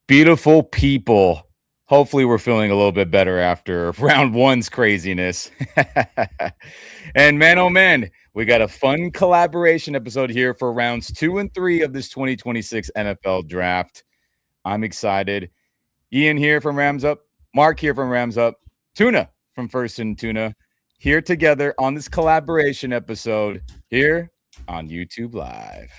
Beautiful people. Hopefully, we're feeling a little bit better after round one's craziness. And man, oh man, we got a fun collaboration episode here for rounds 2 and 3 of this 2026 NFL draft. I'm excited. Ian here from Rams Up, Mark here from Rams Up, Tuna from First and Tuna here together on this collaboration episode here on YouTube Live.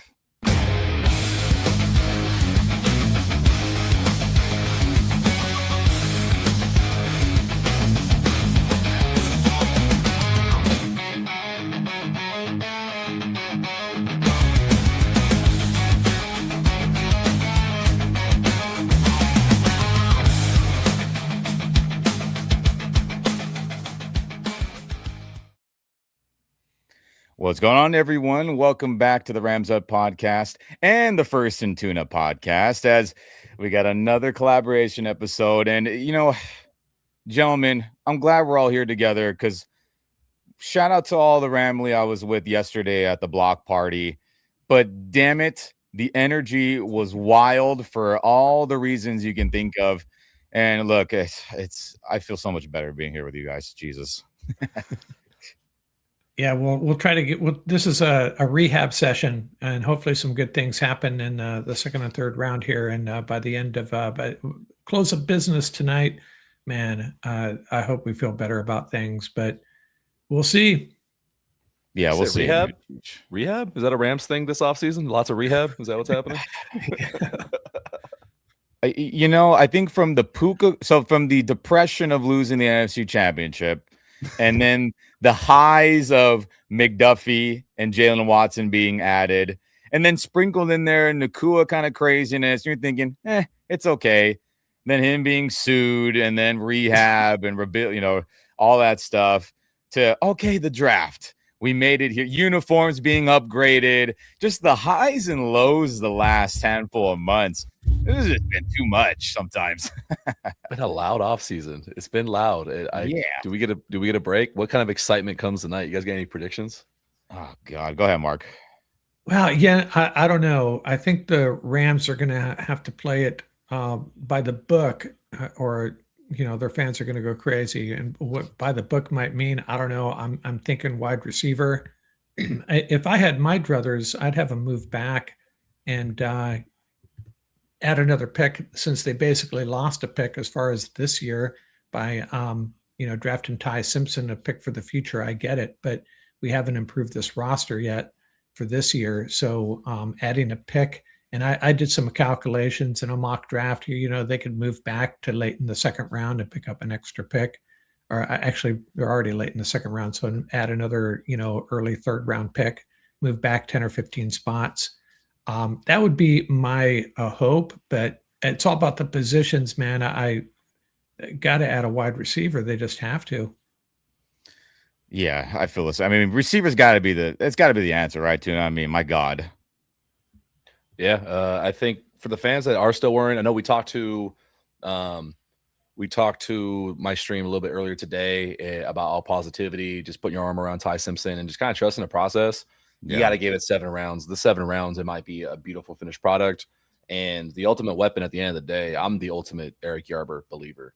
What's going on, everyone? Welcome back to the Rams Up podcast and the First and Tuna podcast as we got another collaboration episode. And, gentlemen, I'm glad we're all here together because shout out to all the Ramley I was with yesterday at the block party. But damn it, the energy was wild for all the reasons you can think of. And look, I feel so much better being here with you guys. Jesus. Yeah, we'll try to get. This is a rehab session, and hopefully some good things happen in the second and third round here. And by the end of by close of business tonight, man, I hope we feel better about things. But we'll see. Yeah, we'll see. Rehab? Is that a Rams thing this offseason? Lots of rehab? Is that what's happening? I think from the depression of losing the NFC Championship, and then the highs of McDuffie and Jalen Watson being added, and then sprinkled in there Nakua kind of craziness. You're thinking, it's okay. Then him being sued, and then rehab and rebuild, all that stuff. The draft. We made it here. Uniforms being upgraded. Just the highs and lows the last handful of months. This has just been too much sometimes. Been a loud offseason. It's been loud. Yeah. Do we get a break? What kind of excitement comes tonight? You guys got any predictions? Oh God, go ahead, Mark. Well, yeah, I don't know. I think the Rams are going to have to play it by the book, or their fans are going to go crazy. And what by the book might mean, I don't know. I'm thinking wide receiver. If I had my druthers, I'd have them move back and add another pick, since they basically lost a pick as far as this year by drafting Ty Simpson, a pick for the future. I get it, but we haven't improved this roster yet for this year. So adding a pick, and I did some calculations in a mock draft here. They could move back to late in the second round and pick up an extra pick, or actually they're already late in the second round. So add another early third round pick, move back 10 or 15 spots. That would be my hope, but it's all about the positions, man. I got to add a wide receiver. They just have to. Yeah, I feel this. I mean, receivers got to be the answer, right? Tuna. I mean, my God. Yeah, I think for the fans that are still worrying, I know we talked to my stream a little bit earlier today about all positivity, just putting your arm around Ty Simpson and just kind of trusting the process. You got to give it 7 rounds. The 7 rounds, it might be a beautiful finished product. And the ultimate weapon at the end of the day, I'm the ultimate Eric Yarber believer.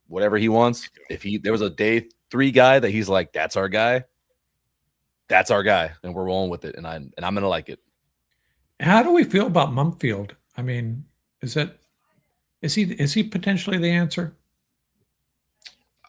Whatever he wants, there was a day 3 guy that he's like, that's our guy, and we're rolling with it, and I'm gonna like it. How do we feel about Mumfield? I mean, is he potentially the answer?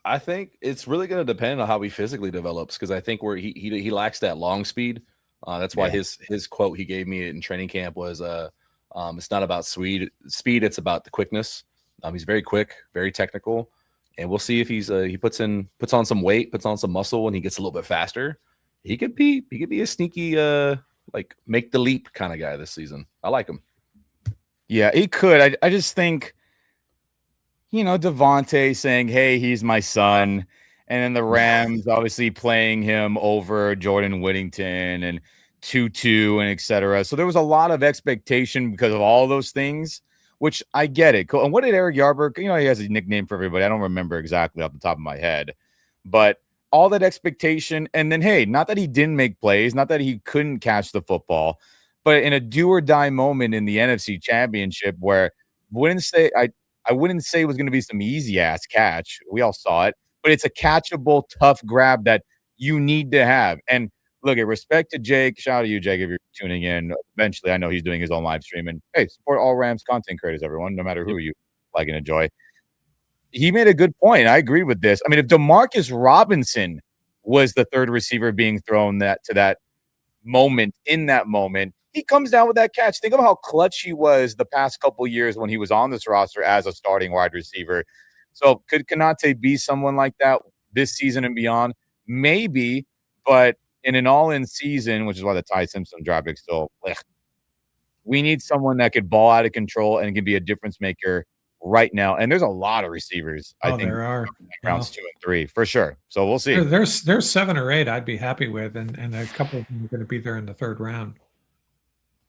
I think it's really going to depend on how he physically develops, because I think where he lacks that long speed. That's why his quote he gave me in training camp was, "It's not about speed; it's about the quickness." He's very quick, very technical, and we'll see if he puts on some weight, puts on some muscle, and he gets a little bit faster. He could be a sneaky make the leap kind of guy this season. I like him. Yeah, he could. I just think, Devontae saying, "Hey, he's my son," and then the Rams obviously playing him over Jordan Whittington and Tutu and etc. So there was a lot of expectation because of all those things, which I get it. Cool. And what did Eric Yarber? He has a nickname for everybody. I don't remember exactly off the top of my head, but all that expectation. And then, hey, not that he didn't make plays, not that he couldn't catch the football, but in a do or die moment in the NFC Championship where wouldn't say I wouldn't say it was gonna be some easy ass catch. We all saw it, but it's a catchable, tough grab that you need to have. And look, at respect to Jake, shout out to you, Jake, if you're tuning in. Eventually, I know he's doing his own live stream. And hey, support all Rams content creators, everyone, no matter who you like and enjoy. He made a good point. I agree with this. I mean, if Demarcus Robinson was the third receiver being thrown to that moment, in that moment, he comes down with that catch. Think of how clutch he was the past couple years when he was on this roster as a starting wide receiver. So could Konate be someone like that this season and beyond? Maybe, but in an all-in season, which is why the Ty Simpson draft pick still, we need someone that could ball out of control and can be a difference maker right now. And there's a lot of receivers. I think there are rounds 2 and 3 for sure. So we'll see. There's 7 or 8 I'd be happy with, and a couple of them are going to be there in the third round.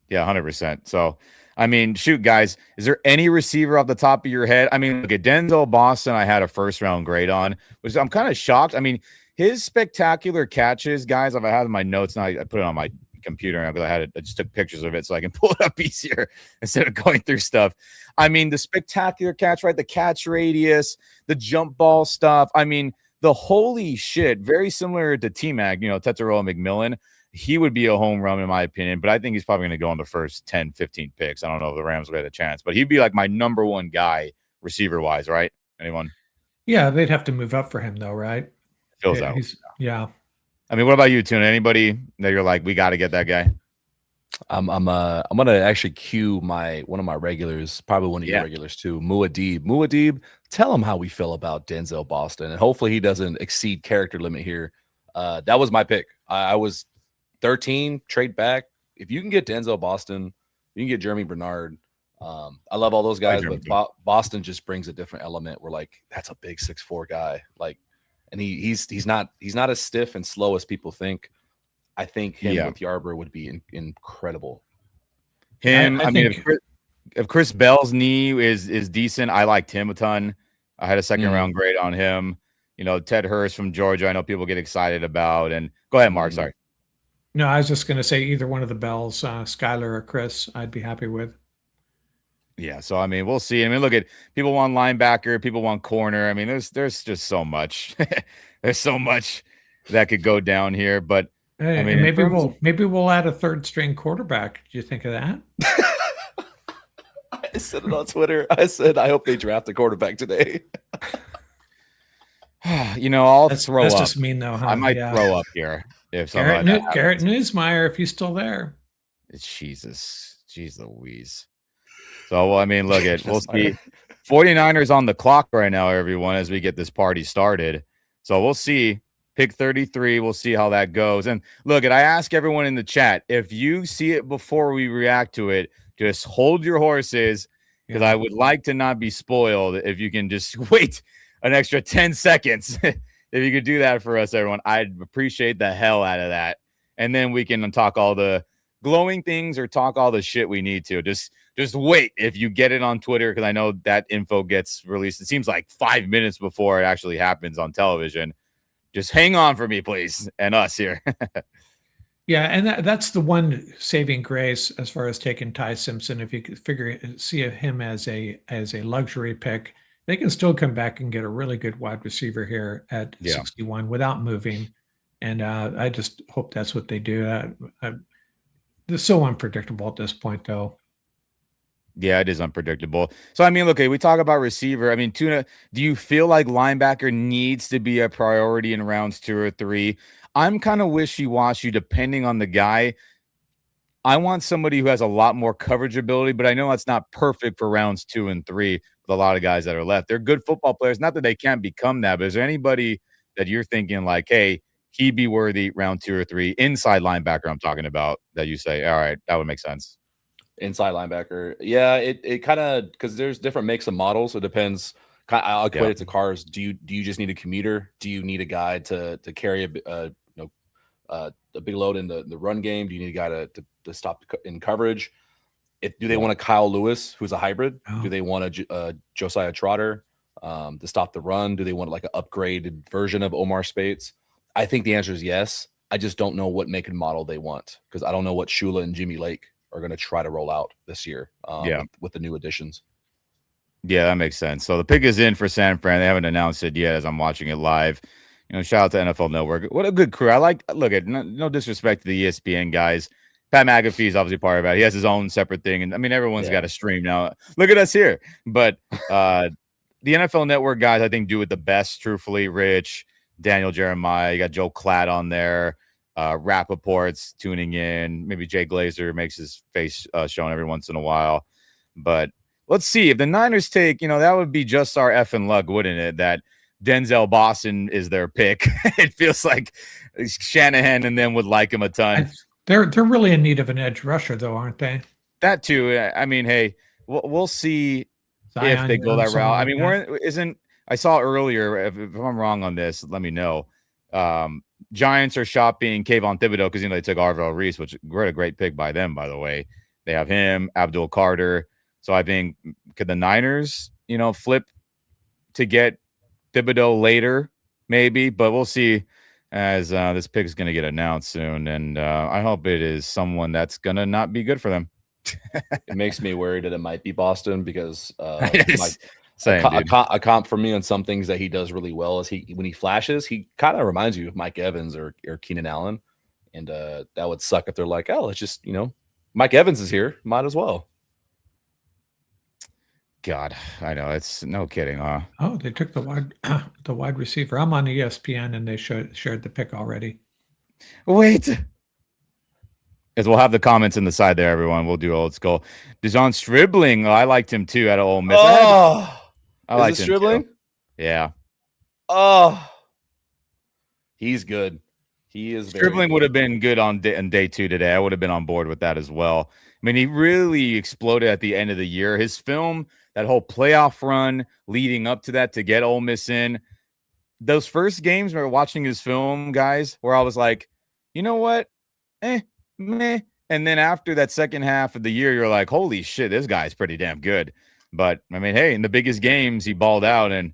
Yeah, 100%. So, I mean, shoot, guys, is there any receiver off the top of your head? I mean, look at Denzel Boston. I had a first round grade on, which I'm kind of shocked. I mean, his spectacular catches, guys. If I had my notes now, I put it on my computer because I just took pictures of it so I can pull it up easier instead of going through stuff. I mean, the spectacular catch, right? The catch radius, the jump ball stuff. I mean, the holy shit, very similar to T-Mac, Tetairoa McMillan. He would be a home run in my opinion, but I think he's probably going to go in the first 10, 15 picks. I don't know if the Rams will get a chance, but he'd be like my number one guy receiver-wise, right? Anyone? Yeah, they'd have to move up for him though, right? Feels that way. Yeah. I mean, what about you, Tuna? Anybody that you're like, we got to get that guy? I'm gonna actually cue one of my regulars, probably one of your regulars too, Muad'Dib. Muad'Dib, tell him how we feel about Denzel Boston, and hopefully he doesn't exceed character limit here. That was my pick. I was 13, trade back. If you can get Denzel Boston, you can get Jeremy Bernard. I love all those guys, but Boston just brings a different element. We're like, that's a big 6'4" guy, like, and he's not as stiff and slow as people think. I think him with Yarbrough would be incredible. I mean, if Chris Bell's knee is decent, I liked him a ton. I had a second round grade on him. Ted Hurst from Georgia, I know people get excited about. And go ahead, Mark. Sorry. No, I was just going to say either one of the Bells, Skylar or Chris, I'd be happy with. Yeah, so I mean, we'll see. I mean, look at people want linebacker, people want corner. I mean, there's just so much. There's so much that could go down here, but hey, I mean, maybe we'll add a third string quarterback. Did you think of that? I said it on Twitter. I said I hope they draft a quarterback today. I'll throw up. That's just mean though, huh? I might throw up here if Garrett Newsmeyer, if he's still there. Jeez Louise. So, well, I mean, look at we'll see. 49ers on the clock right now, everyone, as we get this party started. So we'll see. Pick 33. We'll see how that goes. And look, I ask everyone in the chat, if you see it before we react to it, just hold your horses, because I would like to not be spoiled. If you can just wait an extra 10 seconds, if you could do that for us, everyone, I'd appreciate the hell out of that. And then we can talk all the glowing things or talk all the shit we need to. Just wait if you get it on Twitter, because I know that info gets released. It seems like 5 minutes before it actually happens on television. Just hang on for me, please, and us here. Yeah, and that's the one saving grace as far as taking Ty Simpson. If you could see him as a luxury pick, they can still come back and get a really good wide receiver here at 61 without moving. And I just hope that's what they do. They're so unpredictable at this point, though. Yeah, it is unpredictable. So, I mean, look, we talk about receiver. I mean, Tuna, do you feel like linebacker needs to be a priority in rounds 2 or 3? I'm kind of wishy-washy depending on the guy. I want somebody who has a lot more coverage ability, but I know that's not perfect for rounds 2 and 3 with a lot of guys that are left. They're good football players. Not that they can't become that, but is there anybody that you're thinking like, hey, he'd be worthy round 2 or 3, inside linebacker I'm talking about, that you say, all right, that would make sense? Inside linebacker. Yeah, it kind of, because there's different makes and models. So it depends. I'll equate it to cars. Do you just need a commuter? Do you need a guy to carry a big load in the run game? Do you need a guy to stop in coverage? Do they want a Kyle Lewis who's a hybrid? Oh. Do they want a Josiah Trotter to stop the run? Do they want like an upgraded version of Omar Spates? I think the answer is yes. I just don't know what make and model they want, because I don't know what Shula and Jimmy Lake are going to try to roll out this year with the new additions. Yeah, that makes sense. So the pick is in for San Fran. They haven't announced it yet as I'm watching it live. Shout out to NFL Network. What a good crew. I like, look at no disrespect to the ESPN guys. Pat McAfee is obviously part of it. He has his own separate thing. And I mean, everyone's got a stream now. Look at us here. But the NFL Network guys, I think, do it the best, truthfully. Rich, Daniel Jeremiah, you got Joe Klatt on there. Rappaport's tuning in. Maybe Jay Glazer makes his face shown every once in a while. But let's see. If the Niners take, that would be just our effing luck, wouldn't it? That Denzel Boston is their pick. It feels like Shanahan and them would like him a ton. They're really in need of an edge rusher, though, aren't they? That too. I mean, hey, we'll see if they go that route. I mean, I saw earlier, if I'm wrong on this, let me know. Giants are shopping Kayvon Thibodeau because they took Arvell Reese, which what a great pick by them, by the way. They have him, Abdul Carter. So I think could the Niners, flip to get Thibodeau later, maybe, but we'll see as this pick is going to get announced soon, and I hope it is someone that's going to not be good for them. It makes me worried that it might be Boston because a comp for me on some things that he does really well is when he flashes, he kind of reminds you of Mike Evans or Keenan Allen, and that would suck if they're like, oh, let's just Mike Evans is here, might as well. God, I know, it's no kidding, huh? Oh, they took the wide receiver. I'm on ESPN and they shared the pick already. Wait. As we'll have the comments in the side there, everyone. We'll do old school. Dejon Stribling. I liked him too at Ole Miss. I liked him Stribling. Too. Yeah. Oh, he's good. He is. Stribling would have been good on day 2 today. I would have been on board with that as well. I mean, he really exploded at the end of the year. His film, that whole playoff run leading up to that to get Ole Miss in, those first games we were watching his film, guys, where I was like, you know what? Meh. And then after that second half of the year, you're like, holy shit, this guy's pretty damn good. But, I mean, hey, in the biggest games, he balled out. And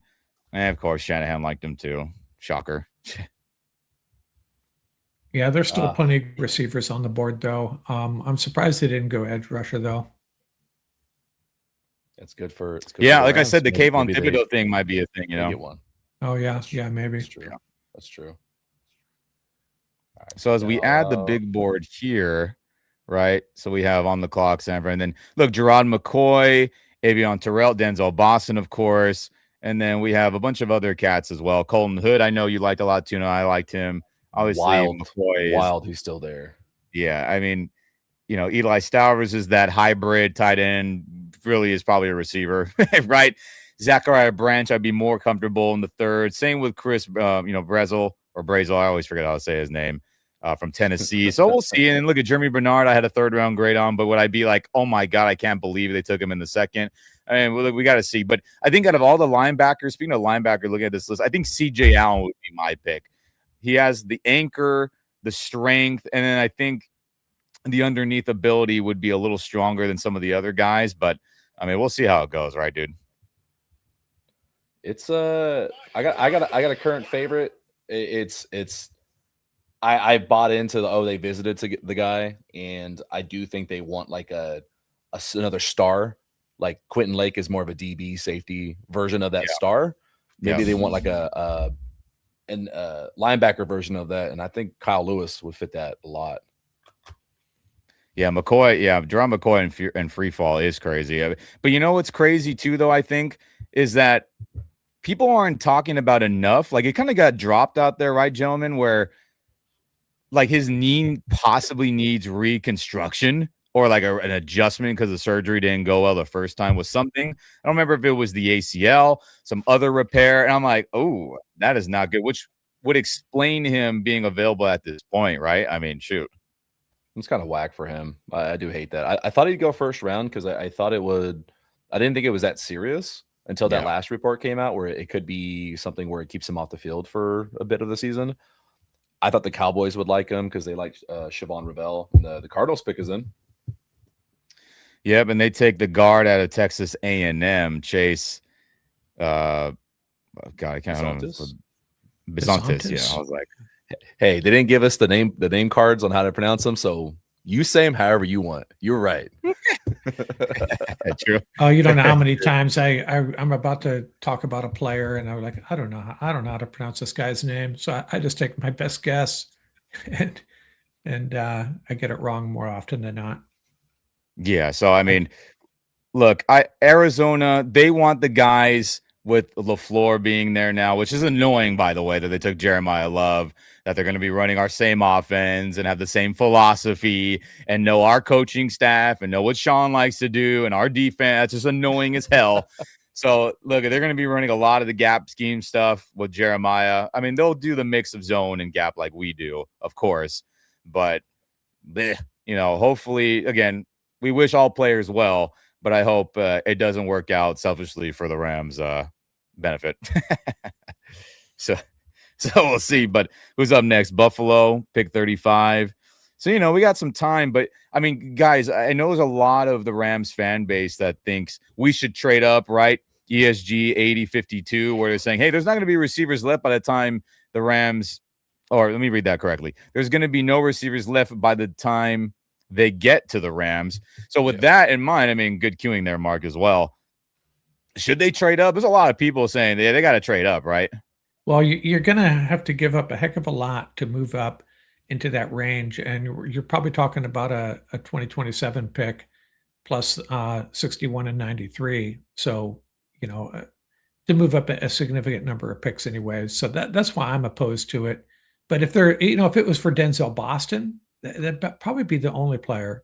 of course, Shanahan liked him too. Shocker. Yeah, there's still plenty of receivers on the board, though. I'm surprised they didn't go edge rusher, though. It's good for like I said, the Kayvon Thibodeau thing might be a thing, Get one. Oh yeah, maybe. That's true. That's true. Right, so as we add the big board here, right? So we have on the clock San Fran, and then look, Gerard McCoy, Avion Terrell, Denzel Boston, of course, and then we have a bunch of other cats as well. Colton Hood, I know you liked a lot, Tuna. I liked him. Obviously, McCoy who's still there. Yeah, I mean, Eli Stowers is that hybrid tight end. Really is probably a receiver, right? Zachariah Branch, I'd be more comfortable in the third. Same with Chris, Brezel or Brazel. I always forget how to say his name from Tennessee. So we'll see. And look at Jeremy Bernard. I had a 3rd round grade on, but would I be like, oh my God, I can't believe they took him in the 2nd? I mean, we got to see. But I think out of all the linebackers, speaking of linebacker, looking at this list, I think CJ Allen would be my pick. He has the anchor, the strength, and then I think the underneath ability would be a little stronger than some of the other guys. But I mean, we'll see how it goes, right, dude? It's I got a current favorite. I bought into they visited to get the guy, and I do think they want like another star. Like Quentin Lake is more of a DB safety version of that star. Maybe they want like a linebacker version of that, and I think Kyle Lewis would fit that a lot. Yeah, McCoy. Yeah, Jerome McCoy and free fall is crazy. But you know what's crazy too, though, I think, is that people aren't talking about enough. Like, it kind of got dropped out there, right, gentlemen, where like his knee possibly needs reconstruction or like an adjustment because the surgery didn't go well the first time was something. I don't remember if it was the ACL, some other repair. And I'm like, oh, that is not good, which would explain him being available at this point, right? I mean, shoot. It's kind of whack for him. I do hate that. I thought he'd go 1st round because I thought it would. I didn't think it was that serious until that last report came out where it could be something where it keeps him off the field for a bit of the season. I thought the Cowboys would like him because they like Siobhan Revell. The Cardinals pick is in. Yep, and they take the guard out of Texas A&M, Chase. God, I can't remember. Bisontis. Yeah, I was like, hey, they didn't give us the name cards on how to pronounce them, so You say him however you want. You're right. True. Oh, you don't know how many times I'm about to talk about a player and I'm like, I don't know how to pronounce this guy's name. So I just take my best guess and I get it wrong more often than not. Yeah. So I mean, look, Arizona, they want the guys with LaFleur being there now, which is annoying, by the way, that they took Jeremiah Love, that they're going to be running our same offense and have the same philosophy and know our coaching staff and know what Sean likes to do and our defense. That's just annoying as hell. So, look, they're going to be running a lot of the gap scheme stuff with Jeremiah. I mean, they'll do the mix of zone and gap like we do, of course. But, hopefully, again, we wish all players well, but I hope it doesn't work out selfishly for the Rams' benefit. So we'll see. But who's up next? Buffalo, pick 35. So, we got some time. But, I mean, guys, I know there's a lot of the Rams fan base that thinks we should trade up, right? ESG 80-52, where they're saying, hey, there's not going to be receivers left by the time the Rams – or let me read that correctly. There's going to be no receivers left by the time they get to the Rams. So with that in mind, I mean, good cueing there, Mark, as well. Should they trade up? There's a lot of people saying they got to trade up, right? Well, you're going to have to give up a heck of a lot to move up into that range. And you're probably talking about a 2027 pick plus 61 and 93. So, to move up a significant number of picks anyways. So that's why I'm opposed to it. But if if it was for Denzel Boston, that'd probably be the only player.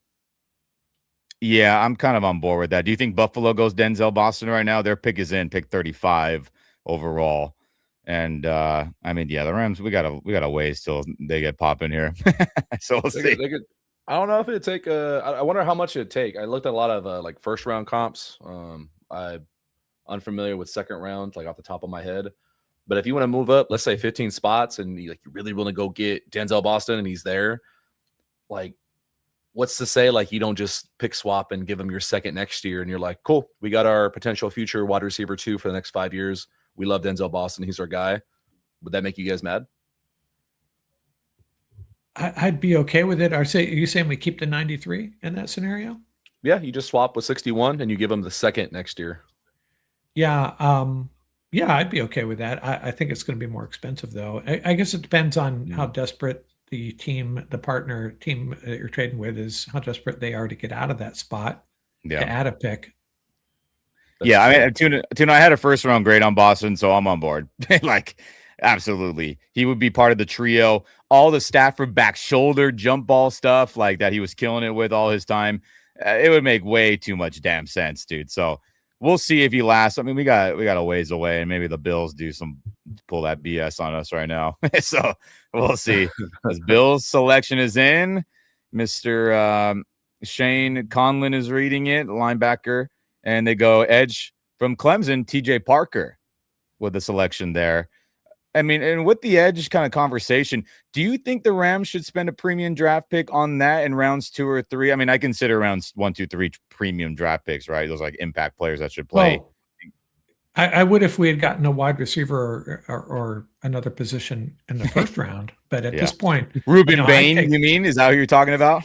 Yeah, I'm kind of on board with that. Do you think Buffalo goes Denzel Boston right now? Their pick is in pick 35 overall. And I mean, yeah, the Rams, we got a ways till they get popping here. So we'll see. I don't know if it'd take I wonder how much it'd take. I looked at a lot of like first round comps. I'm unfamiliar with second round, like off the top of my head. But if you want to move up, let's say 15 spots, and you really want to go get Denzel Boston and he's there, like, what's to say, like, you don't just pick swap and give him your second next year and you're like, cool, we got our potential future wide receiver 2 for the next 5 years. We love Denzel Boston. He's our guy. Would that make you guys mad? I'd be okay with it. Are you saying we keep the 93 in that scenario? Yeah, you just swap with 61 and you give him the second next year. Yeah. Yeah, I'd be okay with that. I think it's going to be more expensive, though. I guess it depends on how desperate the partner team that you're trading with is, how desperate they are to get out of that spot to add a pick. Yeah, I mean, Tuna, I had a first round grade on Boston, so I'm on board. Like, absolutely. He would be part of the trio. All the Stafford back shoulder jump ball stuff like that he was killing it with all his time. It would make way too much damn sense, dude. So we'll see if he lasts. I mean, we got a ways away, and maybe the Bills pull that BS on us right now. So we'll see. As Bills selection is in, Mr. Shane Conlon is reading it, linebacker, and they go edge from Clemson, TJ Parker with the selection there. I mean, and with the edge kind of conversation, do you think the Rams should spend a premium draft pick on that in rounds 2 or 3? I mean, I consider rounds 1, 2, 3 premium draft picks, right? Those like impact players that should play. Well, I would if we had gotten a wide receiver or another position in the first round. But at this point, Ruben Bain, you mean? Is that what you're talking about?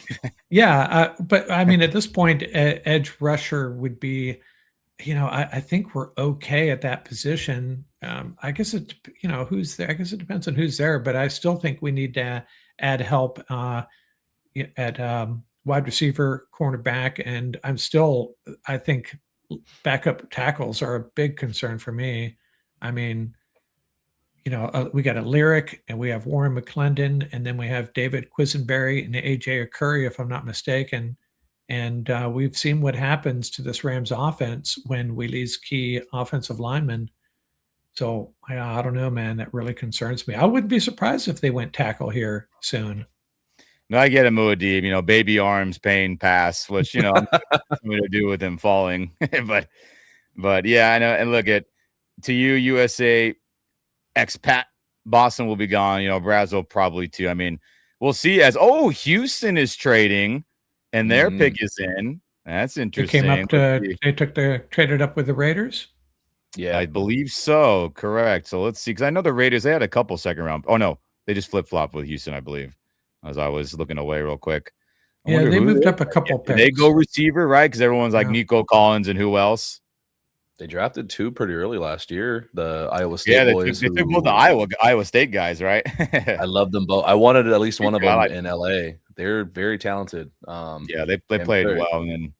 Yeah, but I mean, at this point, edge rusher would be, I think we're okay at that position. I guess who's there. I guess it depends on who's there, but I still think we need to add help at wide receiver, cornerback, and I think backup tackles are a big concern for me. I mean, we got a Lyric and we have Warren McClendon, and then we have David Quisenberry and AJ Curry, if I'm not mistaken. And we've seen what happens to this Rams offense when we lose key offensive linemen. So I don't know, man, that really concerns me. I wouldn't be surprised if they went tackle here soon. No, I get it, Muad'Dib, baby arms, pain, pass, which, something to do with him falling. but yeah, I know. And look to you, USA, expat, Boston will be gone. Brazo probably too. I mean, we'll see Houston is trading and their pick is in. That's interesting. They traded up with the Raiders. Yeah, I believe so. Correct. So let's see. Cause I know the Raiders, they had a couple second round. Oh no, they just flip-flopped with Houston, I believe. As I was looking away real quick. Yeah, they moved up a couple picks. They go picks. receiver, right? Because everyone's like Nico Collins and who else? They drafted 2 pretty early last year. The Iowa State Yeah, boys. they took both the Iowa State guys, right? I love them both. I wanted at least one of them in LA. They're very talented. Yeah, they played well, and then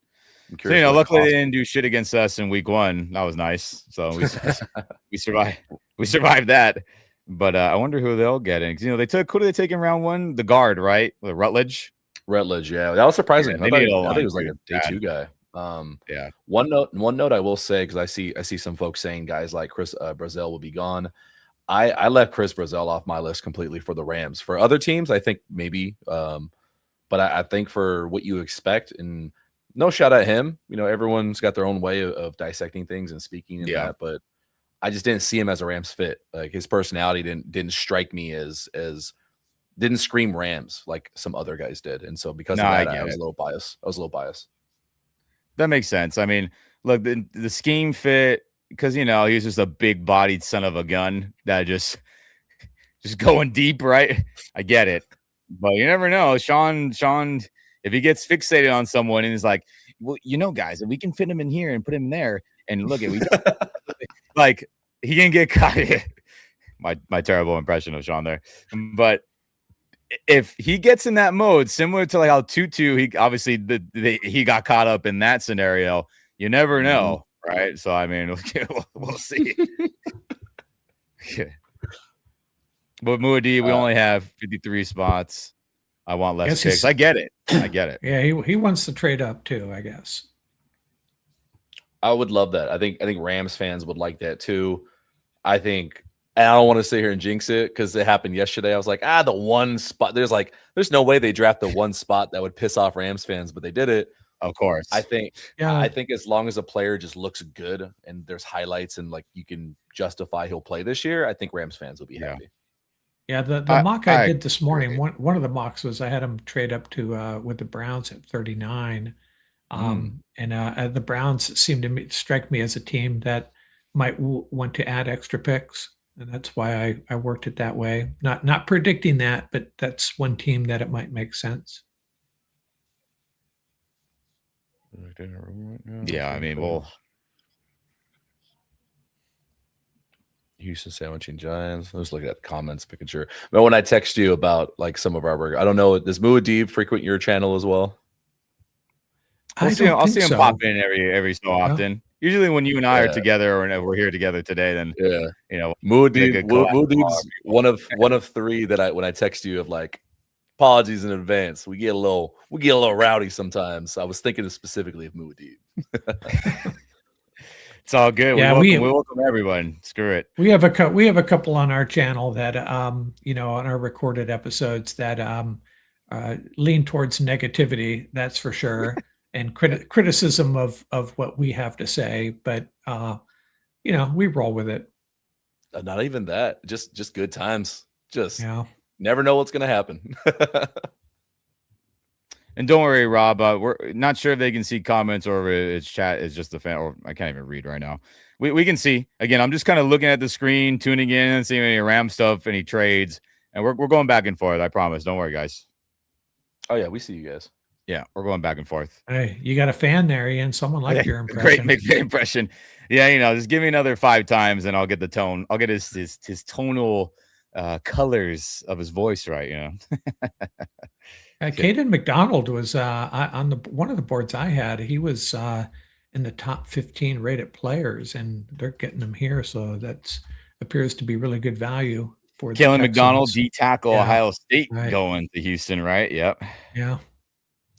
so luckily they didn't do shit against us in week 1. That was nice. So we survived. We survived that. But I wonder who they'll get in. Who did they take in round 1? The guard, right? The Rutledge, yeah, that was surprising. Yeah, I think it was like a day 2 guy. Yeah. One note I will say, because I see some folks saying guys like Chris Brazzell will be gone. I left Chris Brazzell off my list completely for the Rams. For other teams, I think maybe, but I think for what you expect, and no shot at him. Everyone's got their own way of dissecting things and speaking in that, but I just didn't see him as a Rams fit. Like his personality didn't strike me as didn't scream Rams like some other guys did, and so because of that, I was a little biased. That makes sense. I mean, look, the scheme fit because he's just a big-bodied son of a gun that just going deep, right? I get it, but you never know. Sean, if he gets fixated on someone and is like, well, guys, if we can fit him in here and put him there, and look at we like he can get caught. my terrible impression of Sean there, but if he gets in that mode, similar to like how Tutu, he obviously he got caught up in that scenario. You never know, right? So I mean, we'll see. But Muad'Dib, we only have 53 spots. I want less picks. I get it. Yeah, he wants to trade up too, I guess. I would love that. I think Rams fans would like that too. I think. And I don't want to sit here and jinx it because it happened yesterday. I was like, the one spot. There's no way they draft the one spot that would piss off Rams fans, but they did it. Of course. I think as long as a player just looks good and there's highlights and like you can justify he'll play this year, I think Rams fans will be happy. Yeah, the mock I did this morning, one of the mocks was I had him trade up to with the Browns at 39. And the Browns seem to strike me as a team that might want to add extra picks. And that's why I worked it that way. Not predicting that, but that's one team that it might make sense. Yeah, I mean, Houston sandwiching Giants. I was looking at the comments, making sure. But when I text you about like some of our burger, I don't know. Does Muad'Dib frequent your channel as well? I'll see him pop in every so often. Usually when you and I are together or we're here together today, then Muad'Dib's one of 3 that when I text you of like apologies in advance. We get a little rowdy sometimes. I was thinking specifically of Muad'Dib. It's all good. Yeah, we welcome everyone. Screw it. We have a couple on our channel that on our recorded episodes that lean towards negativity. That's for sure. And criticism of what we have to say, but we roll with it. Not even that, just good times. Never know what's gonna happen. And don't worry, Rob. We're not sure if they can see comments or if it's chat is just the fan. Or I can't even read right now. We can see again. I'm just kind of looking at the screen, tuning in, and seeing any Ram stuff, any trades, and we're going back and forth. I promise. Don't worry, guys. Oh yeah, we see you guys. Yeah, we're going back and forth. Hey, you got a fan there, Ian. Someone liked your impression. Great McVay impression. Yeah, just give me another 5 times and I'll get the tone. I'll get his tonal colors of his voice right, Caden McDonald was on one of the boards I had. He was in the top 15 rated players, and they're getting him here. So that appears to be really good value for Kalen McDonald, D tackle, Ohio State, going to Houston, right? Yep. Yeah.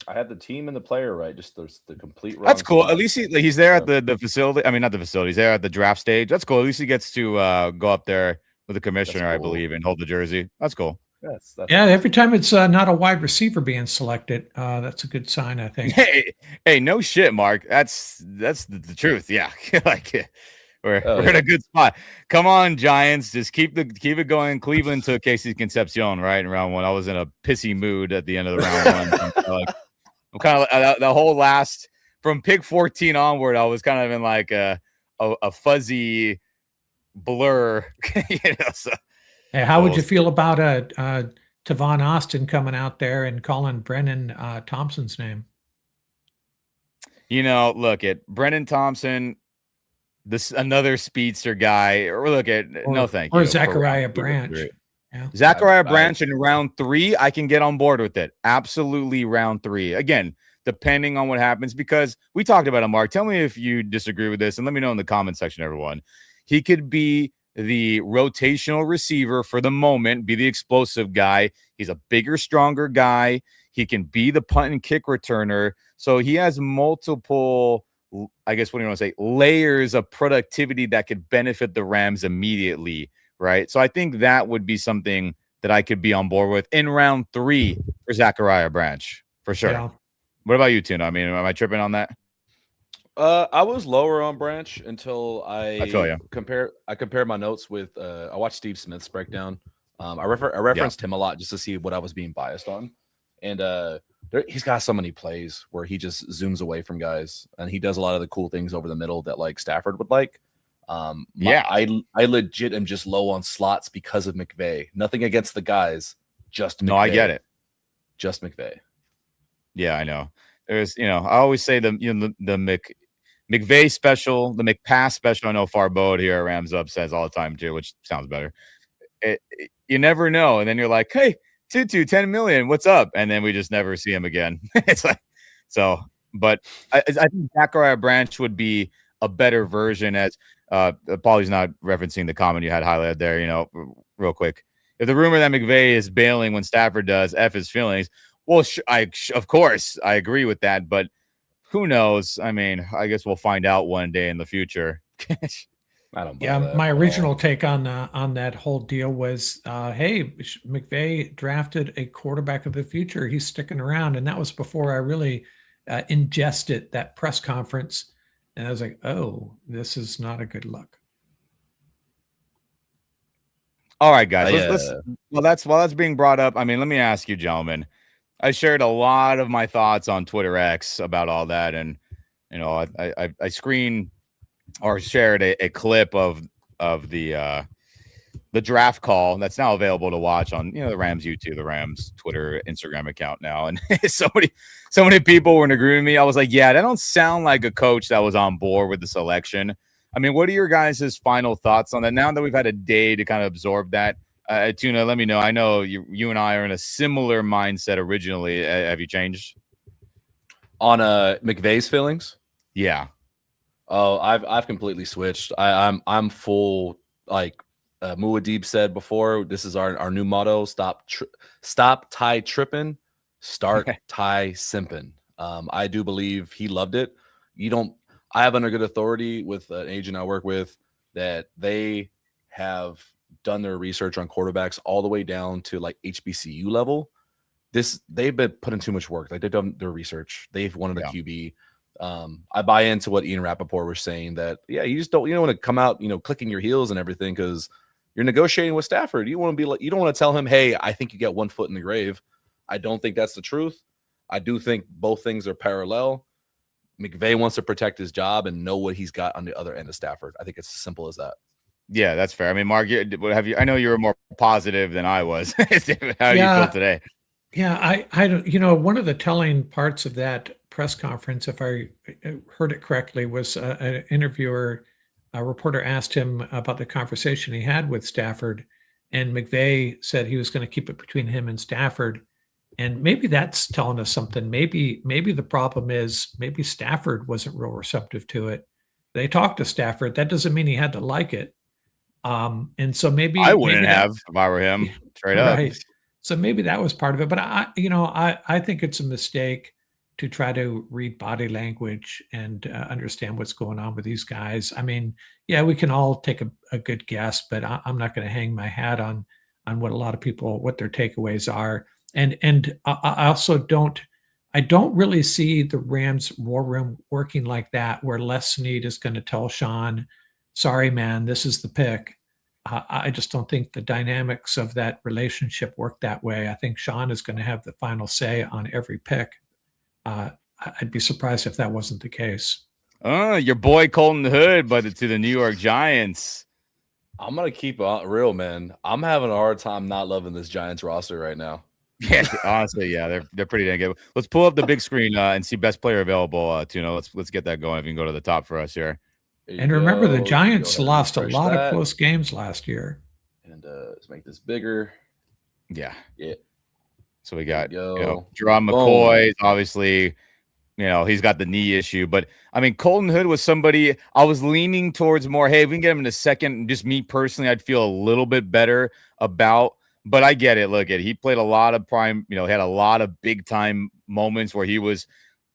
I had the team and the player right, just the complete. That's cool. Spot. At least he's there at the facility. I mean, not the facility. He's there at the draft stage. That's cool. At least he gets to go up there with the commissioner, cool. I believe, and hold the jersey. That's cool. That's every time it's not a wide receiver being selected, that's a good sign, I think. Hey, no shit, Mark. That's the truth. Yeah, we're in a good spot. Come on, Giants, just keep it going. Cleveland took Casey Concepcion right in round 1. I was in a pissy mood at the end of the round 1. I'm kind of the whole last from pick 14 onward. I was kind of in like a fuzzy blur, So. Hey, how would you feel about a Tavon Austin coming out there and calling Brennan Thompson's name. Look at Brennan Thompson, this another speedster guy. Or look at no, thank you. Or Zachariah Branch. Yeah. Zachariah Branch in round 3, I can get on board with it. Absolutely, round 3. Again, depending on what happens, because we talked about him, Mark. Tell me if you disagree with this, and let me know in the comment section, everyone. He could be the rotational receiver for the moment, be the explosive guy. He's a bigger, stronger guy. He can be the punt and kick returner. So he has multiple, I guess, what do you want to say, layers of productivity that could benefit the Rams immediately, right? So I think that would be something that I could be on board with in round 3 for Zachariah Branch, for sure. Yeah. What about you, Tuna? I mean, am I tripping on that? I was lower on Branch until I feel you. compared my notes with I watched Steve Smith's breakdown. I referenced him a lot just to see what I was being biased on, and he's got so many plays where he just zooms away from guys, and he does a lot of the cool things over the middle that like Stafford would like. I legit am just low on slots because of McVay. Nothing against the guys, just McVay. No, I get it. Just McVay. Yeah, I know. There's, I always say the McVay special, the McPass special. I know Farbo here at Rams Up says all the time too, which sounds better. You never know, and then you're like, "Hey, Tutu, 10 million, what's up?" And then we just never see him again. It's like so. But I think Zachariah Branch would be a better version. As Paulie's not referencing the comment you had highlighted there. Real quick, if the rumor that McVay is bailing when Stafford does, F his feelings. Well, of course I agree with that, but who knows? I mean, I guess we'll find out one day in the future. I don't. My original take on that whole deal was, hey, McVay drafted a quarterback of the future. He's sticking around, and that was before I really ingested that press conference, and I was like, oh, this is not a good look. All right, guys. While that's being brought up, I mean, let me ask you, gentlemen. I shared a lot of my thoughts on Twitter X about all that, and I screened or shared a clip of the draft call that's now available to watch on the Rams YouTube, the Rams Twitter, Instagram account now, and so many people were in agreement with me. I was like, yeah, that don't sound like a coach that was on board with the selection. I mean, what are your guys' final thoughts on that? Now that we've had a day to kind of absorb that. Tuna, let me know. I know you and I are in a similar mindset originally. Have you changed on McVay's feelings? Yeah. Oh, I've completely switched. I'm full, like Muad'Dib said before. This is our new motto: stop Ty tripping, start Ty simping. I do believe he loved it. I have under good authority with an agent I work with that they have done their research on quarterbacks all the way down to like HBCU level. They've been putting too much work. Like they've done their research. They've wanted a QB. I buy into what Ian Rappaport was saying that, you don't want to come out, clicking your heels and everything because you're negotiating with Stafford. You don't want to tell him, hey, I think you get one foot in the grave. I don't think that's the truth. I do think both things are parallel. McVay wants to protect his job and know what he's got on the other end of Stafford. I think it's as simple as that. Yeah, that's fair. I mean, Mark, I know you were more positive than I was. How do you feel today? Yeah, I don't, one of the telling parts of that press conference, if I heard it correctly, was an interviewer, a reporter asked him about the conversation he had with Stafford, and McVay said he was going to keep it between him and Stafford. And maybe that's telling us something. Maybe the problem is maybe Stafford wasn't real receptive to it. They talked to Stafford. That doesn't mean he had to like it. And so maybe I wouldn't have if I were him, straight up. So maybe that was part of it. But I think it's a mistake to try to read body language and understand what's going on with these guys. I mean, yeah, we can all take a good guess, but I'm not going to hang my hat on what a lot of people, what their takeaways are. And I also don't really see the Rams war room working like that, where Les Snead is going to tell Sean, sorry, man, this is the pick. I just don't think the dynamics of that relationship work that way. I think Sean is going to have the final say on every pick. I'd be surprised if that wasn't the case. Your boy Colton Hood, but to the New York Giants. I'm gonna keep it real, man. I'm having a hard time not loving this Giants roster right now. Yeah, honestly, yeah, they're pretty dang good. Let's pull up the big screen and see best player available. Tuna, let's get that going. If you can go to the top for us here. There you And remember, the go. Go Giants ahead and lost a refresh lot of that. close games last year. And let's make this bigger. Yeah. Yeah. So we got go. Jerron Boom. McCoy, obviously. He's got the knee issue, but I mean, Colton Hood was somebody I was leaning towards more. Hey, if we can get him in a second, just me personally, I'd feel a little bit better about. But I get it. Look, he played a lot of prime. Had a lot of big time moments where he was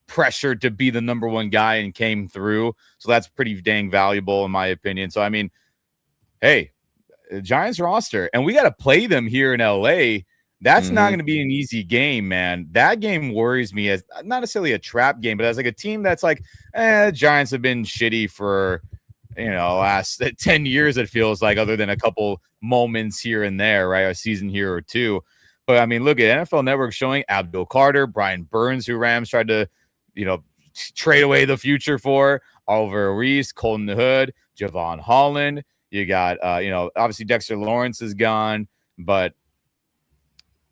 pressured to be the number one guy and came through. So that's pretty dang valuable in my opinion. So I mean, hey, the Giants roster, and we got to play them here in LA. That's not going to be an easy game, man. That game worries me as not necessarily a trap game, but as like a team that's like, Giants have been shitty for, last 10 years, it feels like, other than a couple moments here and there, right? A season here or two. But I mean, look at NFL Network showing Abdul Carter, Brian Burns, who Rams tried to, trade away the future for, Oliver Reese, Colton Hood, Javon Holland. You got, obviously Dexter Lawrence is gone, but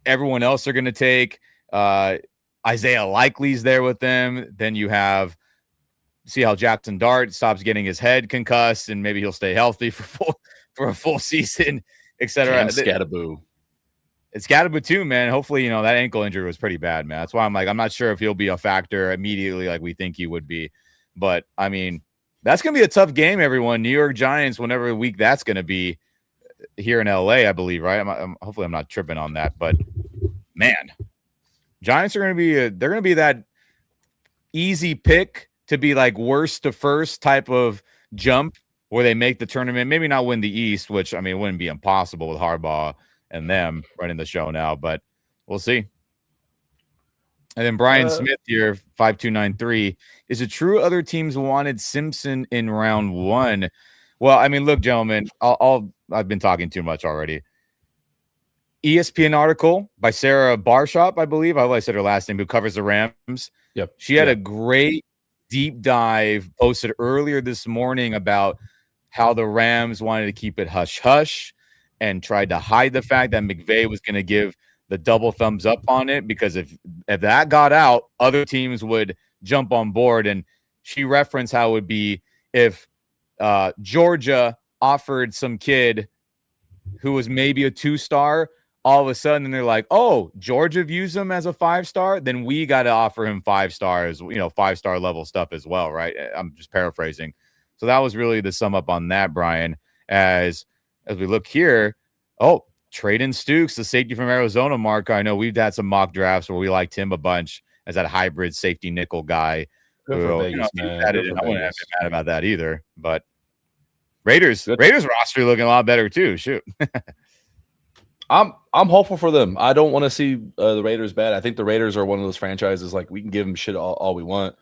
everyone else are going to take. Isaiah Likely's there with them. Then you have see how Jackson Dart stops getting his head concussed, and maybe he'll stay healthy for a full season, etc. Scattaboo. It's Scattaboo too, man. Hopefully, that ankle injury was pretty bad, man. That's why I'm not sure if he'll be a factor immediately like we think he would be. But I mean, that's going to be a tough game, everyone. New York Giants, whenever week that's going to be here in LA, I believe, right? Hopefully I'm not tripping on that, but man, Giants are going to be they're going to be that easy pick to be like worst to first type of jump where they make the tournament, maybe not win the East, which I mean wouldn't be impossible with Harbaugh and them running the show now, but we'll see. And then Brian Smith here, 5293. Is it true other teams wanted Simpson in round 1? Well, I mean, look, gentlemen, I've been talking too much already. ESPN article by Sarah Barshop, I believe. I said her last name, who covers the Rams. Yep. She had a great deep dive posted earlier this morning about how the Rams wanted to keep it hush-hush and tried to hide the fact that McVay was going to give the double thumbs up on it, because if that got out, other teams would jump on board. And she referenced how it would be if Georgia offered some kid who was maybe a 2-star, all of a sudden, and they're like, oh, Georgia views him as a 5-star, then we got to offer him 5 stars, 5-star level stuff as well, right? I'm just paraphrasing. So that was really the sum up on that, Brian. As we look here, Traden Stukes, the safety from Arizona, Mark. I know we've had some mock drafts where we liked him a bunch as that hybrid safety nickel guy. Good for Vegas, man. I wouldn't have been mad about that either. But Raiders roster looking a lot better too. Shoot. I'm hopeful for them. I don't want to see the Raiders bad. I think the Raiders are one of those franchises, like, we can give them shit all we want,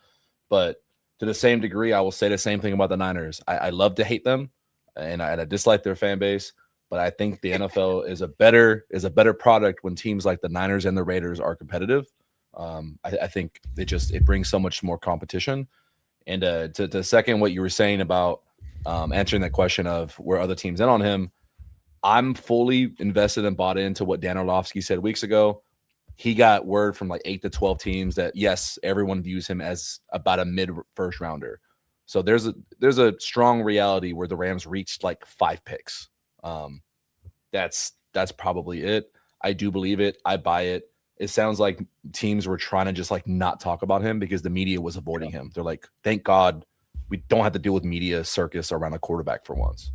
but to the same degree, I will say the same thing about the Niners. I love to hate them, and I dislike their fan base, but I think the NFL is a better product when teams like the Niners and the Raiders are competitive. I think it brings so much more competition. And to second what you were saying about answering that question of where other teams in on him, I'm fully invested and bought into what Dan Orlovsky said weeks ago. He got word from like 8 to 12 teams that, yes, everyone views him as about a mid-first rounder. So there's a strong reality where the Rams reached like 5 picks. That's probably it. I do believe it. I buy it. It sounds like teams were trying to just like not talk about him because the media was avoiding him. They're like, thank God we don't have to deal with media circus around a quarterback for once.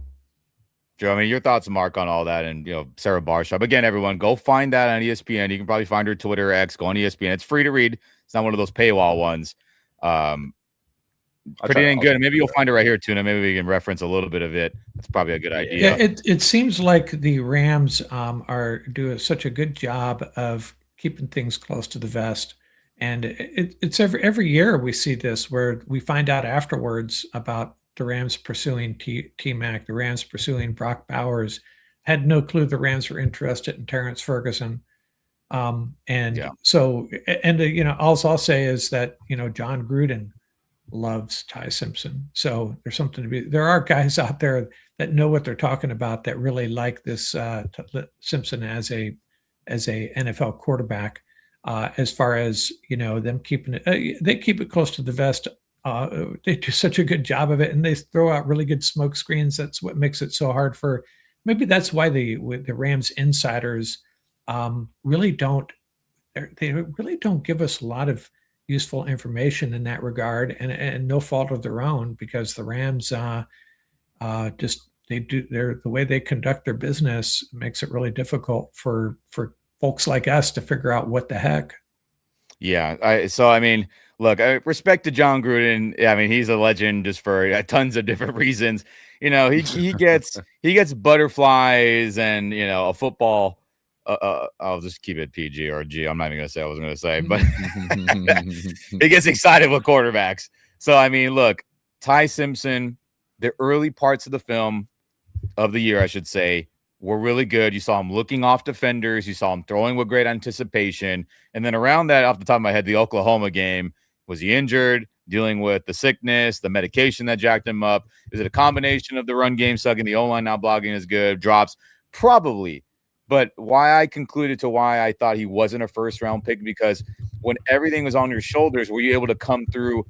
Joe, I mean, your thoughts, Mark, on all that, and Sarah Barshop. Again, everyone, go find that on ESPN. You can probably find her Twitter, X. Go on ESPN. It's free to read. It's not one of those paywall ones. Pretty dang good. Maybe you'll find it right here, Tuna. Maybe we can reference a little bit of it. That's probably a good idea. Yeah, it seems like the Rams are doing such a good job of keeping things close to the vest, and it's every year we see this where we find out afterwards about the Rams pursuing T-Mac, the Rams pursuing Brock Bowers. Had no clue the Rams were interested in Terrence Ferguson. So all I'll say is that, John Gruden loves Ty Simpson. So there's something to be. There are guys out there that know what they're talking about that really like this Simpson as a NFL quarterback. As far as them keeping it, they keep it close to the vest. They do such a good job of it, and they throw out really good smoke screens. That's what makes it so hard for. Maybe that's why the Rams insiders really don't. They really don't give us a lot of useful information in that regard, and no fault of their own, because the Rams just the way they conduct their business makes it really difficult for folks like us to figure out what the heck. Yeah. I mean, look, respect to John Gruden. I mean, he's a legend just for tons of different reasons. He gets butterflies and a football. I'll just keep it PG or G. I'm not even gonna say I was gonna say, but he gets excited with quarterbacks. So I mean, look, Ty Simpson, the early parts of the film of the year, I should say, were really good. You saw him looking off defenders. You saw him throwing with great anticipation. And then around that, off the top of my head, the Oklahoma game, was he injured, dealing with the sickness, the medication that jacked him up? Is it a combination of the run game sucking, the O-line not blocking as good, drops? Probably. But why I concluded to why I thought he wasn't a first-round pick, because when everything was on your shoulders, were you able to come through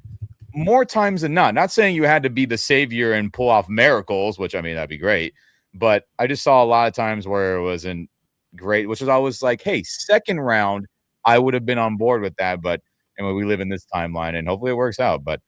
more times than not? Not saying you had to be the savior and pull off miracles, which, I mean, that'd be great. But I just saw a lot of times where it wasn't great, which is always like, hey, second round, I would have been on board with that. But anyway, we live in this timeline, and hopefully it works out. But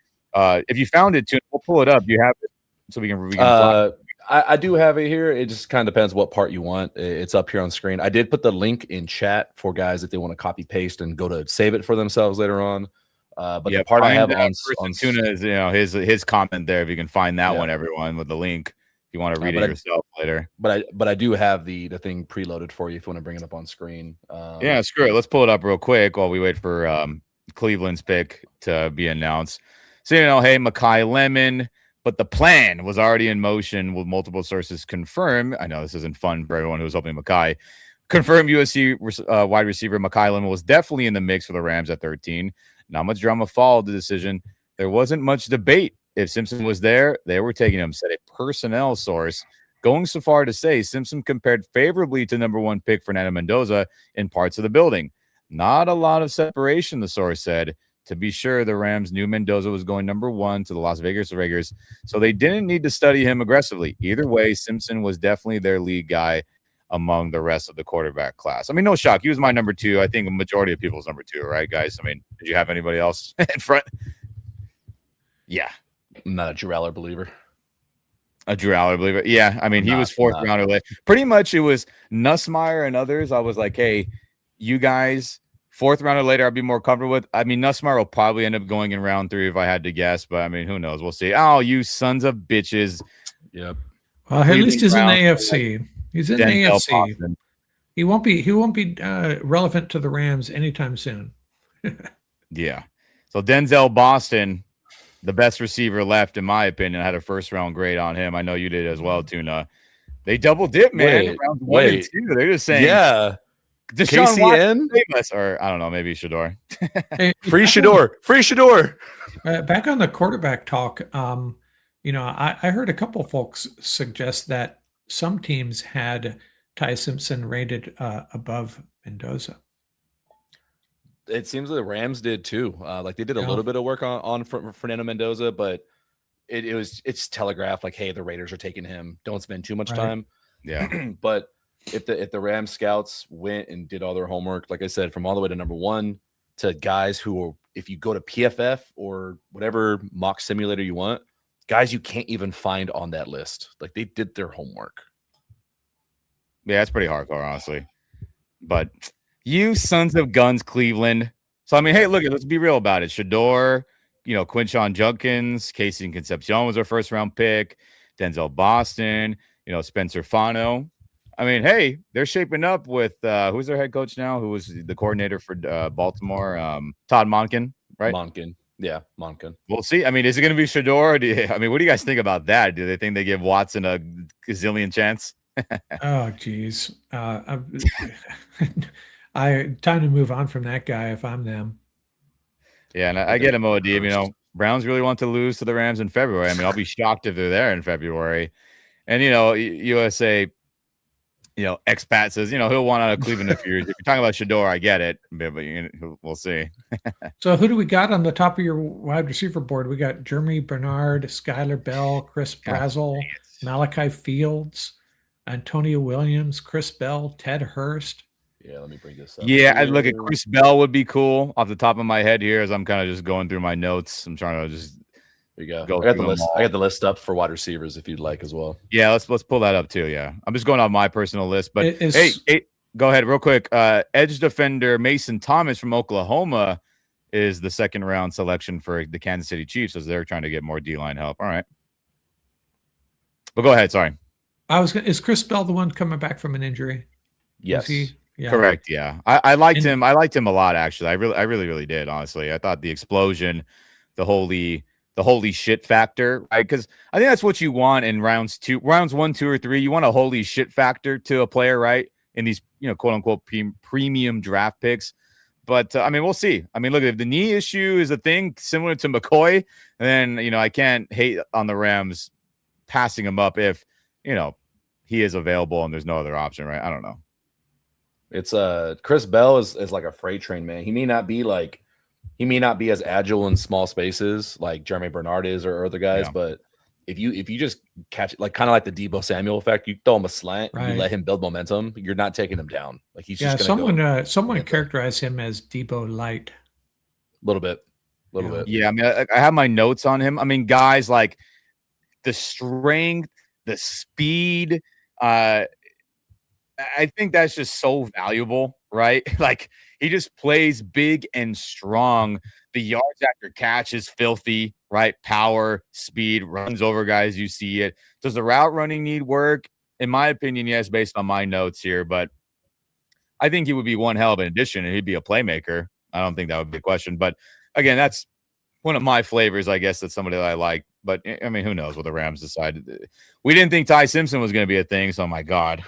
if you found it, Tuna, we'll pull it up. You have it so we can I do have it here. It just kind of depends what part you want. It's up here on screen. I did put the link in chat for guys if they want to copy paste and go to save it for themselves later on. But the part I have on Tuna is his comment there. If you can find that one, everyone, with the link, if you want to read it yourself later. But I do have the thing preloaded for you if you want to bring it up on screen. Yeah, screw it. Let's pull it up real quick while we wait for Cleveland's pick to be announced. So hey, Makai Lemon. But the plan was already in motion, with multiple sources confirm. I know this isn't fun for everyone who's hoping Makai. Confirmed USC wide receiver Makai Lemon was definitely in the mix for the Rams at 13. Not much drama followed the decision. There wasn't much debate. If Simpson was there, they were taking him, said a personnel source, going so far to say Simpson compared favorably to number 1 pick Fernando Mendoza in parts of the building. Not a lot of separation, the source said. To be sure, the Rams knew Mendoza was going number 1 to the Las Vegas Raiders, so they didn't need to study him aggressively. Either way, Simpson was definitely their lead guy among the rest of the quarterback class. I mean, no shock. He was my number 2. I think a majority of people's number 2, right, guys? I mean, did you have anybody else in front? Yeah. I'm not a Drew Aller believer. A Drew Aller believer? Yeah. I mean, he was 4th rounder late. Pretty much it was Nussmeier and others. I was like, hey, you guys – 4th rounder later, I'd be more comfortable with. I mean, Nussmeier will probably end up going in round 3 if I had to guess, but I mean, who knows? We'll see. Oh, you sons of bitches! Yep. Well, at least he's in the AFC. He's in the AFC. Boston. He won't be relevant to the Rams anytime soon. Yeah. So Denzel Boston, the best receiver left, in my opinion, had a 1st-round grade on him. I know you did as well, Tuna. They double dip, man. Round 1 and 2. They're just saying, yeah. Deshaun Watson, or I don't know, maybe Shador. Free Shador. Back on the quarterback talk, I heard a couple folks suggest that some teams had Ty Simpson rated above Mendoza. It seems the Rams did too. Like they did a little bit of work on Fernando Mendoza, but it's telegraphed like, hey, the Raiders are taking him. Don't spend too much time. Yeah, but. If the Rams scouts went and did all their homework, like I said, from all the way to number 1 to guys who are, if you go to PFF or whatever mock simulator you want, guys you can't even find on that list. Like they did their homework. Yeah, it's pretty hardcore, honestly. But you sons of guns, Cleveland. So I mean, hey, look, let's be real about it. Shador, Quinshon Judkins, Casey Concepcion was their 1st-round pick. Denzel Boston, Spencer Fano. I mean, hey, they're shaping up with who's their head coach now? Who was the coordinator for Baltimore? Todd Monken, right? Monken. Yeah, Monken. We'll see. I mean, is it going to be Shador? What do you guys think about that? Do they think they give Watson a gazillion chance? Oh, geez. Time to move on from that guy if I'm them. Yeah, and I get him, OD. Browns really want to lose to the Rams in February. I mean, I'll be shocked if they're there in February. And, USA, expat says, he'll want out of Cleveland a few years. If you're talking about Shador, I get it, but we'll see. So who do we got on the top of your wide receiver board? We got Jeremy Bernard, Skylar Bell, Chris Brazel, Malachi Fields, Antonio Williams, Chris Bell, Ted Hurst. Yeah, let me bring this up. Yeah, I'd look at Chris Bell would be cool off the top of my head here as I'm kind of just going through my notes. I'm trying to just there you go. I got the list. I got the list up for wide receivers if you'd like as well. Yeah, let's pull that up too. Yeah, I'm just going off my personal list. But hey, go ahead real quick. Edge defender Mason Thomas from Oklahoma is the second round selection for the Kansas City Chiefs as they're trying to get more D-line help. All right, but go ahead. Sorry, Is Chris Bell the one coming back from an injury? Yes. Yeah. Correct. Yeah, I liked him. I liked him a lot actually. I really did. Honestly, I thought the explosion, the holy shit factor, right? Because I think that's what you want in rounds 1, 2, or 3. You want a holy shit factor to a player, right? In these, quote unquote premium draft picks. But I mean, we'll see. I mean, look, if the knee issue is a thing similar to McCoy, then I can't hate on the Rams passing him up if he is available and there's no other option, right? I don't know. It's Chris Bell is like a freight train, man. He may not be as agile in small spaces like Jeremy Bernard is or other guys, but if you just catch it, like kind of like the Deebo Samuel effect, you throw him a slant, you let him build momentum, you're not taking him down. Like he's just someone characterized him as Deebo light. A little bit. Yeah, I mean, I have my notes on him. I mean, guys like the strength, the speed, I think that's just so valuable, right? Like he just plays big and strong. The yards after catch is filthy, right? Power, speed, runs over guys. You see it. Does the route running need work? In my opinion, yes, based on my notes here, but I think he would be one hell of an addition and he'd be a playmaker. I don't think that would be a question, but again, that's one of my flavors, I guess. That's somebody that I like, but I mean, who knows what the Rams decided. We didn't think Ty Simpson was going to be a thing. So my God.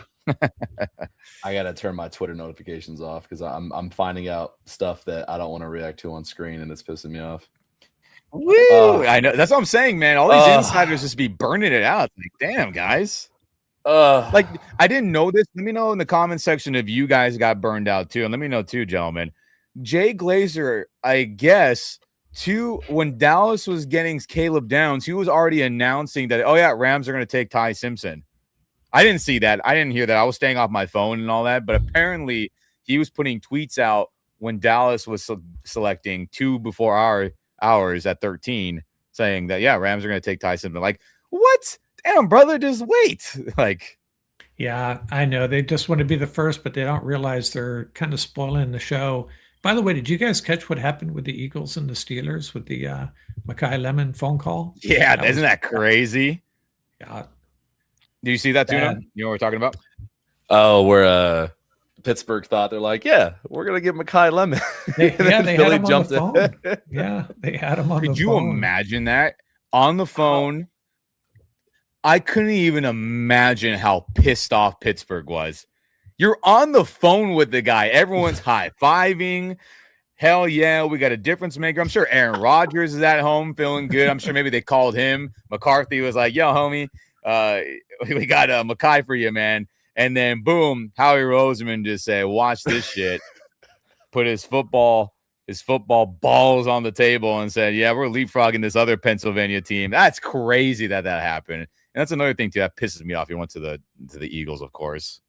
I gotta turn my Twitter notifications off because I'm finding out stuff that I don't want to react to on screen, and it's pissing me off. Woo! I know that's what I'm saying, man. All these insiders just be burning it out. Like, damn, guys. Like I didn't know this. Let me know in the comment section if you guys got burned out too, and let me know too, gentlemen. Jay Glazer, I guess, when Dallas was getting Caleb Downs, he was already announcing that Rams are going to take Ty Simpson. I didn't see that. I didn't hear that. I was staying off my phone and all that. But apparently, he was putting tweets out when Dallas was selecting 2 before hours at 13, saying that Rams are going to take Ty Simpson. Like, what? Damn, brother, just wait. Like, yeah, I know they just want to be the first, but they don't realize they're kind of spoiling the show. By the way, did you guys catch what happened with the Eagles and the Steelers with the Mekhi Lemon phone call? Yeah, isn't that crazy? Yeah. Do you see that, Tuna? You know what we're talking about? Oh, where Pittsburgh thought they're like, we're gonna give Mekhi Lemon. They had him on the phone. Yeah, they had him on the phone. Could you imagine that on the phone? I couldn't even imagine how pissed off Pittsburgh was. You're on the phone with the guy. Everyone's high-fiving. Hell yeah, we got a difference maker. I'm sure Aaron Rodgers is at home feeling good. I'm sure maybe they called him. McCarthy was like, yo, homie, we got Mekhi for you, man. And then boom, Howie Roseman just said, watch this shit. Put his football balls on the table and said, we're leapfrogging this other Pennsylvania team. That's crazy that happened. And that's another thing too that pisses me off. He went to the Eagles, of course.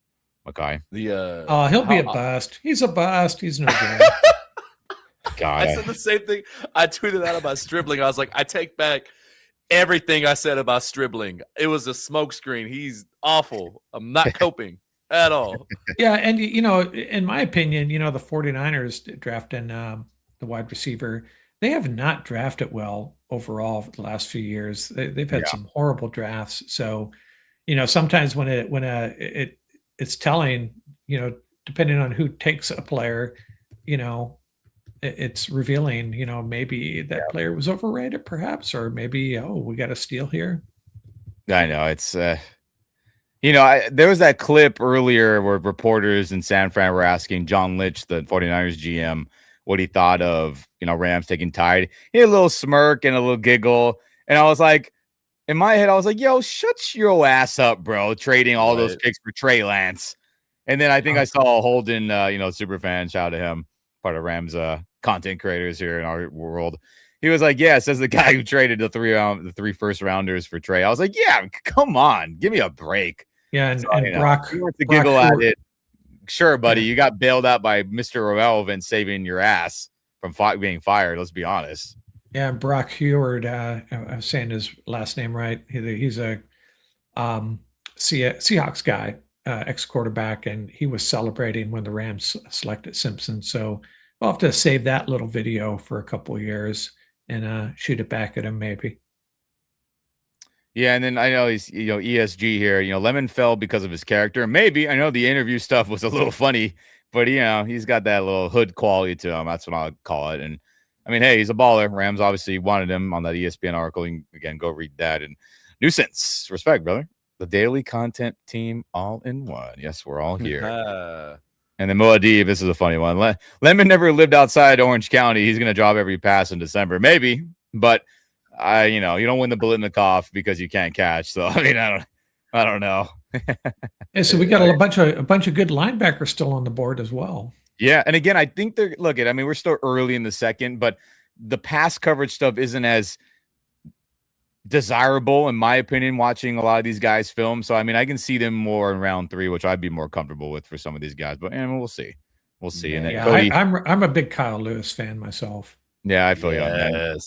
Mekhi. He'll be a bust. He's a bust. He's no good. God. I said the same thing. I tweeted out about Stribling. I was like, I take back everything I said about Stribling. It was a smokescreen. He's awful. I'm not coping at all. Yeah, and in my opinion, the 49ers drafting the wide receiver, they have not drafted well overall for the last few years. They've had some horrible drafts. So, sometimes when it's telling, depending on who takes a player, it's revealing, maybe that player was overrated perhaps, or maybe, we got a steal here. I know it's, there was that clip earlier where reporters in San Fran were asking John Lynch, the 49ers GM, what he thought of, Rams taking Tide. He had a little smirk and a little giggle. And I was like, in my head, I was like, yo, shut your ass up, bro, trading all those picks for Trey Lance. And then I think I saw Holden, super fan, shout out to him, part of Rams content creators here in our world. He was like, yeah, says the guy who traded the three first rounders for Trey. I was like, yeah, come on, give me a break. Yeah, and Brock, he wants to giggle at it. Sure, buddy, you got bailed out by Mr. Irrelevant saving your ass from being fired. Let's be honest. Yeah, Brock Heward, I'm saying his last name right. He's a Seahawks guy, ex-quarterback, and he was celebrating when the Rams selected Simpson. So we'll have to save that little video for a couple of years and shoot it back at him maybe. Yeah, and then I know he's ESG here. Lemon fell because of his character. Maybe I know the interview stuff was a little funny, but he's got that little hood quality to him. That's what I'll call it. And I mean, hey, he's a baller. Rams obviously wanted him on that ESPN article. Again, go read that. And nuisance, respect, brother. The daily content team, all in one. Yes, we're all here. And then Moadib, this is a funny one. Lemon never lived outside Orange County. He's gonna drop every pass in December, maybe, but. You don't win the Biletnikoff because you can't catch. So I mean, I don't know. Yeah, so we got a bunch of good linebackers still on the board as well. Yeah, and again, I think we're still early in the second, but the pass coverage stuff isn't as desirable, in my opinion, watching a lot of these guys film. So I mean, I can see them more in round 3, which I'd be more comfortable with for some of these guys. But we'll see. We'll see. And then Cody, I'm a big Kyle Lewis fan myself. Yeah, I feel you on that.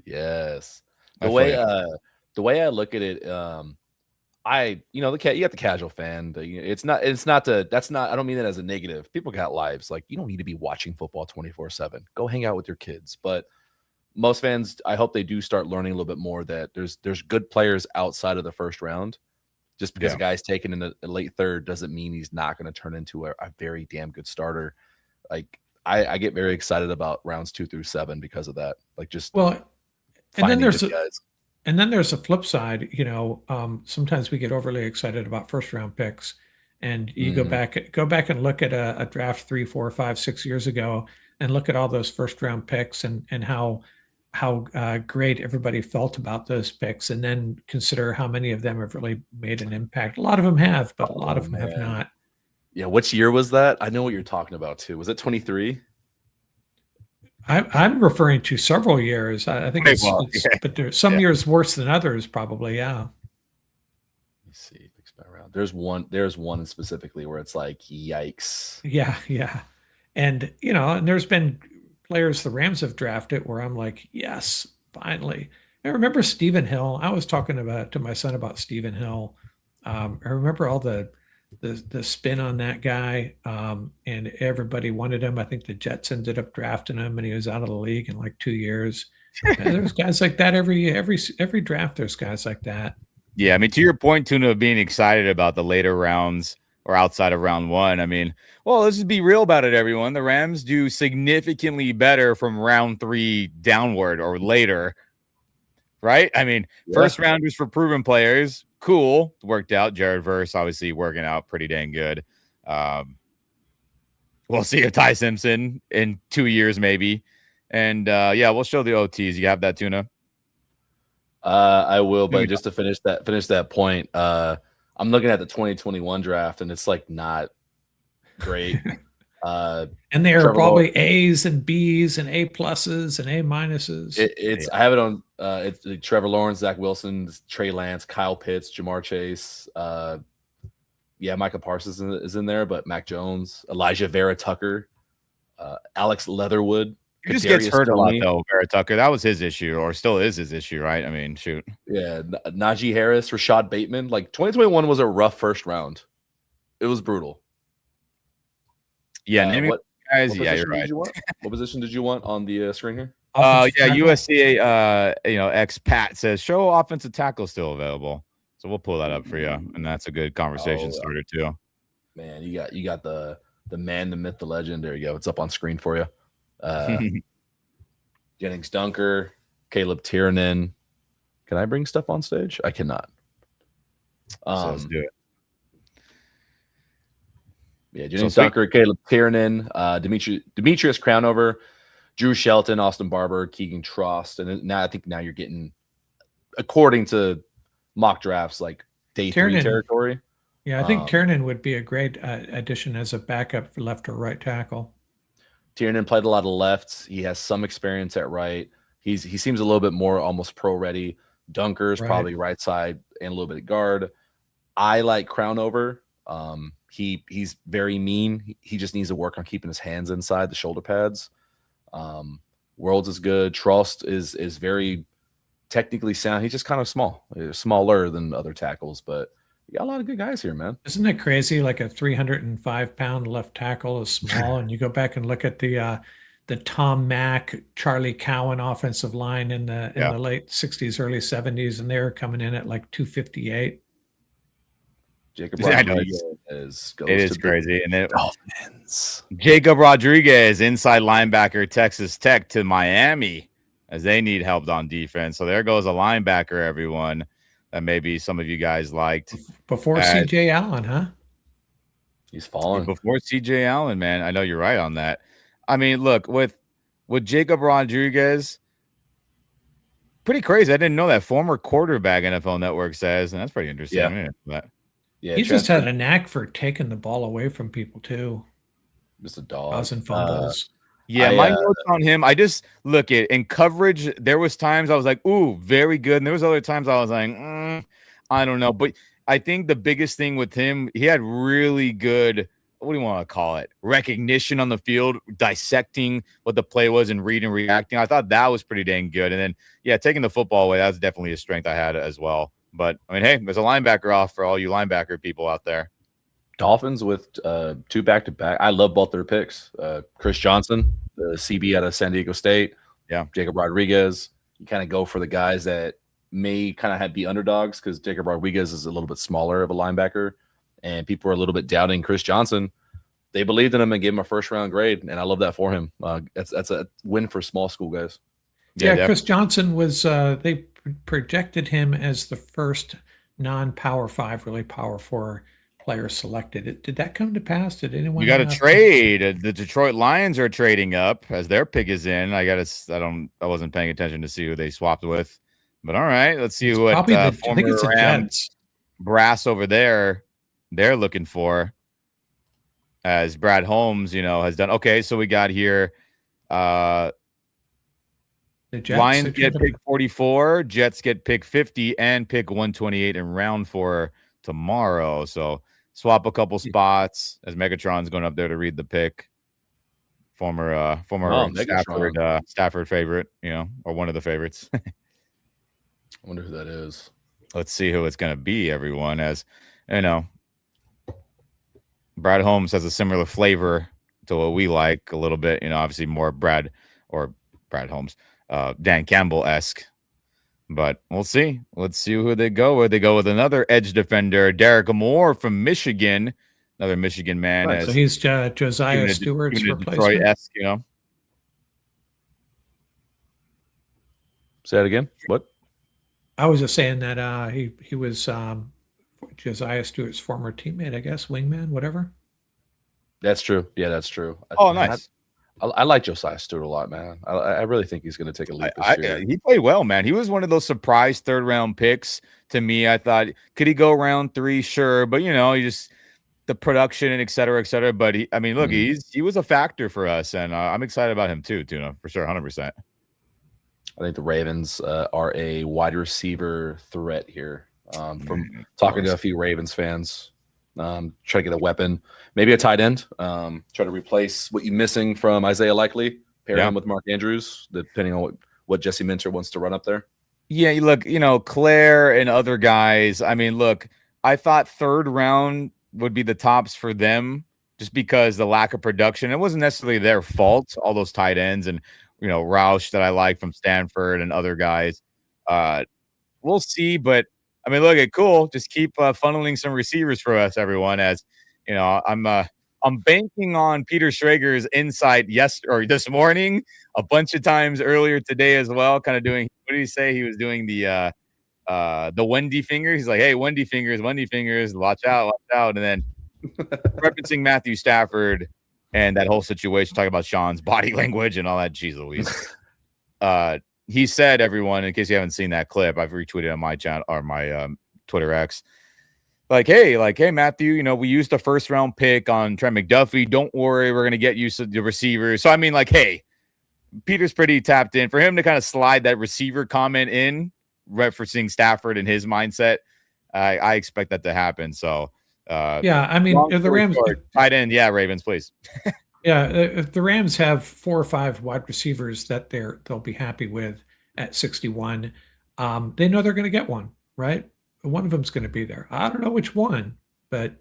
Yes. The way I look at it, you got the casual fan. I don't mean that as a negative. People got lives. Like, you don't need to be watching football 24/7. Go hang out with your kids. But most fans, I hope they do start learning a little bit more that there's good players outside of the first round. Just because a guy's taken in a late third doesn't mean he's not going to turn into a very damn good starter. Like, I get very excited about rounds 2 through 7 because of that. Like, just and then there's a flip side. Sometimes we get overly excited about first round picks, and you go back and look at a draft 3, 4, 5, 6 years ago, and look at all those first round picks and how great everybody felt about those picks, and then consider how many of them have really made an impact. A lot of them have, but a lot of them have not. Yeah, which year was that? I know what you're talking about too. Was it 23? I'm referring to several years. I think but there's some years worse than others, probably. Yeah. Let me see. There's one specifically where it's like, yikes. Yeah. And and there's been players the Rams have drafted where I'm like, yes, finally. I remember Stephen Hill. I was talking to my son about Stephen Hill. I remember all the spin on that guy, and everybody wanted him. I think the Jets ended up drafting him, and he was out of the league in like 2 years. There's guys like that every draft. There's guys like that. Yeah, I mean, to your point, Tuna, of being excited about the later rounds or outside of round 1. I mean, well, let's just be real about it, everyone. The Rams do significantly better from round 3 downward or later, right? I mean, first rounders for proven players. Cool. Worked out. Jared Verse obviously working out pretty dang good. We'll see a Ty Simpson in 2 years, maybe. And we'll show the OTs. You have that, Tuna? I will, but just to finish that point, I'm looking at the 2021 draft, and it's like not great. And they are probably A's and B's and A pluses and A minuses. I have it on. It's Trevor Lawrence, Zach Wilson, Trey Lance, Kyle Pitts, Jamar Chase. Micah Parsons is in there, but Mac Jones, Elijah Vera Tucker, Alex Leatherwood. He just gets hurt a lot, though, Vera Tucker. That was his issue, or still is his issue, right? I mean, shoot. Yeah, Najee Harris, Rashad Bateman. Like, 2021 was a rough first round. It was brutal. Yeah, guys. Yeah, you're right. What position did you want on the screen here? USC, ex Pat says show offensive tackle still available. So we'll pull that up for you, and that's a good conversation starter too. Man, you got the man, the myth, the legend. There you go. It's up on screen for you. Jennings Dunker, Caleb Tiernan. Can I bring stuff on stage? I cannot. So let's do it. Yeah, Jennings Dunker, Caleb Tiernan, Demetrius Crownover. Drew Shelton, Austin Barber, Keegan Trost, and now I think you're getting, according to mock drafts, like day 3 territory. Yeah, I think Tiernan would be a great addition as a backup for left or right tackle. Tiernan played a lot of lefts. He has some experience at right. He seems a little bit more almost pro ready. Dunker's probably right side and a little bit of guard. I like Crownover. He's very mean. He just needs to work on keeping his hands inside the shoulder pads. Worlds is good. Trost is very technically sound. He's just kind of small. He's smaller than other tackles, but you got a lot of good guys here, man. Isn't it crazy? Like a 305-pound left tackle is small, and you go back and look at the Tom Mack, Charlie Cowan offensive line in the late 60s, early 70s, and they're coming in at like 258. Jacob Rodriguez it is crazy. And then Dolphins. Jacob Rodriguez, inside linebacker, Texas Tech to Miami, as they need help on defense. So there goes a linebacker, everyone, that maybe some of you guys liked. Before CJ Allen, huh? He's fallen. Before CJ Allen, man. I know you're right on that. I mean, look, with Jacob Rodriguez, pretty crazy. I didn't know that. Former quarterback, NFL Network says, and that's pretty interesting. Yeah, he just had a knack for taking the ball away from people too. Just a dog. Causing fumbles. My notes on him, I just look at in coverage. There was times I was like, "Ooh, very good," and there was other times I was like, "I don't know." But I think the biggest thing with him, he had really good, what do you want to call it, recognition on the field, dissecting what the play was and reading and reacting. I thought that was pretty dang good. And then, taking the football away, that's definitely a strength I had as well. But, I mean, hey, there's a linebacker off for all you linebacker people out there. Dolphins with 2 back-to-back. I love both their picks. Chris Johnson, the CB out of San Diego State. Yeah. Jacob Rodriguez. You kind of go for the guys that may kind of be underdogs because Jacob Rodriguez is a little bit smaller of a linebacker, and people are a little bit doubting Chris Johnson. They believed in him and gave him a first-round grade, and I love that for him. That's a win for small school guys. Yeah, Chris Johnson was they projected him as the first non-Power 5, really Power 4 player selected. Did that come to pass? Did anyone? You got to trade. The Detroit Lions are trading up as their pick is in. I wasn't paying attention to see who they swapped with, but all right, let's see what I think it's the Jets brass over there they're looking for. As Brad Holmes, has done. Okay, so we got here. The Jets, Lions get pick 44, Jets get pick 50, and pick 128 in round 4 tomorrow. So swap a couple spots as Megatron's going up there to read the pick. Former Stafford favorite, or one of the favorites. I wonder who that is. Let's see who it's going to be, everyone. As Brad Holmes has a similar flavor to what we like a little bit. Obviously more Brad Holmes. Dan Campbell-esque, but we'll see. Let's see who they go with. They go with another edge defender, Derek Moore from Michigan, another Michigan man. Right, so he's Josiah Stewart's replacement. Detroit-esque, Say that again. What? I was just saying that he was Josiah Stewart's former teammate, I guess, wingman, whatever. That's true. Yeah, that's true. Nice. I like Josiah Stewart a lot, man. I really think he's going to take a leap this year. He played well, man. He was one of those surprise third-round picks to me. I thought, could he go round 3? Sure. But, he just the production and et cetera, et cetera. But, he was a factor for us, and I'm excited about him too, Tuna, for sure, 100%. I think the Ravens are a wide receiver threat here. From talking to a few Ravens fans. Try to get a weapon, maybe a tight end. Try to replace what you're missing from Isaiah Likely. Pair him with Mark Andrews, depending on what Jesse Minter wants to run up there. Yeah, you look, Claire and other guys. I mean, look, I thought 3rd round would be the tops for them just because the lack of production. It wasn't necessarily their fault. All those tight ends and Roush that I like from Stanford and other guys. We'll see, but. I mean, look at cool. Just keep funneling some receivers for us, everyone. As I'm banking on Peter Schrager's insight this morning, a bunch of times earlier today as well. Kind of doing. What did he say? He was doing the Wendy fingers. He's like, "Hey, Wendy fingers, watch out!" And then referencing Matthew Stafford and that whole situation, talking about Sean's body language and all that. Jeez Louise. He said, everyone, in case you haven't seen that clip, I've retweeted on my channel or my Twitter X. Like, hey, Matthew, you know, we used a first round pick on Trent McDuffie. Don't worry, we're gonna get you the receivers. So I mean, like, hey, Peter's pretty tapped in. For him to kind of slide that receiver comment in, referencing Stafford and his mindset, I expect that to happen. So yeah, I mean, if the Rams tight end, yeah, Ravens, please. Yeah, if the Rams have 4 or 5 wide receivers that they'll be happy with at 61, they know they're going to get one, right? One of them's going to be there. I don't know which one, but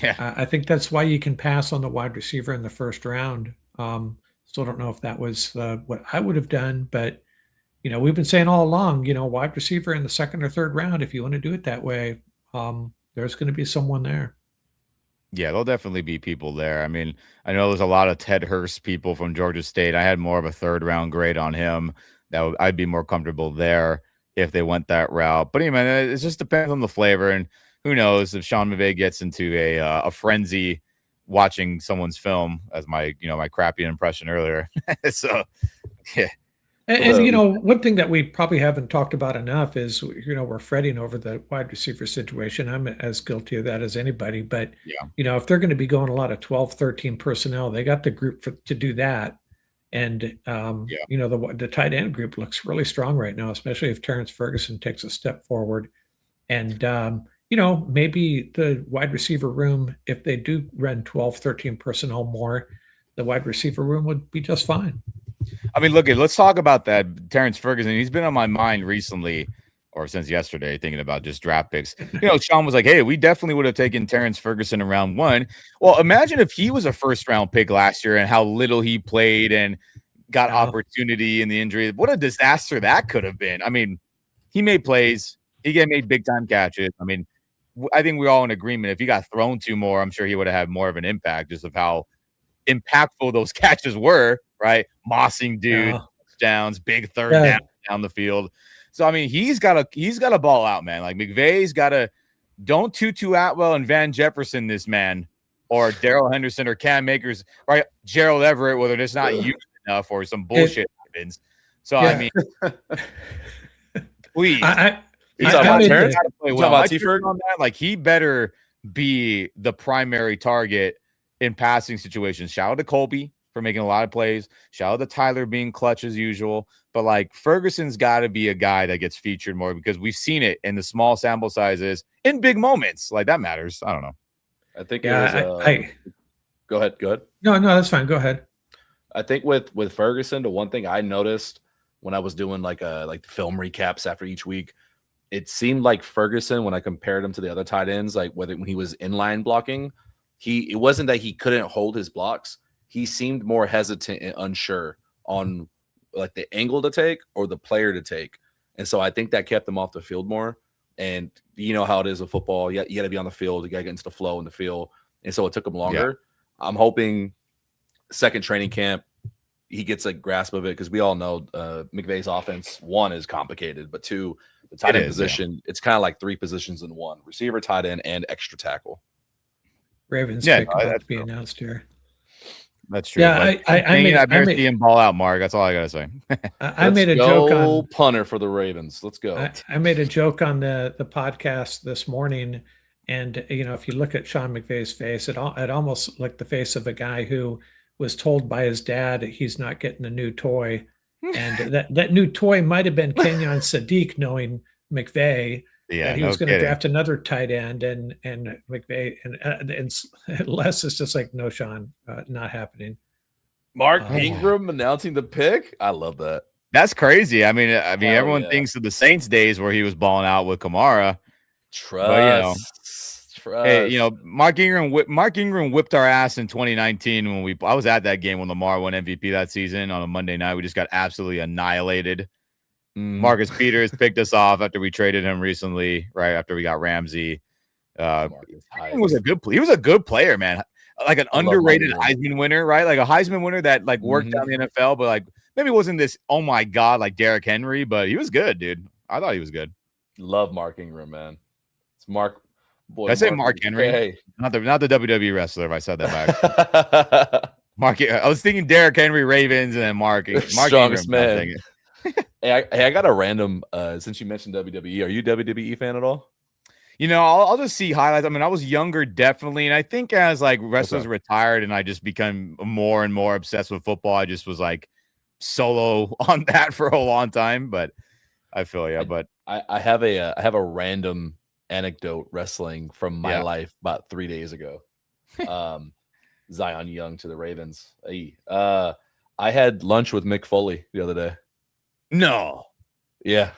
yeah, I think that's why you can pass on the wide receiver in the first round. Still don't know if that was what I would have done, but you know, we've been saying all along, you know, wide receiver in the second or third round, if you want to do it that way, there's going to be someone there. Yeah, there'll definitely be people there. I mean, I know there's a lot of Ted Hurst people from Georgia State. I had more of a third round grade on him. I'd be more comfortable there if they went that route. But anyway, it just depends on the flavor, and who knows if Sean McVay gets into a frenzy watching someone's film, as my crappy impression earlier. So yeah. And you know, one thing that we probably haven't talked about enough is, you know, we're fretting over the wide receiver situation. I'm as guilty of that as anybody. But, yeah, you know, if they're going to be going a lot of 12, 13 personnel, they got the group to do that. And, you know, the tight end group looks really strong right now, especially if Terrence Ferguson takes a step forward. And, you know, maybe the wide receiver room, if they do run 12, 13 personnel more, the wide receiver room would be just fine. I mean, let's talk about that. Terrence Ferguson, he's been on my mind recently, or since yesterday, thinking about just draft picks. You know, Sean was like, hey, we definitely would have taken Terrence Ferguson in round 1. Well, imagine if he was a first round pick last year and how little he played and got opportunity in the injury. What a disaster that could have been. I mean, he made plays. He made big time catches. I mean, I think we're all in agreement. If he got thrown to more, I'm sure he would have had more of an impact just of how impactful those catches were, right? Mossing dude, touchdowns, big third down the field. So I mean, he's got to ball out, man. Like McVay's got to don't Tutu Atwell and Van Jefferson this man, or Darrell Henderson or Cam Akers, right? Gerald Everett, whether it's not used enough or some bullshit happens. So I mean, please. You talking about Terrence? Like he better be the primary target in passing situations. Shout out to Colby for making a lot of plays. Shout out to Tyler being clutch as usual. But like Ferguson's got to be a guy that gets featured more because we've seen it in the small sample sizes in big moments. Like that matters. I don't know. I think it was. Go ahead. No, that's fine. Go ahead. I think with Ferguson, the one thing I noticed when I was doing like film recaps after each week, it seemed like Ferguson, when I compared him to the other tight ends, like when he was inline blocking, it wasn't that he couldn't hold his blocks. He seemed more hesitant and unsure on like the angle to take or the player to take. And so I think that kept him off the field more. And you know how it is with football. You got to be on the field. You got to get into the flow in the field. And so it took him longer. Yeah. I'm hoping second training camp, he gets a grasp of it because we all know McVay's offense, 1, is complicated, but 2, the tight end position, it's kind of like 3 positions in 1: receiver, tight end, and extra tackle. Ravens pick about to be announced here. That's true. Yeah, I better see him ball out, Mark. That's all I gotta say. I made a joke on punter for the Ravens. Let's go. I made a joke on the podcast this morning, and you know, if you look at Sean McVay's face, it almost like the face of a guy who was told by his dad he's not getting a new toy, and that new toy might have been Kenyon Sadiq, knowing McVay. Yeah, he was going to draft another tight end, and McVay and Les is just like, no, Sean, not happening. Mark Ingram announcing the pick. I love that. That's crazy. I mean, everyone thinks of the Saints days where he was balling out with Kamara. Trust. Hey, you know, Mark Ingram whipped our ass in 2019 when I was at that game when Lamar won MVP that season on a Monday night. We just got absolutely annihilated. Marcus Peters picked us off after we traded him recently, right after we got Ramsey. He was a good player, man. Like an underrated Heisman winner, right? Like a Heisman winner that like worked out in the NFL, but like maybe wasn't this, oh my God, like Derrick Henry, but he was good, dude. I thought he was good. Love Mark Ingram, man. It's Mark. Boy, I say Mark Henry, hey. not the WWE wrestler. If I said that back. I was thinking Derrick Henry, Ravens, and then Mark Strongest Ingram. man. Hey, I got a random. Since you mentioned WWE, are you a WWE fan at all? I'll just see highlights. I mean, I was younger, definitely, and I think as like wrestlers retired, and I just become more and more obsessed with football. I just was like solo on that for a long time, but I feel But I have a random anecdote wrestling from my life about 3 days ago. Zion Young to the Ravens. I had lunch with Mick Foley the other day. No. Yeah.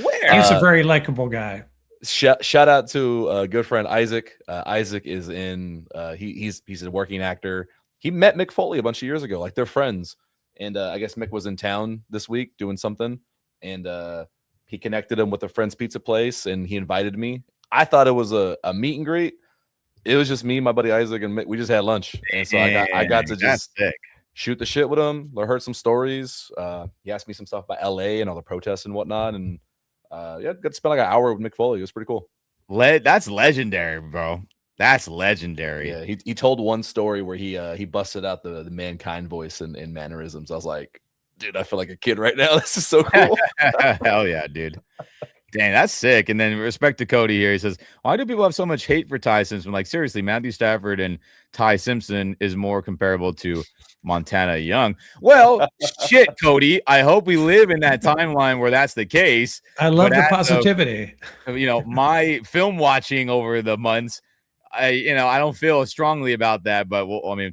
Where? He's a very likable guy. Shout out to a good friend Isaac. Isaac is in. He's a working actor. He met Mick Foley a bunch of years ago. Like they're friends. And I guess Mick was in town this week doing something, and he connected him with a friend's pizza place, and he invited me. I thought it was a meet and greet. It was just me, my buddy Isaac, and Mick. We just had lunch, and so I got to just shoot the shit with him. I heard some stories. He asked me some stuff about LA and all the protests and whatnot, and got to spend like an hour with Mick Foley. It was pretty cool. That's legendary, bro. That's legendary. Yeah, he told one story where he busted out the mankind voice and mannerisms. I was like, dude, I feel like a kid right now. This is so cool. Hell yeah, dude. Dang, that's sick. And then respect to Cody here. He says, why do people have so much hate for Ty Simpson? Like, seriously, Matthew Stafford and Ty Simpson is more comparable to Montana Young. Well, shit, Cody. I hope we live in that timeline where that's the case. I love the positivity. My film watching over the months, I don't feel strongly about that, but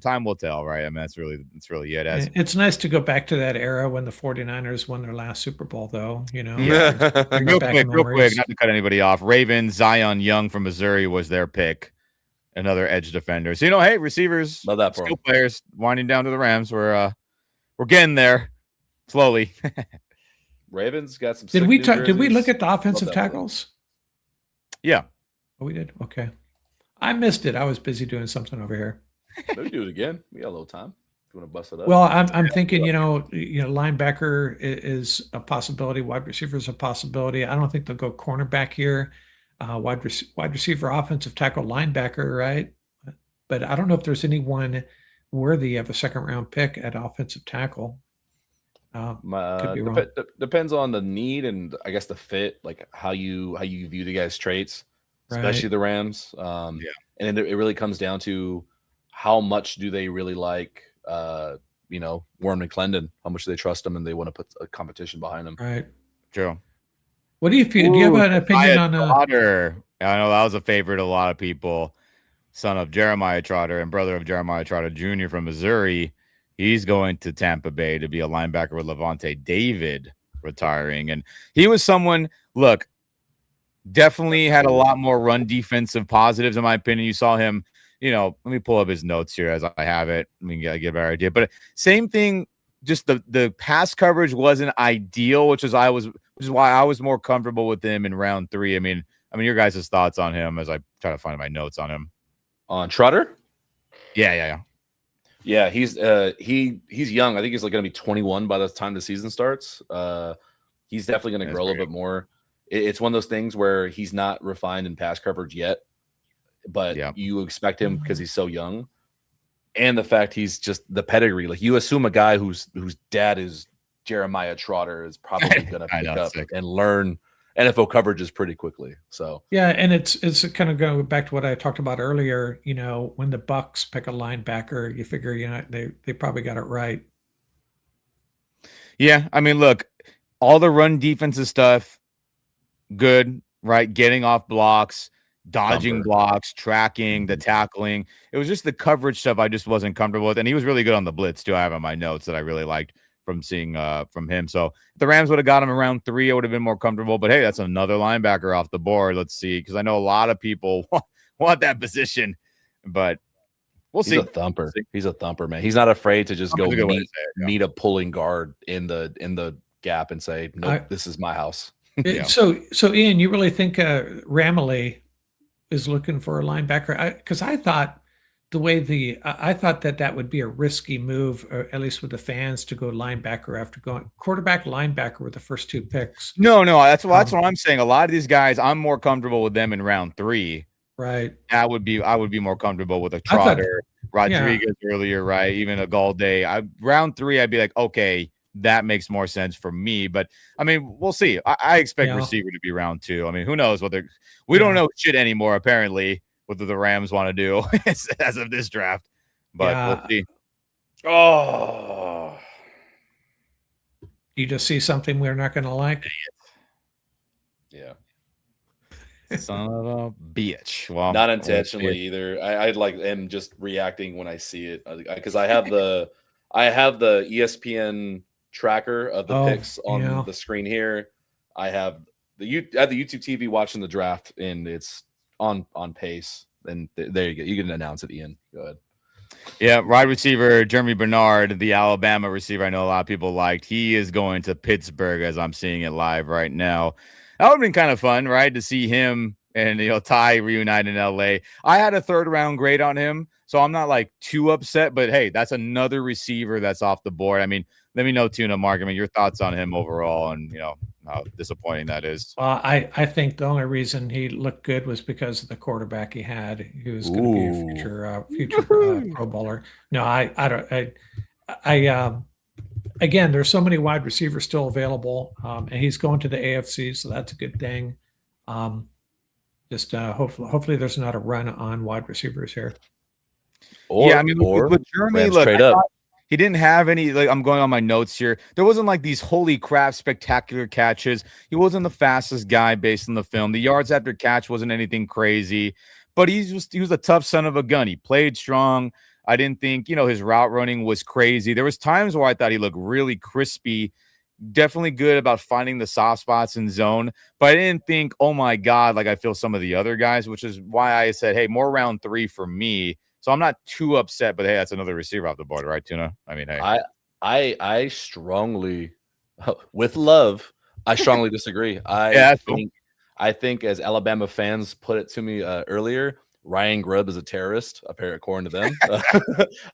time will tell, right? I mean, that's really it. It's nice to go back to that era when the 49ers won their last Super Bowl, though. Real quick, not to cut anybody off. Ravens, Zion Young from Missouri was their pick, another edge defender. So hey, receivers, love that skill players winding down to the Rams. We're getting there slowly. Ravens got some. Did we look at the offensive tackles? Yeah. Oh, we did. Okay. I missed it. I was busy doing something over here. Maybe do it again. We got a little time. If you want to bust it up. Well, I'm thinking, linebacker is a possibility. Wide receiver is a possibility. I don't think they'll go cornerback here. Wide receiver, offensive tackle, linebacker, right? But I don't know if there's anyone worthy of a second round pick at offensive tackle. Could be wrong. Depends on the need and I guess the fit, like how you view the guy's traits. Especially the Rams. And it really comes down to how much do they really like, Warren McClendon? How much do they trust him and they want to put a competition behind him? Right. True. What do you feel? Do you have an opinion on Trotter? I know that was a favorite of a lot of people. Son of Jeremiah Trotter and brother of Jeremiah Trotter Jr. from Missouri. He's going to Tampa Bay to be a linebacker with Levante David retiring. And he was someone, look, definitely had a lot more run defensive positives, in my opinion. You saw him, let me pull up his notes here as I have it. I mean, get a better idea. But same thing, just the pass coverage wasn't ideal, which is why I was more comfortable with him in round 3. I mean, your guys' thoughts on him as I try to find my notes on him. On Trotter? Yeah. Yeah, he's young. I think he's going to be 21 by the time the season starts. He's definitely going to grow a little bit more. It's one of those things where he's not refined in pass coverage yet, but you expect him because he's so young. And the fact he's just the pedigree. Like you assume a guy whose dad is Jeremiah Trotter is probably going to pick up and learn NFL coverages pretty quickly. So yeah, and it's kind of going back to what I talked about earlier. When the Bucks pick a linebacker, you figure they probably got it right. Yeah, I mean, look, all the run defensive stuff. Good, right? Getting off blocks, dodging blocks, tracking, the tackling. It was just the coverage stuff I just wasn't comfortable with. And he was really good on the blitz, too. I have on my notes that I really liked from seeing from him. So if the Rams would have got him around 3, I would have been more comfortable. But, hey, that's another linebacker off the board. Let's see, because I know a lot of people want that position. But we'll see. He's a thumper. He's a thumper, man. He's not afraid to just go meet a pulling guard in the gap and say, nope, this is my house. So Ian, you really think Ramley is looking for a linebacker? Because I thought I thought that would be a risky move, or at least with the fans, to go linebacker after going quarterback, linebacker with the first 2 picks. No, that's what I'm saying. A lot of these guys, I'm more comfortable with them in round 3. Right. I would be more comfortable with a Trotter Rodriguez earlier, right? Even a Galde. Round 3, I'd be like, okay, that makes more sense for me. But I mean, we'll see. I expect receiver to be round 2. I mean, who knows what we don't know shit anymore, apparently, what the Rams want to do as of this draft. But we'll see. Oh, you just see something we're not going to like. Yeah. Son of a bitch. Well, not intentionally either. I like am just reacting when I see it because I have the ESPN tracker of the picks on the screen here. I have the YouTube TV watching the draft, and it's on pace. And there you go. You can announce it, Ian. Go ahead. Yeah, wide receiver Jeremy Bernard, the Alabama receiver I know a lot of people liked. He is going to Pittsburgh as I'm seeing it live right now. That would have been kind of fun, right, to see him and Ty reunite in LA. I had a 3rd round grade on him, so I'm not like too upset. But hey, that's another receiver that's off the board. I mean, let me know, Tuna, Mark. I mean, your thoughts on him overall, and how disappointing that is. I think the only reason he looked good was because of the quarterback he had. He was going to be a future Pro Bowler. No, again, there's so many wide receivers still available, and he's going to the AFC, so that's a good thing. Hopefully there's not a run on wide receivers here. With Jeremy, straight up. He didn't have any, like, I'm going on my notes here. There wasn't like these holy crap spectacular catches. He wasn't the fastest guy based on the film. The yards after catch wasn't anything crazy, but he was a tough son of a gun. He played strong. I didn't think, his route running was crazy. There was times where I thought he looked really crispy, definitely good about finding the soft spots in zone, but I didn't think, oh my God, like I feel some of the other guys, which is why I said, hey, more round 3 for me. So I'm not too upset, but hey, that's another receiver off the board, right, Tuna? I mean, hey, I strongly, with love, I strongly disagree. I think as Alabama fans put it to me earlier, Ryan Grubb is a terrorist, according to them,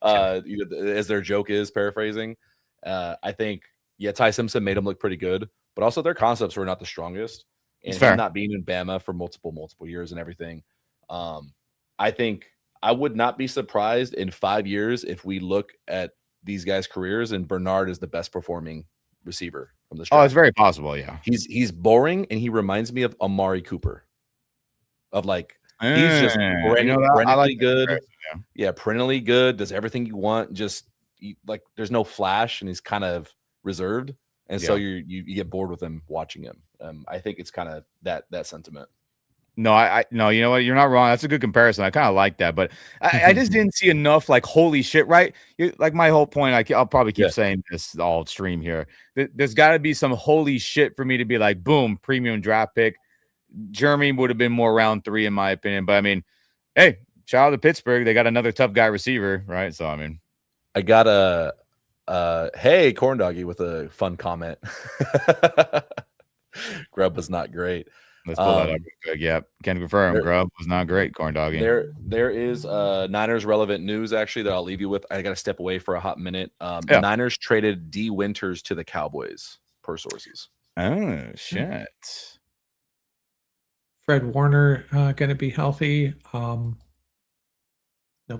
as their joke is, paraphrasing. I think, Ty Simpson made him look pretty good, but also their concepts were not the strongest. And him not being in Bama for multiple years and everything, I think I would not be surprised in 5 years if we look at these guys' careers and Bernard is the best performing receiver from the draft. Oh, it's very possible, yeah. He's boring, and he reminds me of Amari Cooper. Of like, he's just perennially good. Perennially good, does everything you want, just like there's no flash, and he's kind of reserved. And so you get bored with him watching him. I think it's kind of that sentiment. No, no, you know what? You're not wrong. That's a good comparison. I kind of like that, but I just didn't see enough like holy shit, right? Like my whole point, I'll probably keep saying this all stream here. There's got to be some holy shit for me to be like, boom, premium draft pick. Jeremy would have been more round 3 in my opinion, but I mean, hey, shout out to Pittsburgh. They got another tough guy receiver, right? So I mean, I got hey, Corn Doggy with a fun comment. Grubb was not great. Let's pull that up real quick. Yep, can confirm. Grubb was not great, Corn Doggy. There is Niners relevant news actually that I'll leave you with. I got to step away for a hot minute. The Niners traded D. Winters to the Cowboys, per sources. Oh shit! Fred Warner going to be healthy. No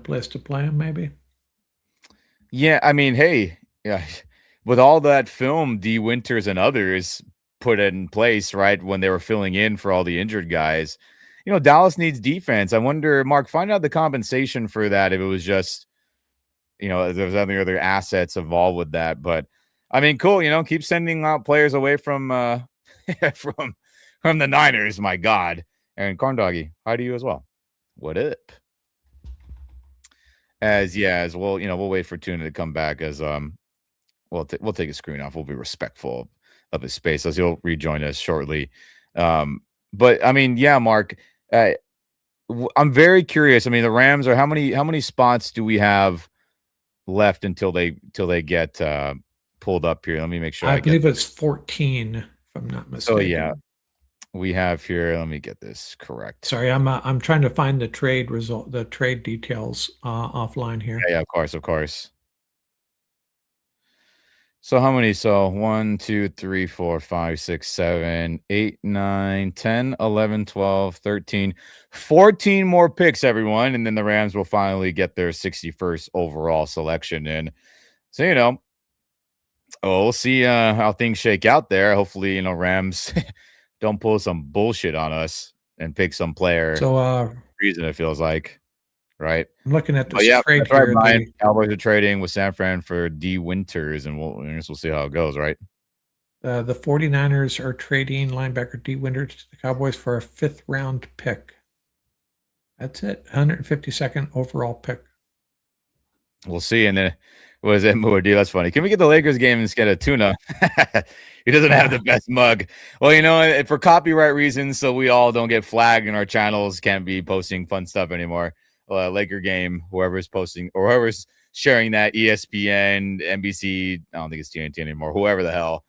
place to play him, maybe. Yeah, I mean, hey, with all that film, D. Winters and others put in place, right, when they were filling in for all the injured guys. Dallas needs defense. I wonder, Mark, find out the compensation for that if it was just, if there was any other assets involved with that. But I mean, cool. Keep sending out players away from from the Niners. My God, and Corn Doggy, hi to you as well. What up? As well, we'll wait for Tuna to come back. As we'll take a screen off. We'll be respectful of his space as he'll rejoin us shortly. But I mean, Mark, I'm very curious. I mean, the Rams are how many spots do we have left until they get pulled up here? Let me make sure. I believe it's 14, if I'm not mistaken. So we have here. Let me get this correct. Sorry, I'm trying to find the trade details offline here. Yeah, of course. So how many? So 1, 2, 3, 4, 5, 6, 7, 8, 9, 10, 11, 12, 13, 14 more picks, everyone. And then the Rams will finally get their 61st overall selection in. So, we'll see how things shake out there. Hopefully, Rams don't pull some bullshit on us and pick some player So reason it feels like, right? I'm looking at But this yeah, trade that's right, here. Brian. Cowboys are trading with San Fran for D Winters, and I guess we'll see how it goes, right? The 49ers are trading linebacker D Winters to the Cowboys for a 5th round pick. That's it. 152nd overall pick. We'll see. And then what is it? Muad'Dib? That's funny. Can we get the Lakers game instead of Tuna? He doesn't have the best mug. Well, for copyright reasons, so we all don't get flagged and our channels can't be posting fun stuff anymore. Laker game, whoever's posting or whoever's sharing that, ESPN, NBC, I don't think it's TNT anymore, whoever the hell,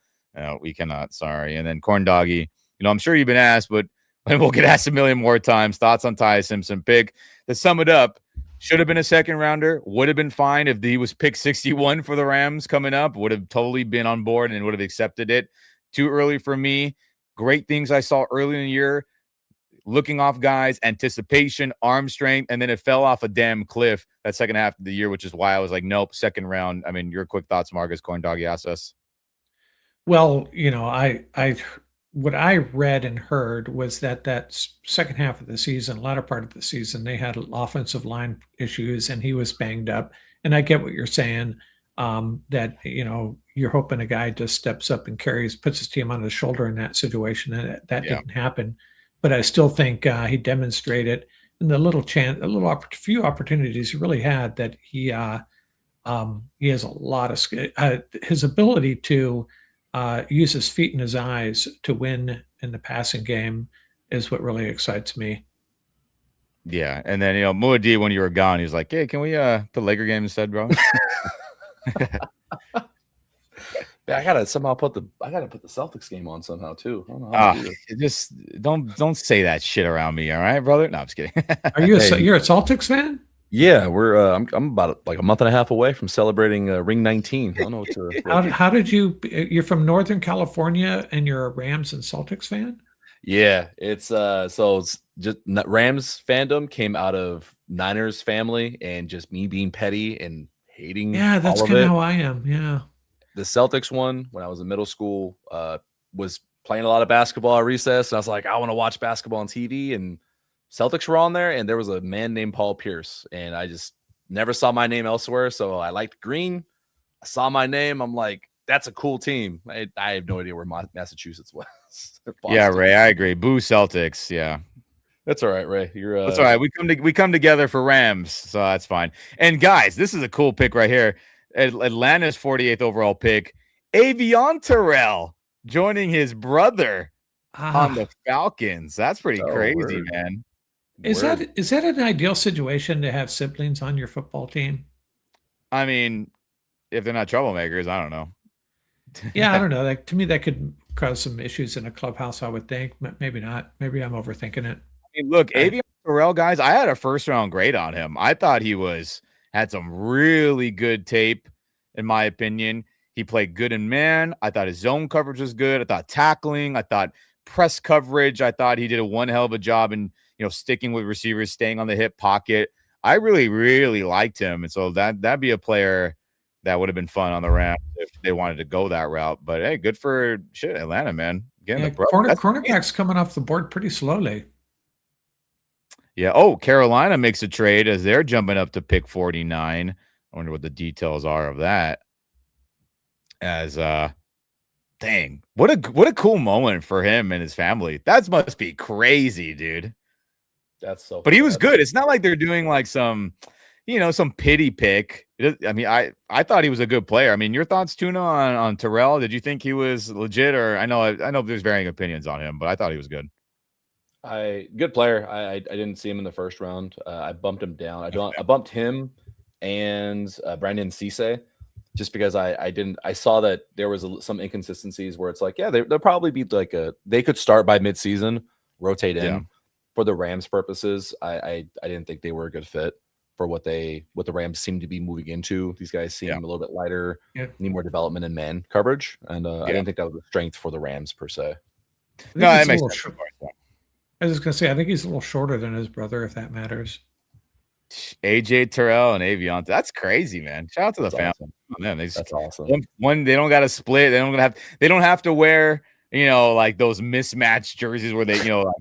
we cannot. Sorry. And then Corn Doggy, I'm sure you've been asked, but we'll get asked a million more times. Thoughts on Ty Simpson pick? To sum it up, should have been a second rounder. Would have been fine if he was pick 61 for the Rams coming up. Would have totally been on board and would have accepted it. Too early for me. Great things I saw early in the year. Looking off guys, anticipation, arm strength, and then it fell off a damn cliff that second half of the year, which is why I was like, nope, second round. I mean, your quick thoughts, Marcus Corn Doggy asked us. Well, what I read and heard was that second half of the season, latter part of the season, they had offensive line issues and he was banged up. And I get what you're saying, that, you're hoping a guy just steps up and puts his team on his shoulder in that situation. And that didn't happen. But I still think he demonstrated in the few opportunities he really had that he has a lot of skill. His ability to use his feet and his eyes to win in the passing game is what really excites me. Yeah, and then Muad'Dib, when you were gone, he was like, "Hey, can we put Laker game instead, bro?" I gotta put the Celtics game on somehow too. I don't know how to do this. Just don't say that shit around me, all right, brother? No, I'm just kidding. Are you you're a Celtics fan? Yeah, we're I'm about like a month and a half away from celebrating Ring 19. I don't know what to. How did you're from Northern California and you're a Rams and Celtics fan? Yeah, it's just Rams fandom came out of Niners family and just me being petty and hating. Yeah, that's kind of how I am. Yeah. The Celtics one, when I was in middle school, was playing a lot of basketball at recess, and I was like, I want to watch basketball on TV, and Celtics were on there, and there was a man named Paul Pierce, and I just never saw my name elsewhere, so I liked green. I saw my name. I'm like, that's a cool team. I have no idea where Massachusetts was. Yeah, Ray, I agree. Boo Celtics. Yeah. That's all right, Ray. That's all right. We come together for Rams, so that's fine. And guys, this is a cool pick right here. Atlanta's 48th overall pick, Avion Terrell joining his brother on the Falcons. That's pretty crazy, man. Is that an ideal situation to have siblings on your football team? I mean, if they're not troublemakers, I don't know. Yeah, I don't know. Like, to me, that could cause some issues in a clubhouse, I would think. Maybe not. Maybe I'm overthinking it. I mean, look, Avion Terrell, guys, I had a first-round grade on him. I thought he had some really good tape, in my opinion. He played good in man. I thought his zone coverage was good. I thought tackling. I thought press coverage. I thought he did one hell of a job in, sticking with receivers, staying on the hip pocket. I really, really liked him. And so that'd be a player that would have been fun on the Rams if they wanted to go that route. But hey, good for Atlanta, man. Cornerback's coming off the board pretty slowly. Yeah. Oh, Carolina makes a trade as they're jumping up to pick 49. I wonder what the details are of that. As dang, what a cool moment for him and his family. That must be crazy, dude. That's so. But he was good. It's not like they're doing like some pity pick. I mean, I thought he was a good player. I mean, your thoughts, Tuna, on Terrell? Did you think he was legit, or I know there's varying opinions on him, but I thought he was good. Good player. I didn't see him in the first round. I bumped him down. I bumped him and Brandon Cisse just because I saw that there was some inconsistencies where it's like, yeah, they'll probably be like they could start by midseason, rotate in for the Rams purposes. I didn't think they were a good fit. for what the Rams seem to be moving into. These guys seem a little bit lighter, need more development in man coverage, and I didn't think that was a strength for the Rams per se. No, that makes sense. I was just gonna say, I think he's a little shorter than his brother, if that matters. AJ Terrell and Avion. That's crazy, man. Shout out to the family. Awesome. Oh, man, That's awesome. One, they don't got to split. They don't have to wear, like those mismatched jerseys where they, like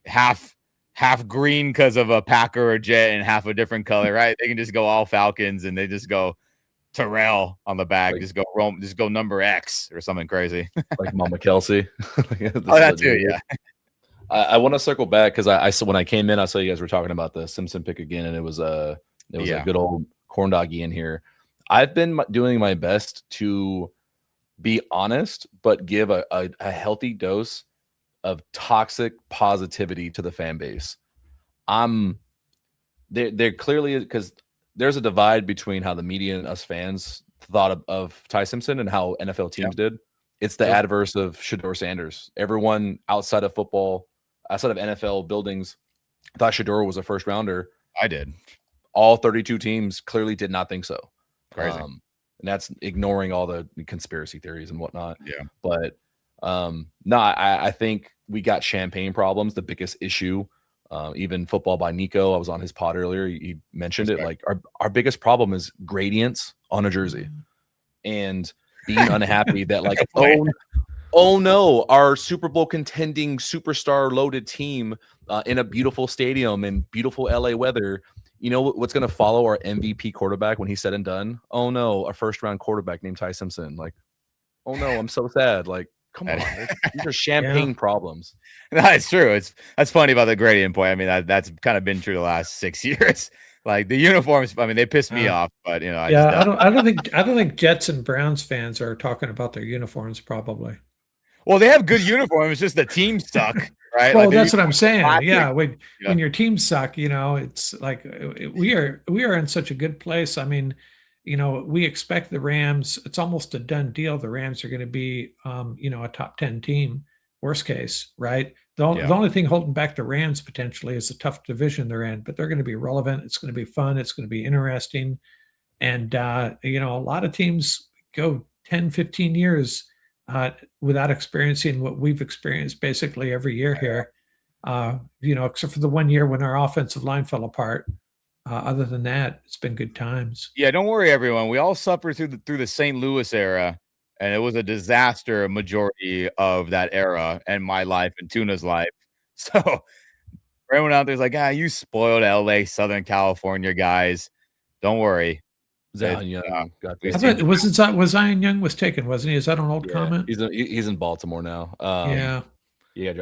half green because of a Packer or Jet and half a different color, right? They can just go all Falcons and they just go Terrell on the back, just go number X or something crazy. Like Mama Kelsey. That too, yeah. I want to circle back because I when I came in, I saw you guys were talking about the Simpson pick again, and it was a good old corn doggy in here. I've been doing my best to be honest, but give a healthy dose of toxic positivity to the fan base. They're clearly, because there's a divide between how the media and us fans thought of Ty Simpson and how NFL teams did. It's the adverse of Shedeur Sanders. Everyone outside of football, outside of NFL buildings, thought Shedeur was a first rounder. I did. All 32 teams clearly did not think so. Crazy. And that's ignoring all the conspiracy theories and whatnot. Yeah. But no, I think we got champagne problems. The biggest issue, even Football by Nico, I was on his pod earlier. He mentioned it. Like our biggest problem is gradients on a jersey and being unhappy that like, oh no, our Super Bowl contending superstar loaded team in a beautiful stadium and beautiful LA weather. You know what's going to follow our MVP quarterback when he's said and done? Oh no, a first round quarterback named Ty Simpson. Like, oh no, I'm so sad. Like, come on, these are champagne problems. No, it's true. That's funny about the gradient point. I mean, that's kind of been true the last 6 years. Like the uniforms, I mean, they pissed me off, but I don't think Jets and Browns fans are talking about their uniforms. Probably. Well, they have good uniforms. It's just the teams suck, right? Well, that's what I'm saying. Yeah, when your teams suck, it's like we are in such a good place. I mean, we expect the Rams. It's almost a done deal. The Rams are going to be, a top 10 team, worst case, right? The only thing holding back the Rams potentially is the tough division they're in, but they're going to be relevant. It's going to be fun. It's going to be interesting. And, a lot of teams go 10, 15 years without experiencing what we've experienced basically every year here, except for the 1 year when our offensive line fell apart. Other than that, it's been good times. Yeah, don't worry, everyone. We all suffered through the St. Louis era, and it was a disaster majority of that era and my life and Tuna's life. So for everyone out there's like, you spoiled LA, Southern California guys. Don't worry. Zion Young was Zion Young was taken, wasn't he? Is that an old comment? He's in Baltimore now.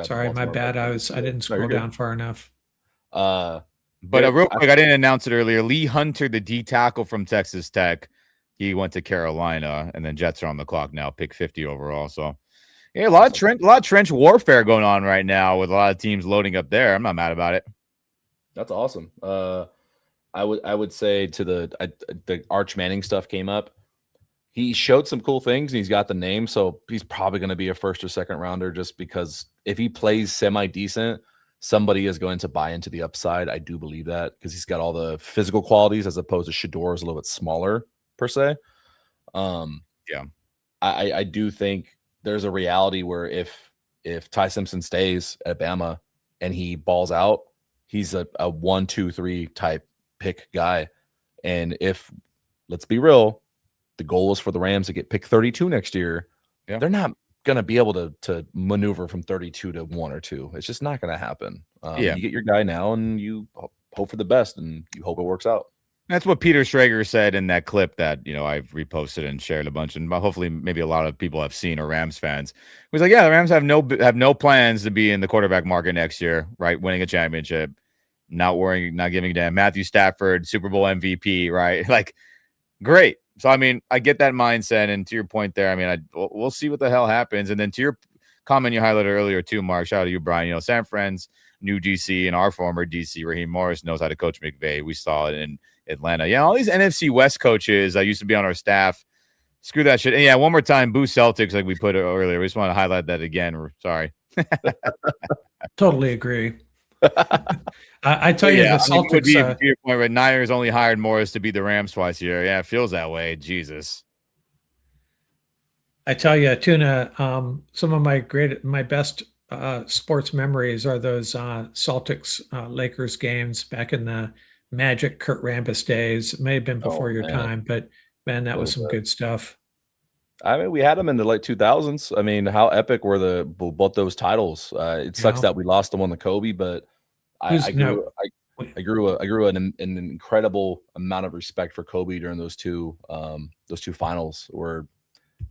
Sorry, my bad. I didn't scroll down far enough. But real quick, I didn't announce it earlier. Lee Hunter, the D tackle from Texas Tech, he went to Carolina, and then Jets are on the clock now, pick 50 overall. So, a lot of trench warfare going on right now with a lot of teams loading up there. I'm not mad about it. That's awesome. I would say to the Arch Manning stuff came up. He showed some cool things and he's got the name, so he's probably going to be a first or second rounder just because if he plays semi-decent, somebody is going to buy into the upside. I do believe that because he's got all the physical qualities as opposed to Shedeur is a little bit smaller per se. I do think there's a reality where if Ty Simpson stays at Bama and he balls out, he's a 1, 2, 3 type pick guy. And if, let's be real, the goal is for the Rams to get pick 32 next year, they're not going to be able to maneuver from 32 to 1 or 2. It's just not going to happen. You get your guy now and you hope for the best and you hope it works out. That's what Peter Schrager said in that clip that, I've reposted and shared a bunch, and hopefully maybe a lot of people have seen, or Rams fans. He was like, the Rams have no plans to be in the quarterback market next year, right? Winning a championship, not worrying, not giving a damn. Matthew Stafford, Super Bowl MVP, right? Like, great. So, I mean, I get that mindset, and to your point there, I mean, we'll see what the hell happens. And then to your comment you highlighted earlier too, Mark, shout out to you, Brian. San Fran's new DC and our former DC, Raheem Morris, knows how to coach McVay. We saw it in Atlanta. Yeah, all these NFC West coaches that used to be on our staff, screw that shit. And one more time, boo Celtics, like we put it earlier. We just want to highlight that again. Sorry. Totally agree. I tell you, the Celtics. To your point, right? Niners only hired Morris to beat the Rams twice a year. Yeah, it feels that way. Jesus. I tell you, Tuna. Some of my best sports memories are those Celtics Lakers games back in the Magic Kurt Rambis days. It may have been before your time, but man, that was some good stuff. I mean, we had them in the late 2000s. I mean, how epic were both those titles? It sucks that we lost them on the Kobe, but I grew an incredible amount of respect for Kobe during those two finals. Where,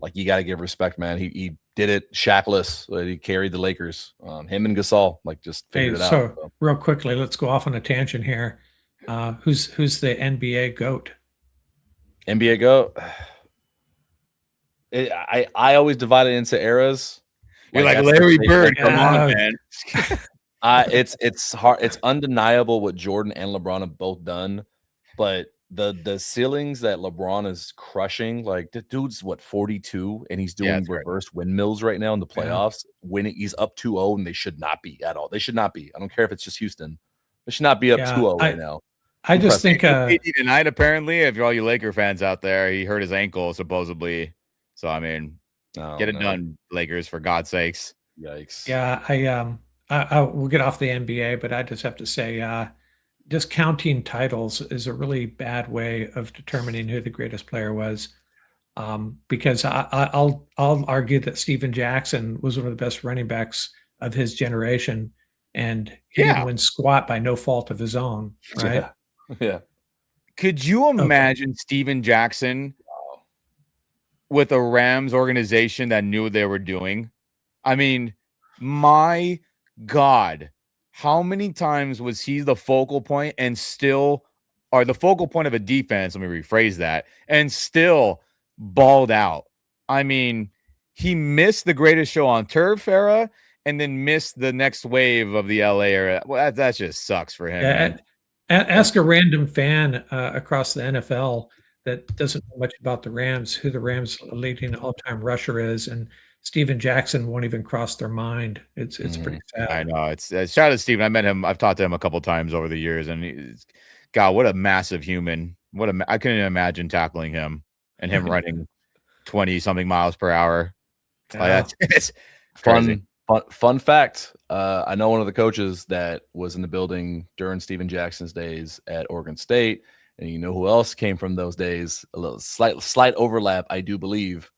like, you got to give respect, man. He did it shackless. He carried the Lakers. Him and Gasol, like, just figured it out. So real quickly, let's go off on a tangent here. Who's the NBA GOAT? NBA GOAT. I always divide it into eras. You're like Larry Bird. Come on, man. It's hard. It's undeniable what Jordan and LeBron have both done, but the ceilings that LeBron is crushing, like, the dude's 42 and he's doing reverse windmills right now in the playoffs. When he's up 2-0, and they should not be at all. They should not be. I don't care if it's just Houston. They should not be up 2-0 right now. I just think tonight, apparently, if you're all you Laker fans out there, he hurt his ankle supposedly. So I mean, get it done, Lakers, for God's sakes. Yikes. Yeah, I we'll get off the NBA, but I just have to say, just counting titles is a really bad way of determining who the greatest player was. Because I'll argue that Steven Jackson was one of the best running backs of his generation, and he didn't win squat by no fault of his own, right? Yeah. Could you imagine Steven Jackson with a Rams organization that knew what they were doing? I mean, my God, how many times was he the focal point and still, or the focal point of a defense, let me rephrase that, and still balled out? I mean, he missed the greatest show on turf era and then missed the next wave of the LA era. Well, that just sucks for him. Man. Ask a random fan across the NFL that doesn't know much about the Rams, who the Rams' leading all-time rusher is, and Steven Jackson won't even cross their mind. It's pretty sad. I know. It's shout out to Steven. I met him. I've talked to him a couple times over the years, and God, what a massive human! I couldn't imagine tackling him and him running 20-something miles per hour. It's crazy. Fun fact. I know one of the coaches that was in the building during Steven Jackson's days at Oregon State. And you know who else came from those days? A little slight overlap, I do believe.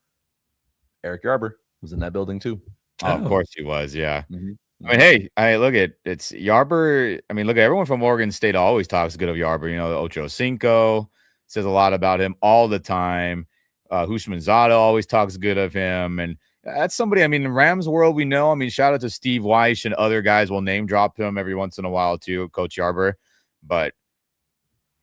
Eric Yarber was in that building too. Oh, of course he was, yeah. Mm-hmm. I mean, hey, look at it's Yarber. I mean, look at everyone from Oregon State always talks good of Yarber. You know, Ocho Cinco says a lot about him all the time. Hushmanzada always talks good of him, and that's somebody. I mean, in Rams world, we know. I mean, shout out to Steve Weish and other guys will name drop him every once in a while too, Coach Yarber, but.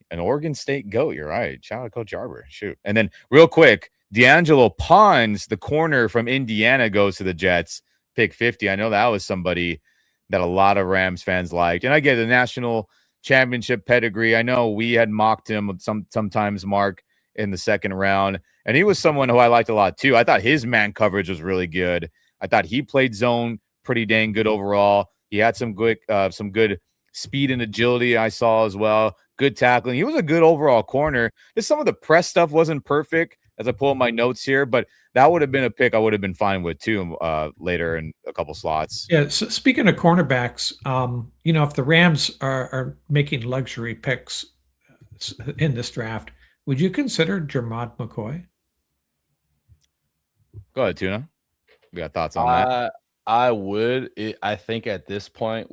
An Oregon State GOAT, you're right. Shout out Coach Yarber. Shoot. And then real quick, D'Angelo Pons, the corner from Indiana, goes to the Jets. Pick 50. I know that was somebody that a lot of Rams fans liked. And I get the national championship pedigree. I know we had mocked him sometimes, Mark, in the second round. And he was someone who I liked a lot too. I thought his man coverage was really good. I thought he played zone pretty dang good overall. He had some good speed and agility I saw as well. Good tackling. He was a good overall corner. Just some of the press stuff wasn't perfect as I pull up my notes here, but that would have been a pick I would have been fine with too later in a couple slots. Yeah. So speaking of cornerbacks, you know, if the Rams are making luxury picks in this draft, would you consider Jermod McCoy? Go ahead, Tuna. We got thoughts on that? I would. I think at this point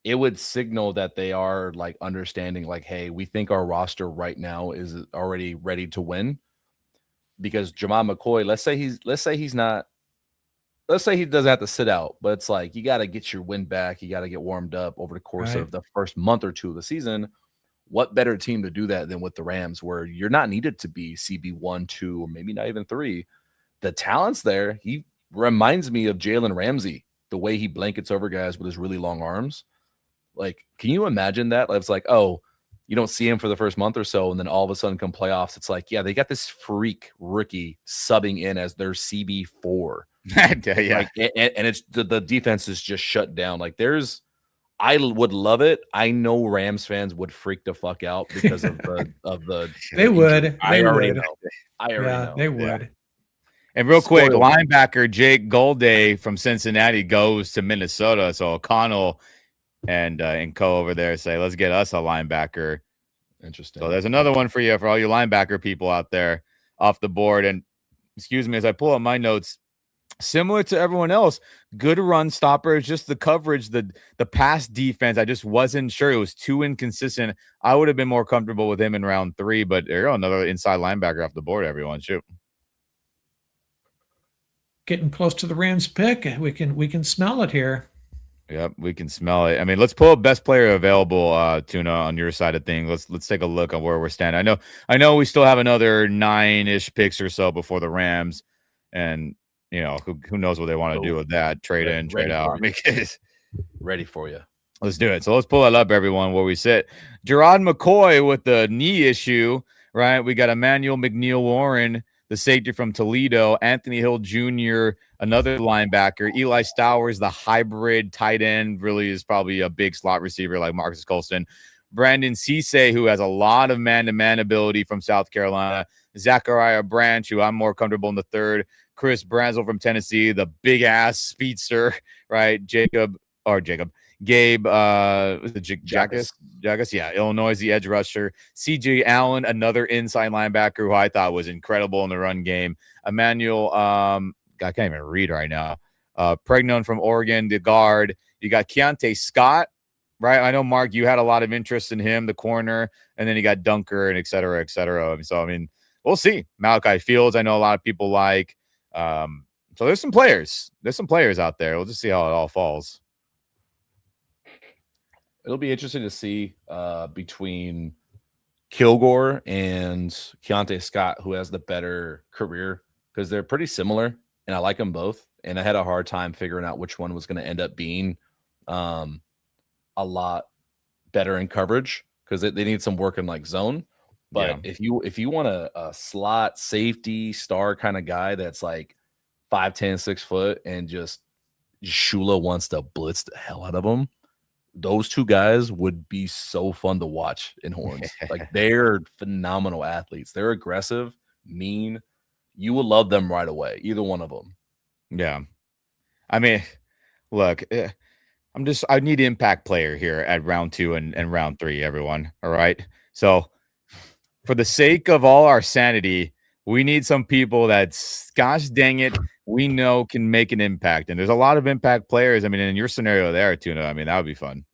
it would signal that they are like understanding, like, hey, we think our roster right now is already ready to win. Because Jermod McCoy, let's say he doesn't have to sit out, but it's like you got to get your wind back, you got to get warmed up over the course of the first month or two of the season. What better team to do that than with the Rams, where you're not needed to be CB1, 2, or maybe not even 3. The talent's there. He reminds me of Jalen Ramsey, the way he blankets over guys with his really long arms. Like, can you imagine that? It's like, oh, you don't see him for the first month or so, and then all of a sudden come playoffs, it's like, yeah, they got this freak rookie subbing in as their CB4. Yeah. Like, and it's the defense is just shut down. Like, there's I would love it. I know Rams fans would freak the fuck out because of the They would. I They already would. know. I already Yeah, know. they would. And real quick, Spoiled. linebacker Jake Golday from Cincinnati goes to Minnesota. So O'Connell and Co over there say, let's get us a linebacker. Interesting. So there's another one for you for all you linebacker people out there off the board. And excuse me, as I pull up my notes, similar to everyone else, good run stopper. Just the coverage, the pass defense. I just wasn't sure. It was too inconsistent. I would have been more comfortable with him in round 3, but there you go, another inside linebacker off the board, everyone. Shoot. Getting close to the Rams pick. We can smell it here. Yep, we can smell it. I mean, let's pull up best player available, Tuna, on your side of things. Let's take a look on where we're standing. I know we still have another 9-ish picks or so before the Rams, and who knows what they want to do with that? Trade in, trade out. Ready for you. Let's do it. So let's pull it up, everyone, where we sit. Gerard McCoy with the knee issue, right? We got Emmanuel McNeil-Warren, the safety from Toledo, Anthony Hill Jr., another linebacker, Eli Stowers, the hybrid tight end, really is probably a big slot receiver like Marcus Colston, Brandon Cisse, who has a lot of man-to-man ability from South Carolina, Zachariah Branch, who I'm more comfortable in the third, Chris Bransel from Tennessee, the big-ass speedster, right? Gabe, Jackus, yeah, Illinois, the edge rusher. CJ Allen, another inside linebacker who I thought was incredible in the run game. Emmanuel, I can't even read right now. Pregnon from Oregon, the guard. You got Keontae Scott, right? I know, Mark, you had a lot of interest in him, the corner, and then you got Dunker and et cetera, et cetera. So, I mean, we'll see. Malachi Fields, I know a lot of people like. So there's some players. There's some players out there. We'll just see how it all falls. It'll be interesting to see between Kilgore and Keontae Scott, who has the better career, because they're pretty similar, and I like them both. And I had a hard time figuring out which one was going to end up being a lot better in coverage, because they need some work in like zone. But if you want a slot safety star kind of guy that's like 5'10", 6 foot, and just Shula wants to blitz the hell out of him, those two guys would be so fun to watch in Horns. Like, they're phenomenal athletes. They're aggressive, mean. You will love them right away, either one of them. Yeah. I mean, look, I need impact player here at round 2 and round 3, everyone. All right. So for the sake of all our sanity, we need some people that, gosh dang it, we know can make an impact. And there's a lot of impact players. I mean, in your scenario there, Tuna, I mean, that would be fun.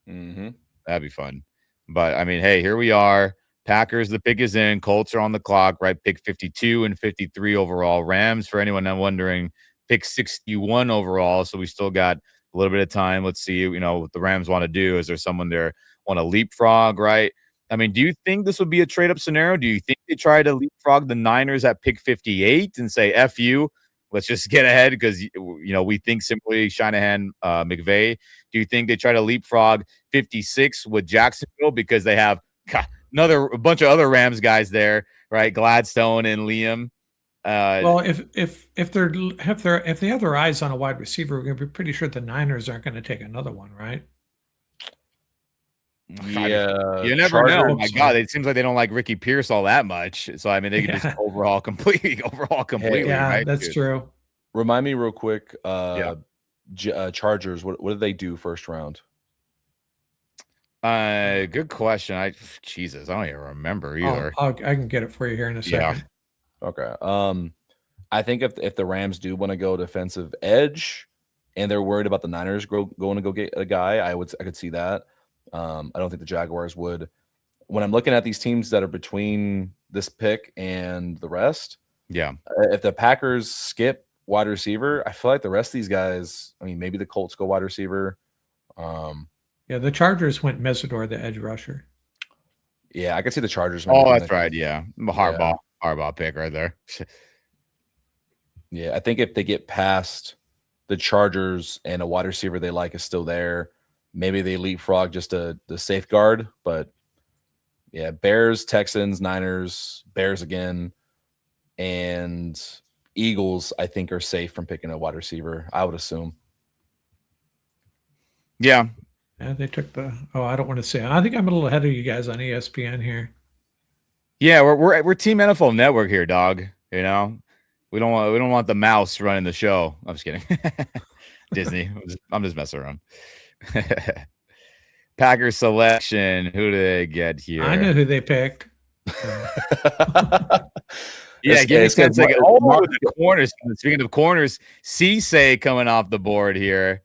Mm-hmm. That'd be fun. But, I mean, hey, here we are. Packers, the pick is in. Colts are on the clock, right? Pick 52 and 53 overall. Rams, for anyone not wondering, pick 61 overall. So we still got a little bit of time. Let's see, what the Rams want to do. Is there someone there want to leapfrog, right? I mean, do you think this would be a trade-up scenario? Do you think they try to leapfrog the Niners at pick 58 and say, F you, let's just get ahead because, we think simply Shanahan, McVay? Do you think they try to leapfrog 56 with Jacksonville because they have a bunch of other Rams guys there, right? Gladstone and Liam. Well, if they have their eyes on a wide receiver, we're going to be pretty sure the Niners aren't going to take another one, right? Yeah, you never know. Oh my God, it seems like they don't like Ricky Pierce all that much. So I mean, they could just overhaul completely. Yeah, right? That's true. Remind me real quick. Chargers. What did they do first round? Good question. Jesus, I don't even remember either. I can get it for you here in a second. Yeah. Okay. I think if the Rams do want to go defensive edge, and they're worried about the Niners going to go get a guy, I could see that. I don't think the Jaguars would. When I'm looking at these teams that are between this pick and the rest, if the Packers skip wide receiver, I feel like the rest of these guys, I mean, maybe the Colts go wide receiver. The Chargers went Mesidor, the edge rusher. Yeah, I could see the Chargers. Oh, that's right. Yeah. Harbaugh pick right there. Yeah, I think if they get past the Chargers and a wide receiver they like is still there, maybe they leapfrog just the safeguard. But yeah, Bears, Texans, Niners, Bears again, and Eagles, I think, are safe from picking a wide receiver, I would assume. Yeah. Yeah, they took the. Oh, I don't want to say. I think I'm a little ahead of you guys on ESPN here. Yeah, we're Team NFL Network here, dog. You know, we don't want the mouse running the show. I'm just kidding. Disney. I'm just messing around. Packers selection. Who do they get here? I know who they picked. Yeah, give me 10 seconds. Oh, the corners. Speaking of corners, Cisse coming off the board here.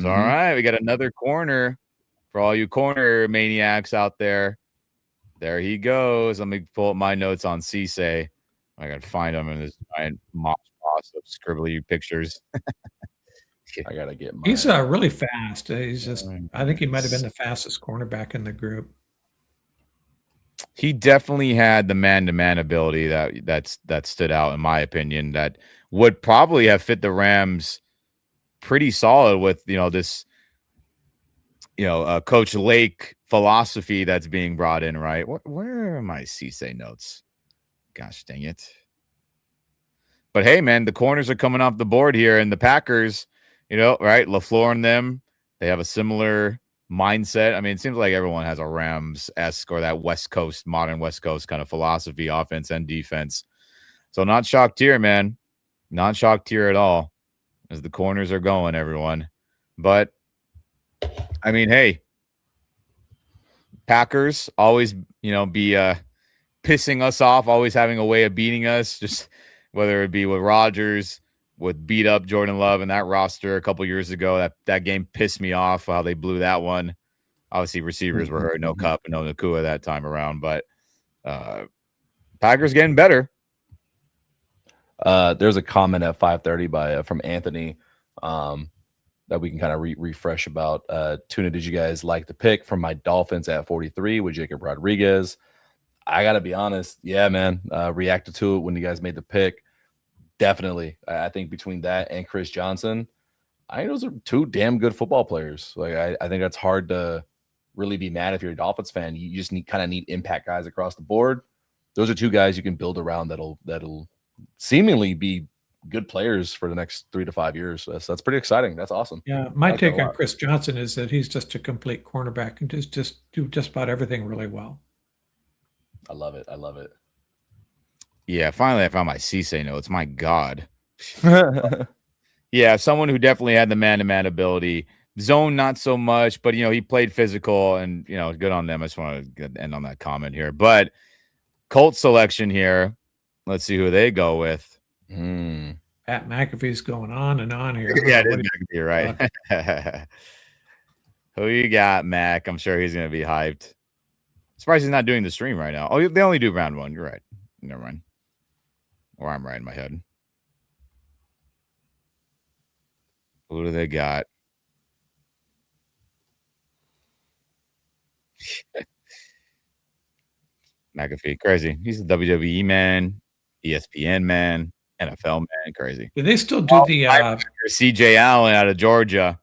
So, all right, we got another corner for all you corner maniacs out there. There he goes. Let me pull up my notes on Cisse. I got to find him in this giant moss of scribbly pictures. I got to get mine. He's really fast. He's just, I think he might have been the fastest cornerback in the group. He definitely had the man-to-man ability that stood out, in my opinion, that would probably have fit the Rams pretty solid with, this, Coach Lake philosophy that's being brought in, right? Where are my Cisse notes? Gosh dang it. But hey, man, the corners are coming off the board here, and the Packers, right? LaFleur and them, they have a similar mindset. I mean, it seems like everyone has a Rams-esque or that West Coast, modern West Coast kind of philosophy, offense and defense. So not shocked here, man. Not shocked here at all as the corners are going, everyone. But, I mean, hey, Packers always, be pissing us off, always having a way of beating us, just whether it be with Rodgers, with beat up Jordan Love and that roster a couple years ago. That game pissed me off how they blew that one. Obviously, receivers were hurt, no Cup and no Nakua that time around, but Packers getting better. There's a comment at 5:30 from Anthony that we can kind of refresh about. Tuna, did you guys like the pick from my Dolphins at 43 with Jacob Rodriguez? I got to be honest. Yeah, man. Reacted to it when you guys made the pick. Definitely. I think between that and Chris Johnson, I think those are two damn good football players. Like I think that's hard to really be mad if you're a Dolphins fan. You just need impact guys across the board. Those are two guys you can build around that'll seemingly be good players for the next 3 to 5 years. So that's pretty exciting. That's awesome. Yeah, my take on Chris Johnson is that he's just a complete cornerback and just do just about everything really well. I love it. Yeah, finally I found my Cisse notes. My God. Yeah, someone who definitely had the man-to-man ability. Zone, not so much, but, he played physical and, good on them. I just want to end on that comment here. But Colts selection here. Let's see who they go with. Pat McAfee's going on and on here. Yeah, it is McAfee, right? Who you got, Mac? I'm sure he's going to be hyped. Surprised he's not doing the stream right now. Oh, they only do round one. You're right. Never mind. Or I'm right in my head. Who do they got? McAfee, crazy. He's a WWE man, ESPN man, NFL man, crazy. Do they still do the CJ Allen out of Georgia?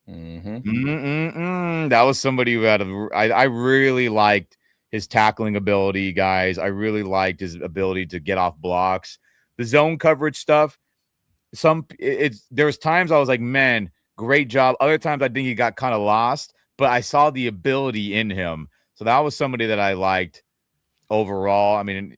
Mm-hmm. That was somebody who I really liked his tackling ability, guys. I really liked his ability to get off blocks. The zone coverage stuff. There was times I was like, man, great job. Other times I think he got kind of lost, but I saw the ability in him. So that was somebody that I liked overall. I mean,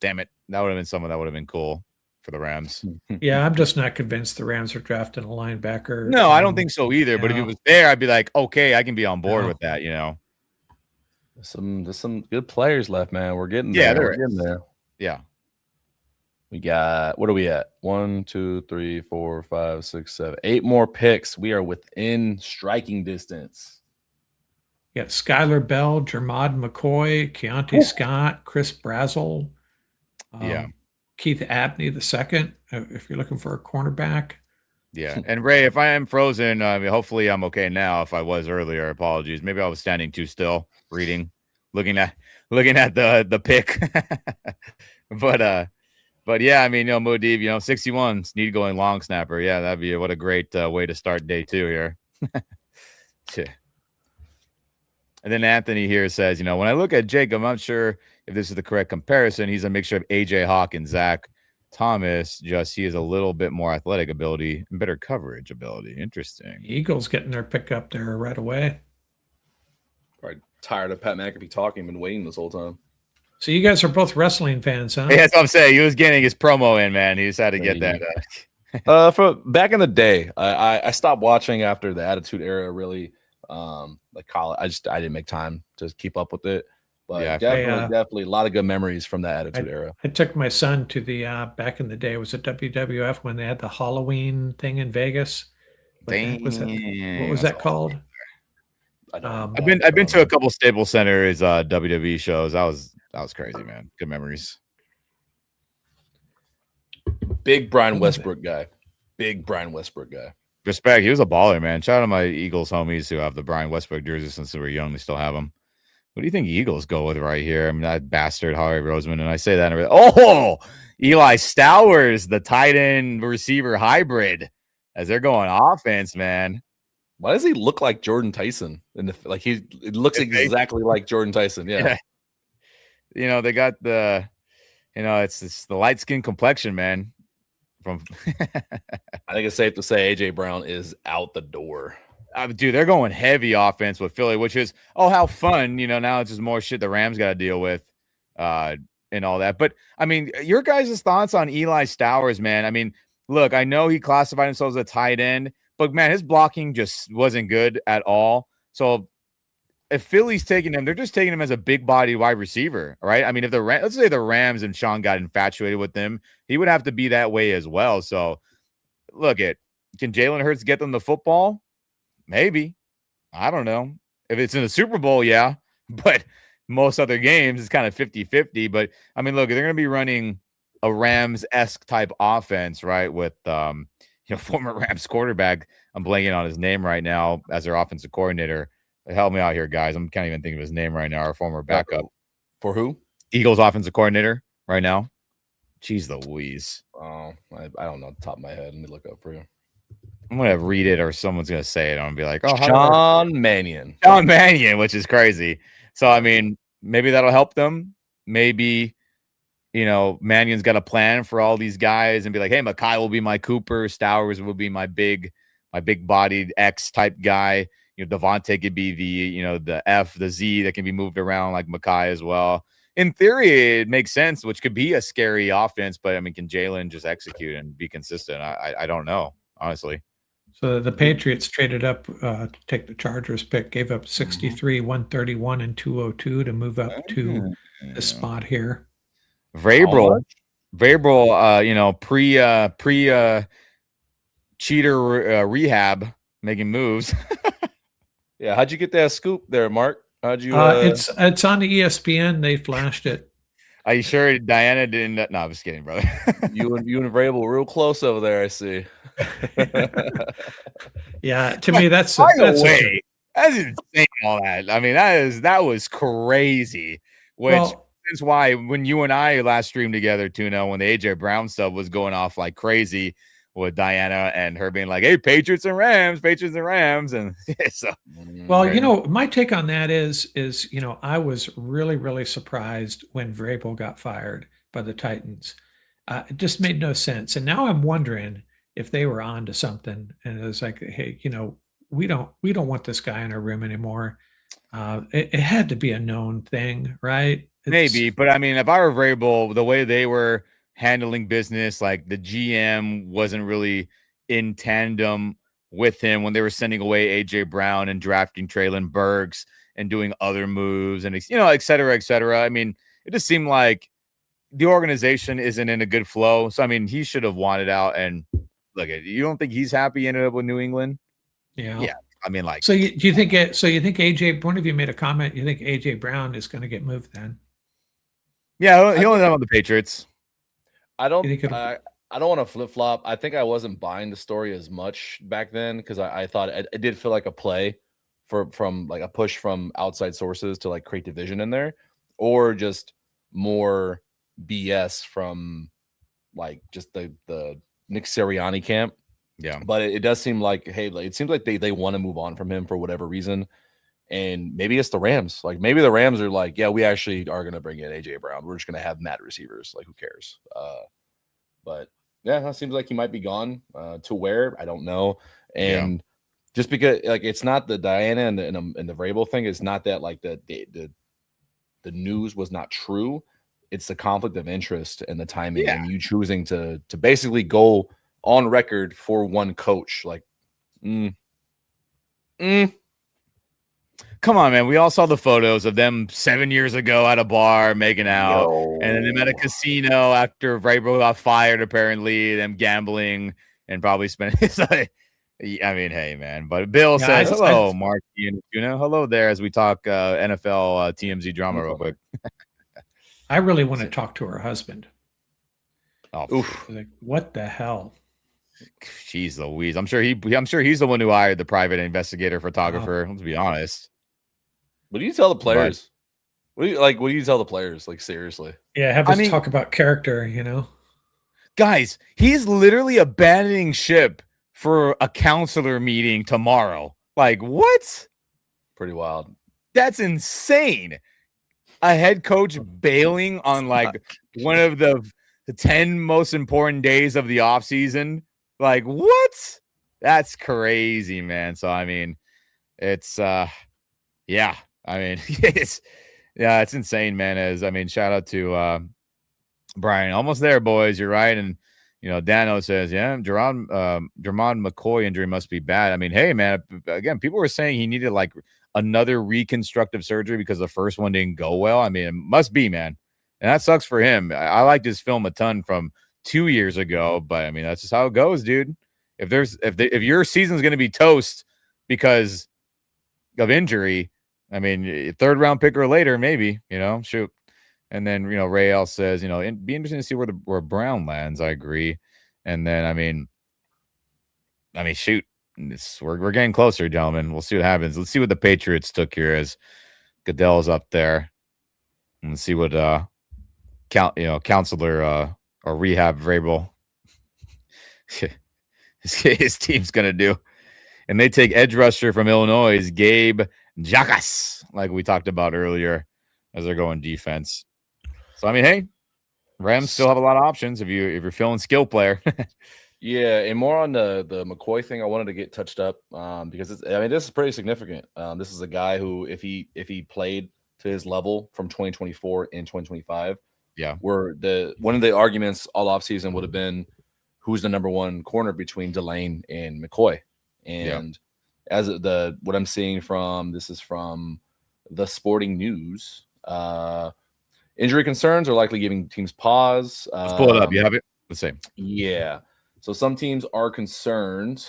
damn it. That would have been someone that would have been cool for the Rams. Yeah, I'm just not convinced the Rams are drafting a linebacker. No, I don't think so either. But if it was there, I'd be like, okay, I can be on board with that, There's some good players left, man. We're getting there. Yeah, we're getting there. Yeah. We got, what are we at? 1, 2, 3, 4, 5, 6, 7, 8 more picks. We are within striking distance. Yeah, Skylar Bell, Jermod McCoy, Keontae Scott, Chris Brazel, Keith Abney II, if you're looking for a cornerback. Yeah, and Ray, if I am frozen, hopefully I'm okay now. If I was earlier, apologies. Maybe I was standing too still, reading, looking at the pick. But yeah, Modib, 61, need going long snapper. Yeah, that'd be what a great way to start day 2 here. And then Anthony here says, when I look at Jake, I'm not sure if this is the correct comparison. He's a mixture of AJ Hawk and Zach Thomas, just he has a little bit more athletic ability and better coverage ability. Interesting. Eagles getting their pick up there right away. Probably tired of Pat McAfee talking, been waiting this whole time. So you guys are both wrestling fans, huh? Yeah, that's what I'm saying. He was getting his promo in, man. He just had to get that. For back in the day, I stopped watching after the Attitude Era. Really, like college, I didn't make time to keep up with it. But Yeah, definitely a lot of good memories from that Attitude Era. I took my son to the back in the day. It was at WWF when they had the Halloween thing in Vegas. What was that called? I've been to a couple Staples Centers WWE shows. That was crazy, man. Good memories. Big Brian Westbrook guy. Big Brian Westbrook guy. Respect. He was a baller, man. Shout out to my Eagles homies who have the Brian Westbrook jersey since they were young. They still have them. What do you think Eagles go with right here? I mean, that bastard Harry Roseman, and I say that. Eli Stowers, the tight end receiver hybrid, as they're going offense, man. Why does he look like Jordan Tyson? It looks exactly like Jordan Tyson. Yeah. You know, they got the, it's the light skin complexion, man. I think it's safe to say AJ Brown is out the door. Dude, they're going heavy offense with Philly, which is, how fun. Now it's just more shit the Rams got to deal with and all that. But, I mean, your guys' thoughts on Eli Stowers, man. I mean, look, I know he classified himself as a tight end, but, man, his blocking just wasn't good at all. So, if Philly's taking him, they're just taking him as a big-body wide receiver, right? I mean, if let's say the Rams and Sean got infatuated with him, he would have to be that way as well. So, look, can Jalen Hurts get them the football? Maybe. I don't know. If it's in the Super Bowl, yeah. But most other games, it's kind of 50-50. But, I mean, look, they're going to be running a Rams-esque type offense, right, with former Rams quarterback. I'm blanking on his name right now as their offensive coordinator. Help me out here, guys. I can't even think of his name right now. Our former backup. For who? Eagles offensive coordinator right now. Jeez Louise. Oh, I don't know off the top of my head. Let me look up for you. I'm going to read it or someone's going to say it. I'm going to be like, Sean Mannion. Sean Mannion, which is crazy. So, I mean, maybe that'll help them. Maybe, Mannion's got a plan for all these guys and be like, hey, Makai will be my Cooper. Stowers will be my big-bodied X type guy. Devontae could be the F, the Z that can be moved around like Makai as well. In theory, it makes sense, which could be a scary offense. But, I mean, can Jalen just execute and be consistent? I don't know, honestly. So the Patriots traded up to take the Chargers pick, gave up 63, 131, and 202 to move up to the spot here. Vrabel, pre cheater rehab, making moves. Yeah, how'd you get that scoop there, Mark? How'd you? It's on the ESPN. They flashed it. Are you sure Diana didn't? No, I'm just kidding, brother. you and Vrabel were real close over there. I see. Yeah, to me that's way. That's insane. All that. I mean, that was crazy. Which is why when you and I last streamed together, Tuna, when the AJ Brown stuff was going off like crazy with Diana and her being like, "Hey, Patriots and Rams," and so. Well, my take on that is I was really, really surprised when Vrabel got fired by the Titans. It just made no sense, and now I'm wondering if they were on to something. And it was like, hey, we don't want this guy in our room anymore. It had to be a known thing, right? Maybe, but I mean, if I were Vrabel, the way they were handling business, like the GM wasn't really in tandem with him when they were sending away AJ Brown and drafting Treylon Burks and doing other moves and et cetera, et cetera. I mean, it just seemed like the organization isn't in a good flow. So I mean, he should have wanted out. And look, you don't think he's happy he ended up with New England? Yeah. I mean, like, so you think AJ? One of you made a comment. You think AJ Brown is going to get moved then? Yeah, he only done on the Patriots. I don't want to flip flop. I think I wasn't buying the story as much back then because I thought it did feel like a play from like a push from outside sources to like create division in there, or just more BS from like just the Nick Sirianni camp. Yeah, but it does seem like, hey, it seems like they want to move on from him for whatever reason. And maybe it's the Rams. Like maybe the Rams are like, yeah, we actually are going to bring in AJ Brown. We're just going to have mad receivers. Like who cares? But yeah, that seems like he might be gone. To where, I don't know. And just because like it's not the Diana and the Vrabel thing, is not that like the news was not true. It's the conflict of interest and the timing and you choosing to basically go on record for one coach. Like, Come on, man. We all saw the photos of them 7 years ago at a bar making out. And then them at a casino after Vrabel got fired, apparently, them gambling and probably spending. I mean, hey, man. But Bill says, hello, Marky and Tuna. Hello there as we talk NFL TMZ drama real quick. I really want to talk to her husband. Oh, like, what the hell? Jeez Louise. I'm sure he's the one who hired the private investigator photographer. Let's be honest. What do you tell the players? What do you tell the players? Like, seriously? Yeah, have us talk about character, you know? Guys, he's literally abandoning ship for a counselor meeting tomorrow. Like, what? Pretty wild. That's insane. A head coach bailing on like one of the 10 most important days of the offseason. Like, what? That's crazy, man. So, I mean, it's yeah. I mean, it's insane, man. Shout out to Brian. Almost there, boys. You're right. And Dano says, yeah, Jerron McCoy injury must be bad. I mean, hey, man, again, people were saying he needed like another reconstructive surgery because the first one didn't go well. I mean, it must be, man. And that sucks for him. I liked his film a ton from 2 years ago, but I mean, that's just how it goes, dude. If your season's going to be toast because of injury, I mean, third round pick or later, maybe, shoot. And then, Ray L says, it'd be interesting to see where Brown lands. I agree. And then, I mean, shoot, we're getting closer, gentlemen. We'll see what happens. Let's see what the Patriots took here as Goodell's up there. And let's see what counselor or rehab Vrabel his team's gonna do. And they take edge rusher from Illinois, Gabe Jacas, like we talked about earlier, as they're going defense. So I mean, hey, Rams still have a lot of options if you're feeling skill player. Yeah, and more on the McCoy thing, I wanted to get touched up because this is pretty significant. This is a guy who, if he played to his level from 2024 and 2025, where one of the arguments all offseason would have been who's the number one corner between Delane and McCoy. And as what I'm seeing from the Sporting News, injury concerns are likely giving teams pause. Let's pull it up. You have it? The same. Yeah. So some teams are concerned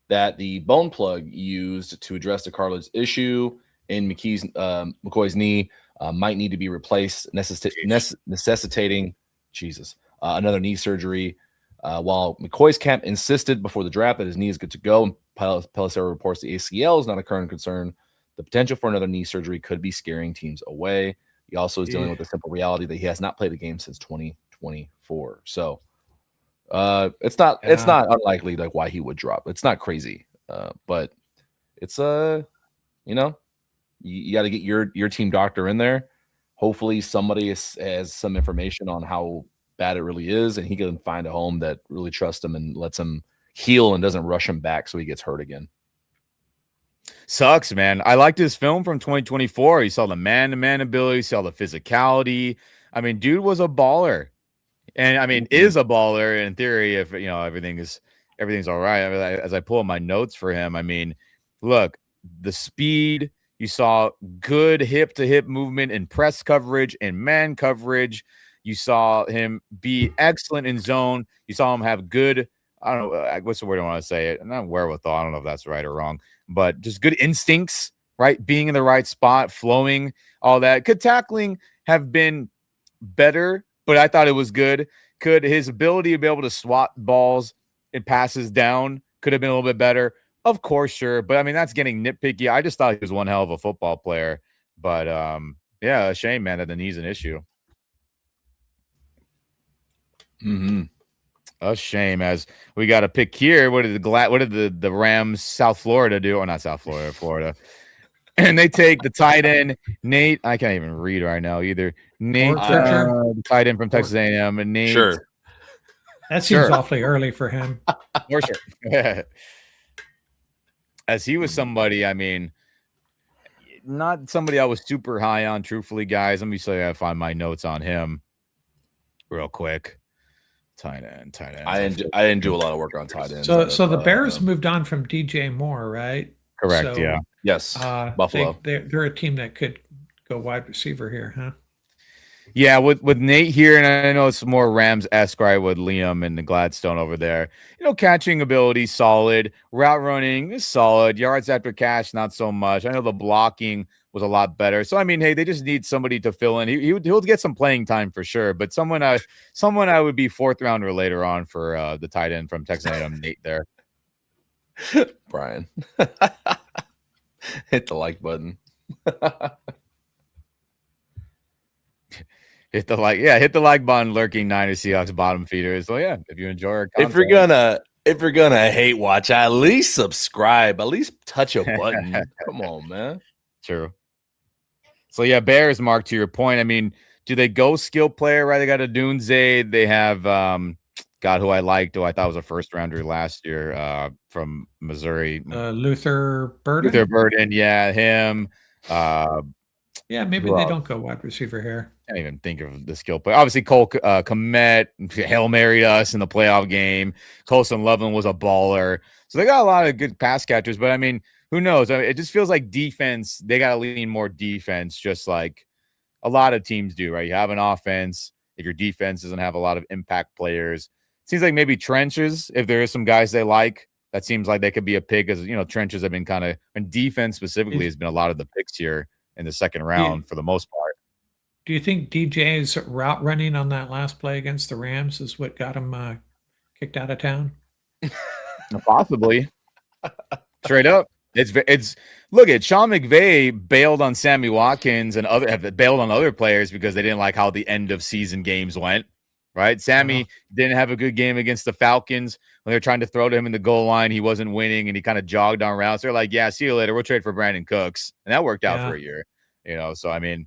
that the bone plug used to address the cartilage issue in McCoy's knee might need to be replaced, necessitating another knee surgery. While McCoy's camp insisted before the draft that his knee is good to go, Pelissero reports the ACL is not a current concern. The potential for another knee surgery could be scaring teams away. He also is dealing with the simple reality that he has not played a game since 2024. So it's not unlikely like why he would drop. It's not crazy, but it's you got to get your team doctor in there. Hopefully somebody has some information on how bad it really is, and he can find a home that really trusts him and lets him heal and doesn't rush him back so he gets hurt again. Sucks, man. I liked his film from 2024. You saw the man-to-man ability, you saw the physicality. I mean, dude was a baller. And I mean, is a baller in theory if everything's all right. As I pull up my notes for him, I mean, look, the speed, you saw good hip-to-hip movement in press coverage and man coverage. You saw him be excellent in zone. You saw him have good, I don't know, what's the word I want to say? Not wherewithal. I don't know if that's right or wrong, but just good instincts, right? Being in the right spot, flowing, all that. Could tackling have been better, but I thought it was good. Could his ability to be able to swat balls and passes down could have been a little bit better? Of course, sure. But I mean, that's getting nitpicky. I just thought he was one hell of a football player. But yeah, a shame, man, that the knee's an issue. A shame, as we got a pick here. What did the Rams South Florida do? Or not South Florida, Florida. And they take the tight end, Nate. I can't even read right now either. Nate, the tight end from Texas A&M. And Nate. Sure. That seems awfully early for him. For sure. As he was somebody, I mean, not somebody I was super high on, truthfully, guys. Let me see if I find my notes on him real quick. Tight end. I didn't do a lot of work on tight ends. So the Bears moved on from DJ Moore, right? Correct. So, yeah. Yes. Buffalo. They're a team that could go wide receiver here, huh? Yeah, with Nate here, and I know it's more Rams-esque, right, with Liam and the Gladstone over there. You know, catching ability, solid. Route running is solid. Yards after catch, not so much. I know the blocking was a lot better. So, I mean, hey, they just need somebody to fill in. He'll get some playing time for sure, but someone I would be fourth rounder later on for the tight end from Texas A&M, Nate there. Brian. Hit the like button. Hit the like button, lurking Niners Seahawks bottom feeders. So yeah, if you enjoy our content. If you're gonna hate watch, at least subscribe, at least touch a button. Come on, man. True. So yeah, Bears, Mark, to your point. I mean, do they go skill player, right? They got a Dunze. They have God, who I liked, who I thought was a first rounder last year from Missouri. Luther Burden. Yeah, him. Yeah, maybe they don't go wide receiver here. I can't even think of the skill player. Obviously, Cole Kmet Hail Married us in the playoff game. Colson Loveland was a baller. So they got a lot of good pass catchers, but I mean, who knows? I mean, it just feels like defense. They got to lean more defense, just like a lot of teams do, right? You have an offense. If your defense doesn't have a lot of impact players, it seems like maybe trenches, if there is some guys they like, that seems like they could be a pick, because, you know, trenches have been kind of, and defense specifically has been a lot of the picks here in the second round for the most part. Do you think DJ's route running on that last play against the Rams is what got him kicked out of town? Possibly. Straight up. It's look at Sean McVay bailed on Sammy Watkins and have bailed on other players because they didn't like how the end of season games went. Right? Sammy didn't have a good game against the Falcons when they're trying to throw to him in the goal line. He wasn't winning, and he kind of jogged on routes. They're like, "Yeah, see you later. We'll trade for Brandon Cooks," and that worked out for a year. You know, so I mean,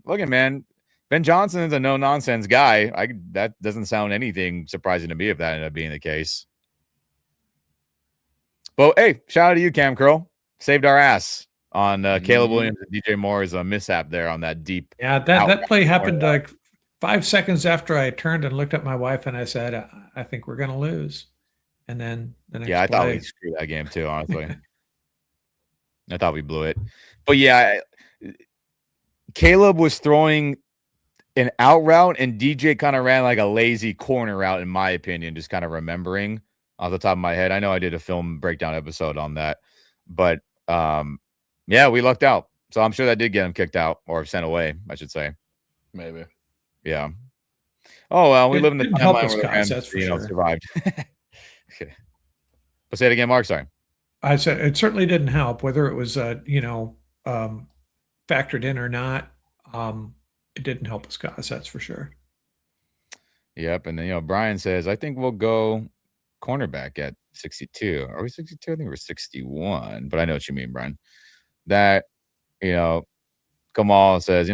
look at man, Ben Johnson is a no nonsense guy. That doesn't sound anything surprising to me if that ended up being the case. But hey, shout out to you, Cam Curl. Saved our ass on Caleb Williams and DJ Moore's mishap there on that deep. Yeah, that play happened like 5 seconds after I turned and looked at my wife and I said, I think we're going to lose. And then the next I thought we screwed that game too, honestly. I thought we blew it. But yeah, Caleb was throwing an out route and DJ kind of ran like a lazy corner route, in my opinion, just kind of remembering off the top of my head. I know I did a film breakdown episode on that. But yeah, we lucked out. So I'm sure that did get him kicked out or sent away, I should say. Maybe. Yeah. Oh, well, we live in the timeline where the Rams, that's for sure. survived. Okay. But say it again, Mark. Sorry. I said it certainly didn't help, whether it was factored in or not. It didn't help us guys, that's for sure. Yep. And then Brian says, I think we'll go cornerback at 62. Are we 62? I think we're 61. But I know what you mean, Brian. That Kamal says,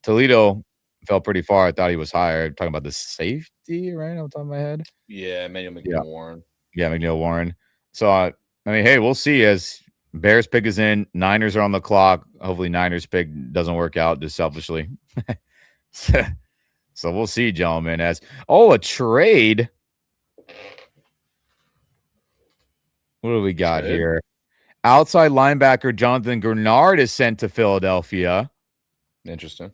Toledo fell pretty far. I thought he was higher. Talking about the safety, right? On top of my head. Yeah, Emmanuel McNeil-Warren. Yeah, McNeil-Warren. So, I mean, hey, we'll see as Bears pick is in. Niners are on the clock. Hopefully Niners pick doesn't work out just selfishly. So we'll see, gentlemen. A trade. What do we got here? Outside linebacker Jonathan Grenard is sent to Philadelphia. Interesting.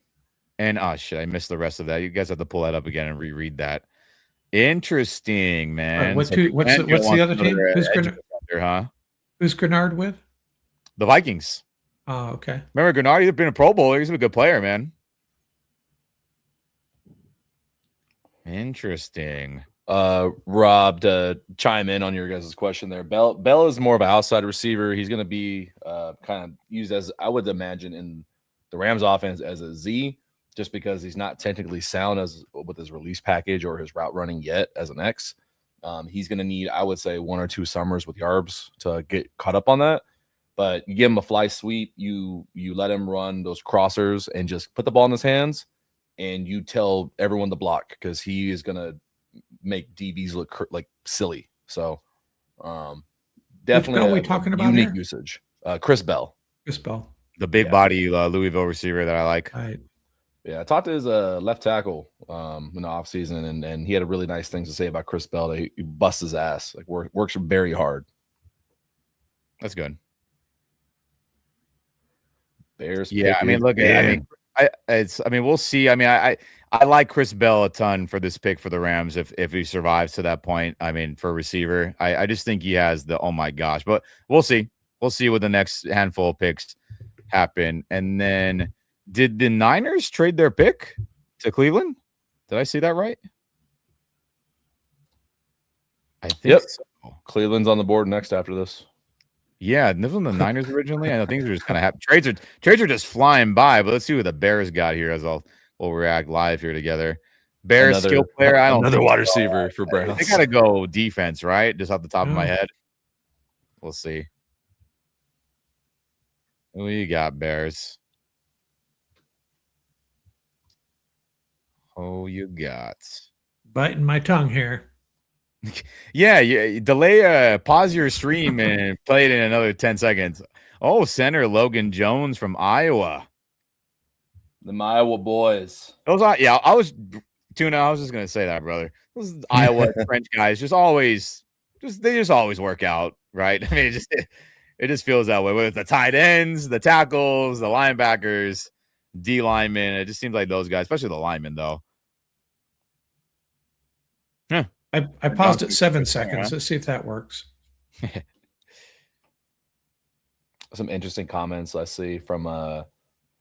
And I missed the rest of that. You guys have to pull that up again and reread that. Interesting, man. What's the other team? Who's Grenard with? The Vikings. Oh, okay. Remember Grenard? He's been a Pro Bowler. He's a good player, man. Interesting. Rob, to chime in on your guys' question there. Bell is more of an outside receiver. He's going to be kind of used as, I would imagine, in the Rams offense as a Z, just because he's not technically sound with his release package or his route running yet as an X. He's going to need, I would say, 1 or 2 summers with Yarbs to get caught up on that. But you give him a fly sweep, you let him run those crossers and just put the ball in his hands, and you tell everyone to block because he is gonna make DBs look like silly. So definitely Bell a we talking about unique here? usage. Chris Bell. Chris Bell. The big body Louisville receiver that I like. Right. Yeah, I talked to his left tackle in the offseason, and he had a really nice things to say about Chris Bell. He busts his ass, like works very hard. That's good. Bears. Yeah, I mean, look, we'll see. I mean, I like Chris Bell a ton for this pick for the Rams if he survives to that point. I mean, for a receiver, I just think he has the oh my gosh. But we'll see. We'll see what the next handful of picks happen. And then, did the Niners trade their pick to Cleveland? Did I see that right? I think so. Cleveland's on the board next after this. Yeah, this was the Niners originally. I know things are just kind of happening. Trades are just flying by, but let's see what the Bears got here as we'll react live here together. Bears skill player. I don't another think wide receiver for Browns. They gotta go defense, right? Just off the top of my head. We'll see. Who you got, Bears? Oh, you got biting my tongue here. Yeah, pause your stream and play it in another 10 seconds. Oh, center Logan Jones from Iowa. The Iowa boys. Those are, yeah, I was just gonna say that, brother. Those Iowa French guys they just always work out, right? I mean, it just feels that way. Whether it's the tight ends, the tackles, the linebackers, D linemen, it just seems like those guys, especially the linemen, though. Huh. I paused it 7 seconds. Let's see if that works. Some interesting comments I see from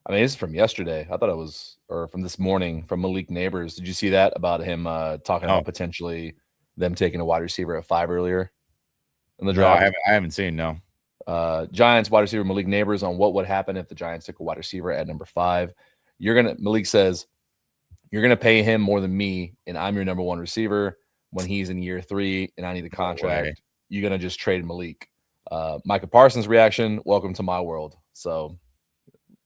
this is from yesterday. I thought it was from this morning from Malik Neighbors. Did you see that about him talking about potentially them taking a wide receiver at 5 earlier in the draft? No, I haven't seen, no. Giants wide receiver Malik Neighbors on what would happen if the Giants took a wide receiver at number 5. Malik says, you're gonna pay him more than me, and I'm your number 1 receiver. When he's in year 3 and I need a contract, you're going to just trade Malik. Micah Parsons' reaction, welcome to my world. So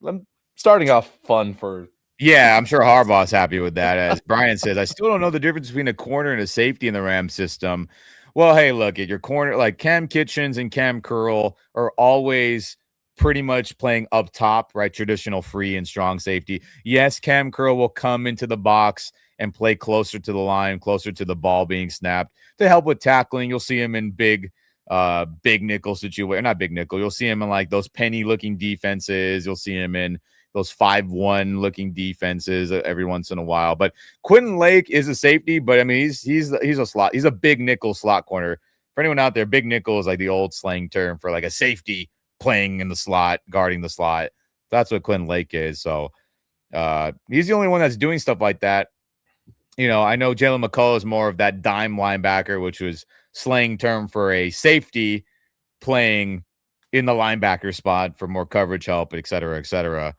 I'm starting off fun for. Yeah, I'm sure Harbaugh's happy with that. As Brian says, I still don't know the difference between a corner and a safety in the Rams system. Well, hey, look, at your corner, like Cam Kitchens and Cam Curl are always pretty much playing up top, right? Traditional free and strong safety. Yes, Cam Curl will come into the box and play closer to the line, closer to the ball being snapped to help with tackling. You'll see him in big nickel situation, not big nickel. You'll see him in like those penny looking defenses. You'll see him in those 5-1 looking defenses every once in a while. But Quentin Lake is a safety, but I mean, he's a slot. He's a big nickel slot corner. For anyone out there, big nickel is like the old slang term for like a safety playing in the slot, guarding the slot. That's what Quentin Lake is. So he's the only one that's doing stuff like that. You know, I know Jalen McCullough is more of that dime linebacker, which was slang term for a safety playing in the linebacker spot for more coverage help, et cetera, et cetera.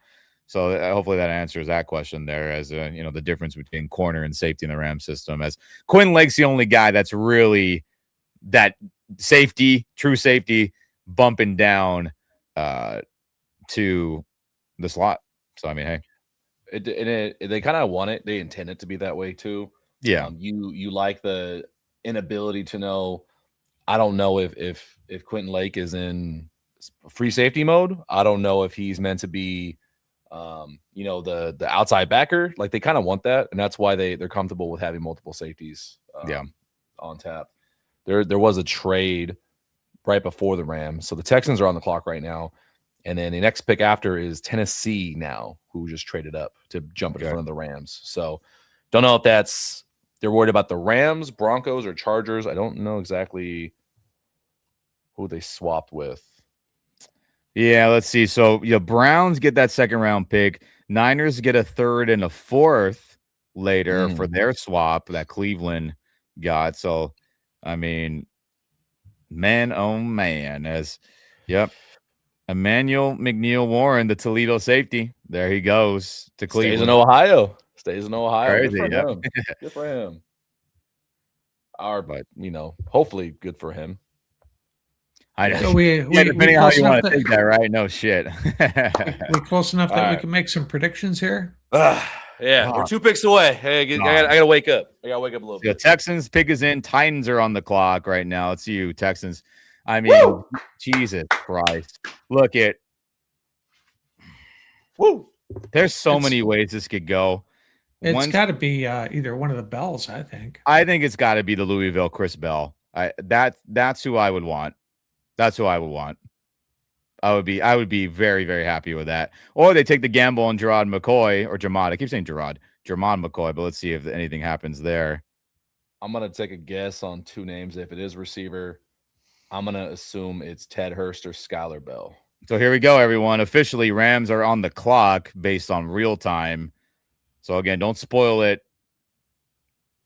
So hopefully that answers that question there as, the difference between corner and safety in the Rams system. As Quentin Lake's the only guy that's really that safety, true safety, bumping down to the slot. So, I mean, hey. They kind of want it. They intend it to be that way too. Yeah. You like the inability to know. I don't know if Quentin Lake is in free safety mode. I don't know if he's meant to be, the outside backer. Like they kind of want that, and that's why they're comfortable with having multiple safeties. On tap. There was a trade right before the Rams, so the Texans are on the clock right now. And then the next pick after is Tennessee now, who just traded up to jump in front of the Rams. So don't know if they're worried about the Rams, Broncos, or Chargers. I don't know exactly who they swapped with. Yeah, let's see. So Browns get that 2nd round pick. Niners get a 3rd and a 4th later for their swap that Cleveland got. So, I mean, man, oh man, Emmanuel McNeil Warren, the Toledo safety. There he goes to Cleveland. Stays in Ohio. Crazy, Good for him. Hopefully good for him. I know. So we depending on how close you enough want to that take that, right? No shit. we close enough that we right. can make some predictions here. Yeah, we're 2 picks away. Hey, I gotta wake up. I gotta wake up a little bit. Texans pick is in. Titans are on the clock right now. It's you, Texans. I mean, Jesus Christ. Look at. Woo! There's so many ways this could go. It's got to be either one of the Bells, I think. I think it's got to be the Louisville Chris Bell. That's who I would want. That's who I would want. I would be very, very happy with that. Or they take the gamble on Gerard McCoy or Jamad. I keep saying Gerard McCoy, but let's see if anything happens there. I'm gonna take a guess on 2 names. If it is receiver, I'm gonna assume it's Ted Hurst or Skylar Bell. So here we go, everyone. Officially, Rams are on the clock based on real time. So again, don't spoil it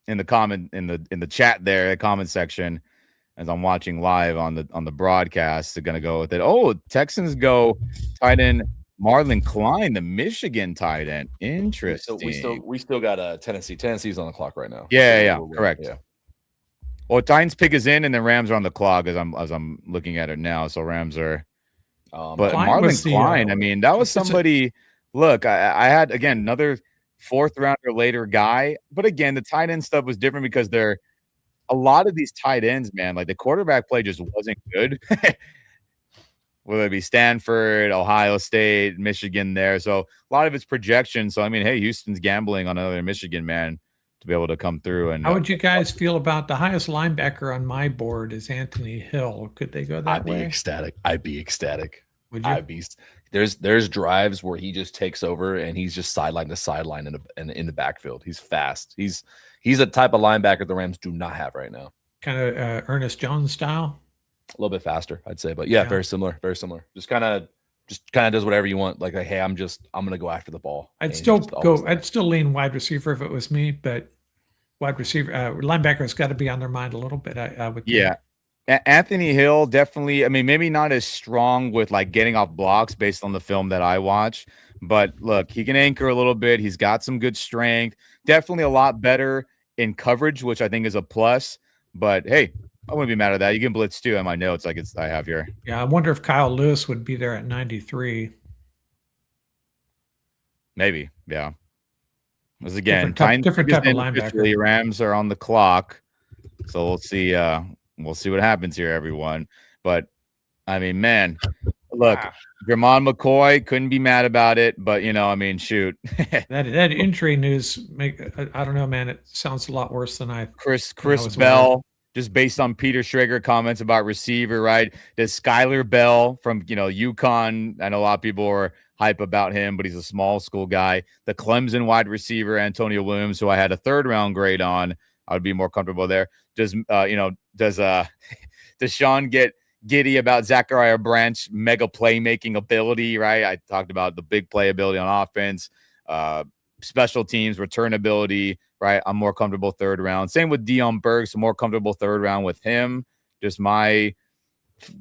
in the comment in the chat there, the comment section. As I'm watching live on the broadcast, they're gonna go with it. Oh, Texans go tight end Marlon Klein, the Michigan tight end. Interesting. We still got Tennessee. Tennessee's on the clock right now. Yeah, correct. Yeah. Well, Titans pick is in, and then Rams are on the clock as I'm looking at it now. So Rams are. But Marlon Klein, I mean, that was somebody. Look, I had again another 4th rounder later guy, but again, the tight end stuff was different because they're. A lot of these tight ends, man, like the quarterback play just wasn't good. Whether it be Stanford, Ohio State, Michigan there. So a lot of it's projection. So, I mean, hey, Houston's gambling on another Michigan man to be able to come through. And how would you guys feel about the highest linebacker on my board is Anthony Hill? Could they go that way? I'd be ecstatic. Would you? There's drives where he just takes over and he's just sideline to sideline in the backfield. He's fast. He's a type of linebacker the Rams do not have right now. Kind of Ernest Jones style. A little bit faster, I'd say, but yeah. Very similar. Just kind of does whatever you want. Like, hey, I'm gonna go after the ball. I'd still lean wide receiver if it was me, but wide receiver linebacker's got to be on their mind a little bit. I would. Yeah. Anthony Hill definitely, I mean, maybe not as strong with like getting off blocks based on the film that I watch, but look, he can anchor a little bit. He's got some good strength, definitely a lot better in coverage, which I think is a plus, but hey, I wouldn't be mad at that. You can blitz too on my notes I have here. Yeah. I wonder if Kyle Lewis would be there at 93. Maybe. Yeah. Because again, different type of linebacker. Rams are on the clock. So we'll see. We'll see what happens here, everyone. But I mean, man, look, Jermon McCoy couldn't be mad about it. But I mean, shoot, that injury news I don't know, man. It sounds a lot worse than Chris Bell. Just based on Peter Schrager comments about receiver, right? Does Skylar Bell from UConn? I know a lot of people are hype about him, but he's a small school guy. The Clemson wide receiver Antonio Williams, who I had a 3rd round grade on. I would be more comfortable there. Does Sean get giddy about Zachariah Branch mega playmaking ability, right? I talked about the big playability on offense, special teams, return ability, right? I'm more comfortable 3rd round. Same with Dion Burks, more comfortable 3rd round with him. Just my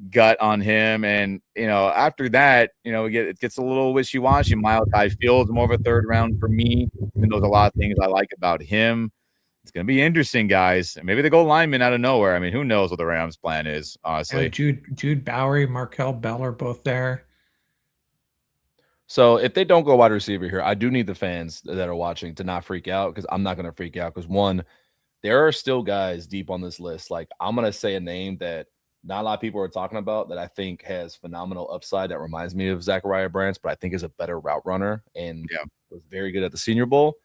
gut on him. And, after that, it gets a little wishy-washy. Malachi Fields, more of a 3rd round for me, even though there's a lot of things I like about him. It's going to be interesting, guys. Maybe they go lineman out of nowhere. I mean, who knows what the Rams' plan is, honestly. Jude Bowery, Markel Bell are both there. So if they don't go wide receiver here, I do need the fans that are watching to not freak out, because I'm not going to freak out. Because, one, there are still guys deep on this list. Like, I'm going to say a name that not a lot of people are talking about that I think has phenomenal upside that reminds me of Zachariah Branch, but I think is a better route runner and was very good at the Senior Bowl.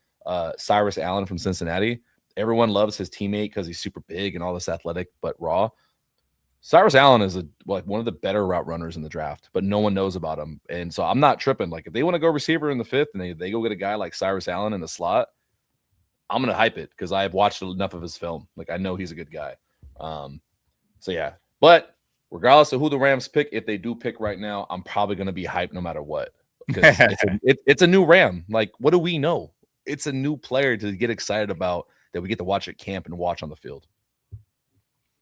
Cyrus Allen from Cincinnati. Everyone loves his teammate because he's super big and all this athletic, but raw. Cyrus Allen is one of the better route runners in the draft, but no one knows about him. And so I'm not tripping. Like, if they want to go receiver in the 5th and they go get a guy like Cyrus Allen in the slot, I'm going to hype it because I've watched enough of his film. Like, I know he's a good guy. So yeah, but regardless of who the Rams pick, if they do pick right now, I'm probably going to be hyped no matter what. Because it's a new Ram. Like, what do we know? It's a new player to get excited about that we get to watch at camp and watch on the field.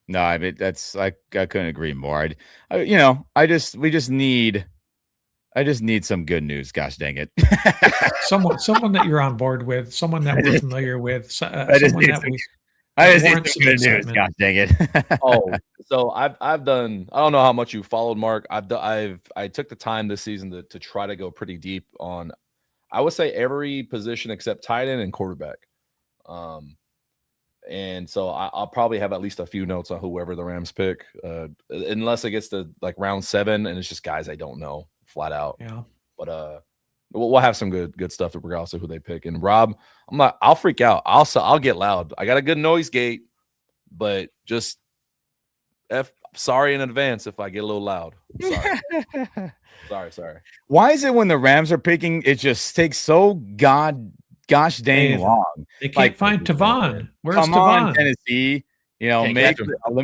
No, I mean, I couldn't agree more. I just need some good news. Gosh dang it. someone that you're on board with, someone that we're familiar with. I just warrants think it's some good news. excitement. Gosh dang it. Oh, so I've done. I don't know how much you followed, Mark. I took the time this season to try to go pretty deep on, I would say, every position except tight end and quarterback. And so I'll probably have at least a few notes on whoever the Rams pick, unless it gets to like round 7 and it's just guys I don't know flat out. Yeah. But we'll have some good stuff regardless of who they pick. And Rob, I'll freak out. I'll get loud. I got a good noise gate, but just sorry in advance if I get a little loud. I'm sorry. sorry. Why is it when the Rams are picking, it just takes so gosh dang long? They can't find Tavon. Where's Come Tavon? on, Tennessee. Let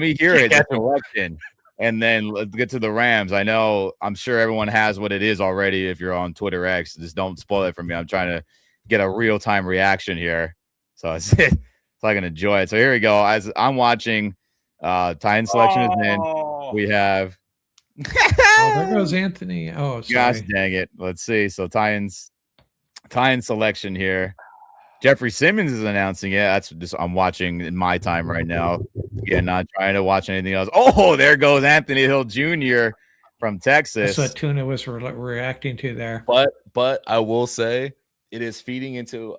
me hear it. The selection. And then let's get to the Rams. I'm sure everyone has what it is already if you're on Twitter X. Just don't spoil it for me. I'm trying to get a real-time reaction here. So so I can enjoy it. So here we go. As I'm watching, Titan selection is in. We have there goes Anthony. Oh, sorry. Gosh dang it. Let's see. So Titan selection here. Jeffrey Simmons is announcing it. That's just I'm watching in my time right now. Again, not trying to watch anything else. Oh, there goes Anthony Hill Jr. from Texas. That's what Tuna was reacting to there. But I will say it is feeding into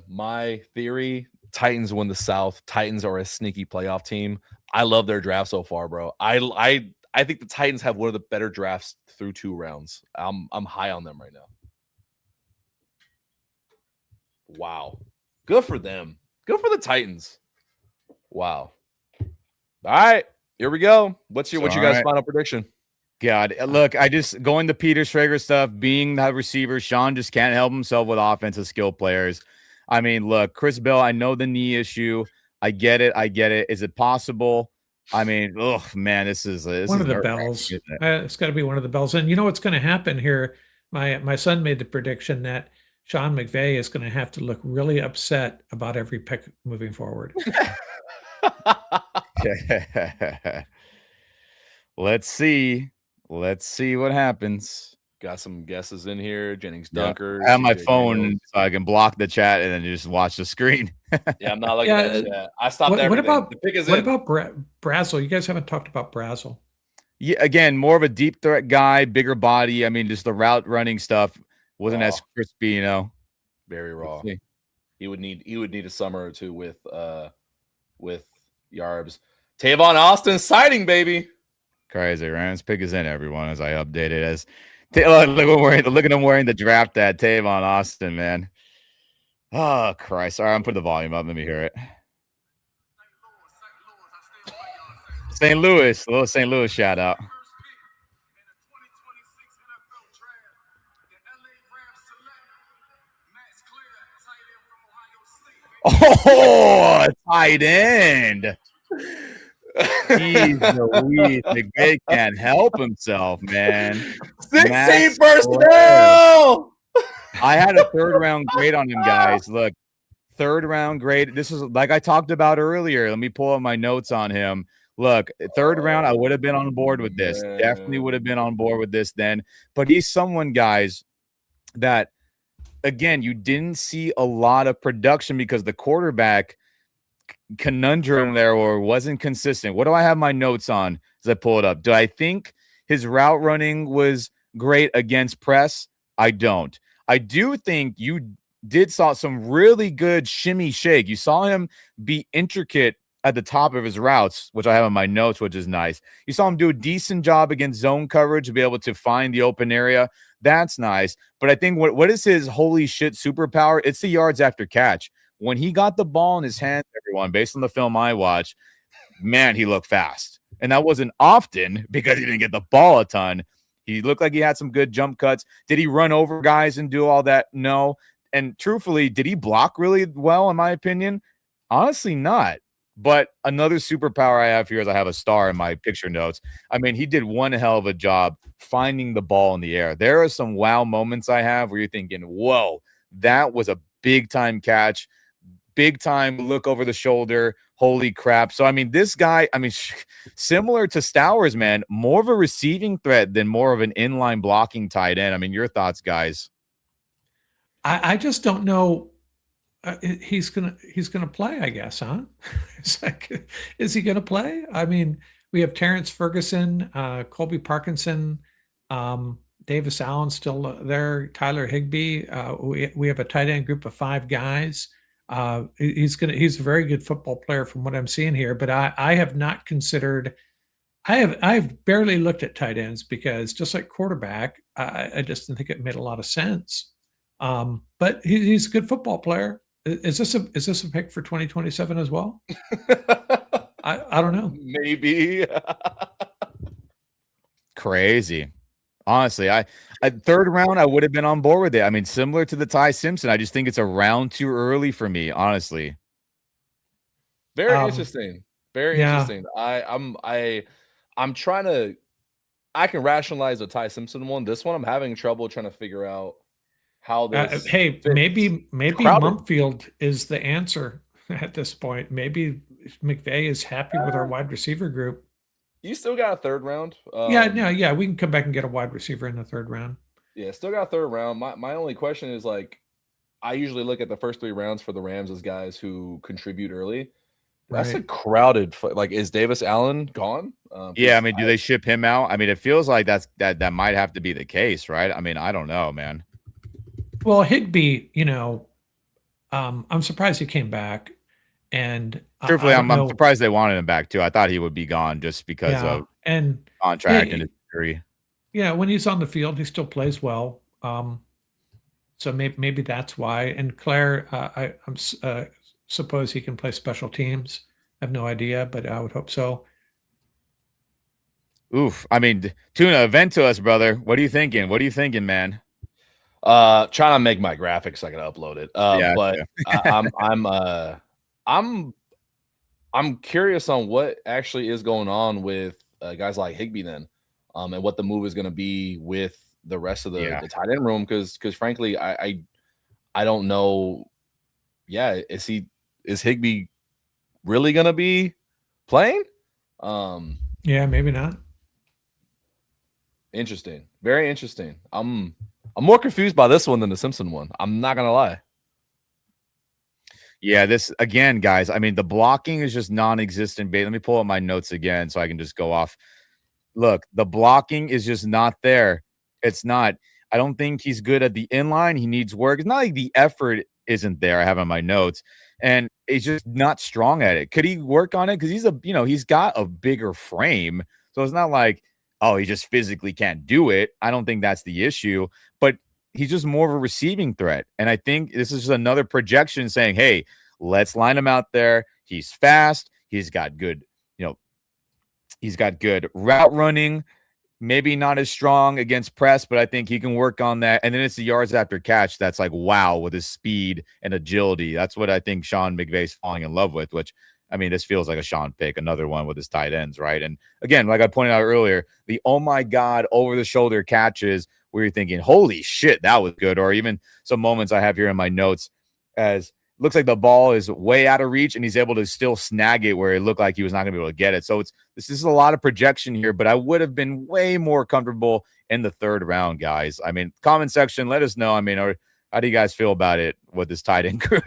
my theory. Titans win the South. Titans are a sneaky playoff team. I love their draft so far, bro. I think the Titans have one of the better drafts through 2 rounds. I'm high on them right now. Wow. Good for them. Good for the Titans. Wow. All right. Here we go. What's your guys' final prediction? God, look, I just going to Peter Schrager stuff, being the receiver, Sean just can't help himself with offensive skill players. I mean, look, Chris Bell, I know the knee issue. I get it. Is it possible? I mean, oh man, this is one of the bells. It's got to be one of the bells. And you know what's going to happen here? My son made the prediction that Sean McVay is going to have to look really upset about every pick moving forward. Let's see what happens. Got some guesses in here. Jennings Dunker. I have my phone so I can block the chat and then just watch the screen. Yeah, I'm not looking at chat. I stopped everything. What about Brazel? You guys haven't talked about Brazel. Yeah, again, more of a deep threat guy, bigger body. I mean, just the route running stuff wasn't as crispy, Very raw. He would need a summer or two with Yarbs. Tavon Austin sighting, baby. Crazy. Rams pick is in, everyone, as I updated. Look at him wearing the draft ad, Tavon Austin, man. Oh, Christ. All right, I'm putting the volume up. Let me hear it. St. Louis. Little St. Louis shout out. Oh, tight end. He's the McVay can't help himself, man. 16 personnel. I had a 3rd round grade on him, guys. Look, 3rd round grade. This is like I talked about earlier. Let me pull up my notes on him. Look, 3rd round, I would have been on board with this. Man. Definitely would have been on board with this then. But he's someone, guys, that, again, you didn't see a lot of production because the quarterback conundrum there or wasn't consistent. What do I have my notes on as I pull it up? Do I think his route running was great against press? I don't. I do think you saw some really good shimmy shake. You saw him be intricate at the top of his routes, which I have in my notes, which is nice. You saw him do a decent job against zone coverage to be able to find the open area. That's nice. But I think what is his holy shit superpower? It's the yards after catch. When he got the ball in his hands, everyone, based on the film I watched, man, he looked fast. And that wasn't often because he didn't get the ball a ton. He looked like he had some good jump cuts. Did he run over guys and do all that? No. And truthfully, did he block really well, in my opinion? Honestly, not. But another superpower I have here is I have a star in my picture notes. I mean, he did one hell of a job finding the ball in the air. There are some wow moments I have where you're thinking, whoa, that was a big-time catch. Big time look over the shoulder. Holy crap. So, I mean, this guy, similar to Stowers, man, more of a receiving threat than more of an inline blocking tight end. I mean, your thoughts, guys? I just don't know he's gonna play, I guess, huh? It's like, is he gonna play? I mean, we have Terrence Ferguson, Colby Parkinson, Davis Allen still there, Tyler Higbee. We have a tight end group of 5 guys. He's a very good football player from what I'm seeing here, but I have not considered. I've barely looked at tight ends because just like quarterback, I just didn't think it made a lot of sense. But he's a good football player. Is this a pick for 2027 as well? I don't know. Maybe. Crazy. Honestly, I third round, I would have been on board with it. I mean, similar to the Ty Simpson, I just think it's a round too early for me, honestly. Very interesting. Very yeah. interesting. I'm trying to. I can rationalize the Ty Simpson one. This one, I'm having trouble trying to figure out how this. Hey, fits. maybe crowded. Mumpfield is the answer at this point. Maybe McVay is happy with our wide receiver group. You still got a third round. Yeah, we can come back and get a wide receiver in the third round. Yeah, still got a third round. My only question is, like, I usually look at the first 3 rounds for the Rams as guys who contribute early. That's a crowded. Like, is Davis Allen gone? Yeah, I mean, do they ship him out? I mean, it feels like that might have to be the case, right? I mean, I don't know, man. Well, Higbee, I'm surprised he came back. And truthfully, I'm surprised they wanted him back too. I thought he would be gone just because of contract and his injury. Yeah, when he's on the field, he still plays well. So maybe that's why. And Claire, I suppose he can play special teams. I have no idea, but I would hope so. Oof. I mean, Tuna, vent to us, brother. What are you thinking? What are you thinking, man? Trying to make my graphics so I can upload it. But I'm curious on what actually is going on with guys like Higbee then, and what the move is going to be with the rest of the tight end room. Because frankly, I don't know. Yeah, is Higbee really going to be playing? Yeah, maybe not. Interesting, very interesting. I'm more confused by this one than the Simpson one. I'm not gonna lie. Yeah, this again, guys. I mean, the blocking is just non-existent. Let me pull up my notes again so I can just go off. Look, the blocking is just not there. It's not. I don't think he's good at the inline. He needs work. It's not like the effort isn't there. I have on my notes, and he's just not strong at it. Could he work on it? Because he's got a bigger frame, so it's not like, oh, he just physically can't do it. I don't think that's the issue, but he's just more of a receiving threat. And I think this is just another projection saying, hey, let's line him out there. He's fast. He's got good, he's got good route running. Maybe not as strong against press, but I think he can work on that. And then it's the yards after catch that's like, wow, with his speed and agility. That's what I think Sean McVay's falling in love with, which, I mean, this feels like a Sean pick, another one with his tight ends, right? And again, like I pointed out earlier, the oh my God, over-the-shoulder catches where you're thinking, holy shit, that was good. Or even some moments I have here in my notes as looks like the ball is way out of reach and he's able to still snag it where it looked like he was not going to be able to get it. So this is a lot of projection here, but I would have been way more comfortable in the third round, guys. I mean, comment section, let us know. I mean, how do you guys feel about it with this tight end group?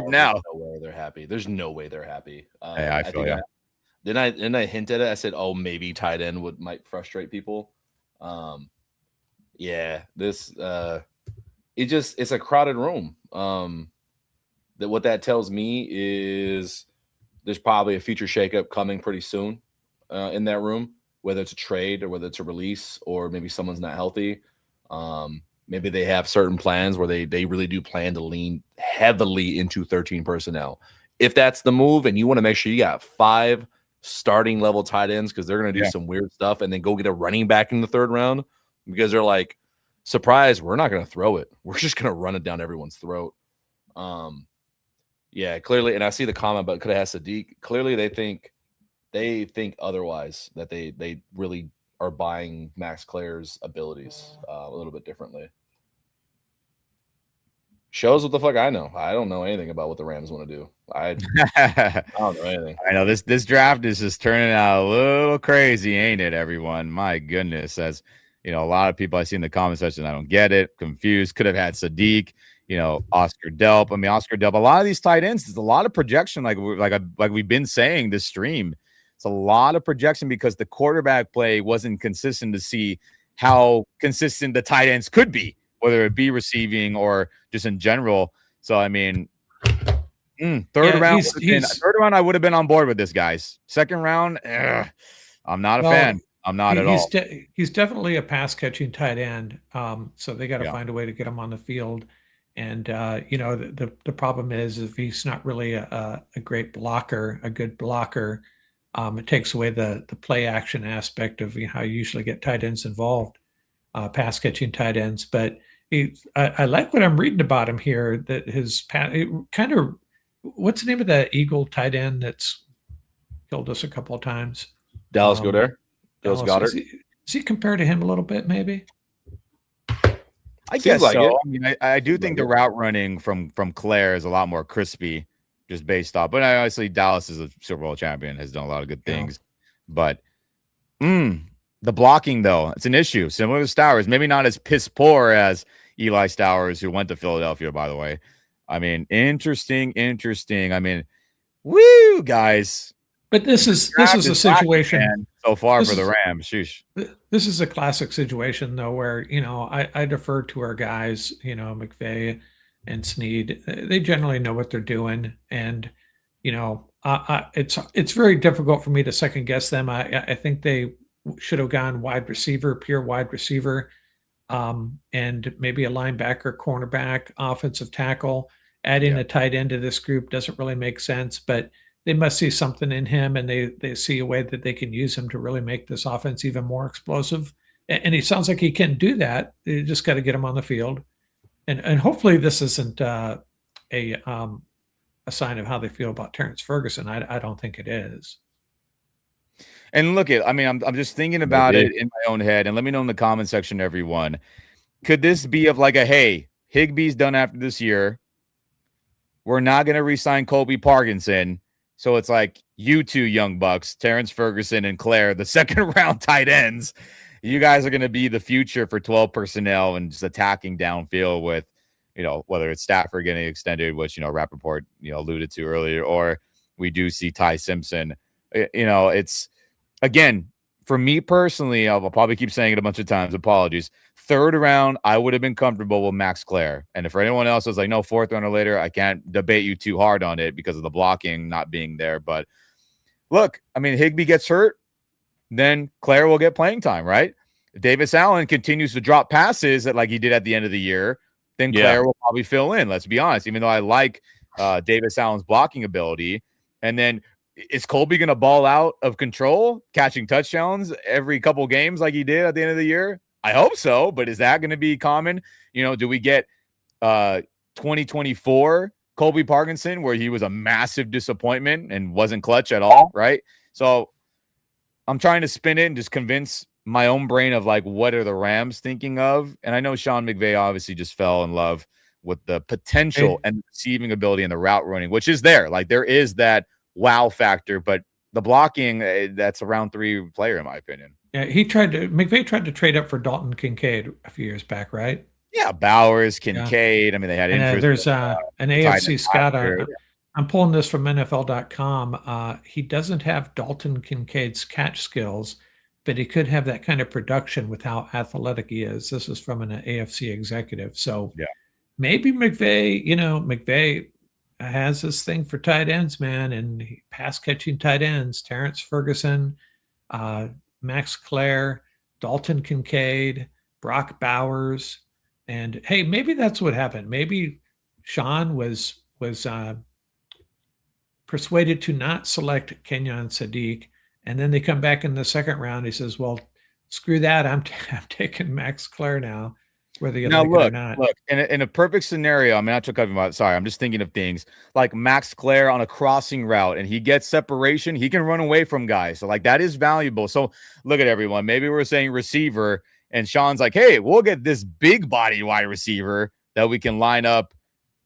Now? There's no way they're happy. There's no way they're happy. Hey, I feel you. Then I hinted at it. I said, oh, maybe tight end might frustrate people. Yeah, this it's a crowded room. What that tells me is there's probably a future shakeup coming pretty soon in that room, whether it's a trade or whether it's a release or maybe someone's not healthy. Maybe they have certain plans where they really do plan to lean heavily into 13 personnel. If that's the move and you want to make sure you got 5 starting level tight ends because they're going to do some weird stuff and then go get a running back in the third round because they're like, surprise, we're not going to throw it. We're just going to run it down everyone's throat. Yeah, clearly. And I see the comment about could have had Sadiq. Clearly they think otherwise, that they really are buying Max Claire's abilities a little bit differently. Shows what the fuck I know. I don't know anything about what the Rams want to do. I don't know anything. I know this draft is just turning out a little crazy, ain't it, everyone? My goodness. As a lot of people I see in the comment section, I don't get it, confused. Could have had Sadiq. Oscar Delp. I mean, Oscar Delp. A lot of these tight ends, there's a lot of projection, like we've been saying this stream. It's a lot of projection because the quarterback play wasn't consistent to see how consistent the tight ends could be, whether it be receiving or just in general. So I mean, third round, I would have been on board with this, guys. Second round, I'm not a fan. I'm not at all. He's definitely a pass catching tight end. So they got to find a way to get him on the field. And the problem is if he's not really a great blocker, a good blocker, it takes away the play action aspect of how you usually get tight ends involved, pass catching tight ends. But I like what I'm reading about him here. That his kind of, what's the name of that Eagle tight end that's killed us a couple of times? Dallas Goedert. Dallas Goedert. Is he compared to him a little bit, maybe? I guess like so. I mean, I do think the route running from Claire is a lot more crispy, just based off. But obviously, Dallas is a Super Bowl champion, has done a lot of good things. But the blocking, though, it's an issue. Similar to Stowers, maybe not as piss poor as Eli Stowers, who went to Philadelphia, by the way. I mean, interesting. I mean, woo, guys. But this is a situation so far for the Rams. Sheesh. This is a classic situation, though, where I defer to our guys, McVay and Snead. They generally know what they're doing, and it's very difficult for me to second guess them. I think they should have gone pure wide receiver, and maybe a linebacker, cornerback, offensive tackle. Adding a tight end to this group doesn't really make sense, but they must see something in him, and they see a way that they can use him to really make this offense even more explosive. And he sounds like he can do that. You just got to get him on the field, and hopefully this isn't a sign of how they feel about Terrence Ferguson. I don't think it is. And look at, I mean, I'm just thinking about it in my own head, and let me know in the comment section, everyone. Could this be of like hey, Higbee's done after this year. We're not going to re-sign Colby Parkinson. So it's like you two young bucks, Terrence Ferguson and Claire, the second round tight ends. You guys are going to be the future for 12 personnel and just attacking downfield with, whether it's Stafford getting extended, which, Rappaport, alluded to earlier, or we do see Ty Simpson. It's, again, for me personally, I'll probably keep saying it a bunch of times. Apologies. Third round, I would have been comfortable with Max Claire. And for anyone else who's like, no, fourth round or later, I can't debate you too hard on it because of the blocking not being there. But look, I mean, Higbee gets hurt, then Claire will get playing time, right? If Davis Allen continues to drop passes like he did at the end of the year, then Claire will probably fill in. Let's be honest, even though I like Davis Allen's blocking ability. And then is Colby going to ball out of control, catching touchdowns every couple games like he did at the end of the year? I hope so, but is that going to be common? Do we get 2024 Colby Parkinson where he was a massive disappointment and wasn't clutch at all, right? So I'm trying to spin it and just convince my own brain of like, what are the Rams thinking of? And I know Sean McVay obviously just fell in love with the potential and receiving ability and the route running, which is there. Like there is that wow factor, but the blocking, that's a round 3 player in my opinion. Yeah, McVay tried to trade up for Dalton Kincaid a few years back, right? Yeah, Bowers, Kincaid. I mean, they had interest. There's an AFC scout. I'm pulling this from NFL.com. He doesn't have Dalton Kincaid's catch skills, but he could have that kind of production with how athletic he is. This is from an AFC executive. So maybe McVay has this thing for tight ends, man, and pass catching tight ends. Terrence Ferguson, Max Claire, Dalton Kincaid, Brock Bowers, and hey, maybe that's what happened. Maybe Sean was persuaded to not select Kenyon Sadiq, and then they come back in the second round. He says, "Well, screw that. I'm taking Max Claire now." Whether you like it or not. Look, in a perfect scenario, I'm not talking about. Sorry, I'm just thinking of things like Max Claire on a crossing route, and he gets separation. He can run away from guys, so like that is valuable. So look at everyone. Maybe we're saying receiver, and Sean's like, "Hey, we'll get this big body wide receiver that we can line up,"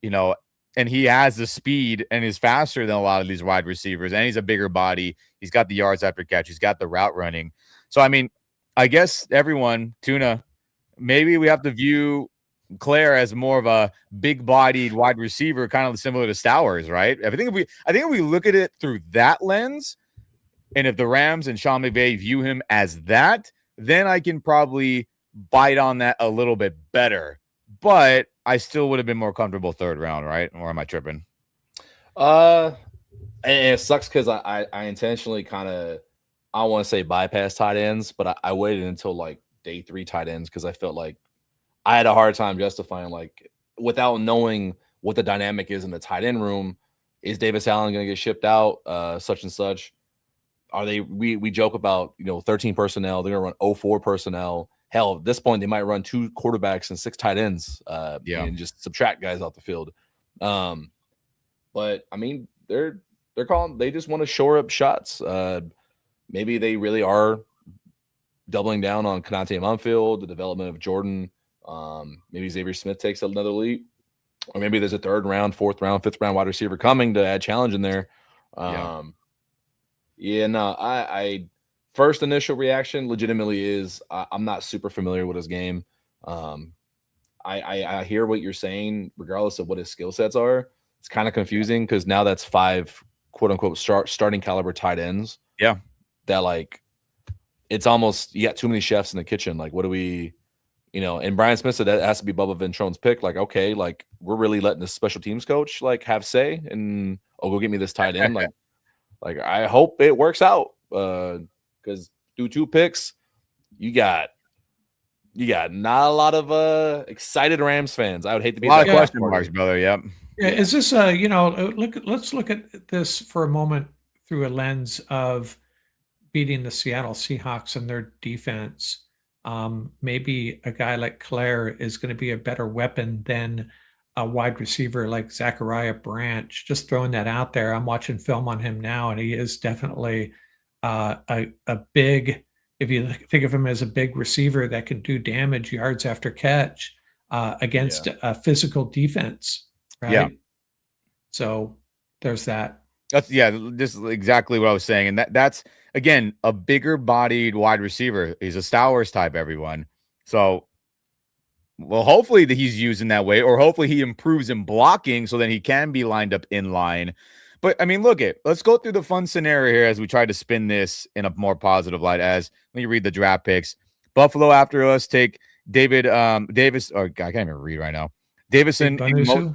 and he has the speed and is faster than a lot of these wide receivers, and he's a bigger body. He's got the yards after catch. He's got the route running. So I mean, I guess everyone, Tuna. Maybe we have to view Claire as more of a big-bodied wide receiver, kind of similar to Stowers, right? I think if we look at it through that lens, and if the Rams and Sean McVay view him as that, then I can probably bite on that a little bit better. But I still would have been more comfortable third round, right? Or am I tripping? And it sucks because I intentionally kind of, I don't want to say bypass tight ends, but I waited until like day 3 tight ends because I felt like I had a hard time justifying, like, without knowing what the dynamic is in the tight end room. Is Davis Allen going to get shipped out? Such and such. Are they? We joke about 13 personnel. They're going to run 04 personnel. Hell, at this point, they might run 2 quarterbacks and 6 tight ends. And just subtract guys off the field. But I mean, they're calling. They just want to shore up shots. Maybe they really are doubling down on Konate Munfield, the development of Jordan. Maybe Xavier Smith takes another leap, or maybe there's a 3rd round, 4th round, 5th round wide receiver coming to add challenge in there. I first initial reaction legitimately is I'm not super familiar with his game. I hear what you're saying, regardless of what his skill sets are. It's kind of confusing because now that's 5 quote unquote starting caliber tight ends. Yeah. That, like, it's almost, you got too many chefs in the kitchen. Like, what do we, and Brian Smith said that has to be Bubba Ventrone's pick. Like, okay, like, we're really letting this special teams coach like have say and go get me this tight end. like I hope it works out. Because through 2 picks, you got not a lot of excited Rams fans. I would hate to be a lot of question marks, brother. Yep. Yeah. Is this let's look at this for a moment through a lens of beating the Seattle Seahawks and their defense. Maybe a guy like Claire is going to be a better weapon than a wide receiver like Zachariah Branch. Just throwing that out there. I'm watching film on him now, and he is definitely a big, if you think of him as a big receiver that can do damage yards after catch against a physical defense. Right. Yeah. So there's that. This is exactly what I was saying. And that's, again, a bigger bodied wide receiver. He's a Stowers type, everyone. So, well, hopefully that he's used in that way, or hopefully he improves in blocking so then he can be lined up in line. But I mean, let's go through the fun scenario here as we try to spin this in a more positive light. As let me read the draft picks. Buffalo after us take Davis, or I can't even read right now. Davison Igbinosun,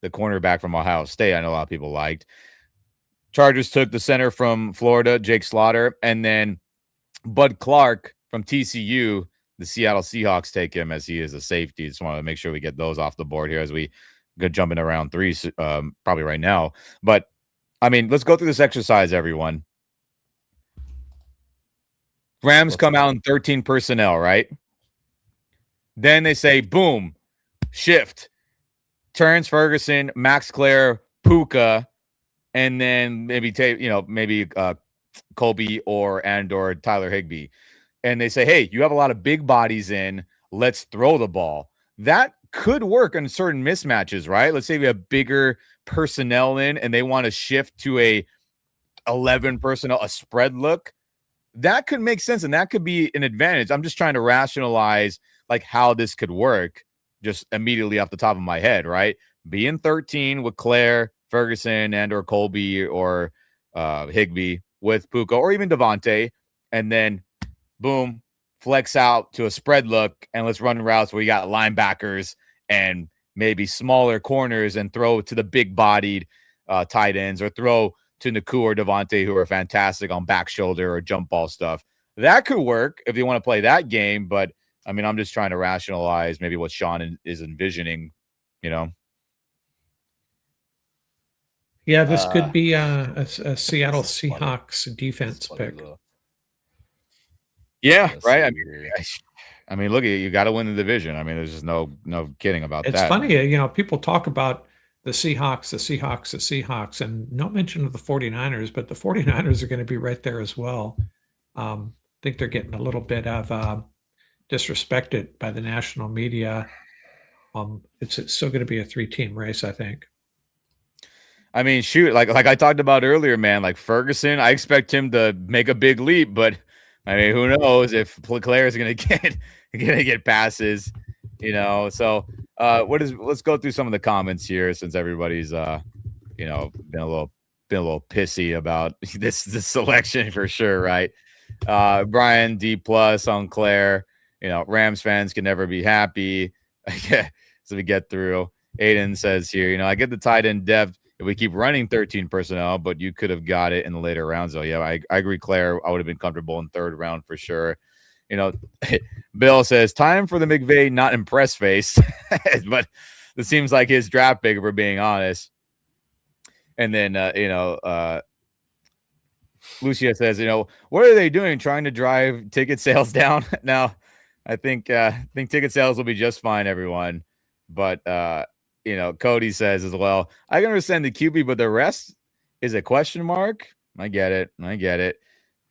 the cornerback from Ohio State. I know a lot of people liked. Chargers took the center from Florida, Jake Slaughter, and then Bud Clark from TCU. The Seattle Seahawks take him as he is a safety. Just want to make sure we get those off the board here as we go jumping around 3 probably right now. But I mean, let's go through this exercise, everyone. Rams come out in 13 personnel, right? Then they say, boom, shift. Terrence Ferguson, Max Clare, Puka, and then maybe Colby or Tyler Higbee. And they say, hey, you have a lot of big bodies in. Let's throw the ball. That could work on certain mismatches, right? Let's say we have bigger personnel in and they want to shift to a 11 personnel, a spread look. That could make sense, and that could be an advantage. I'm just trying to rationalize like how this could work just immediately off the top of my head, right? Being 13 with Claire, Ferguson, and or Colby or Higbee with Puka or even Devontae, and then boom, flex out to a spread look, and let's run routes where you got linebackers and maybe smaller corners and throw to the big-bodied tight ends or throw to Naku or Devontae, who are fantastic on back shoulder or jump ball stuff. That could work if you want to play that game, but I mean, I'm just trying to rationalize maybe what Sean is envisioning, Yeah, this could be a Seattle Seahawks defense pick. Yeah, right. I mean, look, you got to win the division. I mean, there's just no kidding about that. It's funny, people talk about the Seahawks, and no mention of the 49ers, but the 49ers are going to be right there as well. I think they're getting a little bit of disrespected by the national media. It's still going to be a 3-team race, I think. I mean, shoot, like I talked about earlier, man, like Ferguson, I expect him to make a big leap, but I mean, who knows if Claire is gonna get passes, So let's go through some of the comments here since everybody's been a little pissy about this selection for sure, right? Brian D plus on Claire. Rams fans can never be happy. So we get through. Aiden says here, I get the tight end depth if we keep running 13 personnel, but you could have got it in the later rounds. So yeah, I agree, Claire. I would have been comfortable in third round for sure. Bill says time for the McVay not impressed face, but it seems like his draft pick, if we're being honest. And then Lucia says, what are they doing? Trying to drive ticket sales down? Now, I think ticket sales will be just fine, everyone. But Cody says as well, I can understand the QB, but the rest is a question mark. I get it.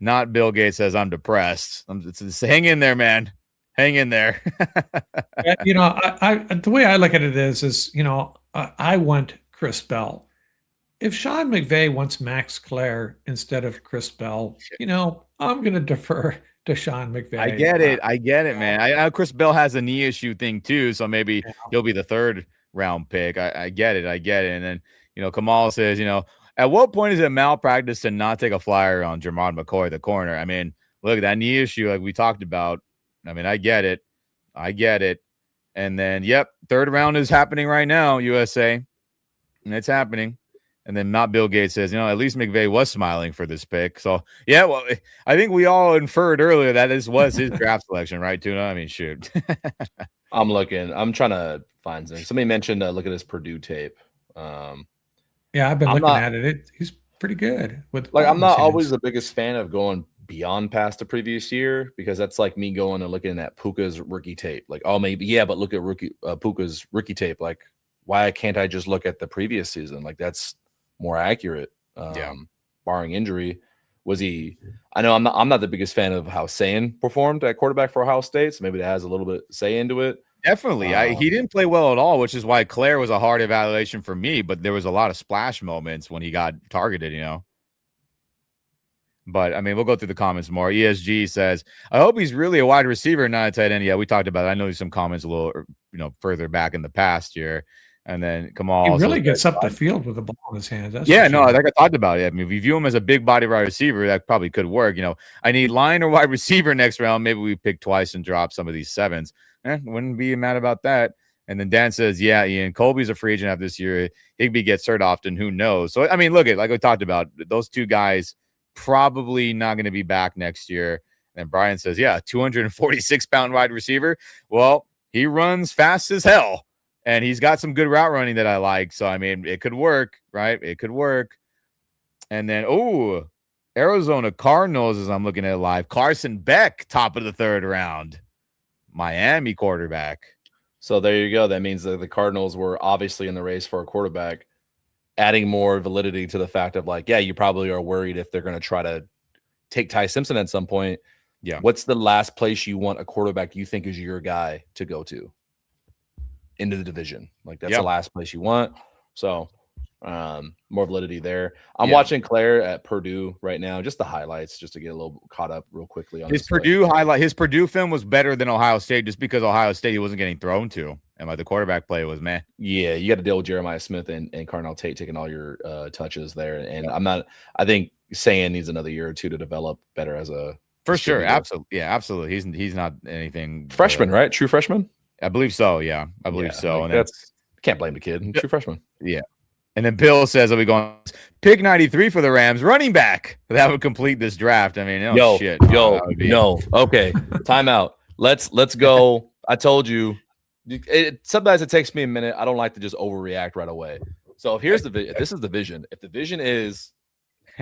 Not Bill Gates says I'm depressed. Hang in there, man. Hang in there. The way I look at it is I want Chris Bell. If Sean McVay wants Max Claire instead of Chris Bell, I'm going to defer to Sean McVay. I get it, man. I know Chris Bell has a knee issue thing too, so maybe he'll be the third round pick. I get it. And then, Kamal says, at what point is it malpractice to not take a flyer on Jermon McCoy, the corner? I mean, look at that knee issue like we talked about. I mean, I get it. And then, third round is happening right now, USA. And it's happening. And then not Bill Gates says, at least McVay was smiling for this pick. So, yeah, well, I think we all inferred earlier that this was his draft selection, right, Tuna? I mean, shoot. I'm looking. I'm trying to find something. Somebody mentioned look at his Purdue tape. Yeah, I've been looking at it. He's pretty good. I'm not always the biggest fan of going beyond past the previous year because that's like me going and looking at Puka's rookie tape. Like, oh, maybe, yeah, but look at Puka's rookie tape. Like, why can't I just look at the previous season? Like, that's more accurate, barring injury. Was he? I know I'm not the biggest fan of how Sayan performed at quarterback for Ohio State, so maybe that has a little bit say into it. Definitely, he didn't play well at all, which is why Claire was a hard evaluation for me. But there was a lot of splash moments when he got targeted, But I mean, we'll go through the comments more. ESG says, "I hope he's really a wide receiver, not a tight end." Yeah, we talked about it. I know there's some comments a little, further back in the past year. And then Kamal, he really gets up the field with the ball in his hands. Like I talked about it. I mean, if you view him as a big body wide receiver, that probably could work. I need line or wide receiver next round. Maybe we pick twice and drop some of these sevens. Wouldn't be mad about that. And then Dan says, "Yeah, Ian, Colby's a free agent after this year. Higbee gets hurt often. Who knows?" So I mean, look at like we talked about, those two guys probably not going to be back next year. And Brian says, "Yeah, 246-pound wide receiver. Well, he runs fast as hell." And he's got some good route running that I like. So, I mean, it could work, right? It could work. And then, Arizona Cardinals, as I'm looking at it live, Carson Beck, top of the third round. Miami quarterback. So there you go. That means that the Cardinals were obviously in the race for a quarterback, adding more validity to the fact of like, yeah, you probably are worried if they're going to try to take Ty Simpson at some point. Yeah. What's the last place you want a quarterback you think is your guy to go to? Into the division. Like that's the last place you want. So more validity there. I'm watching Claire at Purdue right now, just the highlights, just to get a little caught up real quickly on his Purdue highlight. His Purdue film was better than Ohio State just because Ohio State he wasn't getting thrown to, and like the quarterback play was meh. Yeah, you got to deal with Jeremiah Smith and Carnell Tate taking all your touches there. And I think Sayan needs another year or two to develop better as a for sure. Absolutely. Yeah, absolutely. He's not anything freshman, right? True freshman. I believe so. Yeah, I believe so. Like and can't blame the kid. True freshman. Yeah. And then Bill says, "Are we going pick 93 for the Rams running back? That would complete this draft." I mean, shit. No. Okay, timeout. Let's go. I told you. Sometimes it takes me a minute. I don't like to just overreact right away. So if this is the vision. If the vision is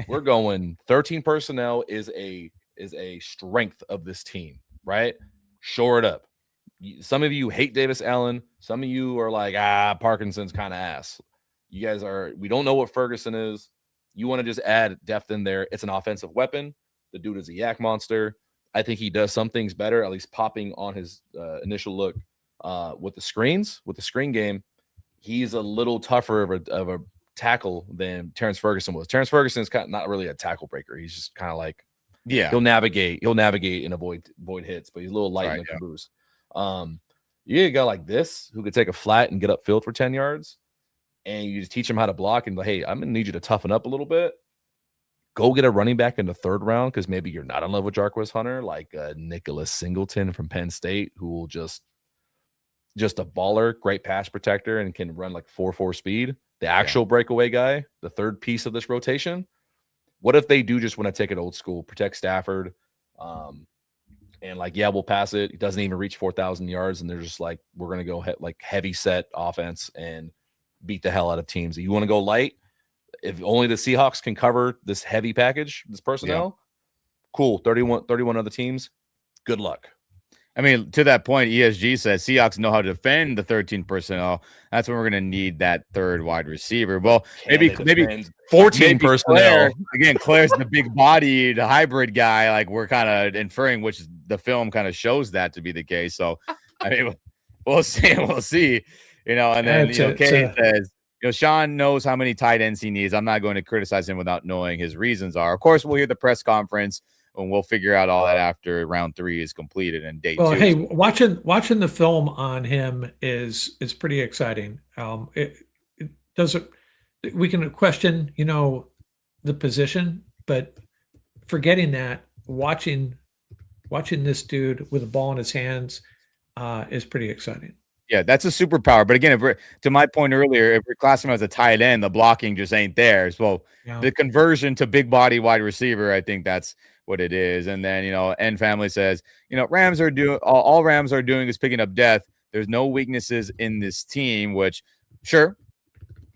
we're going 13 personnel is a strength of this team, right? Shore it up. Some of you hate Davis Allen. Some of you are like, Parkinson's kind of ass. You guys we don't know what Ferguson is. You want to just add depth in there. It's an offensive weapon. The dude is a yak monster. I think he does some things better, at least popping on his initial look with the screens, with the screen game. He's a little tougher of a tackle than Terrence Ferguson was. Terrence Ferguson is kind of not really a tackle breaker. He's just kind of like Yeah. He'll navigate and avoid hits, but he's a little light in the caboose. You get a guy like this who could take a flat and get upfield for 10 yards, and you just teach him how to block and hey, I'm gonna need you to toughen up a little bit. Go get a running back in the 3rd round because maybe you're not in love with Jarquez Hunter, like Nicholas Singleton from Penn State, who will just a baller, great pass protector, and can run like 4.4 speed. The actual breakaway guy, the 3rd piece of this rotation. What if they do just want to take it old school, protect Stafford, and like, yeah, we'll pass it. It doesn't even reach 4,000 yards, and they're just like, we're going to go like heavy set offense and beat the hell out of teams. You want to go light? If only the Seahawks can cover this heavy package, this personnel, cool. 31 other teams, good luck. I mean, to that point, ESG says Seahawks know how to defend the 13 personnel. That's when we're going to need that 3rd wide receiver. Well, maybe 14 personnel. Claire's the big-bodied hybrid guy. Like we're kind of inferring, which the film kind of shows that to be the case. So, I mean, we'll see. And then Kay says, Sean knows how many tight ends he needs. I'm not going to criticize him without knowing his reasons are. Of course, we'll hear the press conference. And we'll figure out all that after round 3 is completed and day 2. Well, hey, watching the film on him is pretty exciting. It doesn't. We can question, the position, but forgetting that, watching this dude with a ball in his hands is pretty exciting. Yeah, that's a superpower. But again, to my point earlier, if we're classifying as a tight end, the blocking just ain't there. So the conversion to big body wide receiver, I think that's what it is. And then, N Family says, Rams are doing all Rams are doing is picking up depth. There's no weaknesses in this team, which sure,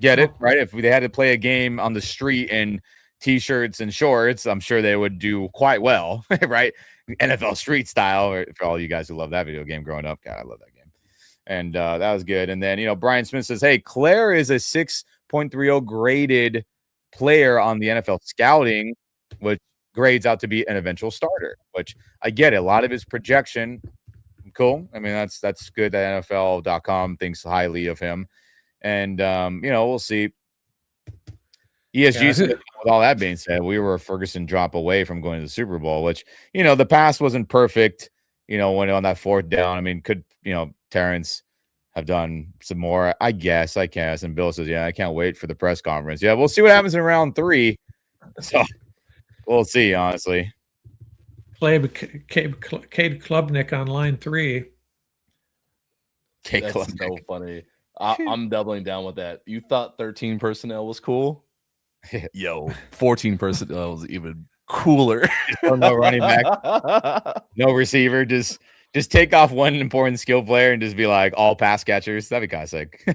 get it, right? If they had to play a game on the street in t-shirts and shorts, I'm sure they would do quite well, right? NFL street style, for all you guys who love that video game growing up. God, I love that game. And that was good. And then, Brian Smith says, hey, Claire is a 6.30 graded player on the NFL scouting, which grades out to be an eventual starter, which I get it. A lot of his projection. Cool. I mean, that's good that NFL.com thinks highly of him. And, we'll see. ESG said, with all that being said, we were a Ferguson drop away from going to the Super Bowl, which, the pass wasn't perfect, when on that 4th down. I mean, could, Terrence have done some more? I guess. And Bill says, yeah, I can't wait for the press conference. Yeah, we'll see what happens in round 3. So we'll see, honestly. Cade Klubnik on line 3. That's so funny. I'm doubling down with that. You thought 13 personnel was cool? Yo, 14 personnel was even cooler. No running back, no receiver. Just take off one important skill player and just be like all pass catchers. That'd be kind of sick.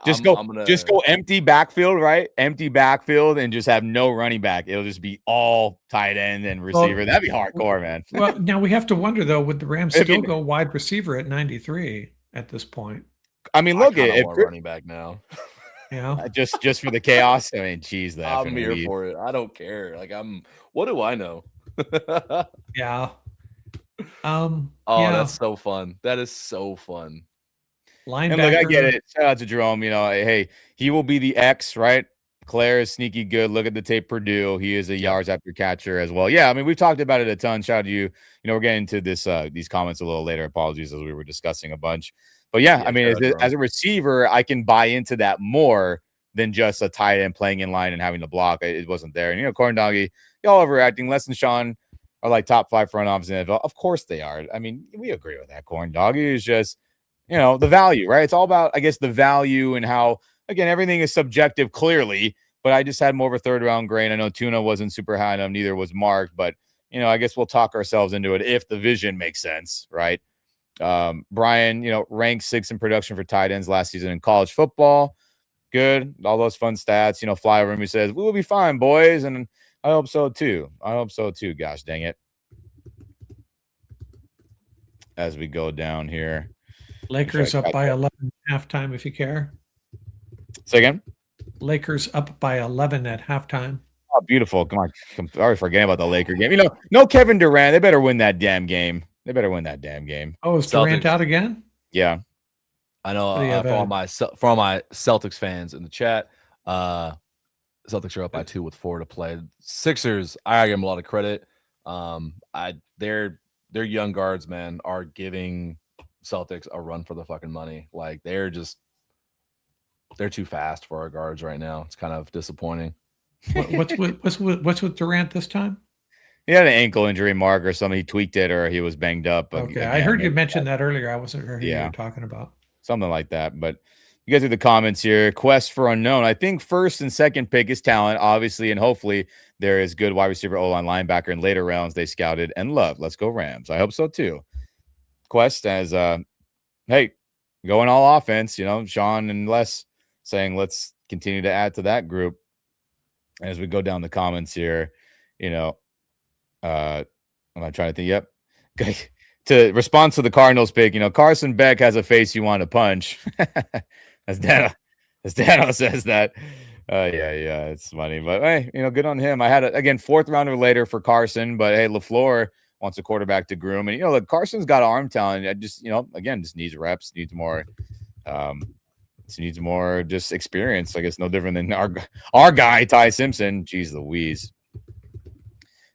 Just go empty backfield, right? Empty backfield and just have no running back. It'll just be all tight end and receiver. That'd be hardcore, man. Well, now we have to wonder though, would the Rams still go wide receiver at 93 at this point? I mean, look, if running back now. Yeah, just for the chaos. I mean, geez, I'm here for it. I don't care. Like what do I know? Yeah. That's so fun. That is so fun. Linebacker. And look, I get it. Shout out to Jerome. Hey, he will be the X, right? Claire is sneaky good. Look at the tape. Purdue. He is a yards after catcher as well. Yeah, I mean, we've talked about it a ton. Shout out to you. We're getting to this these comments a little later. Apologies as we were discussing a bunch. But yeah, I mean, as a receiver, I can buy into that more than just a tight end playing in line and having to block. It wasn't there. And, Corn Doggy, y'all overreacting. Les and Sean are like top 5 front office in the NFL. Of course they are. I mean, we agree with that. Corn Doggy is just, the value, right? It's all about, I guess, the value and how, again, everything is subjective clearly, but I just had more of a 3rd round grade. I know Tuna wasn't super high enough. Neither was Mark, but, I guess we'll talk ourselves into it if the vision makes sense, right? Brian, ranked 6th in production for tight ends last season in college football. Good. All those fun stats, fly over him. He says, we will be fine, boys. And I hope so too. Gosh, dang it. As we go down here. Lakers up by 11 at halftime, if you care. Say again? Lakers up by 11 at halftime. Oh, beautiful. Come on. I'm already forgetting about the Laker game. No Kevin Durant. They better win that damn game. Oh, is Durant out again? Yeah. I know for all my Celtics fans in the chat, Celtics are up by 2 with 4 to play. Sixers, I give them a lot of credit. Their young guards, man, are giving Celtics a run for the fucking money. Like they're too fast for our guards right now. It's kind of disappointing. What's with Durant this time? He had an ankle injury, Mark, or something. He tweaked it, or he was banged up. Okay, Again, I heard you mention that earlier. I wasn't sure who you were talking about. Something like that. But you guys through the comments here. Quest for unknown. I think first and second pick is talent, obviously, and hopefully there is good wide receiver, O-line, linebacker in later rounds they scouted and loved. Let's go Rams. I hope so too. Quest as hey, going all offense. Sean and Les saying let's continue to add to that group. As we go down the comments here, I'm not trying to think. Yep. Okay. To respond to the Cardinals pick, Carson Beck has a face you want to punch. as Dano says that. Yeah, it's funny. But hey, good on him. I had again 4th rounder later for Carson, but hey, LaFleur wants a quarterback to groom, and look, Carson's got arm talent. I just again just needs reps, needs more just experience. I guess no different than our guy Ty Simpson. Jeez Louise.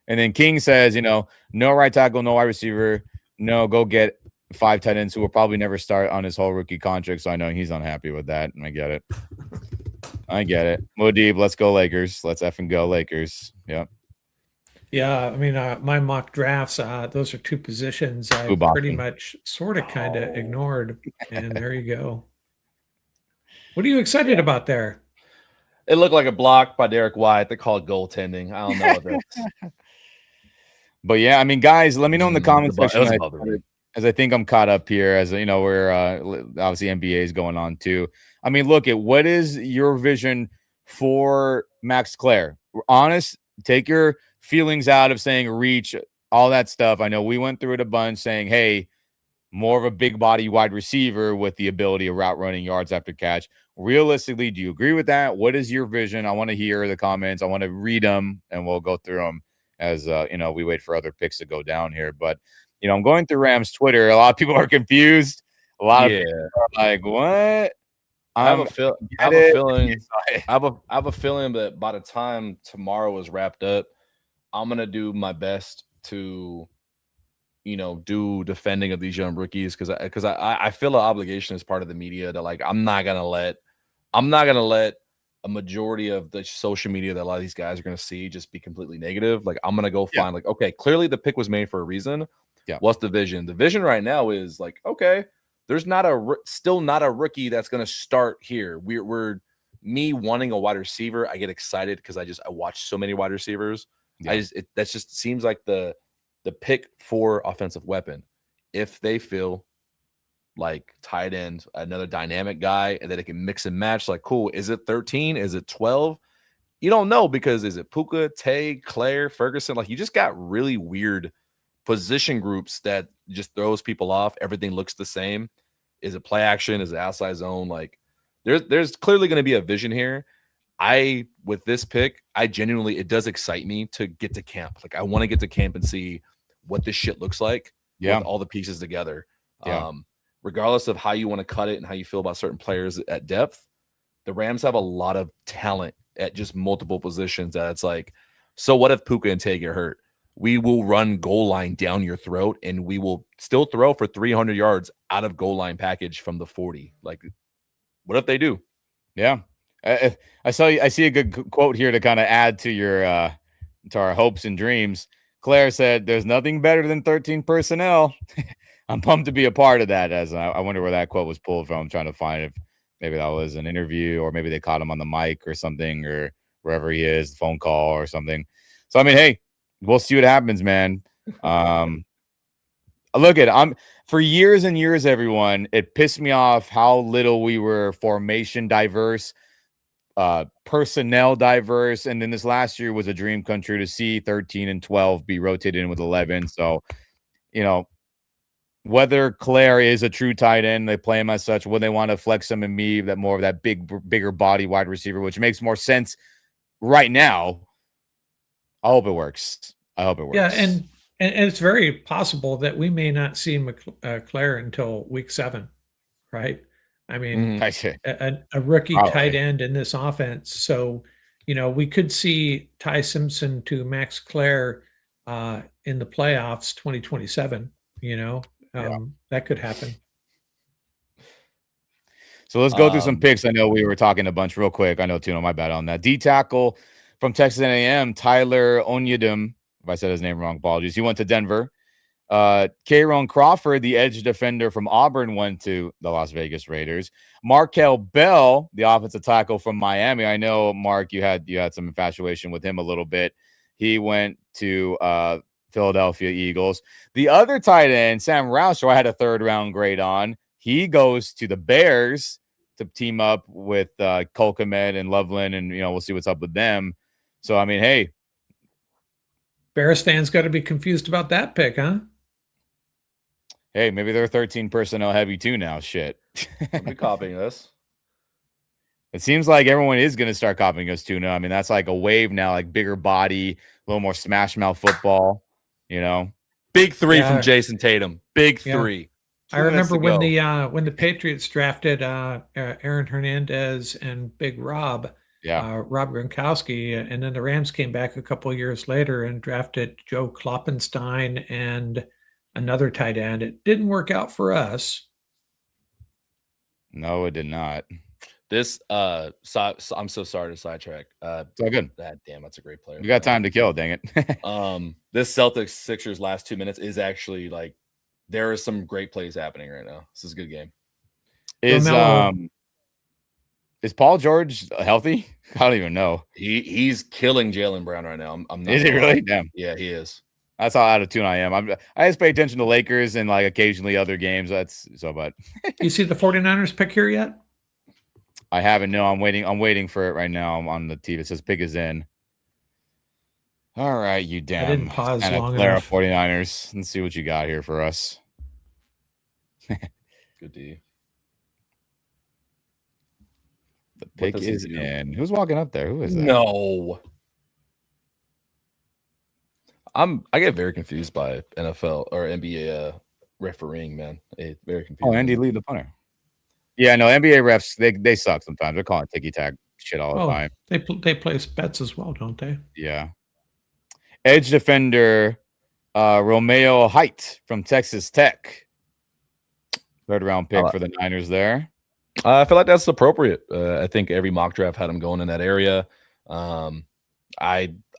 And then King says, no right tackle, no wide receiver. No, go get 5 tight ends who will probably never start on his whole rookie contract. So I know he's unhappy with that. And I get it. Modib, let's go Lakers. Let's effing go Lakers. Yep. Yeah, I mean, my mock drafts, those are 2 positions I pretty much sort of kind of ignored. And there you go. What are you excited about there? It looked like a block by Derek White. They call it goaltending. I don't know what this. But yeah, I mean, guys, let me know in the comments section as I think I'm caught up here. As we're obviously NBA is going on too. I mean, look at what is your vision for Max Clare? We're honest, take your feelings out of saying reach, all that stuff. I know we went through it a bunch saying, hey, more of a big body wide receiver with the ability of route running, yards after catch. Realistically, do you agree with that? What is your vision? I want to hear the comments. I want to read them and we'll go through them as we wait for other picks to go down here. But I'm going through Rams Twitter. A lot of people are confused. A lot of people are like, what? I have a feeling that by the time tomorrow is wrapped up, I'm gonna do my best to do defending of these young rookies because I feel an obligation as part of the media that like I'm not gonna let a majority of the social media that a lot of these guys are going to see just be completely negative. Like I'm going to go find like, okay, clearly the pick was made for a reason. Yeah. What's the vision? The vision right now is like, okay, there's still not a rookie that's going to start here. We're me wanting a wide receiver. I get excited because I watch so many wide receivers. Yeah. That just seems like the pick for offensive weapon. If they feel like tight end, another dynamic guy, and that it can mix and match. Like, cool. Is it 13? Is it 12? You don't know because is it Puka, Tay, Claire, Ferguson? Like, you just got really weird position groups that just throws people off. Everything looks the same. Is it play action? Is it outside zone? Like, there's clearly going to be a vision here. With this pick, it does excite me to get to camp. Like, I want to get to camp and see what this shit looks like with all the pieces together. Yeah. Regardless of how you want to cut it and how you feel about certain players at depth, the Rams have a lot of talent at just multiple positions that it's like, so what if Puka and Tay get hurt? We will run goal line down your throat and we will still throw for 300 yards out of goal line package from the 40. Like, what if they do? Yeah. I see a good quote here to kind of add to your to our hopes and dreams. Claire said, there's nothing better than 13 personnel. I'm pumped to be a part of that. As I wonder where that quote was pulled from. I'm trying to find if maybe that was an interview or maybe they caught him on the mic or something or wherever he is, phone call or something. So, I mean, hey, we'll see what happens, man. Look at for years and years, everyone, it pissed me off how little we were formation diverse, personnel diverse. And then this last year was a dream come true to see 13 and 12 be rotated in with 11. So, whether Claire is a true tight end, they play him as such, when they want to flex him and me, that more of that bigger body wide receiver, which makes more sense right now. I hope it works. Yeah, and it's very possible that we may not see Claire until week 7, right? I mean, a rookie tight end in this offense. So, we could see Ty Simpson to Max Clare in the playoffs 2027. That could happen. So let's go through some picks. I know we were talking a bunch real quick. I know, Tuna, my bad on that. D tackle from Texas A&M, Tyler Onyedem. If I said his name wrong, apologies. He went to Denver. Kayron Crawford, the edge defender from Auburn, went to the Las Vegas Raiders. Markel Bell, the offensive tackle from Miami. I know, Mark, you had some infatuation with him a little bit. He went to Philadelphia Eagles. The other tight end, Sam Roush, who I had a 3rd-round grade on, he goes to the Bears to team up with Kolkamed and Loveland, and we'll see what's up with them. So I mean, hey, Bears fans got to be confused about that pick, huh? Hey, maybe they're 13 personnel heavy too now. Shit. I'll be copying this. It seems like everyone is going to start copying us Tuna. I mean, that's like a wave now, like bigger body, a little more smash mouth football, Big 3 from Jason Tatum. Big 3. I remember when the Patriots drafted Aaron Hernandez and Big Rob, Rob Gronkowski, and then the Rams came back a couple of years later and drafted Joe Kloppenstein and another tight end. It didn't work out for us. No, it did not. This I'm so sorry to sidetrack. It's all good. Damn, that's a great player. You got time to kill, dang it. This Celtics Sixers last 2 minutes is actually like there are some great plays happening right now. This is a good game. Is Paul George healthy? I don't even know. He's killing Jaylen Brown right now. I'm not. Is he really? Damn. Yeah, he is. That's how out of tune I am. I just pay attention to Lakers and like occasionally other games. That's so, but you see the 49ers pick here yet? I haven't. No, I'm waiting. I'm waiting for it right now. I'm on the TV. It says pick is in. All right, you damn. I didn't pause long enough. 49ers. Let's see what you got here for us. Good D. The pick is in. Who's walking up there? Who is that? No. I get very confused by NFL or NBA refereeing, man. It's very confusing. Oh, Andy Lee, the punter. Yeah, no, NBA refs, they suck sometimes. They're calling ticky-tack shit all the time. They place bets as well, don't they? Yeah. Edge defender Romeo Height from Texas Tech. 3rd-round pick for the Niners there. I feel like that's appropriate. I think every mock draft had him going in that area.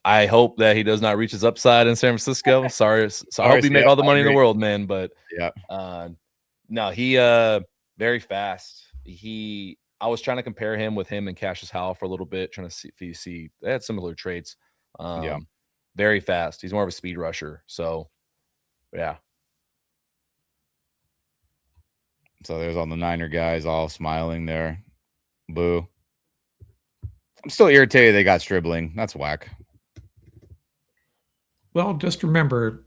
I hope that he does not reach his upside in San Francisco. Sorry, I hope he made all the money in the world, man. But no, he very fast. I was trying to compare him with him and Cassius Howell for a little bit, trying to see if you see they had similar traits. Very fast. He's more of a speed rusher. So, yeah. So there's all the Niner guys all smiling there. Boo. I'm still irritated they got Stribling. That's whack. Well, just remember,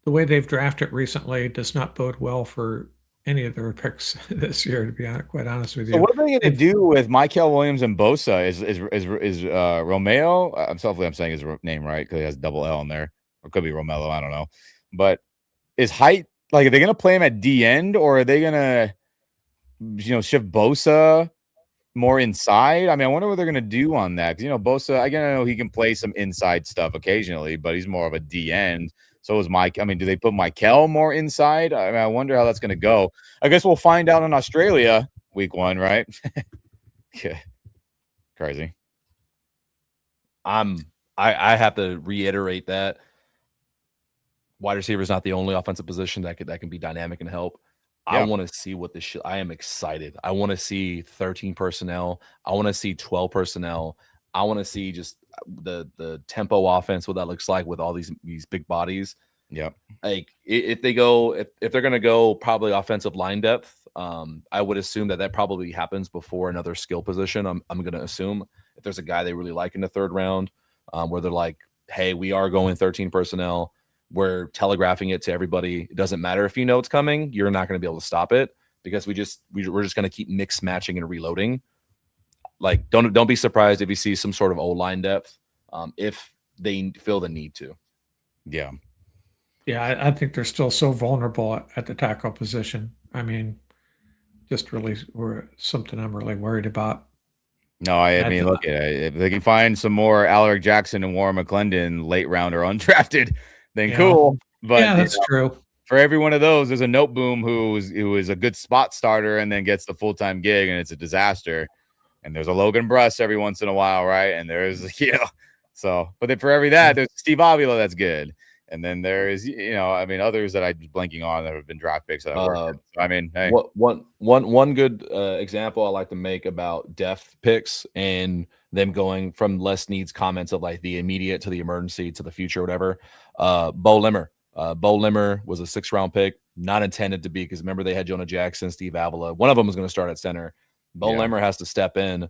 the way they've drafted recently does not bode well for any of their picks this year, to be quite honest with you. So what are they going to do with Michael Williams and Bosa? Is Romeo? Hopefully I'm saying his name right because he has double L in there. Or it could be Romello. I don't know. But is Height, like, are they going to play him at D end, or are they going to, shift Bosa more inside? I mean, I wonder what they're going to do on that. Because, Bosa, I know he can play some inside stuff occasionally, but he's more of a D end. So is Mike. I mean, do they put Michael more inside? I mean, I wonder how that's going to go. I guess we'll find out in Australia week 1, right? Yeah. Crazy. I have to reiterate that wide receiver is not the only offensive position that can be dynamic and help. I want to see what this I am excited. I want to see 13 personnel. I want to see 12 personnel. I want to see just the tempo offense, what that looks like with all these big bodies. Yeah. Like if they're going to go probably offensive line depth, I would assume that probably happens before another skill position. I'm going to assume if there's a guy they really like in the 3rd round, where they're like, hey, we are going 13 personnel. We're telegraphing it to everybody. It doesn't matter if you know it's coming. You're not going to be able to stop it because we're just going to keep mix matching and reloading. Like, don't be surprised if you see some sort of O-line depth if they feel the need to. Yeah. Yeah, I think they're still so vulnerable at the tackle position. I mean, just really something I'm really worried about. No, I mean, look at it. If they can find some more Alaric Jackson and Warren McClendon late round or undrafted, then cool. But yeah, that's true. For every one of those, there's a note boom who is a good spot starter and then gets the full-time gig, and it's a disaster. And there's a Logan Bruss every once in a while, right? And there's so, but then for every that, there's Steve Avila that's good. And then there is, I mean, others that I'm blanking on that have been draft picks that I worked with. So, I mean, hey. One good example I like to make about depth picks and them going from Les Need's comments of like the immediate to the emergency to the future, whatever. Bo Limmer. Bo Limmer was a 6th-round pick, not intended to be, because remember they had Jonah Jackson, Steve Avila. One of them was going to start at center. Bo Limmer has to step in,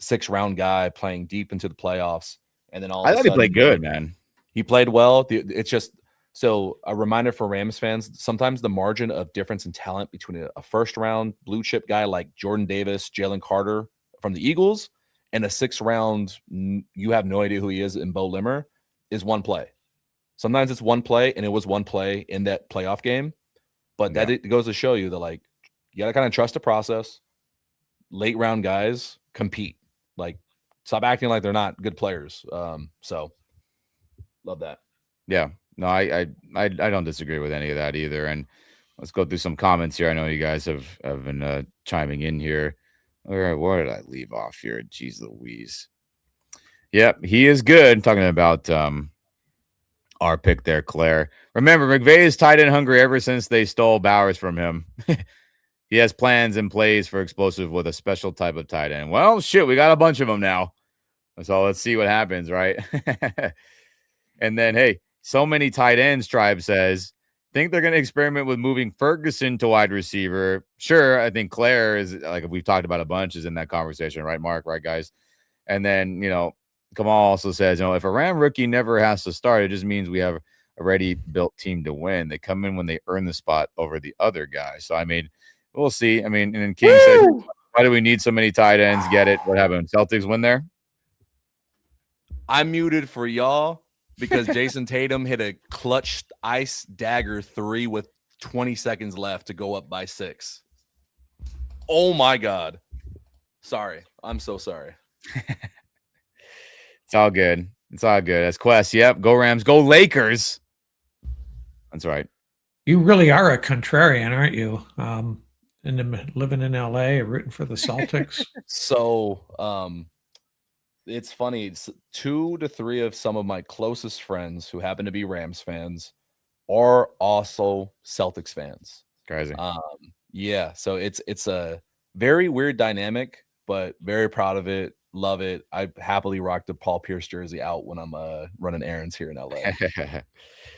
6th-round guy playing deep into the playoffs. And then all I of a thought sudden, he played good, man. He played well. It's just so a reminder for Rams fans, sometimes the margin of difference in talent between a 1st-round blue chip guy like Jordan Davis, Jalen Carter from the Eagles, and a 6th-round, you have no idea who he is, in Bo Limmer, is one play. Sometimes it's one play, and it was one play in that playoff game. But that it goes to show you that, like, you got to kind of trust the process. Late round guys compete. Like, stop acting like they're not good players. So love that. Yeah. No, I don't disagree with any of that either. And let's go through some comments here. I know you guys have been chiming in here. Where did I leave off here? Jeez Louise. Yep, he is good. Talking about our pick there, Claire. Remember, McVay is tight end hungry ever since they stole Bowers from him. He has plans and plays for explosive with a special type of tight end. Well, shit, we got a bunch of them now. So let's see what happens, right? And then, hey, so many tight ends, Tribe says. Think they're going to experiment with moving Ferguson to wide receiver. Sure, I think Claire is, like we've talked about a bunch, is in that conversation, right, Mark? Right, guys? And then, Kamal also says, if a Ram rookie never has to start, it just means we have a ready built team to win. They come in when they earn the spot over the other guy. So, I mean, we'll see. I mean, and then King said, why do we need so many tight ends? Get it? What happened? Celtics win there? I muted for y'all because Jason Tatum hit a clutch ice dagger 3 with 20 seconds left to go up by 6. Oh, my God. Sorry. I'm so sorry. It's all good. It's all good. That's Quest. Yep. Go Rams. Go Lakers. That's right. You really are a contrarian, aren't you? Living in LA, rooting for the Celtics. So, it's funny. It's 2 to 3 of some of my closest friends who happen to be Rams fans are also Celtics fans. Crazy. Yeah. So it's a very weird dynamic, but very proud of it. Love it. I happily rock the Paul Pierce jersey out when I'm running errands here in LA.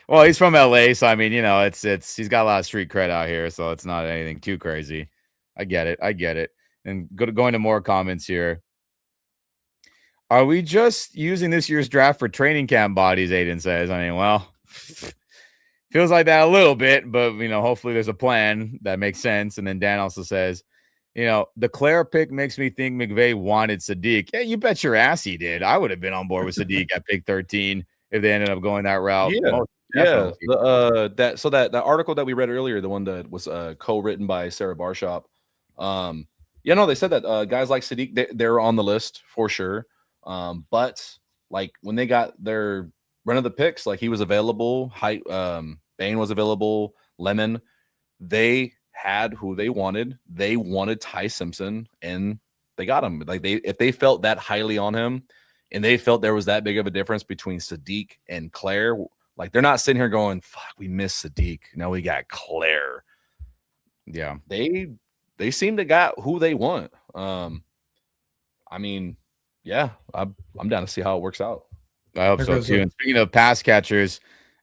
Well, he's from LA, so I mean, it's he's got a lot of street cred out here, so it's not anything too crazy. I get it. And going to more comments here. Are we just using this year's draft for training camp bodies? Aiden says. I mean, well, feels like that a little bit, but hopefully there's a plan that makes sense. And then Dan also says, the Claire pick makes me think McVay wanted Sadiq. Yeah, you bet your ass he did. I would have been on board with Sadiq at pick 13 if they ended up going that route. Yeah. That article that we read earlier, the one that was co-written by Sarah Barshop. They said that guys like Sadiq, they're on the list for sure. But like when they got their run of the picks, like he was available, Bain was available, Lemon, they had who they wanted. They wanted Ty Simpson, and they got him. Like if they felt that highly on him, and they felt there was that big of a difference between Sadiq and Claire, like they're not sitting here going, "Fuck, we missed Sadiq. Now we got Claire." Yeah, they seem to got who they want. I mean, yeah, I'm down to see how it works out. I hope so too. And speaking of pass catchers,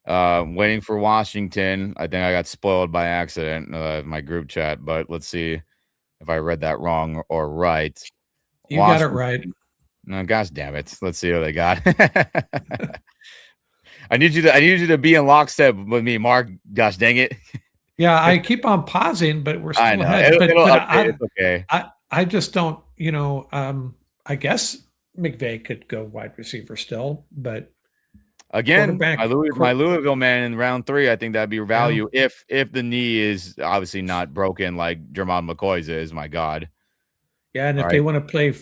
waiting for Washington. I think I got spoiled by accident in my group chat, but let's see if I read that wrong or right. You got it right. No, gosh damn it. Let's see what they got. I need you to be in lockstep with me, Mark. Gosh dang it. Yeah, I keep on pausing, but we're still ahead. It's okay. I just don't, I guess McVay could go wide receiver still, but again, my Louisville man in round 3, I think that'd be value if the knee is obviously not broken like Jermon McCoy's is. My God. Yeah, and if they want to play,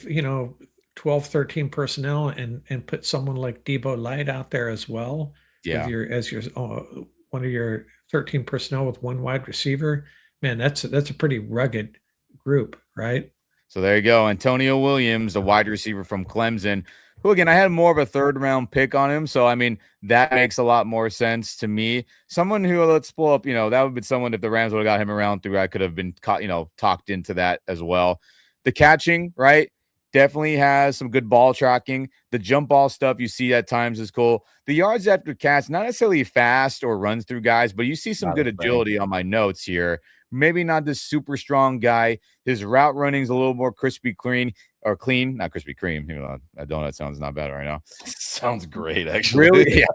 12, 13 personnel and put someone like Debo Light out there as well with your one of your 13 personnel with one wide receiver, man, that's a pretty rugged group, right? So there you go. Antonio Williams, the wide receiver from Clemson, who, again, I had more of a third-round pick on him. So, I mean, that makes a lot more sense to me. Someone who, let's pull up, that would be someone, if the Rams would have got him around 3, I could have been talked into that as well. The catching, right? Definitely has some good ball tracking. The jump ball stuff you see at times is cool. The yards after catch, not necessarily fast or runs through guys, but you see some good agility on my notes here. Maybe not this super strong guy. His route running is a little more crispy clean, not Krispy Kreme. That donut sounds not bad right now. Sounds great, actually. Really?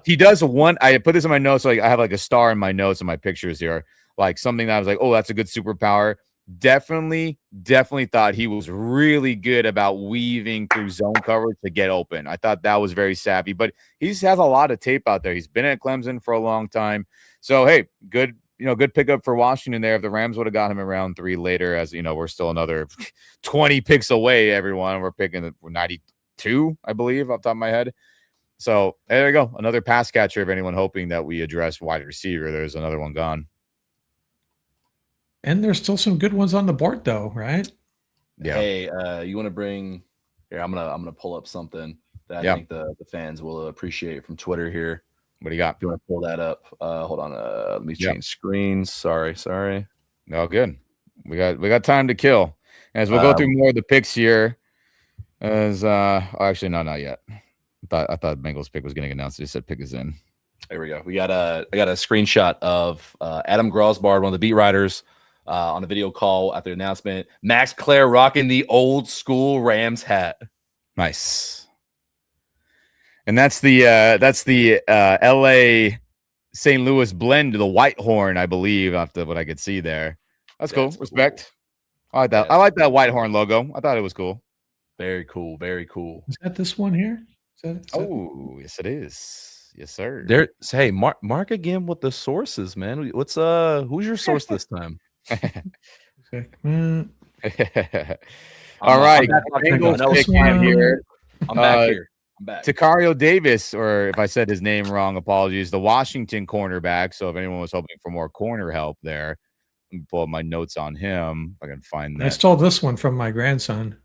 He does one. I put this in my notes. So I have like a star in my notes and my pictures here. Like something that I was like, oh, that's a good superpower. Definitely thought he was really good about weaving through zone coverage to get open. I thought that was very savvy, but he has a lot of tape out there. He's been at Clemson for a long time. So, hey, good pickup for Washington there. If the Rams would have got him in round 3 later, as we're still another 20 picks away, everyone. We're picking 92, I believe, off the top of my head. So there you go. Another pass catcher. If anyone hoping that we address wide receiver, there's another one gone. And there's still some good ones on the board, though, right? Yeah. Hey, you want to bring here? I'm gonna pull up something that I think the fans will appreciate from Twitter here. What do you got? You want to pull that up? Hold on. Let me change screens. Sorry. No, good. We got time to kill. As we'll go through more of the picks here. Actually, no, not yet. I thought Bengals pick was getting announced. They said pick is in. There we go. I got a screenshot of Adam Grosbard, one of the beat writers, on a video call after the announcement. Max Clare rocking the old school Rams hat. Nice. And that's the LA St. Louis blend, the white horn, I believe, after what I could see there. That's cool. Respect. Cool. I like that. I like that white horn logo. I thought it was cool. Very cool. Very cool. Is that this one here? Yes, it is. Yes, sir. Hey, Mark again with the sources, man. What's who's your source this time? All right. I'm back here. I'm back. Takario Davis, or if I said his name wrong, apologies. The Washington cornerback. So if anyone was hoping for more corner help there, let me pull up my notes on him. If I can find that. I stole this one from my grandson.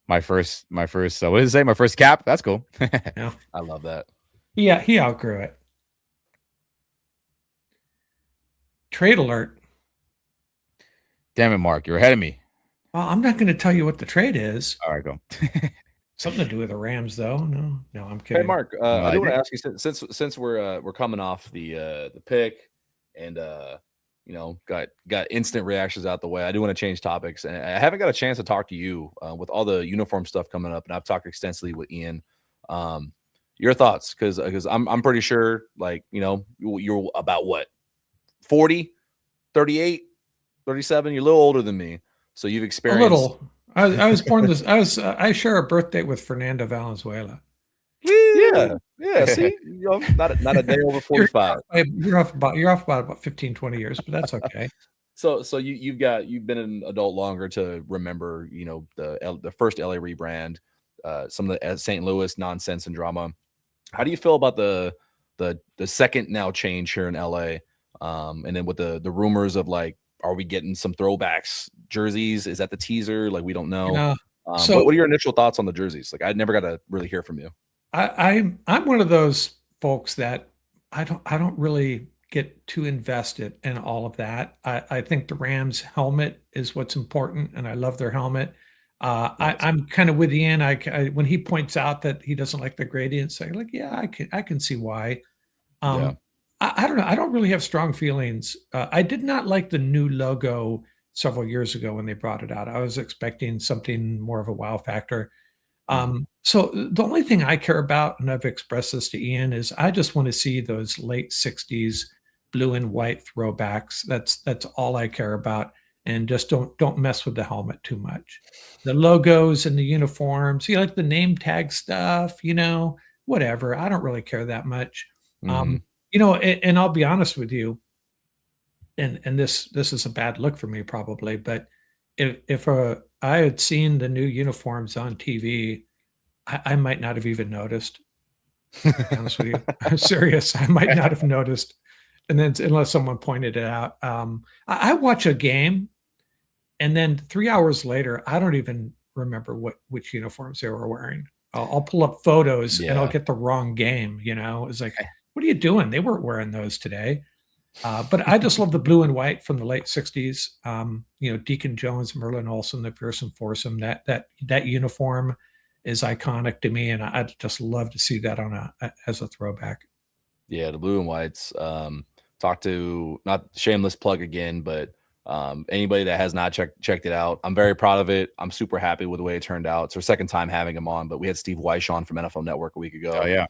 My first, what did it say? My first cap? That's cool. Yeah. I love that. Yeah, he outgrew it. Trade alert. Damn it, Mark. You're ahead of me. Well, I'm not going to tell you what the trade is. All right, go. Something to do with the Rams, though. No, I'm kidding. Hey, Mark, I do want to ask you, since we're coming off the pick and got instant reactions out the way, I do want to change topics, and I haven't got a chance to talk to you with all the uniform stuff coming up, and I've talked extensively with Ian. Your thoughts, because I'm pretty sure, like, you're about what, 40, 38, 37. You're a little older than me, so you've experienced a little. I was born this. I share a birthday with Fernando Valenzuela. Yeah. See, not a day over 45. You're off about 15, 20 years, but that's okay. So you've been an adult longer to remember, the first LA rebrand, some of the St. Louis nonsense and drama. How do you feel about the second now change here in LA? And then with the rumors of, like, are we getting some throwbacks jerseys? Is that the teaser? Like, we don't know. So what are your initial thoughts on the jerseys? Like, I never got to really hear from you. I'm one of those folks that I don't really get too invested in all of that. I think the Rams helmet is what's important, and I love their helmet. I'm kind of with Ian. When he points out that he doesn't like the gradients, I'm like, yeah, I can see why. I don't know. I don't really have strong feelings. I did not like the new logo several years ago when they brought it out. I was expecting something more of a wow factor. So the only thing I care about, and I've expressed this to Ian, is I just want to see those late 60s blue and white throwbacks. That's all I care about. And just don't mess with the helmet too much. The logos and the uniforms, like the name tag stuff, whatever. I don't really care that much. And I'll be honest with you, and this is a bad look for me probably, but if I had seen the new uniforms on TV, I might not have even noticed. To be honest with you, I'm serious. I might not have noticed, and then unless someone pointed it out. I watch a game, and then 3 hours later, I don't even remember which uniforms they were wearing. I'll pull up photos and I'll Yeah. get the wrong game. It's like, what are you doing? They weren't wearing those today. But I just love the blue and white from the late '60s. Deacon Jones, Merlin Olsen, the Fearsome Foursome. That uniform is iconic to me, and I'd just love to see that as a throwback. Yeah, the blue and whites. Talk to, not shameless plug again, but anybody that has not checked it out, I'm very proud of it. I'm super happy with the way it turned out. It's our second time having him on, but we had Steve Weish on from NFL Network a week ago. Oh yeah,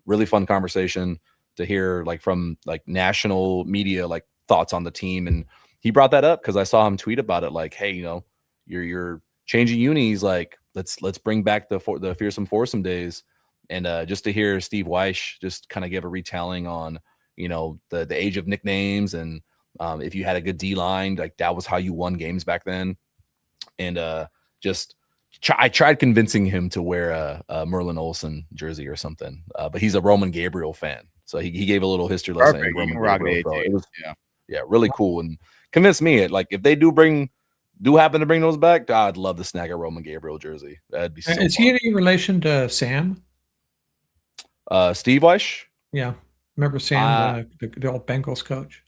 really fun conversation to hear, like, from like national media, like, thoughts on the team. And he brought that up because I saw him tweet about it, like, hey, you're changing unis, like, let's bring back the Fearsome Foursome days. And just to hear Steve Weish just kind of give a retelling on the age of nicknames, and if you had a good D line, like, that was how you won games back then. And I tried convincing him to wear a Merlin Olsen jersey or something, but he's a Roman Gabriel fan, so he gave a little history lesson in perfect. You Roman can rock Gabriel. the So 18. it was Yeah. really cool, and convinced me. Like, if they do happen to bring those back, I'd love to snag a Roman Gabriel jersey. That'd be so Is fun. he any relation to Sam? Steve Weish? Yeah, remember Sam, the old Bengals coach?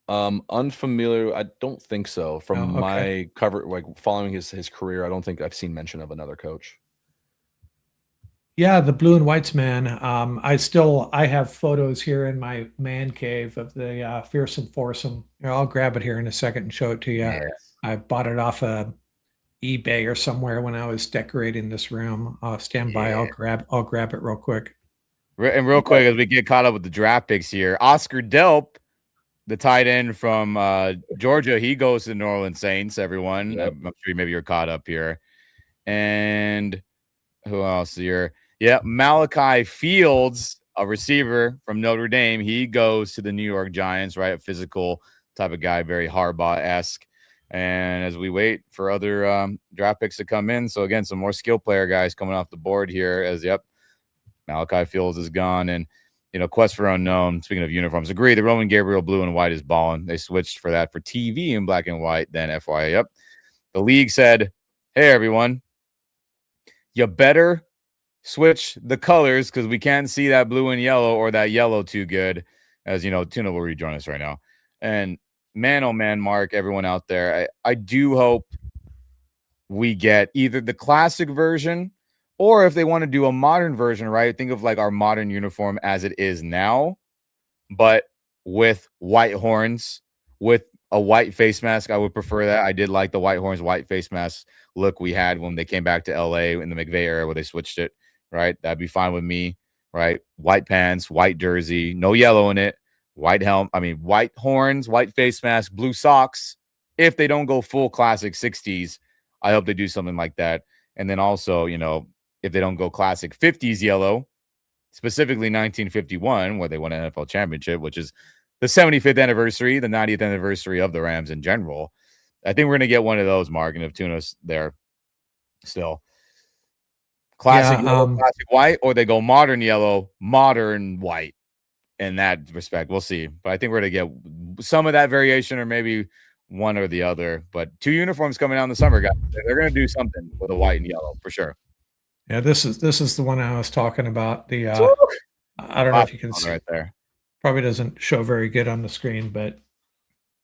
Unfamiliar. I don't think so. From Oh, okay. my cover, like, following his career, I don't think I've seen mention of another coach. Yeah, the blue and whites, man. I have photos here in my man cave of the Fearsome Foursome. I'll grab it here in a second and show it to you. Yes. I bought it off of eBay or somewhere when I was decorating this room. Stand by. I'll grab it real quick. And real quick, as we get caught up with the draft picks here, Oscar Delp, the tight end from Georgia, he goes to the New Orleans Saints. Everyone, Yep. I'm sure maybe you're caught up here. And who else here? Yeah, Malachi Fields, a receiver from Notre Dame. He goes to the New York Giants, right? A physical type of guy, very Harbaugh-esque. And as we wait for other draft picks to come in, so again, some more skill player guys coming off the board here. Malachi Fields is gone, and Quest for Unknown. Speaking of uniforms, agree. The Roman Gabriel blue and white is balling. They switched for that for TV in black and white. Then FYI, yep. The league said, "Hey everyone, you better switch the colors because we can't see that blue and yellow or that yellow too good." As you know, Tuna will rejoin us right now. And man, oh man, Mark, everyone out there, I do hope we get either the classic version, or if they want to do a modern version, right? Think of like our modern uniform as it is now, but with white horns, with a white face mask. I would prefer that. I did like the white horns, white face mask look we had when they came back to LA in the McVay era where they switched it, right? That'd be fine with me, right? White pants, white jersey, no yellow in it, white white horns, white face mask, blue socks. If they don't go full classic 60s, I hope they do something like that. And then also, if they don't go classic 50s yellow, specifically 1951, where they won an NFL championship, which is the 75th anniversary, the 90th anniversary of the Rams in general. I think we're going to get one of those, Mark, and if Tuna's there still. Classic yellow, classic white, or they go modern yellow, modern white. In that respect, we'll see. But I think we're going to get some of that variation, or maybe one or the other. But 2 uniforms coming out in the summer, guys. They're going to do something with a white and yellow for sure. Yeah, this is the one I was talking about. The I don't know if you can see right there. Probably doesn't show very good on the screen, but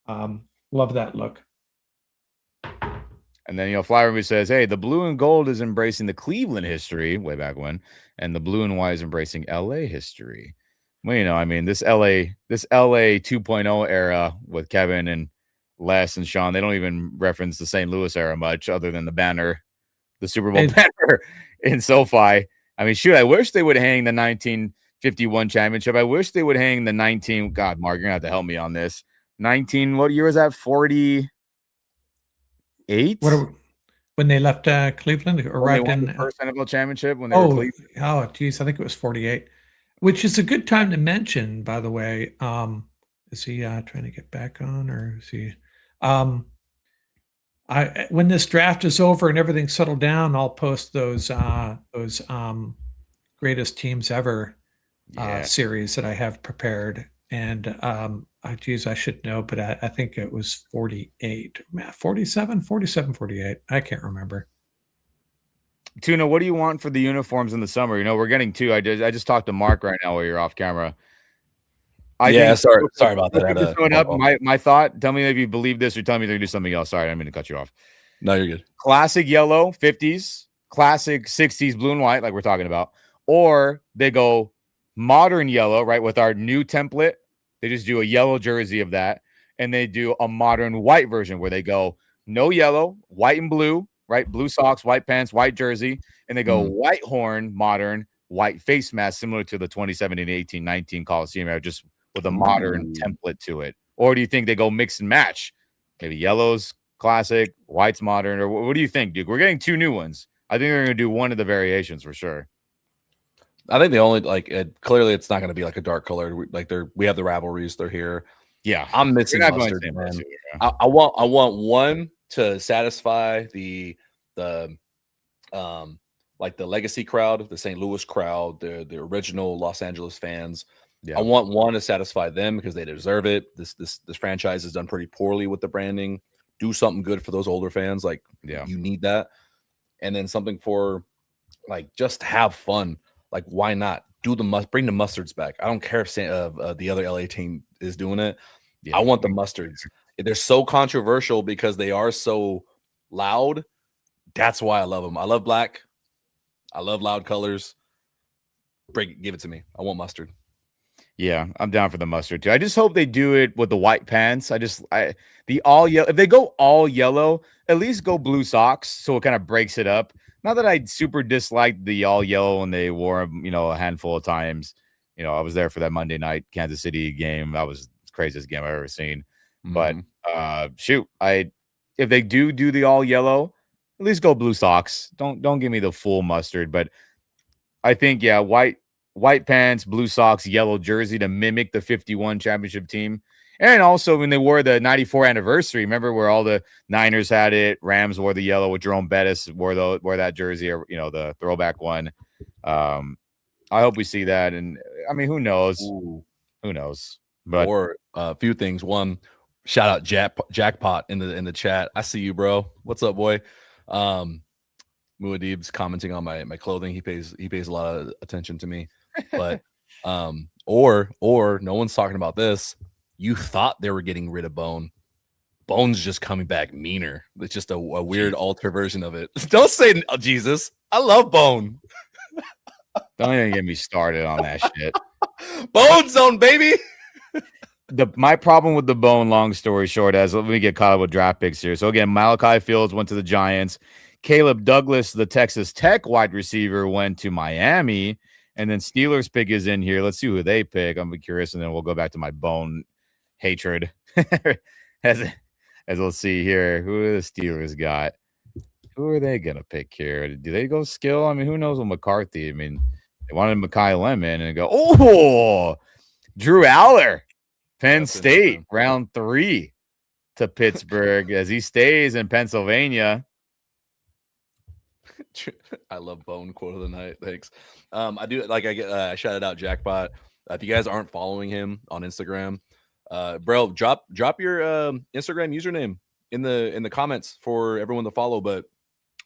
love that look. And then, Fly Remy says, hey, the blue and gold is embracing the Cleveland history way back when, and the blue and white is embracing LA history. Well, this LA 2.0 era with Kevin and Les and Sean, they don't even reference the St. Louis era much other than the banner, the Super Bowl banner in SoFi. I wish they would hang the 1951 championship. I wish they would hang the God, Mark, you're going to have to help me on this. 19, what year was that? 48? When they left Cleveland, arrived in the first NFL championship when they were Cleveland? Oh, geez, I think it was 48, which is a good time to mention, by the way. Is he trying to get back on, or is he? When this draft is over and everything settled down, I'll post those greatest teams ever series that I have prepared. And geez, I should know, but I think it was 48, 47, 47, 48. I can't remember. Tuna, what do you want for the uniforms in the summer? We're getting two. I just talked to Mark right now while you're off camera. Sorry about that. My thought. Tell me if you believe this or tell me they're gonna do something else. Sorry, I didn't mean to cut you off. No, you're good. Classic yellow 50s, classic 60s blue and white, like we're talking about, or they go modern yellow, right? With our new template, they just do a yellow jersey of that, and they do a modern white version where they go no yellow, white and blue, right? Blue socks, white pants, white jersey, and they go white horn, modern, white face mask, similar to the 2017, 18, 19 Coliseum era, just with a modern template to it. Or do you think they go mix and match? Maybe yellows classic, white's modern, or what do you think, Duke? We're getting two new ones. I think they're going to do one of the variations for sure. I think the only clearly it's not going to be like a dark color. We have the rivalries. They're here. Yeah, I'm missing mustard, man. I want one to satisfy the legacy crowd, the St. Louis crowd, the original Los Angeles fans. Yeah. I want one to satisfy them because they deserve it. This franchise has done pretty poorly with the branding. Do something good for those older fans. You need that. And then something for just have fun. Why not bring the mustards back? I don't care if the other LA team is doing it. Yeah, I want the mustards. They're so controversial because they are so loud. That's why I love them. I love black. I love loud colors. Give it to me. I want mustard. Yeah, I'm down for the mustard too. I just hope they do it with the white pants. The all yellow. If they go all yellow, at least go blue socks so it kind of breaks it up. Not that I super disliked the all yellow when they wore them, a handful of times. I was there for that Monday night Kansas City game. That was the craziest game I've ever seen. But if they do the all yellow, at least go blue socks. Don't give me the full mustard. But I think white pants, blue socks, yellow jersey to mimic the 51 championship team. And also when they wore the 94 anniversary, remember where all the Niners had it, Rams wore the yellow with Jerome Bettis wore that jersey, or the throwback one. I hope we see that. And I mean, who knows? Who knows? But or a few things. One, shout out Jackpot in the chat. I see you, bro. What's up, boy? Muad'Dib's commenting on my clothing. He pays a lot of attention to me. But or no one's talking about this. You thought they were getting rid of Bone. Bone's just coming back meaner. It's just a weird alter version of it. Don't say Jesus. I love Bone. Don't even get me started on that shit. Bone Zone, baby. My problem with the Bone, long story short, let me get caught up with draft picks here. So again, Malachi Fields went to the Giants. Caleb Douglas, the Texas Tech wide receiver, went to Miami. And then Steelers pick is in here. Let's see who they pick. I'm curious, and then we'll go back to my Bone hatred. as we'll see here, who the Steelers got? Who are they gonna pick here? Do they go skill? I mean, who knows with McCarthy? I mean, they wanted Mekhi Lemon and go, Drew Aller, Penn State, round 3 to Pittsburgh as he stays in Pennsylvania. I love Bone quote of the night. Thanks. I shouted out Jackpot. If you guys aren't following him on Instagram, bro, drop your Instagram username in the comments for everyone to follow. But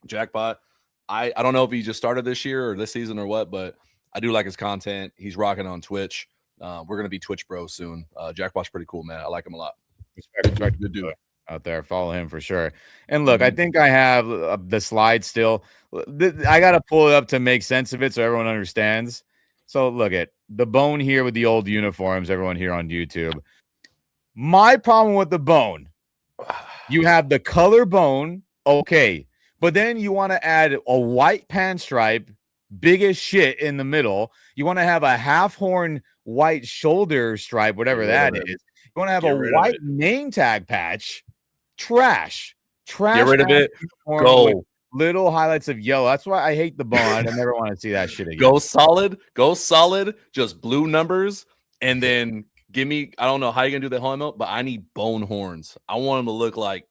Jackpot, I don't know if he just started this year or this season or what, but I do like his content. He's rocking on Twitch. We're gonna be Twitch bros soon. Jackpot's pretty cool, man. I like him a lot. Respect. Good dude out there. Follow him for sure. And look, I think I have the slide still. I got to pull it up to make sense of it so everyone understands. So look at the Bone here with the old uniforms, everyone here on YouTube. My problem with the Bone, you have the color Bone, okay, but then you want to add a white pan stripe, big as shit in the middle. You want to have a half horn white shoulder stripe, whatever that is. You want to have a white name tag patch. Trash. Get rid of it. Go. Little highlights of yellow. That's why I hate the Bone. I never want to see that shit again. Go solid. Just blue numbers. And then give me, I don't know how you're going to do the helmet, but I need Bone horns. I want them to look like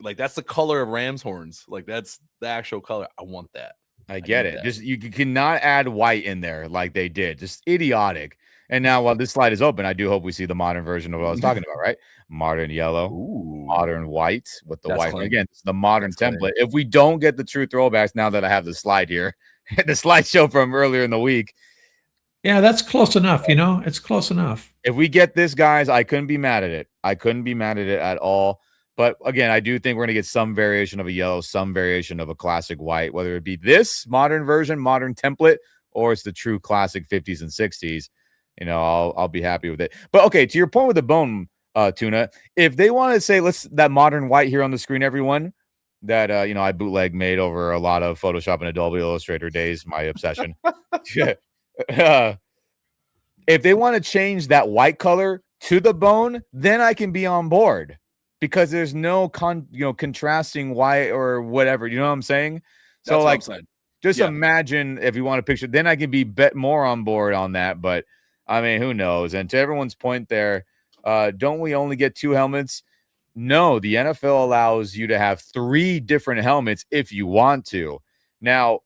Like that's the color of Rams horns. Like that's the actual color. I want that. I get it. that. Just you cannot add white in there like they did. Just idiotic. And now while this slide is open, I do hope we see the modern version of what I was talking about, right? Modern yellow, modern white with the white. Clean. Again, it's the modern template. If we don't get the true throwbacks, now that I have the slide here, the slideshow from earlier in the week. Yeah, that's close enough. You know, it's close enough. If we get this, guys, I couldn't be mad at it. I couldn't be mad at it at all. But again, I do think we're going to get some variation of a yellow, some variation of a classic white, whether it be this modern version, modern template, or it's the true classic 50s and 60s. You know, I'll be happy with it. But okay, to your point with the bone, Tuna, if they want to say that modern white here on the screen, everyone, that I bootleg made over a lot of Photoshop and Adobe Illustrator days, my obsession. If they want to change that white color to the bone, then I can be on board. Because there's no contrasting white or whatever, you know what I'm saying? So just imagine if you want to picture, then I can be more on board on that. But I mean, who knows? And to everyone's point there, don't we only get 2 helmets? No, the NFL allows you to have 3 different helmets if you want to. Now,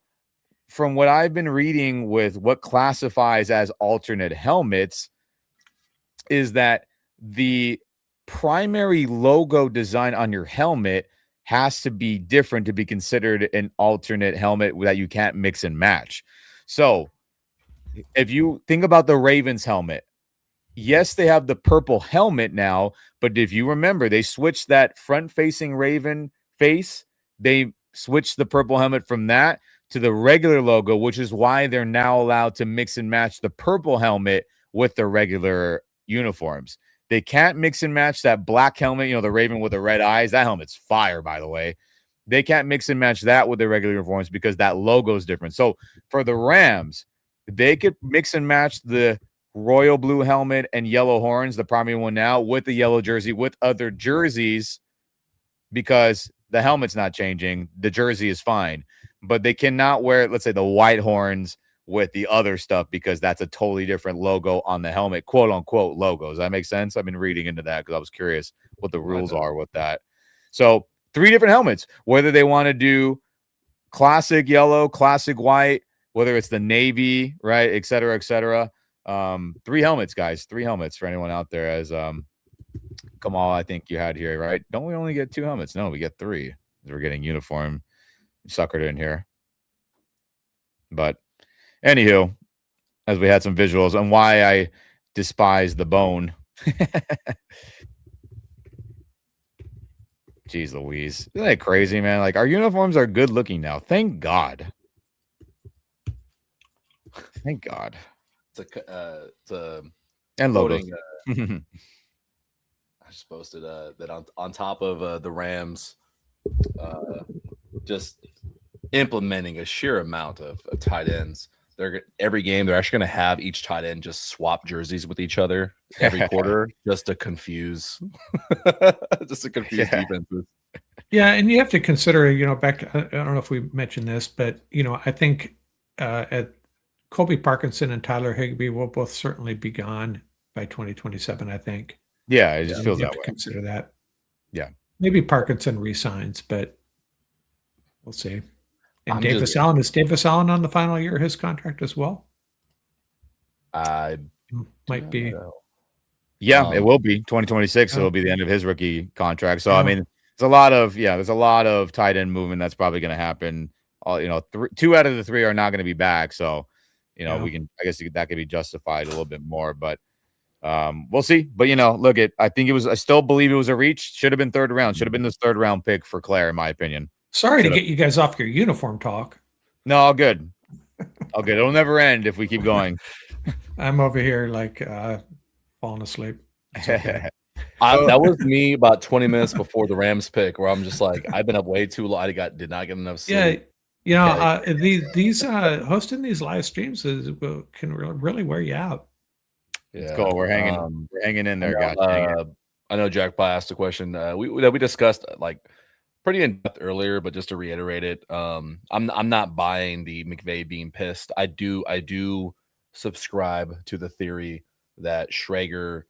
from what I've been reading with what classifies as alternate helmets is that the primary logo design on your helmet has to be different to be considered an alternate helmet that you can't mix and match. So if you think about the Ravens helmet, yes, they have the purple helmet now, but if you remember, they switched that front-facing Raven face. They switched the purple helmet from that to the regular logo, which is why they're now allowed to mix and match the purple helmet with the regular uniforms. They can't mix and match that black helmet, the Raven with the red eyes. That helmet's fire, by the way. They can't mix and match that with the regular uniforms because that logo is different. So for the Rams, they could mix and match the royal blue helmet and yellow horns, the primary one now, with the yellow jersey, with other jerseys, because the helmet's not changing. The jersey is fine. But they cannot wear, let's say, the white horns with the other stuff because that's a totally different logo on the helmet, quote unquote logo. Does that make sense? I've been reading into that because I was curious what the rules are with that. So 3 different helmets, whether they want to do classic yellow, classic white, whether it's the navy, right, et cetera, et cetera. 3 helmets, guys, 3 helmets for anyone out there. As Kamal, I think you had here, right? Don't we only get 2 helmets? No, we get 3. We're getting uniform suckered in here. But anywho, as we had some visuals on why I despise the bone. Jeez Louise. Isn't that crazy, man? Like, our uniforms are good looking now. Thank God. Thank God. And logos. I just posted that on top of the Rams just implementing a sheer amount of tight ends. Every game they're actually going to have each tight end just swap jerseys with each other every quarter just to confuse defenses. Yeah, and you have to consider, back to, I don't know if we mentioned this, but I think at Colby Parkinson and Tyler Higbee will both certainly be gone by 2027, I think. Yeah, it just feels that way. Consider that. Yeah. Maybe Parkinson resigns, but we'll see. And Davis Allen, is Davis Allen on the final year of his contract as well? Might be. Yeah, it will be 2026. So it'll be the end of his rookie contract. So I mean, there's a lot of tight end movement that's probably going to happen. 2 out of the 3 are not going to be back. So we can, I guess that could be justified a little bit more, but we'll see. But look, I still believe it was a reach. Should have been 3rd round. Should have been this 3rd round pick for Claire, in my opinion. Sorry to get you guys off your uniform talk. No, all good. All good. It'll never end if we keep going. I'm over here falling asleep. Okay. That was me about 20 minutes before the Rams pick, where I'm just like, I've been up way too long. Did not get enough sleep. Yeah, these hosting these live streams can really wear you out. Yeah, it's cool. We're hanging in there, guys. I know Jack Pye asked a question we discussed pretty in depth earlier, but just to reiterate it, I'm not buying the McVay being pissed. I do subscribe to the theory that Schrager,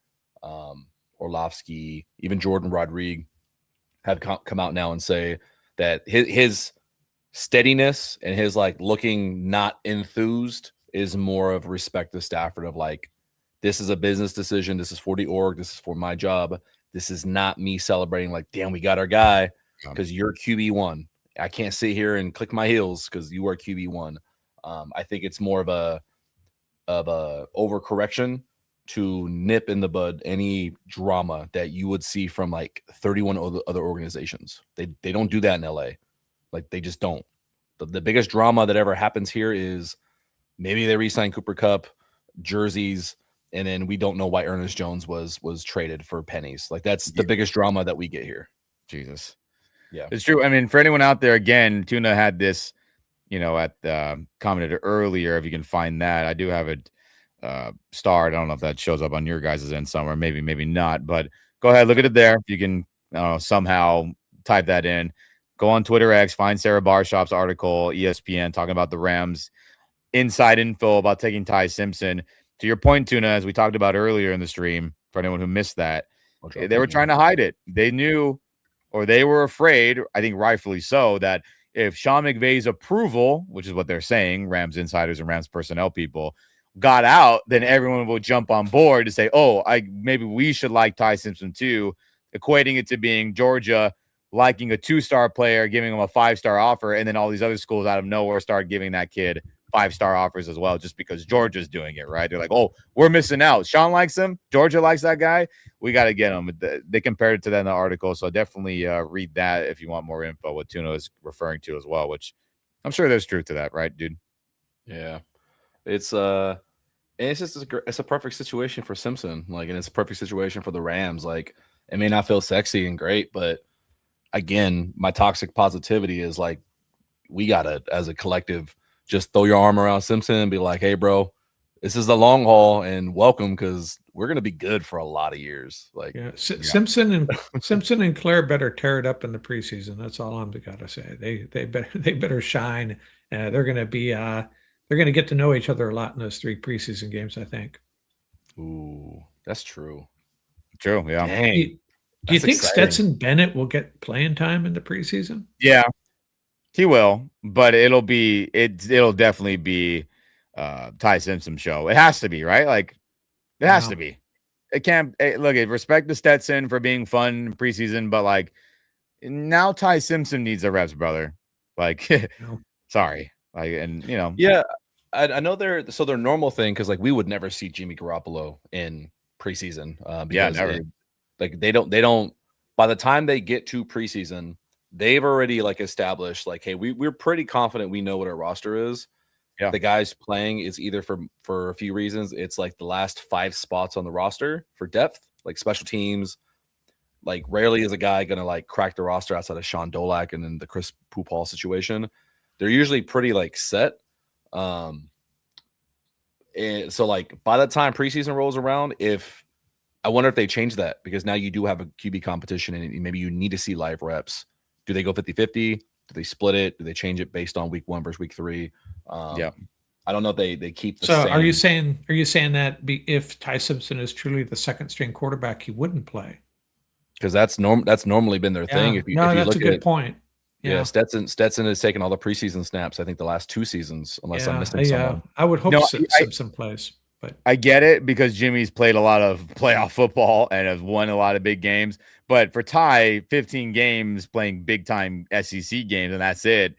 Orlovsky, even Jordan Rodriguez have come out now and say that his steadiness and his like looking not enthused is more of respect to Stafford of like, this is a business decision. This is for the org. This is for my job. This is not me celebrating like, damn, we got our guy because you're QB1. I can't sit here and click my heels because you are QB1. I think it's more of a overcorrection to nip in the bud any drama that you would see from like 31 other organizations. They don't do that in LA. Like they just don't. The biggest drama that ever happens here is maybe they re-sign Cooper Kupp, jerseys, and then we don't know why Ernest Jones was traded for pennies. Like that's the biggest drama that we get here. Jesus. Yeah. It's true. I mean, for anyone out there, again, Tuna had this, commented earlier, if you can find that. I do have it starred. I don't know if that shows up on your guys' end somewhere. Maybe not. But go ahead, look at it there. If you can somehow type that in. Go on Twitter X, find Sarah Barshop's article, ESPN, talking about the Rams inside info about taking Ty Simpson. To your point, Tuna, as we talked about earlier in the stream, for anyone who missed that, they were trying to hide it. They knew, or they were afraid, I think rightfully so, that if Sean McVay's approval, which is what they're saying, Rams insiders and Rams personnel people, got out, then everyone will jump on board to say, oh, maybe we should like Ty Simpson too, equating it to being Georgia liking a 2-star player, giving him a 5-star offer, and then all these other schools out of nowhere start giving that kid 5-star offers as well, just because Georgia's doing it, right? They're like, oh, we're missing out. Sean likes him. Georgia likes that guy. We got to get him. They compared it to that in the article, so definitely read that if you want more info, what Tuna is referring to as well, which I'm sure there's truth to that, right, dude? Yeah. It's just it's a perfect situation for Simpson, like, and it's a perfect situation for the Rams. Like, it may not feel sexy and great, but again, my toxic positivity is like, we gotta, as a collective, just throw your arm around Simpson and be like, hey, bro, this is the long haul and welcome, because we're gonna be good for a lot of years. Like, Simpson and Claire better tear it up in the preseason. That's all I'm gotta say. They better shine. They're gonna get to know each other a lot in those 3 preseason games, I think. Ooh, that's true. True, yeah. Dang. Do you think exciting. Stetson Bennett will get playing time in the preseason? Yeah, he will, but it'll definitely be Ty Simpson show. It has to be, right? Like, it has to be. It can't look. Respect to Stetson for being fun in preseason, but like now Ty Simpson needs the reps, brother. Like, sorry, like, and yeah, I know their normal thing, because like we would never see Jimmy Garoppolo in preseason. Because never. They don't. By the time they get to preseason, they've already like established like, hey, we're pretty confident we know what our roster is. Yeah, the guys playing is either for a few reasons. It's like the last 5 spots on the roster for depth, like special teams. Like, rarely is a guy gonna like crack the roster outside of Sean Dolak and then the Chris Pupal situation. They're usually pretty like set. And so like by the time preseason rolls around, I wonder if they change that, because now you do have a QB competition and maybe you need to see live reps. Do they go 50-50? Do they split it? Do they change it based on week 1 versus week 3? Yeah. I don't know if they keep the same. So are you saying that if Ty Simpson is truly the second string quarterback, he wouldn't play? Because that's normally been their thing. If you that's look a good point. Yeah, Stetson has taken all the preseason snaps, I think, the last 2 seasons, unless I'm missing someone. I would hope Simpson plays. But I get it, because Jimmy's played a lot of playoff football and has won a lot of big games. But for Ty, 15 games playing big-time SEC games, and that's it.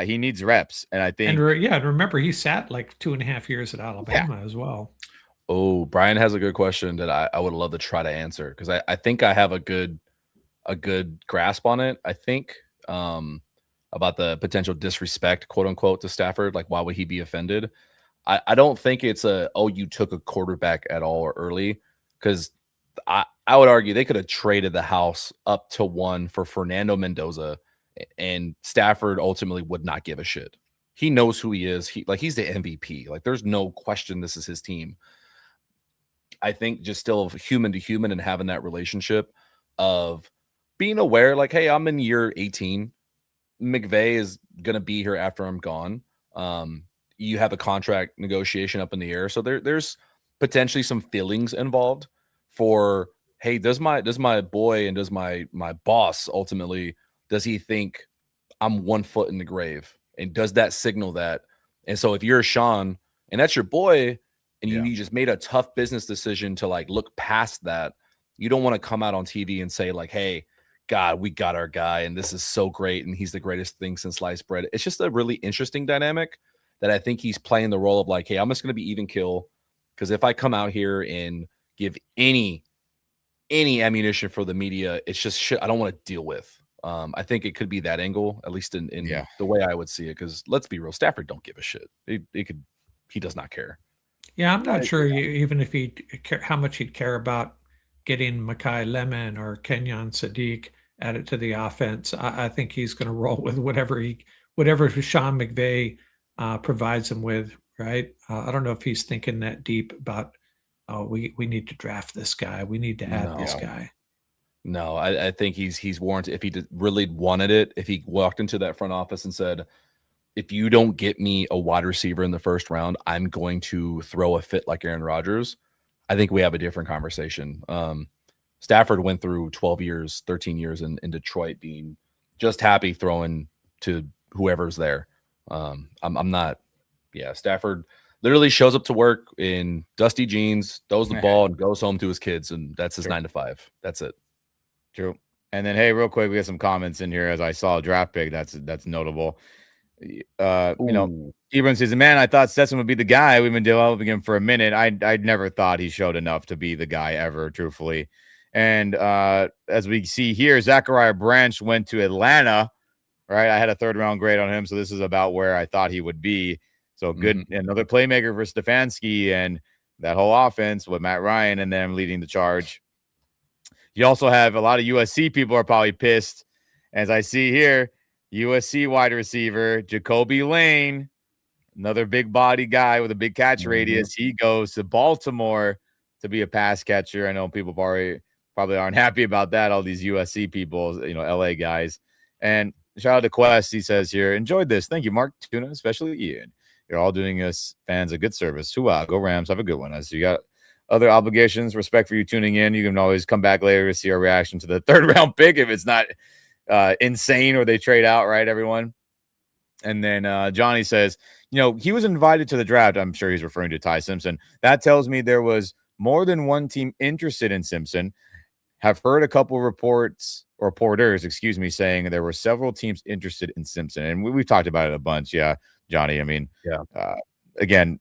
He needs reps. And I think... And remember, he sat like 2.5 years at Alabama as well. Oh, Brian has a good question that I would love to try to answer, because I think I have a good grasp on it. I think about the potential disrespect, quote unquote, to Stafford. Like, why would he be offended? I don't think it's you took a quarterback at all or early, because I would argue they could have traded the house up to 1 for Fernando Mendoza, and Stafford ultimately would not give a shit. He knows who he is. He's the MVP. Like, there's no question this is his team. I think just still human to human and having that relationship of being aware, like, hey, I'm in year 18. McVay is going to be here after I'm gone. You have a contract negotiation up in the air. So there's potentially some feelings involved for hey, does my boy and does my boss ultimately, does he think I'm 1 foot in the grave? And does that signal that? And so if you're Sean and that's your boy and you just made a tough business decision to like look past that, you don't want to come out on TV and say like, hey, God, we got our guy and this is so great and he's the greatest thing since sliced bread. It's just a really interesting dynamic that I think he's playing the role of like, hey, I'm just going to be even kill, because if I come out here and give any ammunition for the media, it's just shit I don't want to deal with. I think it could be that angle, at least in the way I would see it. Because let's be real, Stafford don't give a shit. He does not care. Yeah, I'm not sure even if how much he'd care about getting Mekhi Lemon or Kenyon Sadiq added to the offense. I think he's going to roll with whatever Sean McVay provides him with. Right? I don't know if he's thinking that deep about, oh, we need to draft this guy. We need to add this guy. No, I think he's warranted. If he really wanted it, if he walked into that front office and said, if you don't get me a wide receiver in the first round, I'm going to throw a fit like Aaron Rodgers, I think we have a different conversation. Stafford went through 12 years, 13 years in Detroit being just happy throwing to whoever's there. I'm not. Yeah, Stafford literally shows up to work in dusty jeans, throws the ball, and goes home to his kids, and that's his 9 to 5. That's it. True. And then, hey, real quick, we got some comments in here as I saw a draft pick that's notable. You know, Ebron says, man, I thought Stetson would be the guy. We've been developing him for a minute. I'd never thought he showed enough to be the guy ever, truthfully. And as we see here, Zachariah Branch went to Atlanta, right? I had a 3rd round grade on him, so this is about where I thought he would be. So good, another playmaker for Stefanski and that whole offense with Matt Ryan and them leading the charge. You also have a lot of USC people are probably pissed. As I see here, USC wide receiver, Jacoby Lane, another big body guy with a big catch radius. He goes to Baltimore to be a pass catcher. I know people probably aren't happy about that. All these USC people, LA guys. And shout out to Quest. He says here, enjoyed this. Thank you, Mark, Tuna, especially Ian. You're all doing us fans a good service. Hooah, go Rams. Have a good one. As you got other obligations, respect for you tuning in. You can always come back later to see our reaction to the 3rd round pick if it's not insane or they trade out, right, everyone? And then Johnny says, he was invited to the draft. I'm sure he's referring to Ty Simpson. That tells me there was more than one team interested in Simpson. Have heard a couple reporters, saying there were several teams interested in Simpson. And we've talked about it a bunch. Yeah, Johnny. I mean, again,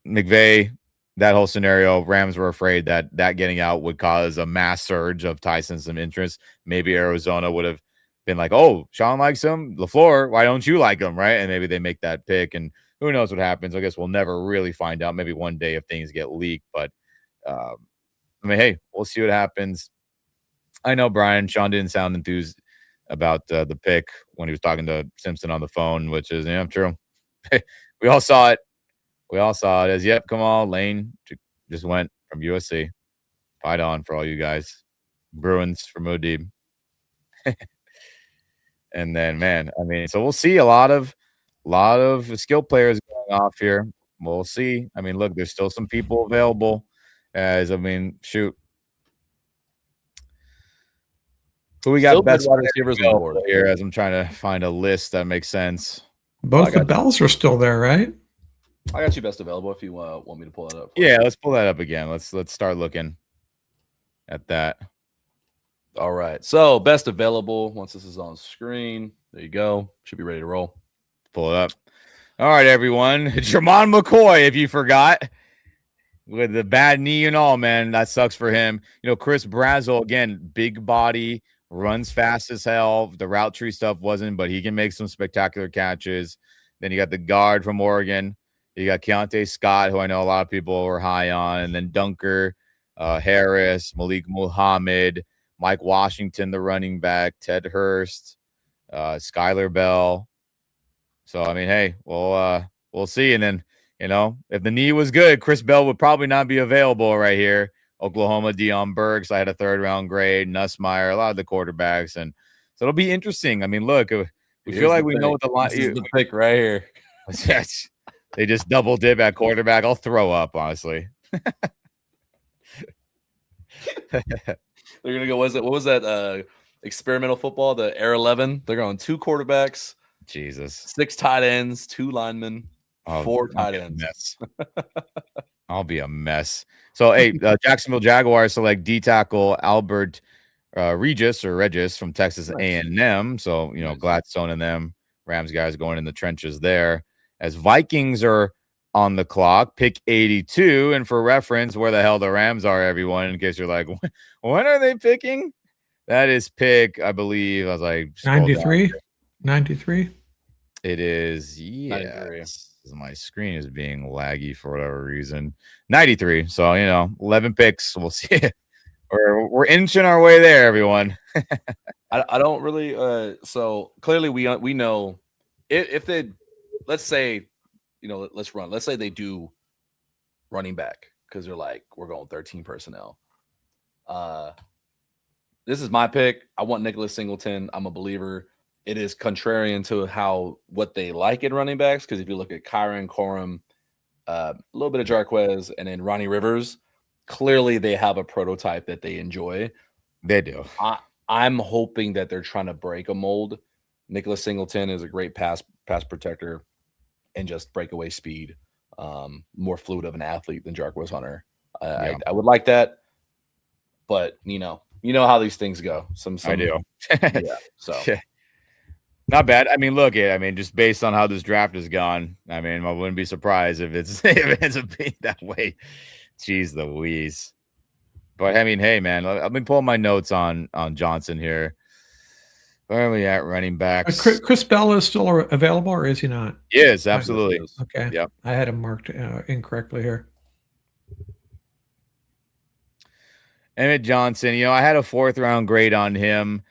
McVay, that whole scenario, Rams were afraid that getting out would cause a mass surge of Ty Simpson interest. Maybe Arizona would have been like, oh, Sean likes him. LaFleur, why don't you like him, right? And maybe they make that pick, and who knows what happens. I guess we'll never really find out. Maybe one day if things get leaked. But, I mean, hey, we'll see what happens. I know, Brian, Sean didn't sound enthused about the pick when he was talking to Simpson on the phone, which is true. We all saw it. As, yep, come on, Lane just went from USC. Fight on for all you guys. Bruins for Modeeb. And then, man, I mean, so we'll see a lot of skill players going off here. We'll see. I mean, look, there's still some people available. Shoot. Who we got Still best wide receivers on the board here as I'm trying to find a list that makes sense. Both the Bells are still there, right? I got you best available if you want me to pull that up. Yeah, let's pull that up again. Let's start looking at that. All right. So best available. Once this is on screen, there you go. Should be ready to roll. Pull it up. All right, everyone. Tremont McCoy, if you forgot, with the bad knee and all, man, that sucks for him. Chris Brazzell, again, big body, runs fast as hell. The route tree stuff wasn't, but he can make some spectacular catches. Then you got the guard from Oregon. You got Keontae Scott, who I know a lot of people were high on, and then Dunker, Harris, Malik Muhammad, Mike Washington, the running back, Ted Hurst, Skylar Bell. So, I mean, hey, we'll see. And then, if the knee was good, Chris Bell would probably not be available right here. Oklahoma, Deion Burks, I had a 3rd round grade, Nussmeier, a lot of the quarterbacks. And so it'll be interesting. I mean, look, we feel like we know what the line is. The pick right here. They just double dip at quarterback. I'll throw up, honestly. They're gonna go. What was that? Experimental football, the Air 11. They're going 2 quarterbacks, Jesus, 6 tight ends, 2 linemen, 4 I'll tight be a ends. mess. I'll be a mess. So, hey, Jacksonville Jaguars select D tackle Albert Regis from Texas A&M. So, Gladstone and them Rams guys going in the trenches there. As Vikings are on the clock, pick 82. And for reference, where the hell the Rams are, everyone, in case you're like, when are they picking? That is pick, I believe. I was like, 93. 93. It is, 93. yes. My screen is being laggy for whatever reason. 93. So, 11 picks. We'll see. We're inching our way there, everyone. I don't really. So clearly, we know if they, let's say, let's say they do running back because they're like, we're going 13 personnel. This is my pick. I want Nicholas Singleton. I'm a believer. It is contrarian to what they like in running backs, because if you look at Kyron, Corum, a little bit of Jarquez, and then Ronnie Rivers, clearly they have a prototype that they enjoy. They do. I'm hoping that they're trying to break a mold. Nicholas Singleton is a great pass protector and just breakaway speed, more fluid of an athlete than Jarquez Hunter. I would like that, but you know how these things go. I do. So. Not bad. I mean, look, just based on how this draft has gone, I wouldn't be surprised if it ends up being that way. Jeez Louise. But hey, man, let me pull my notes on Johnson here. Where are we at running backs? Chris Bell is still available, or is he not? Yes, absolutely. Okay. Yep. I had him marked incorrectly here. Emmett Johnson, I had a 4th round grade on him.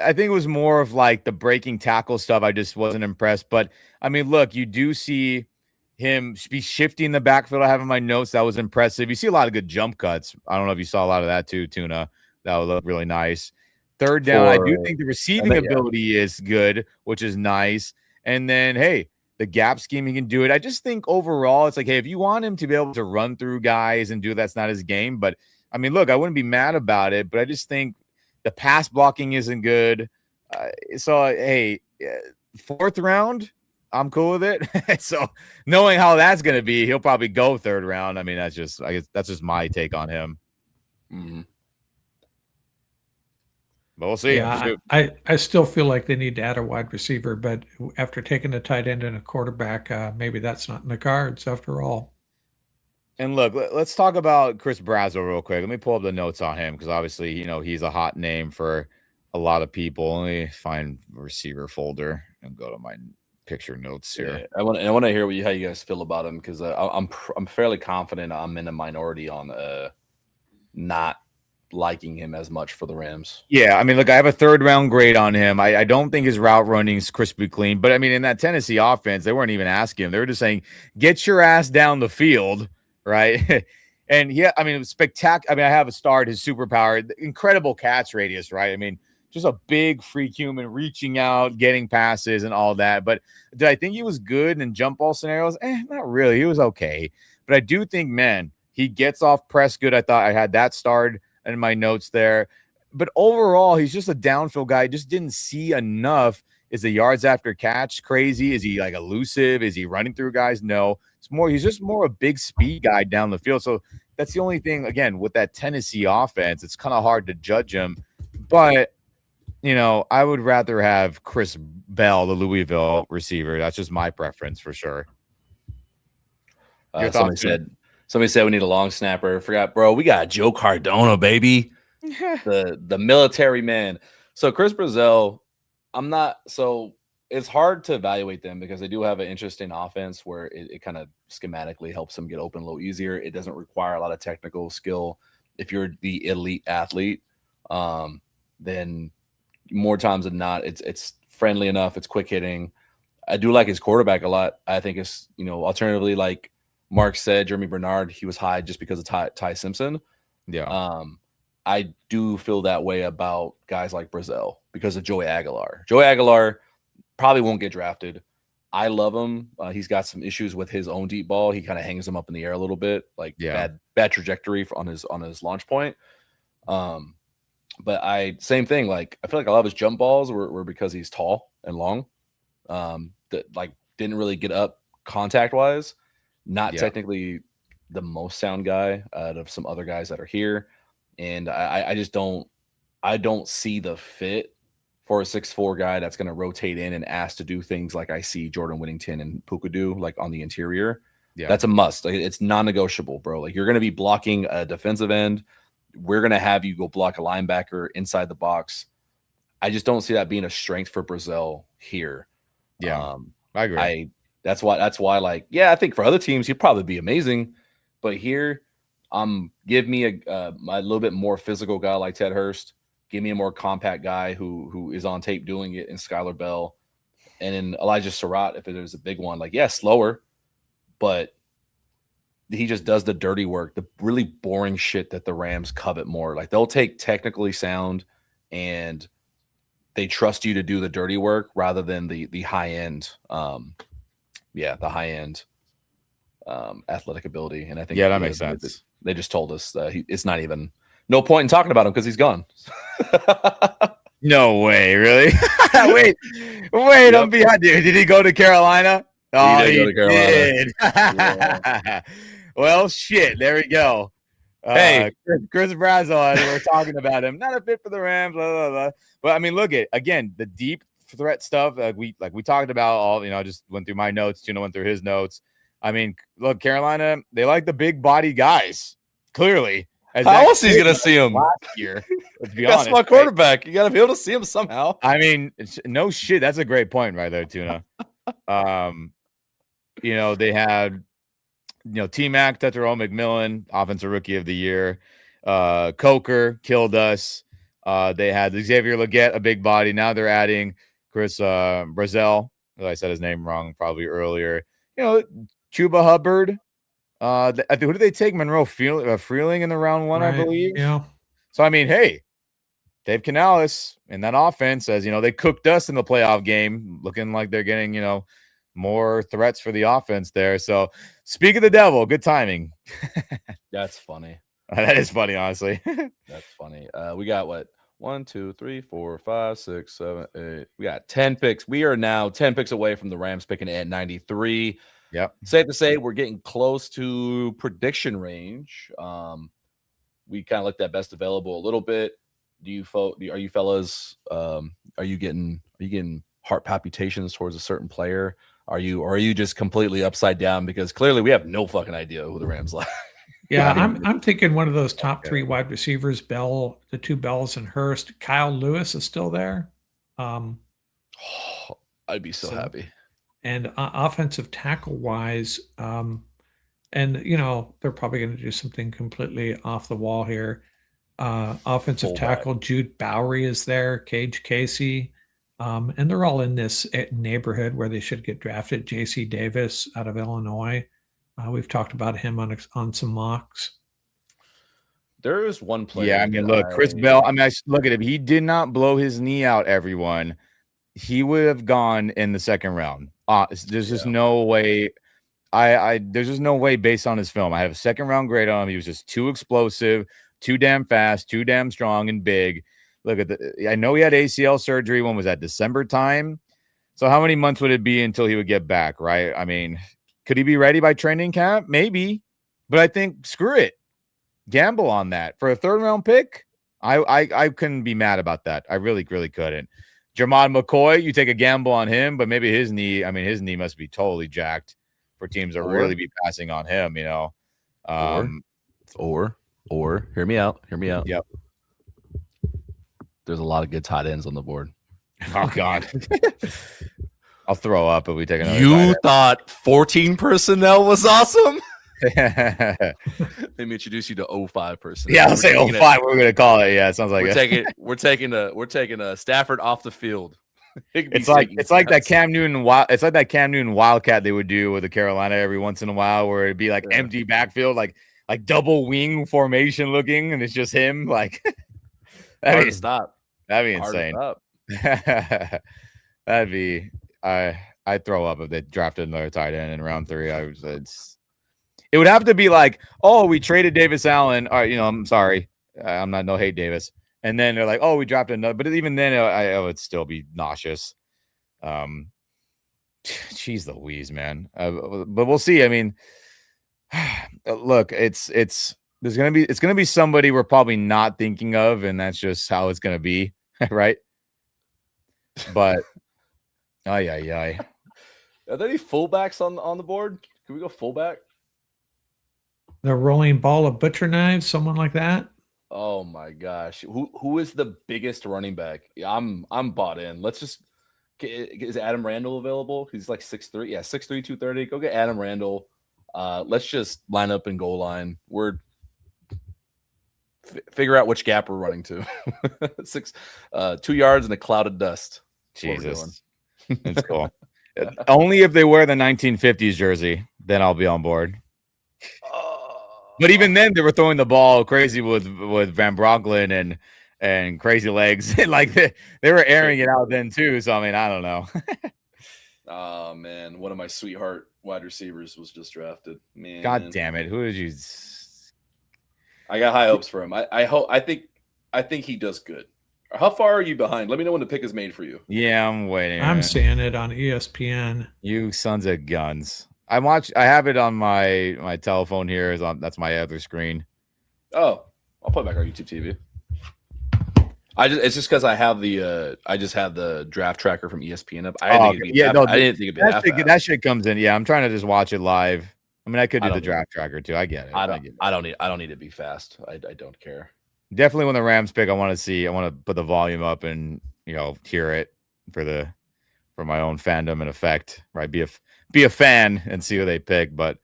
I think it was more of like the breaking tackle stuff. I just wasn't impressed. But look, you do see him be shifting the backfield. I have in my notes. That was impressive. You see a lot of good jump cuts. I don't know if you saw a lot of that too, Tuna. That would look really nice. 3rd down, I do think the receiving ability is good, which is nice. And then, hey, the gap scheme, he can do it. I just think overall, it's like, hey, if you want him to be able to run through guys and do that's not his game. But look, I wouldn't be mad about it. But I just think the pass blocking isn't good. So, hey, 4th round, I'm cool with it. So, knowing how that's going to be, he'll probably go 3rd round. That's just my take on him. Mm-hmm. But we'll see. Yeah, I still feel like they need to add a wide receiver, but after taking a tight end and a quarterback, maybe that's not in the cards after all. And look, let's talk about Chris Brazo real quick. Let me pull up the notes on him because obviously, he's a hot name for a lot of people. Let me find receiver folder and go to my picture notes here. Yeah, I want to hear how you guys feel about him, because I'm fairly confident I'm in a minority on not liking him as much for the Rams. Yeah, look, I have a 3rd round grade on him. I don't think his route running is crispy clean, but in that Tennessee offense, they weren't even asking him. They were just saying, "Get your ass down the field." Right. And yeah, it was spectacular. I have a start, his superpower, incredible catch radius, right? Just a big freak human reaching out, getting passes and all that. But did I think he was good in jump ball scenarios? Not really. He was okay. But I do think, man, he gets off press good. I thought I had that starred in my notes there. But overall, he's just a downfield guy. Just didn't see enough. Is the yards after catch crazy? Is he like elusive? Is he running through guys? No. He's just more a big speed guy down the field. So that's the only thing, again, with that Tennessee offense, it's kind of hard to judge him. But, I would rather have Chris Bell, the Louisville receiver. That's just my preference for sure. Somebody said we need a long snapper. Forgot, bro. We got Joe Cardona, baby. the military man. So Chris Brazel, it's hard to evaluate them because they do have an interesting offense where it kind of schematically helps them get open a little easier. It doesn't require a lot of technical skill. If you're the elite athlete, then more times than not, it's friendly enough. It's quick hitting. I do like his quarterback a lot. I think it's, alternatively, like Mark said, Jeremy Bernard, he was high just because of Ty Simpson. Yeah. I do feel that way about guys like Brazel because of Joey Aguilar. Joey Aguilar probably won't get drafted. I love him. He's got some issues with his own deep ball. He kind of hangs him up in the air a little bit, like bad trajectory on his launch point. But same thing. Like I feel like a lot of his jump balls were because he's tall and long. That like didn't really get up contact wise. Not technically the most sound guy out of some other guys that are here, and I just don't see the fit for a 6'4" guy that's going to rotate in and ask to do things like I see Jordan Whittington and Puka do, like on the interior. Yeah. That's a must. Like, it's non-negotiable, bro. Like you're going to be blocking a defensive end. We're going to have you go block a linebacker inside the box. I just don't see that being a strength for Brazil here. Yeah, I agree. That's why like, yeah, I think for other teams, he'd probably be amazing. But here, give me a little bit more physical guy like Ted Hurst. Give me a more compact guy who is on tape doing it in Skylar Bell. And in Elijah Surratt, if there's a big one, like, yeah, slower, but he just does the dirty work, the really boring shit that the Rams covet more. Like they'll take technically sound and they trust you to do the dirty work rather than the high end, the high end athletic ability. And I think that makes sense. They just told us that it's not even no point in talking about him because he's gone. No way, really? wait, I'm behind you. Did he go to Carolina? Oh, he did. Yeah. Well, shit. There we go. Hey, Chris Brazil, we're talking about him. Not a fit for the Rams, blah, blah, blah. But I mean, look at again the deep threat stuff. We talked about all. I just went through my notes. Tuna went through his notes. I mean, look, Carolina, they like the big body guys. Clearly, how else he's gonna see him last year? Let's be honest. That's my quarterback. Right? You got to be able to see him somehow. I mean, no shit. That's a great point right there, Tuna. They had. T-Mac, Tetero McMillan, offensive rookie of the year. Coker killed us. They had Xavier Legette, a big body. Now they're adding Chris Brazil. I said his name wrong probably earlier. Chuba Hubbard. Who did they take? Monroe Freeling in the round one, right. I believe. Yeah. So, I mean, hey, Dave Canales in that offense, as they cooked us in the playoff game, looking like they're getting, more threats for the offense there. So, speak of the devil, good timing. That's funny. That is funny, honestly. That's funny. We got what? 1, 2, 3, 4, 5, 6, 7, 8. We got 10 picks. We are now 10 picks away from the Rams picking at 93. Yep. Safe to say we're getting close to prediction range. We kind of looked at best available a little bit. Are you fellas? Are you getting heart palpitations towards a certain player? Or are you just completely upside down because clearly we have no fucking idea who the Rams like? Yeah, I'm thinking one of those top three wide receivers, Bell, the two Bells and Hurst. Kyle Lewis is still there. I'd be so happy. And offensive tackle wise, and they're probably going to do something completely off the wall here. Offensive tackle Jude Bowery is there, Cage Casey. And they're all in this neighborhood where they should get drafted. J.C. Davis out of Illinois. We've talked about him on some mocks. There is one player. Yeah, I mean, look, Chris Bell. I mean, look at him. He did not blow his knee out, everyone. He would have gone in the second round. There's just no way. There's just no way based on his film. I have a second round grade on him. He was just too explosive, too damn fast, too damn strong and big. Look at I know he had ACL surgery. When was that? December time. So how many months would it be until he would get back? Right. I mean, could he be ready by training camp? Maybe, but I think screw it. Gamble on that for a third round pick. I couldn't be mad about that. I really, really couldn't. Jermod McCoy, you take a gamble on him, but maybe his knee. I mean, his knee must be totally jacked for teams to really be passing on him. Or hear me out. Yep. There's a lot of good tight ends on the board. Oh, God. I'll throw up if we take another. You thought 14 personnel was awesome? Let me introduce you to 05 personnel. Yeah, I'll say 05. We're going to call it. Yeah, it sounds like we're taking a Stafford off the field. It's like that Cam Newton. It's like that Cam Newton Wildcat they would do with the Carolina every once in a while, where it'd be like empty backfield, like double wing formation looking, and it's just him. Like that'd be insane. That'd be I'd throw up if they drafted another tight end in round 3. It would have to be like, oh, we traded Davis Allen. All right, I'm sorry. I'm not no hate Davis. And then they're like, oh, we dropped another. But even then, I would still be nauseous. Jeez Louise, man. But we'll see. I mean, look, it's gonna be somebody we're probably not thinking of, and that's just how it's gonna be, right? But ay. Are there any fullbacks on the board? Can we go fullback? The rolling ball of butcher knives, someone like that. Oh my gosh, who is the biggest running back? I'm bought in. Let's just is Adam Randall available? He's like 6'3". Yeah, 6'3", 230. Go get Adam Randall. Let's just line up in goal line. We're figure out which gap we're running to. 2 yards in a cloud of dust. Jesus, it's cool. Only if they wear the 1950s jersey, then I'll be on board. But even then, they were throwing the ball crazy with Van Brocklin and crazy legs. Like they were airing it out then too. So I mean, I don't know. Oh man, one of my sweetheart wide receivers was just drafted. Man, God damn it! Who did you? I got high hopes for him. I think he does good. How far are you behind? Let me know when the pick is made for you. Yeah, I'm waiting. I'm seeing it on ESPN. You sons of guns! I have it on my telephone here. That's my other screen. Oh, I'll put it back on YouTube TV. It's just because I have the draft tracker from ESPN up. I didn't think it'd be that shit comes in. Yeah, I'm trying to just watch it live. I mean, I could do the draft tracker too. I get it. I don't need to be fast. I don't care. Definitely when the Rams pick, I want to put the volume up and hear it for my own fandom and effect. Right, be a fan and see who they pick. But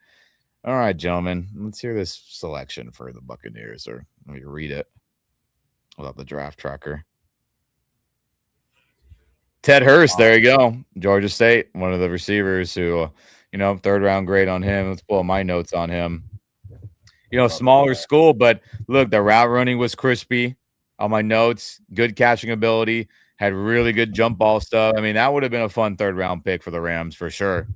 all right, gentlemen, let's hear this selection for the Buccaneers, or let me read it without the draft tracker. Ted Hurst, there you go. Georgia State, one of the receivers who, third round grade on him. Let's pull up my notes on him. Smaller school, but look, the route running was crispy. On my notes, good catching ability, had really good jump ball stuff. I mean, that would have been a fun third round pick for the Rams for sure.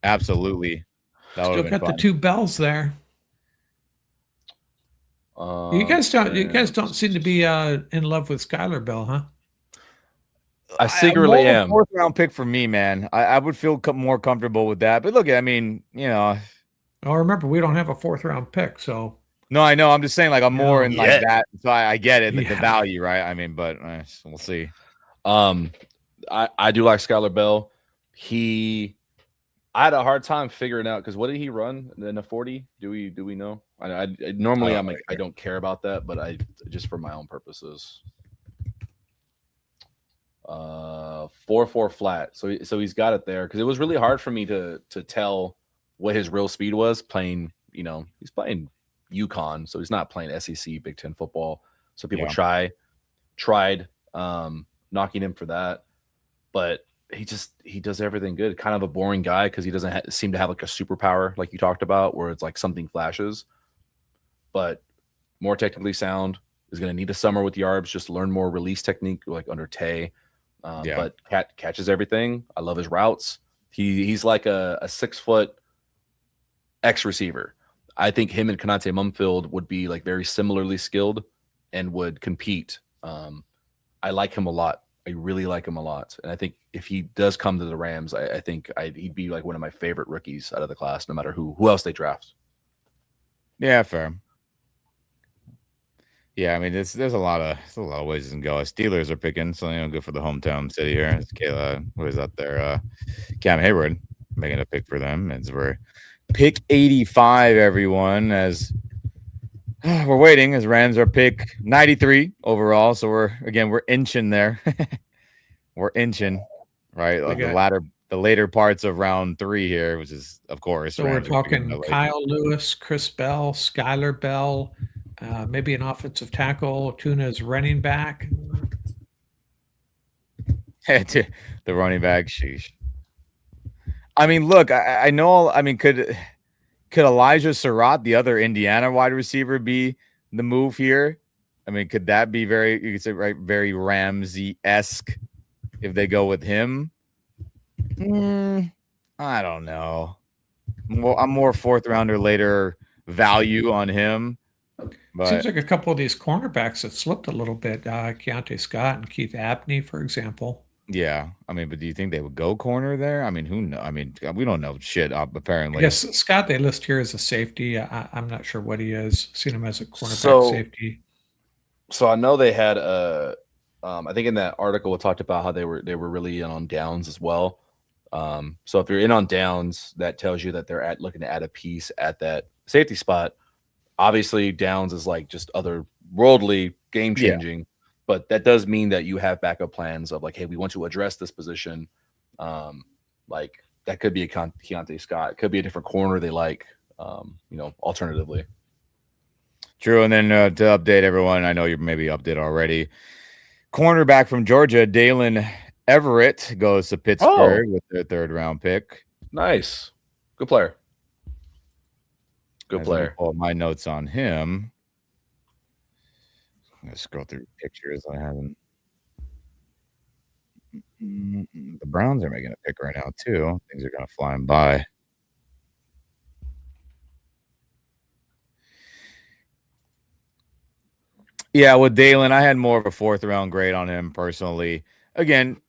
Absolutely. Still got the two bells there. You guys don't seem to be in love with Skylar Bell, huh? I secretly am. Fourth round pick for me, man. I would feel more comfortable with that. But look, I mean, Oh, remember, we don't have a fourth round pick, so. No, I know. I'm just saying, like, I'm more in like that. So I get it, the value, right? I mean, but we'll see. I do like Skylar Bell. I had a hard time figuring out because what did he run in a 40? Do we know? Normally I'm like I don't care about that, but I just for my own purposes. 4.4 flat. So he's got it there because it was really hard for me to tell what his real speed was playing. He's playing UConn, so he's not playing SEC Big Ten football. So people tried knocking him for that, but he does everything good. Kind of a boring guy because he doesn't seem to have like a superpower like you talked about, where it's like something flashes. But more technically sound, is going to need a summer with Yarbs, just learn more release technique like under Tay. But catches everything. I love his routes. He's like a 6 foot X receiver. I think him and Konate Mumfield would be like very similarly skilled and would compete. I like him a lot. I really like him a lot. And I think if he does come to the Rams, I think he'd be like one of my favorite rookies out of the class, no matter who else they draft. Yeah, fair. Yeah, I mean, there's a lot of ways you can go. Steelers are picking, so good for the hometown city here. It's Kayla, what is up there? Cam Hayward making a pick for them. It's for pick 85, everyone, as we're waiting as Rams are pick 93 overall. So we're inching there. We're inching, right? Like the later parts of round 3 here, which is, of course. So we're talking Kyle Lewis, Chris Bell, Skylar Bell, maybe an offensive tackle, Tuna's running back. The running back, sheesh. I mean, look, I know. I mean, could Elijah Surratt, the other Indiana wide receiver, be the move here? I mean, could that be you could say, right, very Ramsey-esque if they go with him? I don't know. I'm more fourth rounder later value on him. But Seems like a couple of these cornerbacks have slipped a little bit. Keontae Scott and Keith Abney, for example. yeah, I mean, but do you think they would go corner there? I mean, who know? I mean, we don't know shit. I Apparently, guess Scott they list here as a safety. I'm not sure what he is. Seen him as a cornerback So, safety. so I know they had I think in that article it talked about how they were really in on downs as well. So if you're in on downs, that tells you that they're looking to add a piece at that safety spot. Obviously, downs is like just otherworldly, game changing, but that does mean that you have backup plans of like, hey, we want to address this position. Like that could be a Keontae Scott, it could be a different corner they like, alternatively. true. And then to update everyone, I know you're maybe updated already. Cornerback from Georgia, Dalen Everett goes to Pittsburgh with their 3rd round pick. Nice, good player. Good Let me player. pull up my notes on him. I'm gonna scroll through pictures I haven't. The Browns are making a pick right now too. Things are gonna fly by. Yeah, with Dalen, I had more of a 4th round grade on him personally. Again,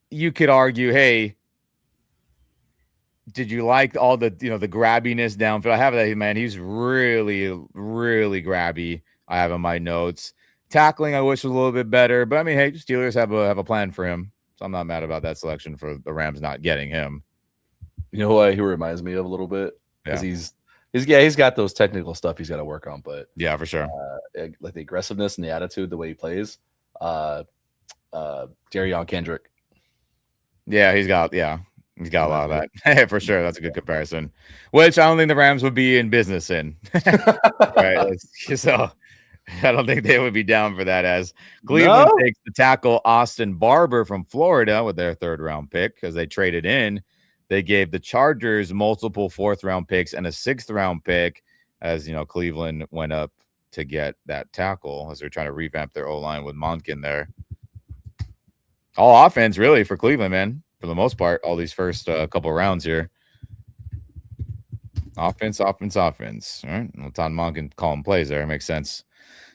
you could argue, hey, did you like all the the grabbiness downfield? I have that, man. He's really, really grabby. I have in my notes. Tackling, I wish was a little bit better, but I mean, hey, Steelers have a plan for him, so I'm not mad about that selection for the Rams not getting him. You know what he reminds me of a little bit, because he's got those technical stuff he's got to work on, but yeah, for sure, like the aggressiveness and the attitude, the way he plays. Darion Kendrick. Yeah, he's got a lot of that for sure. That's a good comparison, which I don't think the Rams would be in business in. Right, so I don't think they would be down for that. As Cleveland takes the tackle Austin Barber from Florida with their 3rd round pick, because they traded in. They gave the Chargers multiple 4th round picks and a 6th round pick, as Cleveland went up to get that tackle as they're trying to revamp their O-line with Monken there. All offense really for Cleveland, man, for the most part, all these first couple rounds here. Offense. All right, well, Todd Monken calling plays there. Makes sense.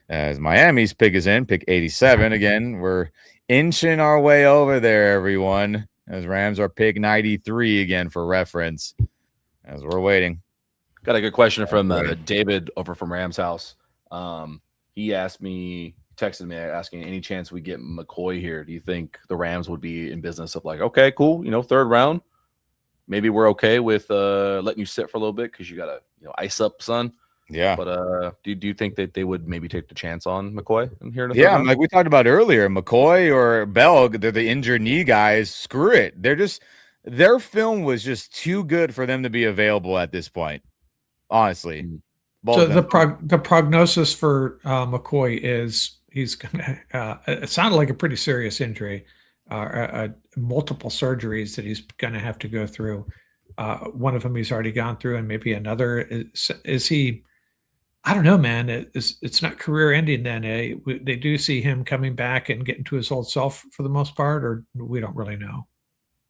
As Miami's pick is in, pick 87. Again, we're inching our way over there, everyone. As Rams are pick 93 again for reference. As we're waiting. Got a good question from David over from Rams House. He texted me asking, any chance we get McCoy here? Do you think the Rams would be in business of like, okay, cool, 3rd round, maybe we're okay with letting you sit for a little bit because you got to ice up, son. Yeah. But do you think that they would maybe take the chance on McCoy in here? Yeah, like we talked about earlier, McCoy or Bell, they're the injured knee guys. Screw it. Their film was just too good for them to be available at this point. Honestly. So the prognosis for McCoy is he's gonna. It sounded like a pretty serious injury, multiple surgeries that he's going to have to go through. One of them he's already gone through, and maybe another. Is he? I don't know, man. It's not career ending. Then they do see him coming back and getting to his old self for the most part, or we don't really know.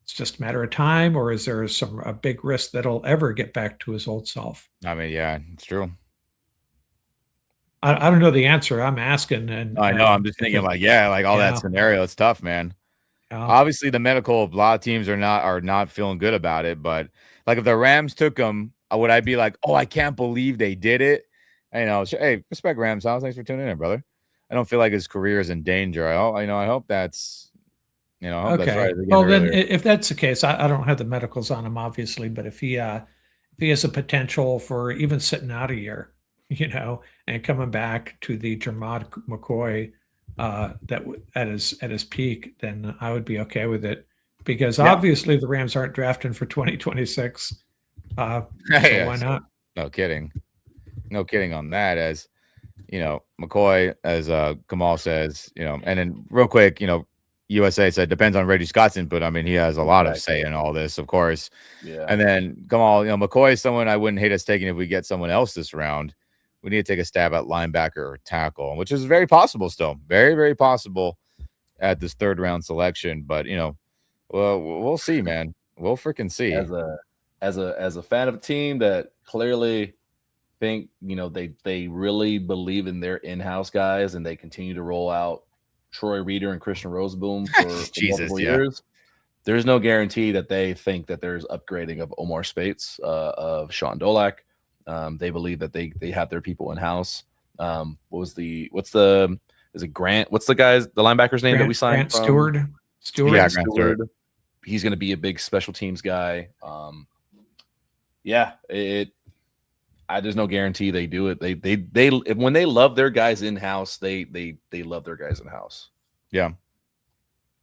It's just a matter of time, or is there a big risk that he'll ever get back to his old self? I mean, yeah, it's true. I don't know the answer. I'm asking, and I know. I'm just thinking, that scenario. It's tough, man. Yeah. Obviously, a lot of teams are not feeling good about it. But like, if the Rams took him, would I be like, oh, I can't believe they did it? Hey, respect Rams house. Thanks for tuning in, brother. I don't feel like his career is in danger. I hope that's, okay. That's right. Well, then if that's the case, I don't have the medicals on him, obviously, but if he has a potential for even sitting out a year, and coming back to the Jermod McCoy that at his peak, then I would be okay with it, because obviously the Rams aren't drafting for 2026. So why not? No kidding. No kidding on that. As McCoy, as Kamal says, and then real quick, USA said depends on Reggie Scott's input. I mean, he has a lot of say in all this, of course. Yeah. And then Kamal, McCoy is someone I wouldn't hate us taking if we get someone else this round. We need to take a stab at linebacker or tackle, which is very possible still. Very, very possible at this 3rd round selection. But we'll see, man. We'll freaking see. As a fan of a team that clearly think they really believe in their in-house guys, and they continue to roll out Troy Reeder and Christian Roseboom for multiple years. There's no guarantee that they think that there's upgrading of Omar Spates, of Sean Dolak. They believe that they have their people in-house. Is it Grant? What's the linebacker's name that we signed? Grant Stewart. Yeah, Grant Stewart. He's going to be a big special teams guy. There's no guarantee they do it. They when they love their guys in-house, they love their guys in-house. Yeah.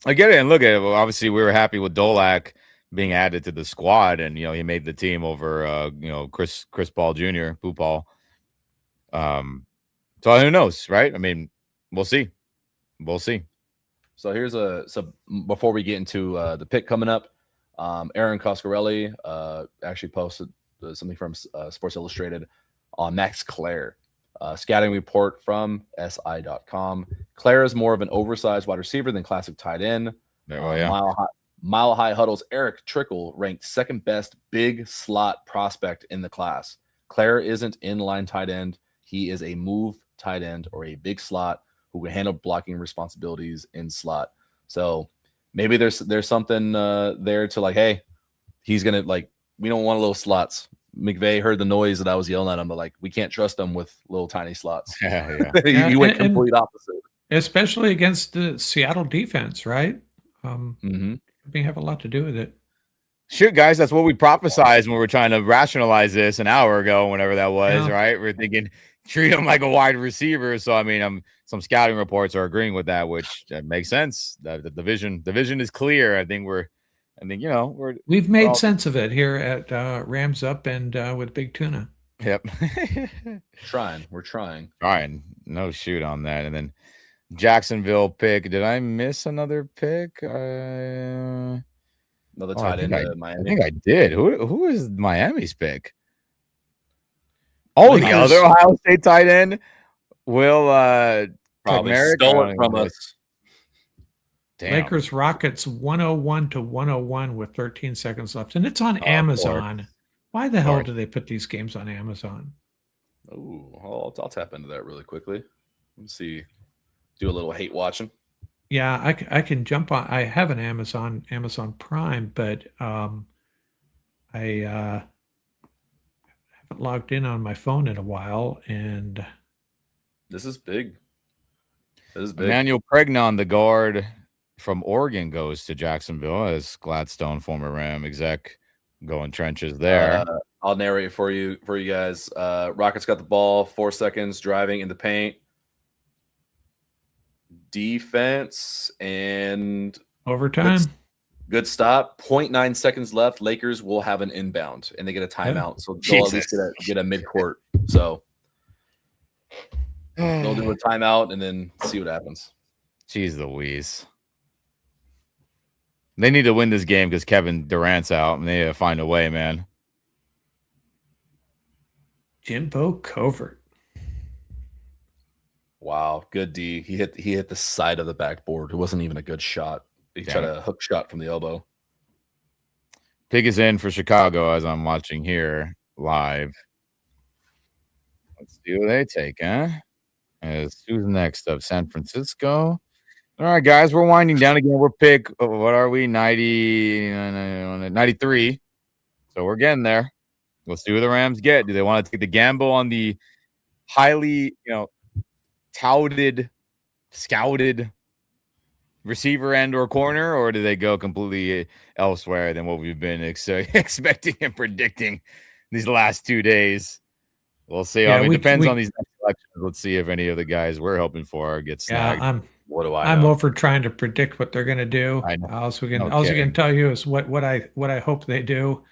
I get it. And look at it. Well, obviously, we were happy with Dolak being added to the squad, and he made the team over Chris Paul Jr., Pooh Paul. So who knows, right? I mean, we'll see. We'll see. So before we get into the pick coming up, Aaron Coscarelli actually posted something from Sports Illustrated on Max Clare. Scouting report from SI.com. Clare is more of an oversized wide receiver than classic tight end. Mile High Huddle's Eric Trickle ranked second best big slot prospect in the class. Clare isn't inline tight end. He is a move tight end or a big slot who can handle blocking responsibilities in slot. So maybe there's something there to hey, he's gonna we don't want little slots. McVay heard the noise that I was yelling at him, but we can't trust him with little tiny slots. You went complete opposite, especially against the Seattle defense, right? May have a lot to do with it. Sure, guys, that's what we prophesized when we were trying to rationalize this an hour ago, whenever that was, right? We're thinking treat him like a wide receiver. So I mean, some scouting reports are agreeing with that, which makes sense. The vision is clear. I think we've made sense of it here at Rams Up and with Big Tuna. Yep. We're trying. No shoot on that. And then Jacksonville pick. Did I miss another pick? Another tight end to Miami. I think I did. Who is Miami's pick? Oh, the other Ohio State tight end. Will probably stole it from us. Damn. Lakers Rockets 101 to 101 with 13 seconds left, and it's on Amazon. Lord. Why the hell do they put these games on Amazon? Oh, I'll tap into that really quickly. Let's see. Do a little hate watching. Yeah, I can jump on. I have an Amazon Prime, but I haven't logged in on my phone in a while, and this is big. Emmanuel Pregnon, the guard from Oregon, goes to Jacksonville as Gladstone, former Ram exec, going trenches there. I'll narrate for you guys. Rockets got the ball, 4 seconds driving in the paint. Defense and overtime. Good stop. 0.9 seconds left. Lakers will have an inbound, and they get a timeout. So they'll at least get a mid-court. So they'll do a timeout and then see what happens. Jeez Louise. They need to win this game because Kevin Durant's out, and they need to find a way, man. Jimbo Covert. Wow, good D. He hit the side of the backboard. It wasn't even a good shot. He tried a hook shot from the elbow. Pig is in for Chicago as I'm watching here live. Let's see who they take, huh? Who's next up? San Francisco. All right, guys, we're winding down again. We're pick. What are we? 93. So we're getting there. Let's see who the Rams get. Do they want to take the gamble on the highly, touted, scouted receiver and or corner, or do they go completely elsewhere than what we've been expecting and predicting these last 2 days? We'll see. Yeah, it depends on these next elections. Let's see if any of the guys we're hoping for get snagged. Yeah, I'm over trying to predict what they're going to do. All I can tell you is what I hope they do.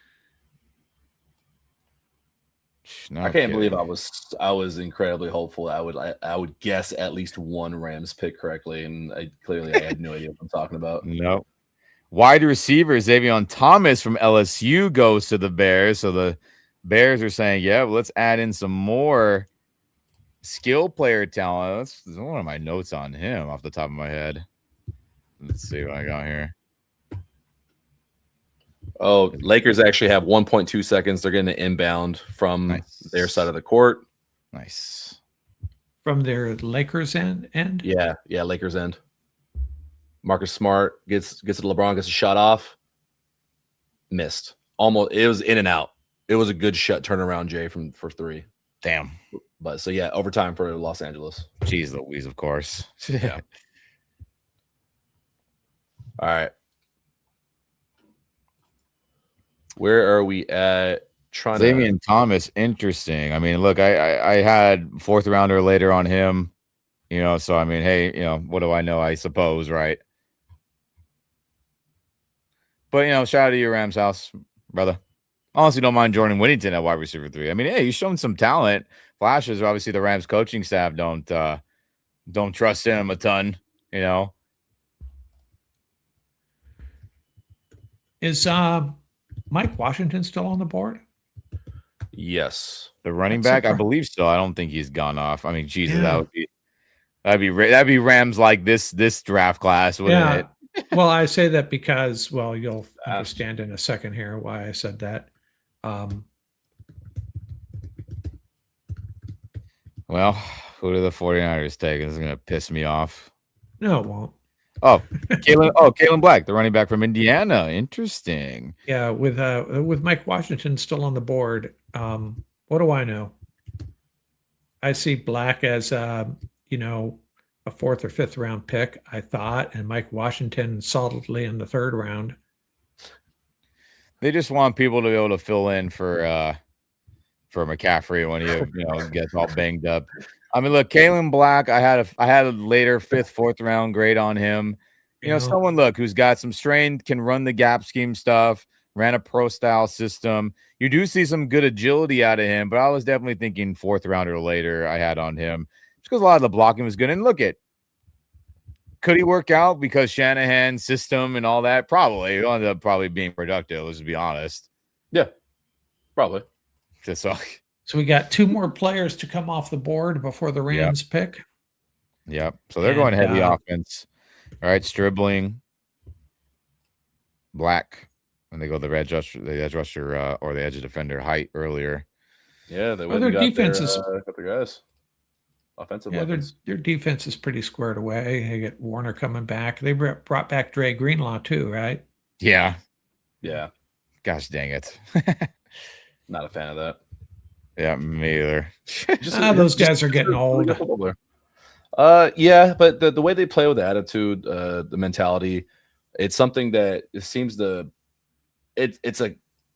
I can't believe I was incredibly hopeful. I would guess at least one Rams pick correctly, and I had no idea what I'm talking about. No. Wide receiver Xavier Thomas from LSU goes to the Bears. So the Bears are saying, yeah, well, let's add in some more skill player talent. That's one of my notes on him off the top of my head. Let's see what I got here. Oh, Lakers actually have 1.2 seconds. They're getting an inbound from their side of the court. Nice. From their Lakers end? Yeah, Lakers end. Marcus Smart gets to LeBron, gets a shot off. Missed. Almost. It was in and out. It was a good shot turnaround, Jay, for 3. Damn. But so yeah, overtime for Los Angeles. Jeez Louise, of course. Yeah. All right. Where are we at? Damian Thomas, interesting. I mean, look, I had 4th rounder later on him, so I mean, hey, what do I know? I suppose, right? But shout out to your Rams house, brother. Honestly, don't mind Jordan Whittington at wide receiver 3. I mean, hey, he's shown some talent. Flashes. Obviously, the Rams coaching staff don't trust him a ton, Is Mike Washington still on the board? Yes. The running back, I believe so. I don't think he's gone off. I mean, Jesus, that'd be Rams like this draft class, wouldn't it? Well, I say that because, well, you'll understand in a second here why I said that. Well, who do the 49ers take? This is going to piss me off. No, it won't. Oh, Kalen Black, the running back from Indiana. Interesting. Yeah, with Mike Washington still on the board, what do I know? I see Black as a 4th or 5th round pick, I thought, and Mike Washington solidly in the 3rd round. They just want people to be able to fill in for McCaffrey when he gets all banged up. I mean, look, Kalen Black, I had a later 5th, 4th round grade on him. Someone who's got some strength, can run the gap scheme stuff, ran a pro style system. You do see some good agility out of him, but I was definitely thinking 4th rounder later I had on him just because a lot of the blocking was good. And look could he work out because Shanahan's system and all that? Probably. He ended up probably being productive, let's be honest. Yeah, probably. So we got 2 more players to come off the board before the Rams pick. Yep. So they're going heavy offense. All right, Stribling, Black, when they go the edge rusher or the edge defender height earlier. Yeah, they their defense is got the guys. Offensive. Yeah, their defense is pretty squared away. They get Warner coming back. They brought back Dre Greenlaw too, right? Yeah. Yeah. Gosh dang it. Not a fan of that. Yeah, me either. Those guys are getting old. Yeah, but the way they play with the attitude, the mentality, it's something that it seems it's a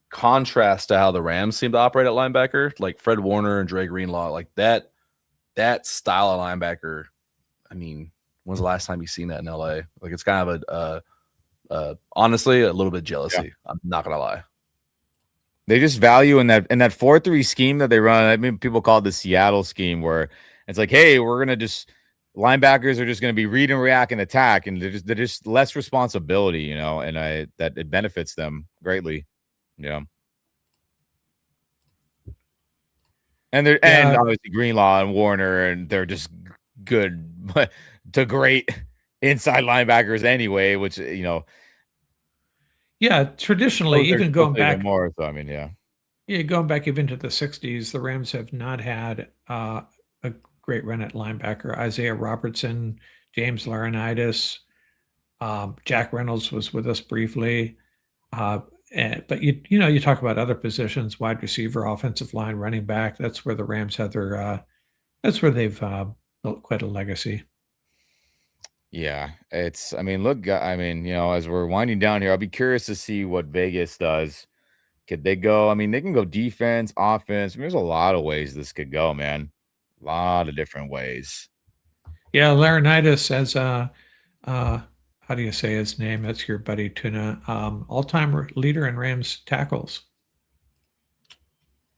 contrast to how the Rams seem to operate at linebacker, like Fred Warner and Dre Greenlaw, like that style of linebacker. I mean, when's the last time you seen that in LA? Like, it's kind of honestly a little bit jealousy. Yeah. I'm not gonna lie. They just value in that 4-3 scheme that they run. I mean, people call it the Seattle scheme, where it's like, hey, we're gonna just linebackers are just gonna be read and react and attack, and they're just less responsibility, and that it benefits them greatly, And and obviously Greenlaw and Warner, and they're just good to great inside linebackers anyway, which Yeah, traditionally, even going back more. So I mean, going back even to the 60s, the Rams have not had a great run at linebacker. Isaiah Robertson, James Laurinaitis, Jack Reynolds was with us briefly. But you talk about other positions: wide receiver, offensive line, running back. That's where the Rams had their. That's where they've built quite a legacy. Yeah, as we're winding down here, I'll be curious to see what Vegas does. Could they go? I mean, they can go defense, offense. I mean, there's a lot of ways this could go, man. A lot of different ways. Yeah, Laurinaitis as how do you say his name? That's your buddy Tuna. All-time leader in Rams tackles.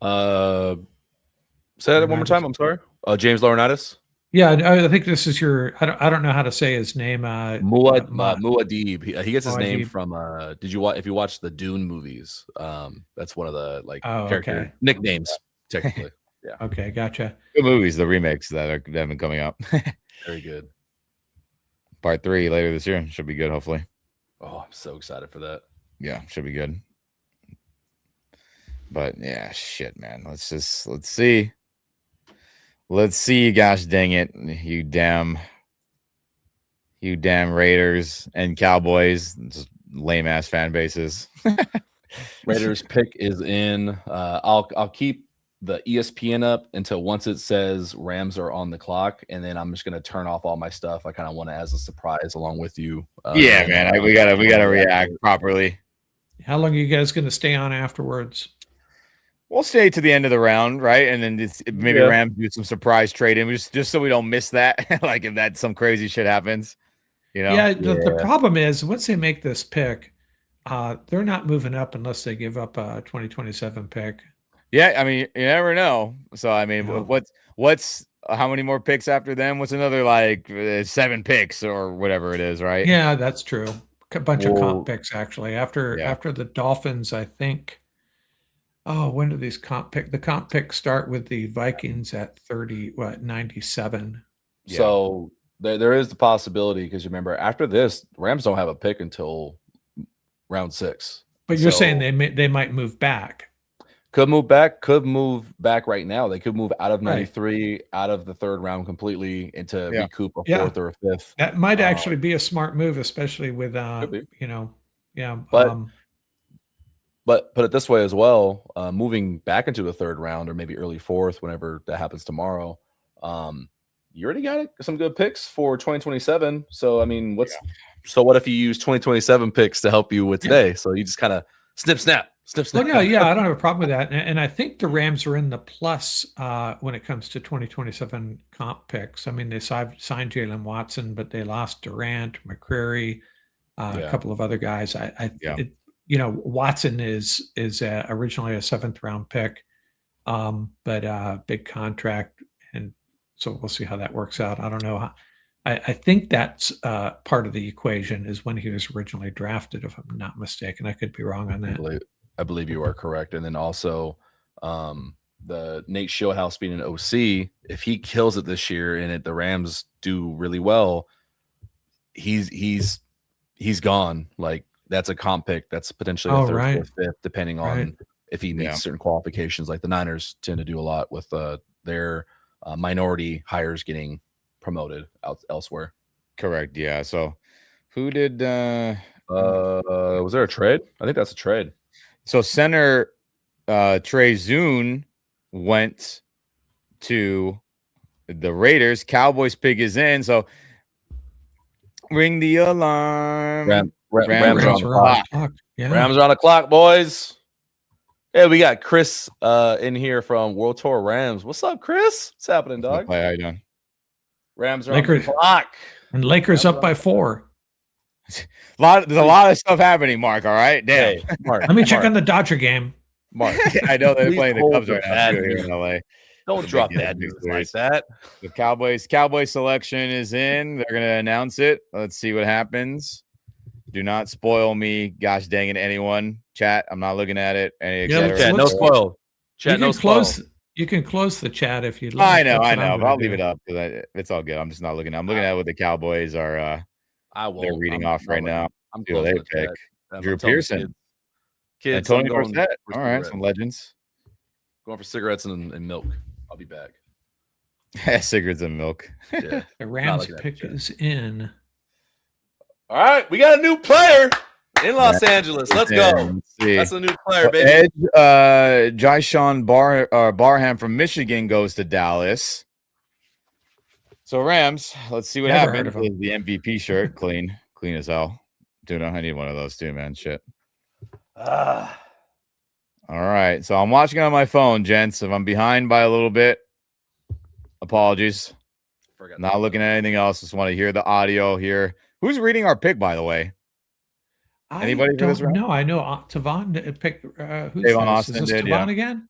Say that one more time. I'm sorry. James Laurinaitis. Yeah, I think this is your. I don't know how to say his name. Muad'Dib. He gets his name from. If you watch the Dune movies, that's one of the character nicknames technically. Yeah. Okay, gotcha. Good movies, the remakes that have been coming up. Very good. Part 3 later this year should be good, hopefully. Oh, I'm so excited for that. Yeah, should be good. But yeah, shit, man. Let's see. Let's see. Gosh dang it, you damn Raiders and Cowboys, just lame ass fan bases. Raiders pick is in. I'll keep the ESPN up until once it says Rams are on the clock, and then I'm just gonna turn off all my stuff. I kind of want to as a surprise along with you. Yeah, man. We gotta react properly. How long are you guys going to stay on afterwards? We'll stay to the end of the round, right? And then maybe Rams do some surprise trading, just so we don't miss that. Like if that some crazy shit happens, you know. Yeah. The problem is once they make this pick, they're not moving up unless they give up a 2027 pick. Yeah, I mean, you never know. So I mean, what's how many more picks after them? What's another like 7 picks or whatever it is, right? Yeah, that's true. A bunch of comp picks actually. After the Dolphins, I think. Oh, when do these comp pick? The comp picks start with the Vikings at 97. So there is the possibility because you remember after this, Rams don't have a pick until round 6. But you're saying they might move back. Could move back right now. They could move out of 93, out of the 3rd round completely into recoup a 4th or a 5th. That might actually be a smart move, especially with But put it this way as well, moving back into the 3rd round or maybe early 4th, whenever that happens tomorrow, you already got some good picks for 2027. So I mean, so what if you use 2027 picks to help you with today? So you just kind of snip, snap. Well, no, I don't have a problem with that. And I think the Rams are in the plus when it comes to 2027 comp picks. I mean, they signed Jalen Watson, but they lost Durant, McCreary, a couple of other guys. Watson is originally a 7th round pick, but big contract. And so we'll see how that works out. I don't know. I think that's part of the equation is when he was originally drafted, if I'm not mistaken. I could be wrong on that. I believe you are correct. And then also the Nate Shieldhouse being an OC, if he kills it this year and the Rams do really well, he's gone. Like that's a comp pick. That's potentially a 3rd, 4th, 5th, depending on if he meets certain qualifications. Like the Niners tend to do a lot with their minority hires getting promoted elsewhere. Correct. Yeah. So who did was there a trade? I think that's a trade. So center Trey Zune went to the Raiders. Cowboys pick is in. So ring the alarm. Rams are on the clock. Yeah. Rams are on the clock, boys. Hey, we got Chris in here from World Tour Rams. What's up, Chris? What's happening, dog? How you doing? Rams are on the clock. And Lakers up by 4. There's a lot of stuff happening, Mark. All right, damn. Hey, Mark, let me check on the Dodger game. Mark, I know they're playing the Cubs right now here in LA. Don't drop bad news like that. The Cowboy selection is in. They're gonna announce it. Let's see what happens. Do not spoil me. Gosh dang it, anyone. Chat. I'm not looking at it. Chat, no spoil. Chat, no spoil. You can close the chat if you'd like. I know. But I'll leave it up because it's all good. I'm just not looking. I'm looking at what the Cowboys are. They're reading off right now. I'm who they pick. Drew Pearson, kids. Tony Dorsett. All right, some legends. Going for cigarettes and milk. I'll be back. Cigarettes and milk. Yeah. The Rams pick is in. All right, we got a new player in Los Angeles. Let's go. That's a new player, baby. Jyshawn Barham from Michigan goes to Dallas. So Rams, let's see what happens. The MVP shirt, clean as hell. Dude, I need one of those too, man. Shit. All right, so I'm watching on my phone, gents. If I'm behind by a little bit, apologies. Not looking at anything else. Just want to hear the audio here. Who's reading our pick, by the way? Anybody for this round? No, I know Tavon picked. Who's Tavon Austin is this did, Tavon again?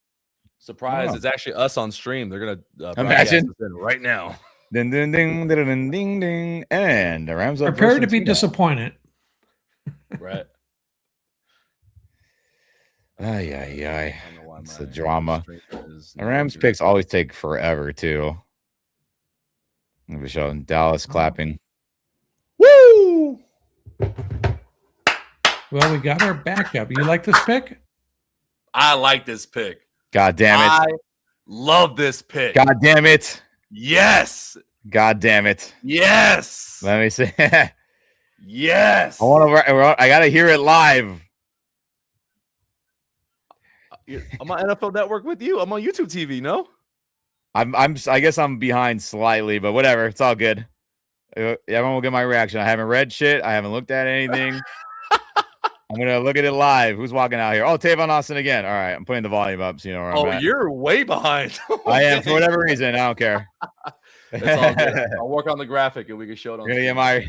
Surprise! It's actually us on stream. They're gonna imagine right now. Ding ding ding ding ding ding, and the Rams are prepared to be disappointed. Right. Ay. It's the drama. The Rams picks always take forever too. We're showing Dallas clapping. Woo! Well, we got our backup. You like this pick? I like this pick. God damn it. I love this pick. God damn it. Yes. God damn it. Yes. Let me see. Yes. I got to hear it live. I'm on NFL Network with you. I'm on YouTube TV, no? I guess I'm behind slightly, but whatever. It's all good. Everyone will get my reaction. I haven't read shit. I haven't looked at anything. I'm going to look at it live. Who's walking out here? Oh, Tavon Austin again. All right. I'm putting the volume up so you know where I'm at. You're way behind. I am for whatever reason. I don't care. It's all good. I'll work on the graphic and we can show it on TV.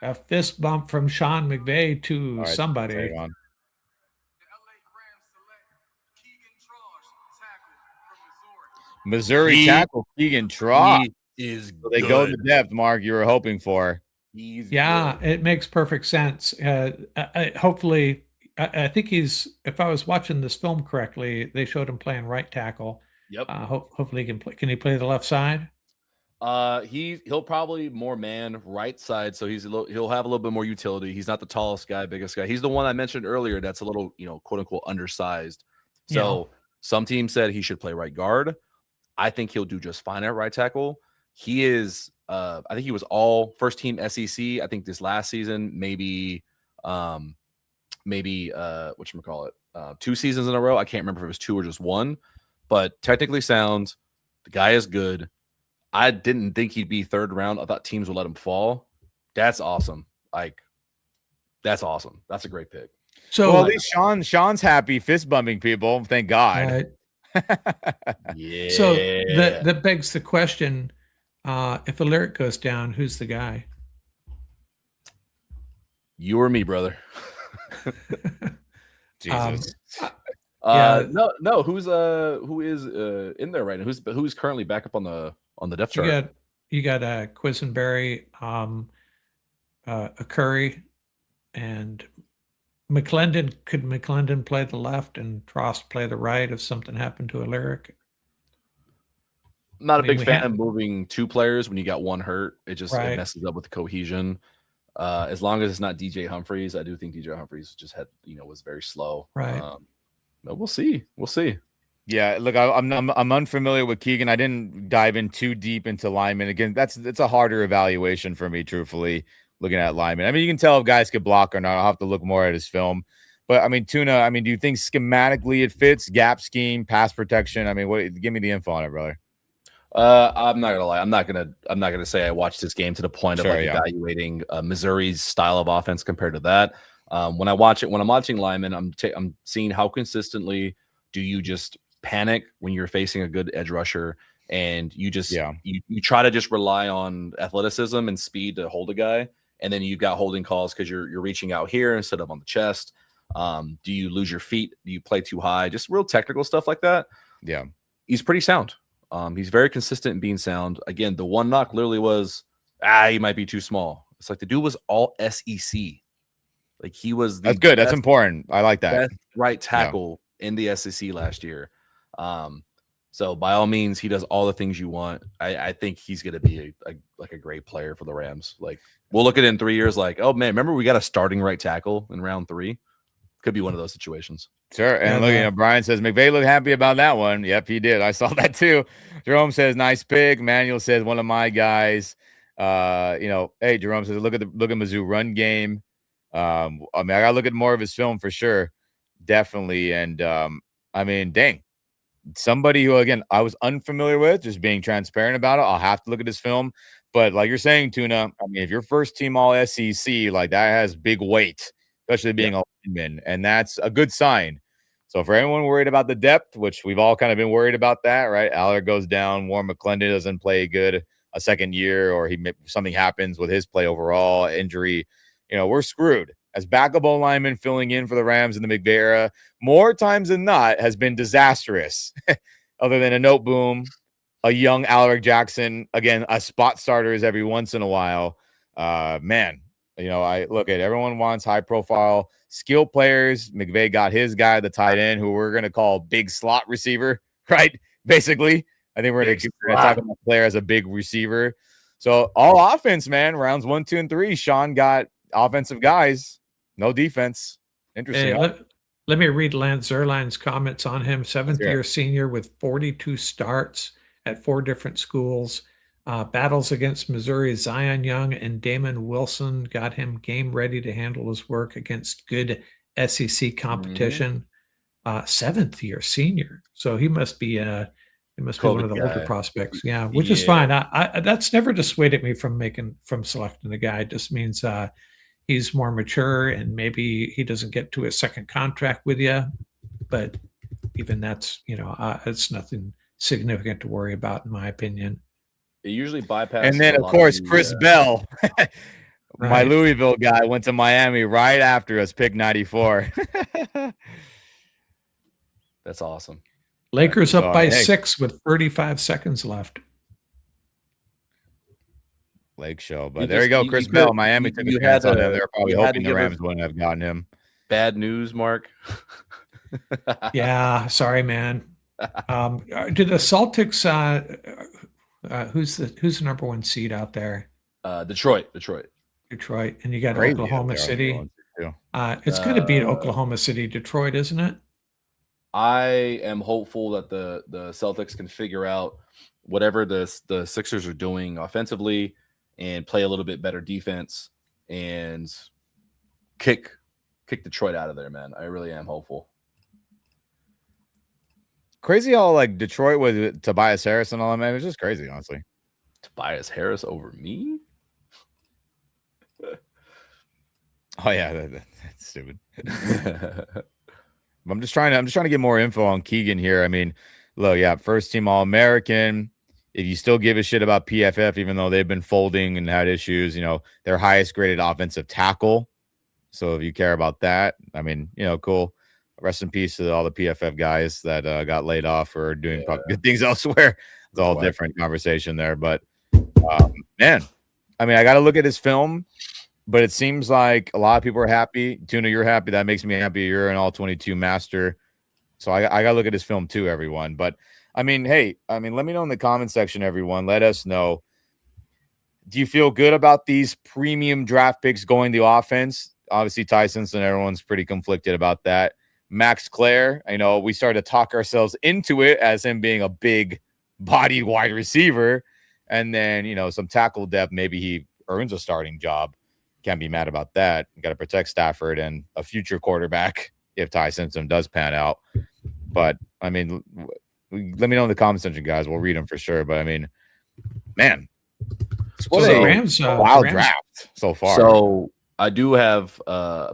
A fist bump from Sean McVay to right, somebody. Missouri tackle Keegan Tross. Is so they go the depth, Mark, you were hoping for. Yeah, it makes perfect sense. Hopefully, I think if I was watching this film correctly, they showed him playing right tackle. Yep. Hopefully he can play. Can he play the left side? He'll probably more man right side, so he'll have a little bit more utility. He's not the tallest guy, biggest guy. He's the one I mentioned earlier that's a little, quote unquote undersized. So some teams said he should play right guard. I think he'll do just fine at right tackle. He is I think he was all first team SEC. I think this last season, maybe whatchamacallit, 2 seasons in a row. I can't remember if it was 2 or just 1, but technically sound. The guy is good. I didn't think he'd be 3rd round. I thought teams would let him fall. That's awesome. That's awesome. That's a great pick. So at least Sean's happy fist bumping people. Thank God. Yeah. So that begs the question: if a lyric goes down, who's the guy? You or me, brother. Jesus. No. Who is in there right now? Who's currently back up on the depth chart? You got Quisenberry, a Curry, and McClendon. Could McClendon play the left and Trost play the right if something happened to a lyric? I'm not a big fan of moving 2 players when you got 1 hurt. It just it messes up with the cohesion. As long as it's not DJ Humphries, I do think DJ Humphries just was very slow. Right. But we'll see. Yeah, look, I'm unfamiliar with Keegan. I didn't dive in too deep into linemen. Again, it's a harder evaluation for me, truthfully, looking at linemen. I mean, you can tell if guys could block or not. I'll have to look more at his film. But I mean, Tuna, do you think schematically it fits? Gap scheme, pass protection? Give me the info on it, brother. I'm not gonna lie. I'm not gonna say I watched this game to the point of evaluating Missouri's style of offense compared to that. When I'm watching linemen, I'm seeing how consistently do you just panic when you're facing a good edge rusher, and you just you try to just rely on athleticism and speed to hold a guy, and then you've got holding calls because you're reaching out here instead of on the chest. Do you lose your feet? Do you play too high? Just real technical stuff like that. Yeah, he's pretty sound. He's very consistent in being sound. Again, the one knock literally was, he might be too small. It's like the dude was all SEC. Like he was. That's good. That's important. I like that. Best right tackle in the SEC last year. So by all means, he does all the things you want. I think he's going to be a great player for the Rams. Like we'll look at it in 3 years. Like, oh man, remember we got a starting right tackle in round 3. Could be one of those situations. Sure. And look, Brian says McVay looked happy about that one. Yep, he did. I saw that too. Jerome says nice pick. Manuel says one of my guys. Hey, Jerome says look at Mizzou run game. I gotta look at more of his film for sure, definitely. And dang, somebody who again I was unfamiliar with, just being transparent about it. I'll have to look at his film. But like you're saying, Tuna, if you're first team all SEC, like that has big weight, especially being a lineman, and that's a good sign. So for anyone worried about the depth, which we've all kind of been worried about that, right? Aller goes down, Warren McClendon doesn't play good a second year, or something happens with his play overall, injury, we're screwed. As backup lineman filling in for the Rams in the McVay era, more times than not has been disastrous. Other than a Note Boom, a young Alaric Jackson, again, a spot starters every once in a while. Man. I look at everyone wants high profile skill players. McVay got his guy, the tight end, who we're going to call big slot receiver, right? Basically, I think we're going to talk about the player as a big receiver. So all offense, man, rounds 1, 2, and 3. Sean got offensive guys, no defense. Interesting. Let me read Lance Zerline's comments on him. Seventh-year senior with 42 starts at 4 different schools. Battles against Missouri, Zion Young and Damon Wilson got him game ready to handle his work against good SEC competition. 7th-year senior, so he must be one of the older prospects. Yeah, which is fine. I that's never dissuaded me from selecting the guy. It just means he's more mature and maybe he doesn't get to his second contract with you, but even that's it's nothing significant to worry about in my opinion. It usually bypasses. And then, of course, Chris Bell, my Louisville guy, went to Miami right after us, pick 94. That's awesome. Lakers up by 6 with 35 seconds left. Lake show, but there you go. Chris Bell, Miami took a chance on him. They're probably hoping the Rams wouldn't have gotten him. Bad news, Mark. Yeah, sorry, man. Do the Celtics? Who's the number 1 seed out there? Detroit, and you got Oklahoma City. It's going to beat Oklahoma City, Detroit, isn't it? I am hopeful that the Celtics can figure out whatever the Sixers are doing offensively and play a little bit better defense and kick Detroit out of there, man. I really am hopeful. Crazy how like Detroit with Tobias Harris and all that, man. It's just crazy, honestly. Tobias Harris over me? Oh yeah, that's stupid. I'm just trying to get more info on Keegan here. I mean, look, yeah, first team All-American. If you still give a shit about PFF, even though they've been folding and had issues, their highest graded offensive tackle. So if you care about that, I mean, cool. Rest in peace to all the PFF guys that got laid off or doing good things elsewhere. It's all different conversation there. But, man, I mean, I got to look at his film, but it seems like a lot of people are happy. Tuna, you're happy. That makes me happy. You're an all-22 master. So I got to look at his film too, everyone. But, I mean, hey, let me know in the comment section, everyone. Let us know. Do you feel good about these premium draft picks going the offense? Obviously, Tyson's and everyone's pretty conflicted about that. Max Clare, we started to talk ourselves into it as him being a big-bodied wide receiver. And then, some tackle depth, maybe he earns a starting job. Can't be mad about that. Got to protect Stafford and a future quarterback if Ty Simpson does pan out. But, I mean, let me know in the comment section, guys. We'll read them for sure. But, I mean, man, what a wild draft so far. So, I do have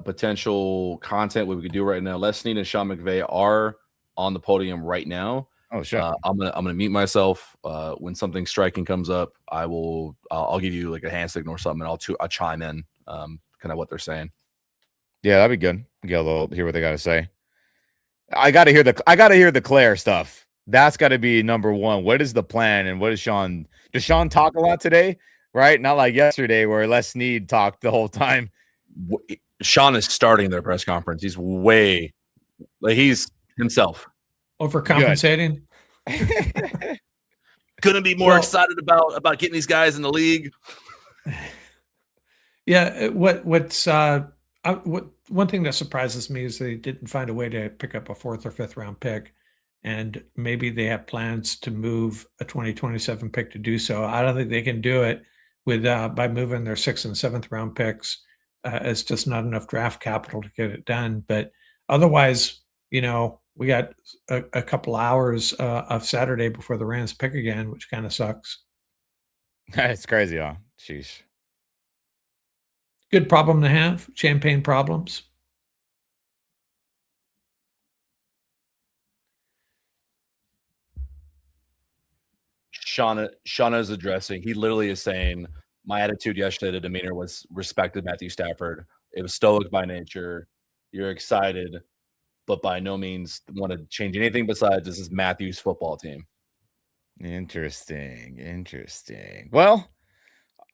potential content what we could do right now. Les Snead and Sean McVay are on the podium right now. Oh, sure. I'm gonna mute myself. When something striking comes up, I'll give you like a hand signal or something, and I'll chime in kind of what they're saying. Yeah, that'd be good. Hear what they got to say. I gotta hear the Claire stuff. That's got to be number one. What is the plan, and what is Sean? Does Sean talk a lot today? Right, not like yesterday where Les Snead talked the whole time. Sean is starting their press conference. He's he's himself. Overcompensating. Couldn't be more excited about getting these guys in the league. Yeah, one thing that surprises me is they didn't find a way to pick up a 4th or 5th round pick, and maybe they have plans to move a 2027 pick to do so. I don't think they can do it with by moving their 6th and 7th round picks. It's just not enough draft capital to get it done. But otherwise, we got a couple hours of Saturday before the Rams pick again, which kind of sucks. It's crazy, huh? Sheesh. Good problem to have. Champagne problems. Shauna is addressing. He literally is saying, my attitude yesterday, the demeanor was respected Matthew Stafford. It was stoic by nature. You're excited, but by no means want to change anything besides this is Matthew's football team. Interesting. Well,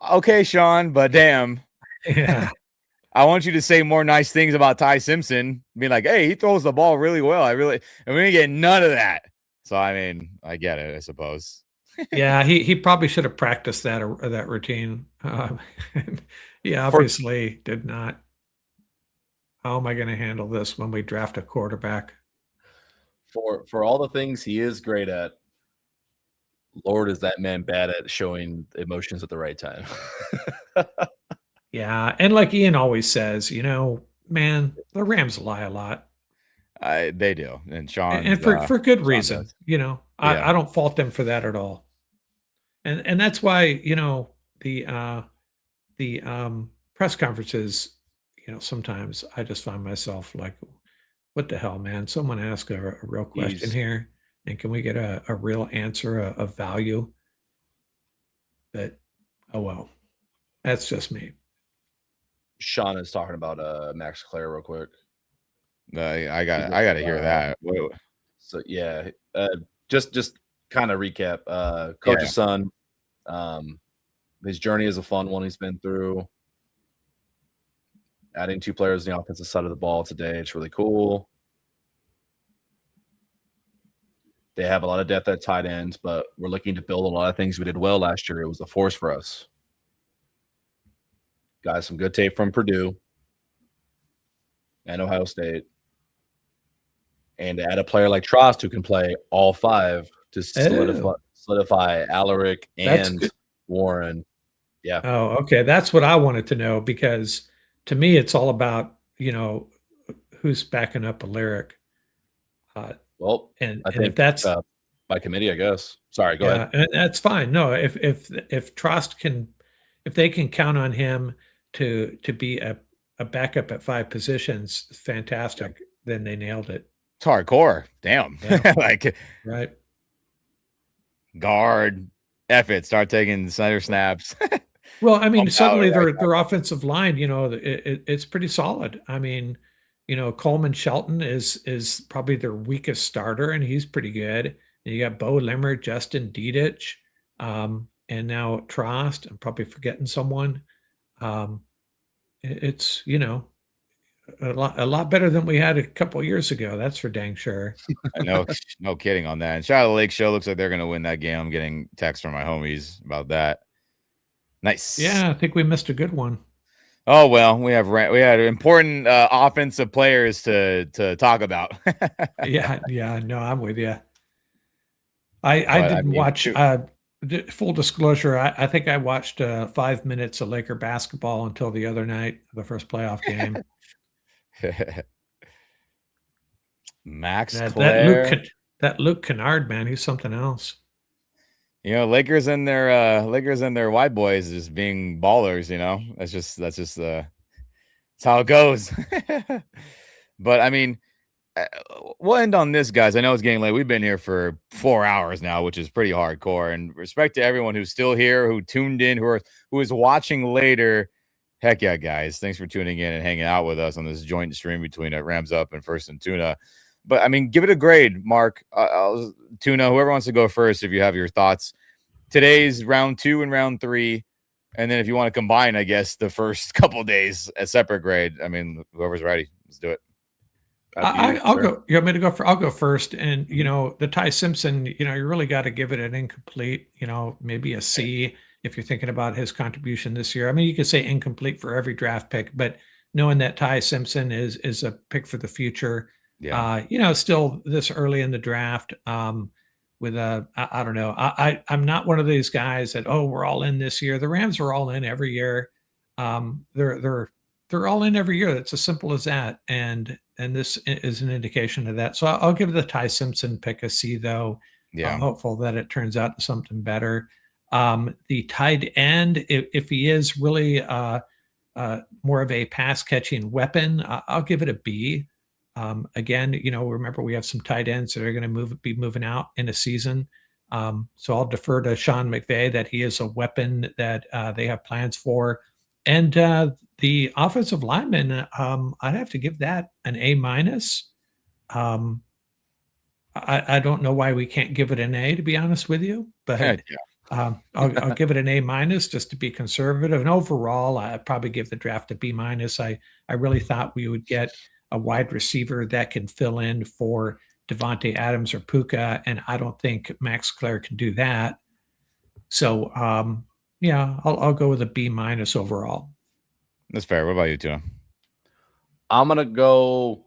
okay, Sean, but damn. Yeah. I want you to say more nice things about Ty Simpson. Be like, hey, he throws the ball really well. And we didn't get none of that. So, I mean, I get it, I suppose. Yeah, he probably should have practiced that routine. He obviously did not. How am I going to handle this when we draft a quarterback? For all the things he is great at, Lord, is that man bad at showing emotions at the right time. Yeah, and like Ian always says, man, the Rams lie a lot, They do, and and for good Sean reason. does. Yeah, I don't fault them for that at all, and that's why the press conferences, sometimes I just find myself like, what the hell, man? Someone ask a real question He's here, and can we get a real answer of value? But oh well, that's just me. Sean is talking about Max Clare real quick. I got to hear that. Wait, So yeah, just kind of recap. yeah, Coach's son, his journey is a fun one he's been through. Adding 2 players on the offensive side of the ball today, it's really cool. They have a lot of depth at tight ends, but we're looking to build a lot of things we did well last year. It was a force for us. Got some good tape from Purdue and Ohio State. And to add a player like Trost who can play all 5 to solidify Alaric That's and good. Warren. Yeah. Oh, okay. That's what I wanted to know, because to me, it's all about, who's backing up a lyric. Well, And I if think that's, by committee, I guess. Sorry, go yeah, ahead. and that's fine. No, if Trost if they can count on him to be a backup at 5 positions, fantastic. Then they nailed it. it's hardcore. Damn, Yeah. like Right. guard, F it, start taking center snaps. Well, I mean, Bump out suddenly at right their offensive line, it's pretty solid. I mean, Coleman Shelton is probably their weakest starter, and he's pretty good. And you got Bo Limmer, Justin Dedich, and now Trost. I'm probably forgetting someone. Um, it's a lot better than we had a couple years ago. That's for dang sure. No kidding on that. And Shadow Lake Show looks like they're going to win that game. I'm getting texts from my homies about that. Nice. Yeah, I think we missed a good one. Oh well, we had important offensive players to talk about. Yeah, yeah. No, I'm with you. I But I didn't mean, watch. Full disclosure, I think I watched 5 minutes of Laker basketball until the other night, the first playoff game. Max That Clare. that Luke Kennard, man, he's something else. Lakers and their white boys just being ballers. That's how it goes. But I mean, we'll end on this, guys. I know it's getting late. We've been here for 4 hours now, which is pretty hardcore. And respect to everyone who's still here, who tuned in, who is watching later. Heck yeah, guys! Thanks for tuning in and hanging out with us on this joint stream between Rams Up and First and Tuna. But I mean, give it a grade, Mark. Tuna, whoever wants to go first, if you have your thoughts. Today's round 2 and round 3, and then if you want to combine, I guess the first couple days a separate grade. I mean, whoever's ready, let's do it. I'll go. You want me to go? I'll go first. And the Ty Simpson, you really got to give it an incomplete. Maybe a C if you're thinking about his contribution this year. I mean, you could say incomplete for every draft pick, but knowing that Ty Simpson is a pick for the future. Yeah. Still this early in the draft. I don't know. I'm not one of these guys that we're all in this year. The Rams are all in every year. They're all in every year. It's as simple as that. And this is an indication of that. So I'll give the Ty Simpson pick a C, though. Yeah. I'm hopeful that it turns out to something better. The tight end, if he is really more of a pass catching weapon, I'll give it a B. Again, remember we have some tight ends that are going to be moving out in a season. So I'll defer to Sean McVay that he is a weapon that they have plans for. And the offensive lineman, I'd have to give that an A minus. I don't know why we can't give it an A, to be honest with you, but I'll give it an A minus just to be conservative. And overall, I'd probably give the draft a B minus. I really thought we would get a wide receiver that can fill in for Devontae Adams or Puka, and I don't think Max Clare can do that. So, I'll go with a B minus overall. That's fair. What about you, Tuna? I'm gonna go.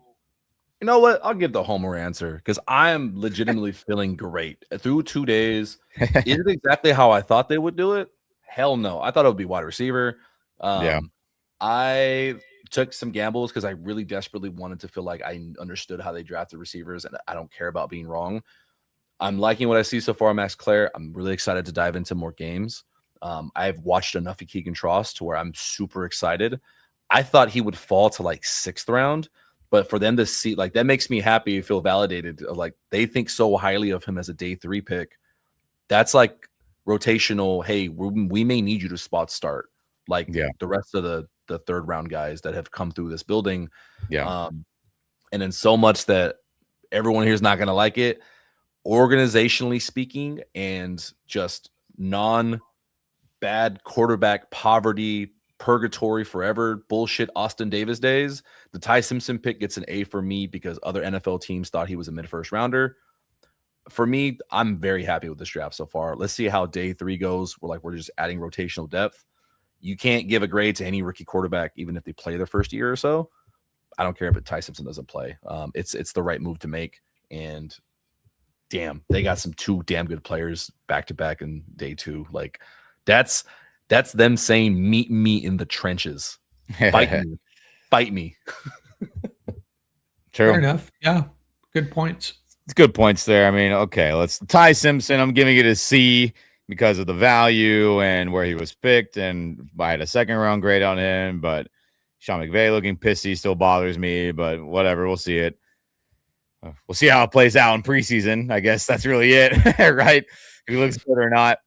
You know what? I'll give the homer answer because I am legitimately feeling great through 2 days. Is it exactly how I thought they would do it? Hell no. I thought it would be wide receiver. Yeah. I took some gambles because I really desperately wanted to feel like I understood how they drafted receivers, and I don't care about being wrong. I'm liking what I see so far, Max Clare. I'm really excited to dive into more games. I've watched enough of Keegan Tross to where I'm super excited. I thought he would fall to like 6th round, but for them to see, like, that makes me happy, feel validated. Like, they think so highly of him as a day 3 pick. That's like rotational. Hey, we may need you to spot start, like the rest of the 3rd round guys that have come through this building. Yeah. And then so much that everyone here is not going to like it. Organizationally speaking, and just non-bad quarterback poverty purgatory forever bullshit Austin Davis days, the Ty Simpson pick gets an A for me because other NFL teams thought he was a mid-first rounder. For me, I'm very happy with this draft so far. Let's see how day 3 goes. We're just adding rotational depth. You can't give a grade to any rookie quarterback even if they play their first year or so. I don't care if Ty Simpson doesn't play. It's the right move to make, and damn, they got some 2 damn good players back to back in day 2. Like, that's them saying, meet me in the trenches. Fight me. True. Fair enough. Yeah. Good points. It's good points there. I mean, okay, let's Ty Simpson. I'm giving it a C because of the value and where he was picked, and I had a 2nd round grade on him. But Sean McVay looking pissy still bothers me. But whatever, we'll see it. We'll see how it plays out in preseason. I guess that's really it, right? If he looks good or not.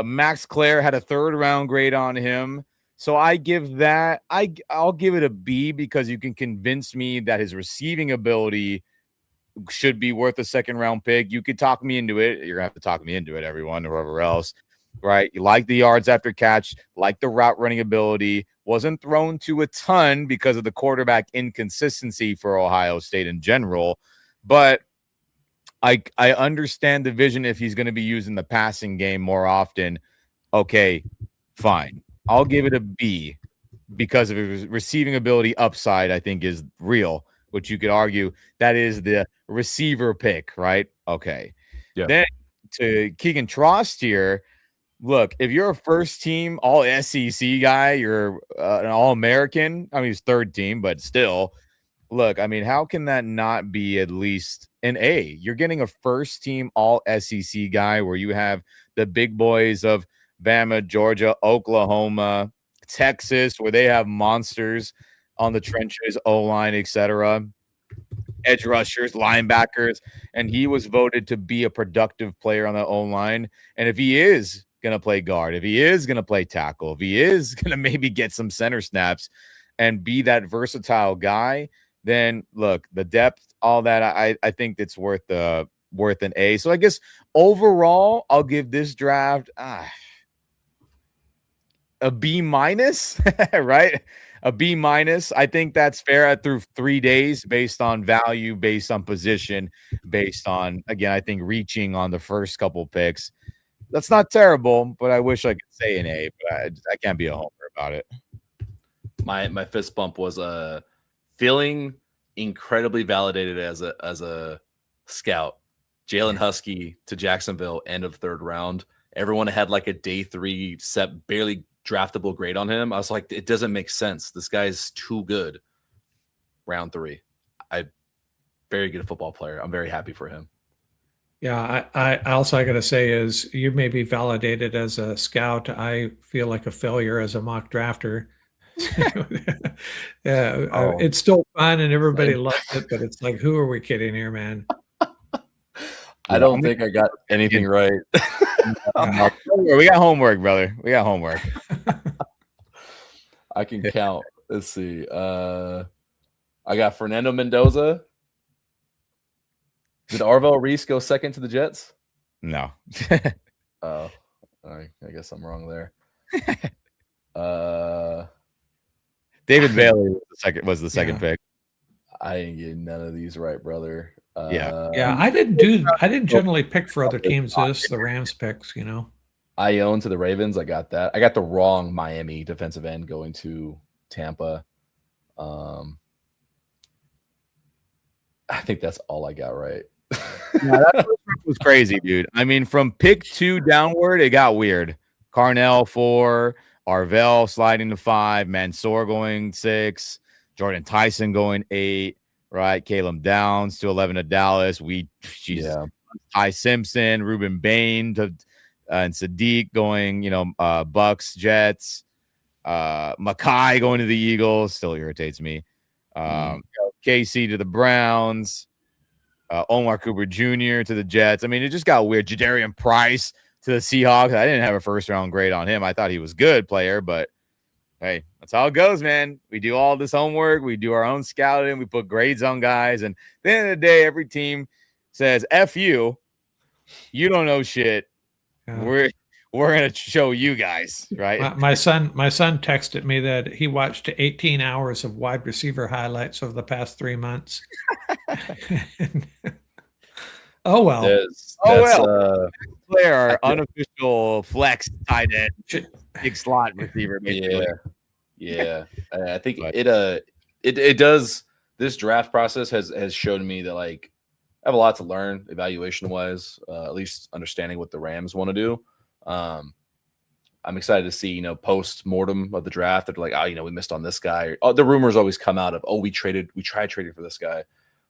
Max Clare had a 3rd round grade on him. So I give that, I'll give it a B because you can convince me that his receiving ability should be worth a 2nd round pick. You could talk me into it. You're gonna have to talk me into it, everyone, or whoever else. Right. You like the yards after catch, like the route running ability, wasn't thrown to a ton because of the quarterback inconsistency for Ohio State in general. But I understand the vision if he's going to be using the passing game more often. Okay, fine. I'll give it a B because of his receiving ability upside, I think is real, which you could argue that is the receiver pick, right? Okay. Yeah. Then to Keegan Trost here, look, if you're a first team all SEC guy, you're an all American. I mean, he's 3rd team, but still, look, I mean, how can that not be at least an A? You're getting a first team all SEC guy where you have the big boys of Bama, Georgia, Oklahoma, Texas, where they have monsters on the trenches, O-line, etc., edge rushers, linebackers, and he was voted to be a productive player on the O-line. And if he is going to play guard, if he is going to play tackle, if he is going to maybe get some center snaps and be that versatile guy, then look, the depth, all that, I think it's worth an A. So I guess overall, I'll give this draft a B minus, right? A B minus. I think that's fair through 3 days based on value, based on position, based on, again, I think reaching on the first couple picks. That's not terrible, but I wish I could say an A, but I can't be a homer about it. My fist bump was feeling incredibly validated as a scout. Jalen Husky to Jacksonville, end of 3rd round. Everyone had like a day 3 set, barely draftable grade on him. I was like, it doesn't make sense. This guy's too good. Round 3. Very good football player. I'm very happy for him. Yeah, I also I got to say is you may be validated as a scout. I feel like a failure as a mock drafter. It's still fun and everybody loves it, but it's like, who are we kidding here, man? I don't think I got anything right. We got homework, brother. We got homework. I can count. Let's see. I got Fernando Mendoza. Did Arvell Reese go 2nd to the Jets? No. Oh, I guess I'm wrong there. David Bailey was the second pick. I ain't getting none of these right, brother. Yeah, I didn't generally pick for other teams. This the Rams picks, you know. I own to the Ravens. I got that. I got the wrong Miami defensive end going to Tampa. I think that's all I got right. Yeah, that first round was crazy, dude. I mean, from pick 2 downward, it got weird. Carnell 4, Arvell sliding to 5, Mansour going 6, Jordan Tyson going 8, right? Caleb Downs to 11 to Dallas. Jesus, Ty Simpson, Ruben Bain to and Sadiq going, Bucks, Jets, Mackay going to the Eagles, still irritates me. KC to the Browns. Omar Cooper Jr. to the Jets. I mean, it just got weird. Jadarian Price to the Seahawks. I didn't have a first round grade on him. I thought he was a good player, but hey, that's how it goes, man. We do all this homework. We do our own scouting. We put grades on guys. And at the end of the day, every team says, F you. You don't know shit. Yeah. We're going to show you guys, right? My son texted me that he watched 18 hours of wide receiver highlights over the past 3 months. Oh well. Player, our unofficial flex tight end, big slot receiver. Yeah. I think it does. This draft process has shown me that like I have a lot to learn evaluation wise. At least understanding what the Rams want to do. I'm excited to see, post mortem of the draft. They're like, we missed on this guy. The rumors always come out of, we tried trading for this guy.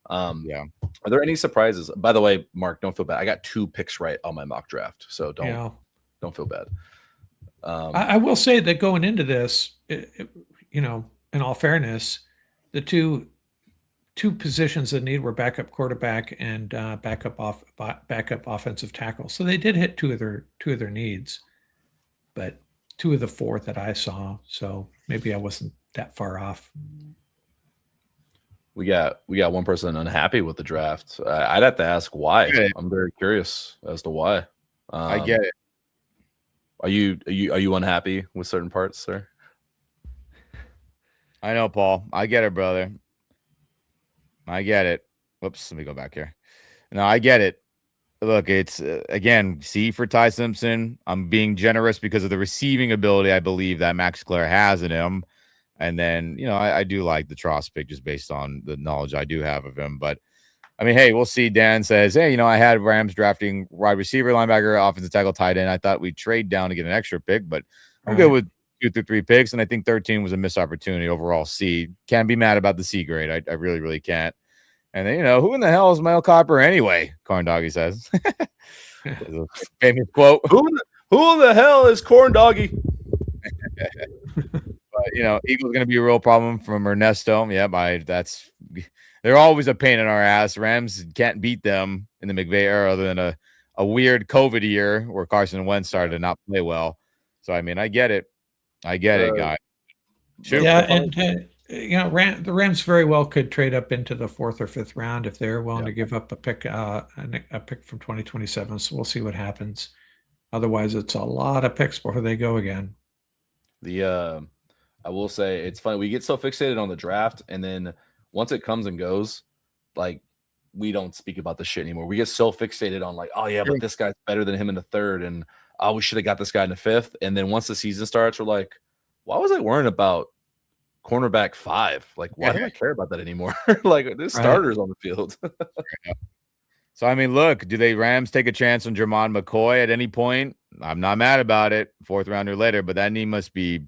Yeah. Are there any surprises? By the way, Mark, don't feel bad. I got 2 picks right on my mock draft, so don't feel bad. I will say that going into this, in all fairness, the two positions that need were backup quarterback and backup offensive tackle. So they did hit two of their needs, but 2 of the 4 that I saw. So maybe I wasn't that far off. We got one person unhappy with the draft. I'd have to ask why. I'm very curious as to why. I get it. Are you unhappy with certain parts, sir? I know, Paul. I get it, brother. I get it. Whoops, let me go back here. No, I get it. Look, it's again, C for Ty Simpson. I'm being generous because of the receiving ability I believe that Max Clare has in him. And then, I do like the Tross pick just based on the knowledge I do have of him. But I mean, hey, we'll see. Dan says, hey, I had Rams drafting wide receiver, linebacker, offensive tackle, tight end. I thought we'd trade down to get an extra pick, but I'm good with 2 through 3 picks. And I think 13 was a missed opportunity overall. C. Can't be mad about the C grade. I really, really can't. And then, who in the hell is Mel Copper anyway? Corn Doggy says. Famous quote. Who in the hell is Corn Doggy? But, Eagles going to be a real problem from Ernesto. Yeah, they're always a pain in our ass. Rams can't beat them in the McVay era other than a weird COVID year where Carson Wentz started to not play well. So, I mean, I get it. I get it, guys. Shoot. Yeah, and the Rams very well could trade up into the 4th or 5th round if they're willing to give up a pick from 2027. So we'll see what happens. Otherwise, it's a lot of picks before they go again. I will say it's funny. We get so fixated on the draft, and then once it comes and goes, like we don't speak about this shit anymore. We get so fixated on like, oh yeah, but this guy's better than him in the 3rd, and we should have got this guy in the 5th. And then once the season starts, we're like, why was I worrying about cornerback 5? Like, why do I care about that anymore? Like, there's starters on the field. So I mean, look, do they Rams take a chance on Jermon McCoy at any point? I'm not mad about it. 4th rounder later, but that knee must be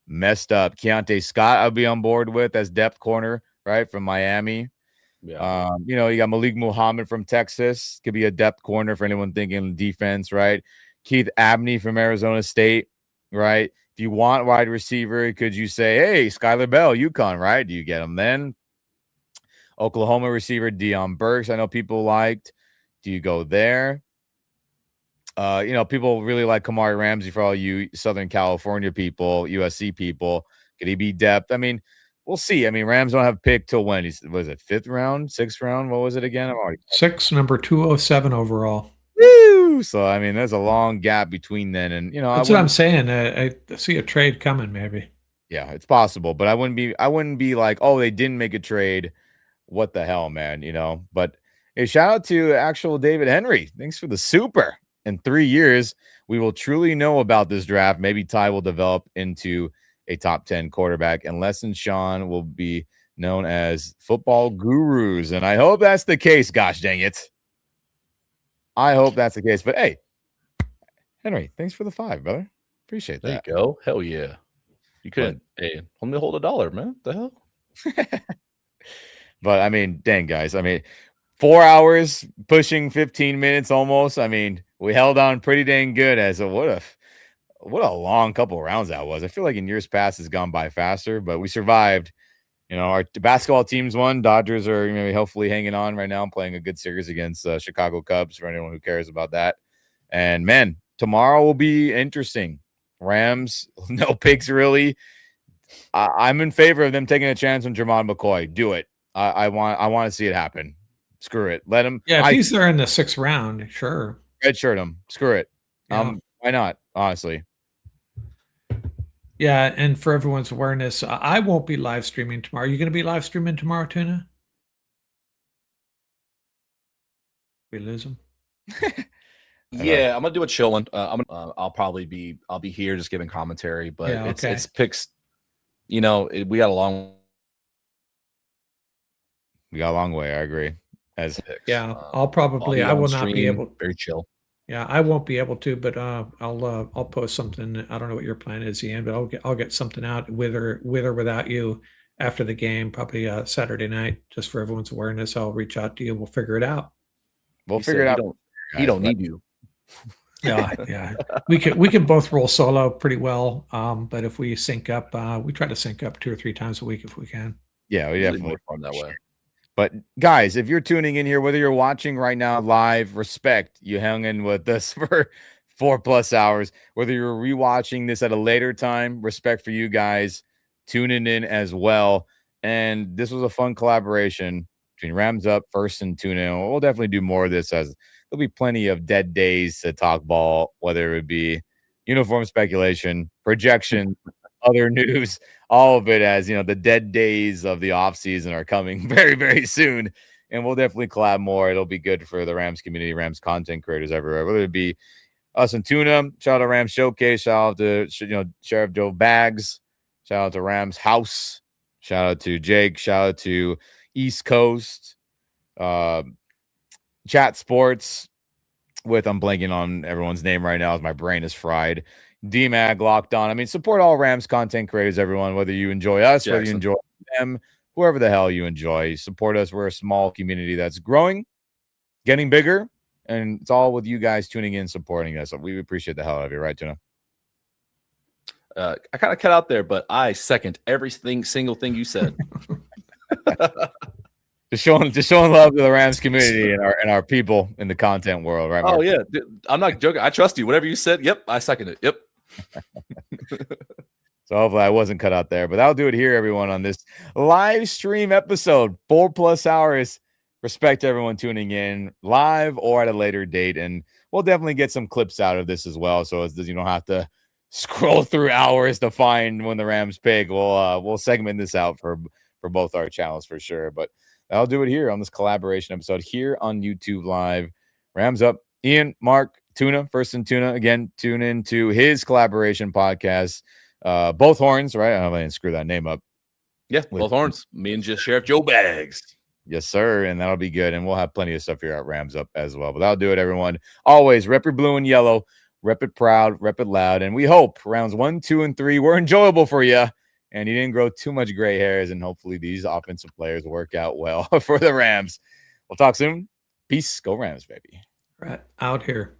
messed up. Keontae Scott, I'll be on board with as depth corner, right, from Miami. Yeah. You got Malik Muhammad from Texas, could be a depth corner for anyone thinking defense, right? Keith Abney from Arizona State, right? If you want wide receiver, could you say, hey, Skylar Bell, UConn, right? Do you get him then? Oklahoma receiver Deion Burks, I know people liked. Do you go there? People really like Kamari Ramsey for all you Southern California people, USC people. Could he be depth? I mean, we'll see. I mean, Rams don't have pick till when? Was it 5th round, 6th round? What was it again? I'm already 6, number 207 overall. Woo! So I mean, there's a long gap between then and that's what I'm saying. I see a trade coming, maybe. Yeah, it's possible, but I wouldn't be like, oh, they didn't make a trade. What the hell, man? But hey, shout out to actual David Henry. Thanks for the super. In 3 years, we will truly know about this draft. Maybe Ty will develop into a top 10 quarterback, and Les and Sean will be known as football gurus. And I hope that's the case. Gosh dang it. I hope that's the case. But hey, Henry, thanks for the 5, brother. Appreciate that. There you go. Hell yeah. You couldn't. Hey, only hold $1, man. What the hell? But I mean, dang, guys. I mean, 4 hours pushing 15 minutes almost. I mean, we held on pretty dang good. As a what a long couple of rounds that was. I feel like in years past it's gone by faster, but we survived. You know, our basketball teams won. Dodgers are maybe hopefully hanging on right now and playing a good series against Chicago Cubs for anyone who cares about that. And man, tomorrow will be interesting. Rams, no picks really. I'm in favor of them taking a chance on Jermon McCoy. Do it. I want to see it happen. Screw it. Let him. Yeah, if he's there in the 6th round, sure. Redshirt him. Screw it. Yeah. Why not? Honestly. Yeah, and for everyone's awareness, I won't be live streaming tomorrow. Are you going to be live streaming tomorrow, Tuna? We lose him. Yeah, I'm gonna do a chilling. I'll be here just giving commentary, but Yeah, okay. it's picks. You know, we got a long way. I agree. As picks. Yeah, I'll probably. I will not be able. Very chill. Yeah, I won't be able to, but I'll post something. I don't know what your plan is, Ian, but I'll get something out with or without you after the game, probably Saturday night, just for everyone's awareness. I'll reach out to you. We'll figure it out. We'll figure it out. He don't need you. Yeah. We can both roll solo pretty well. But if we sync up, we try to sync up 2 or 3 times a week if we can. Yeah, we definitely more fun that way. But guys, if you're tuning in here, whether you're watching right now live, respect you hung in with us for 4+ hours. Whether you're rewatching this at a later time, respect for you guys tuning in as well. And this was a fun collaboration between Rams Up, First, and Tuna. We'll definitely do more of this, as there'll be plenty of dead days to talk ball, whether it be uniform speculation, projection, other news, all of it, as you know, the dead days of the offseason are coming very, very soon. And we'll definitely collab more. It'll be good for the Rams community, Rams content creators everywhere, whether it be us and Tuna. Shout out to Rams Showcase. Shout out to Sheriff Joe Bags. Shout out to Rams House. Shout out to Jake. Shout out to East Coast. Chat Sports with, I'm blanking on everyone's name right now as my brain is fried. DMAG, Locked On. I mean, support all Rams content creators, everyone, whether you enjoy us, whether you enjoy them, whoever the hell you enjoy. Support us. We're a small community that's growing, getting bigger, and it's all with you guys tuning in, supporting us. So we appreciate the hell out of you, right, Tuna? I kind of cut out there, but I second single thing you said. Just showing love to the Rams community and our people in the content world, right? Oh yeah, I'm not joking. I trust you. Whatever you said, yep, I second it. Yep. So hopefully I wasn't cut out there, but that'll do it here, everyone, on this live stream episode, 4+ hours. Respect to everyone tuning in live or at a later date, and we'll definitely get some clips out of this as well, so you don't have to scroll through hours to find when the Rams pick. We'll segment this out for both our channels for sure, but I'll do it here on this collaboration episode here on YouTube Live. Rams Up. Ian, Mark, Tuna, First and Tuna. Again, tune into his collaboration podcast. Both Horns, right? I didn't screw that name up. Yeah, Both Horns. Me and just Sheriff Joe Bags. Yes, sir. And that'll be good. And we'll have plenty of stuff here at Rams Up as well. But that'll do it, everyone. Always rep your blue and yellow. Rep it proud. Rep it loud. And we hope rounds 1, 2, and 3 were enjoyable for you. And you didn't grow too much gray hairs, and hopefully these offensive players work out well for the Rams. We'll talk soon. Peace. Go Rams, baby. Right out here.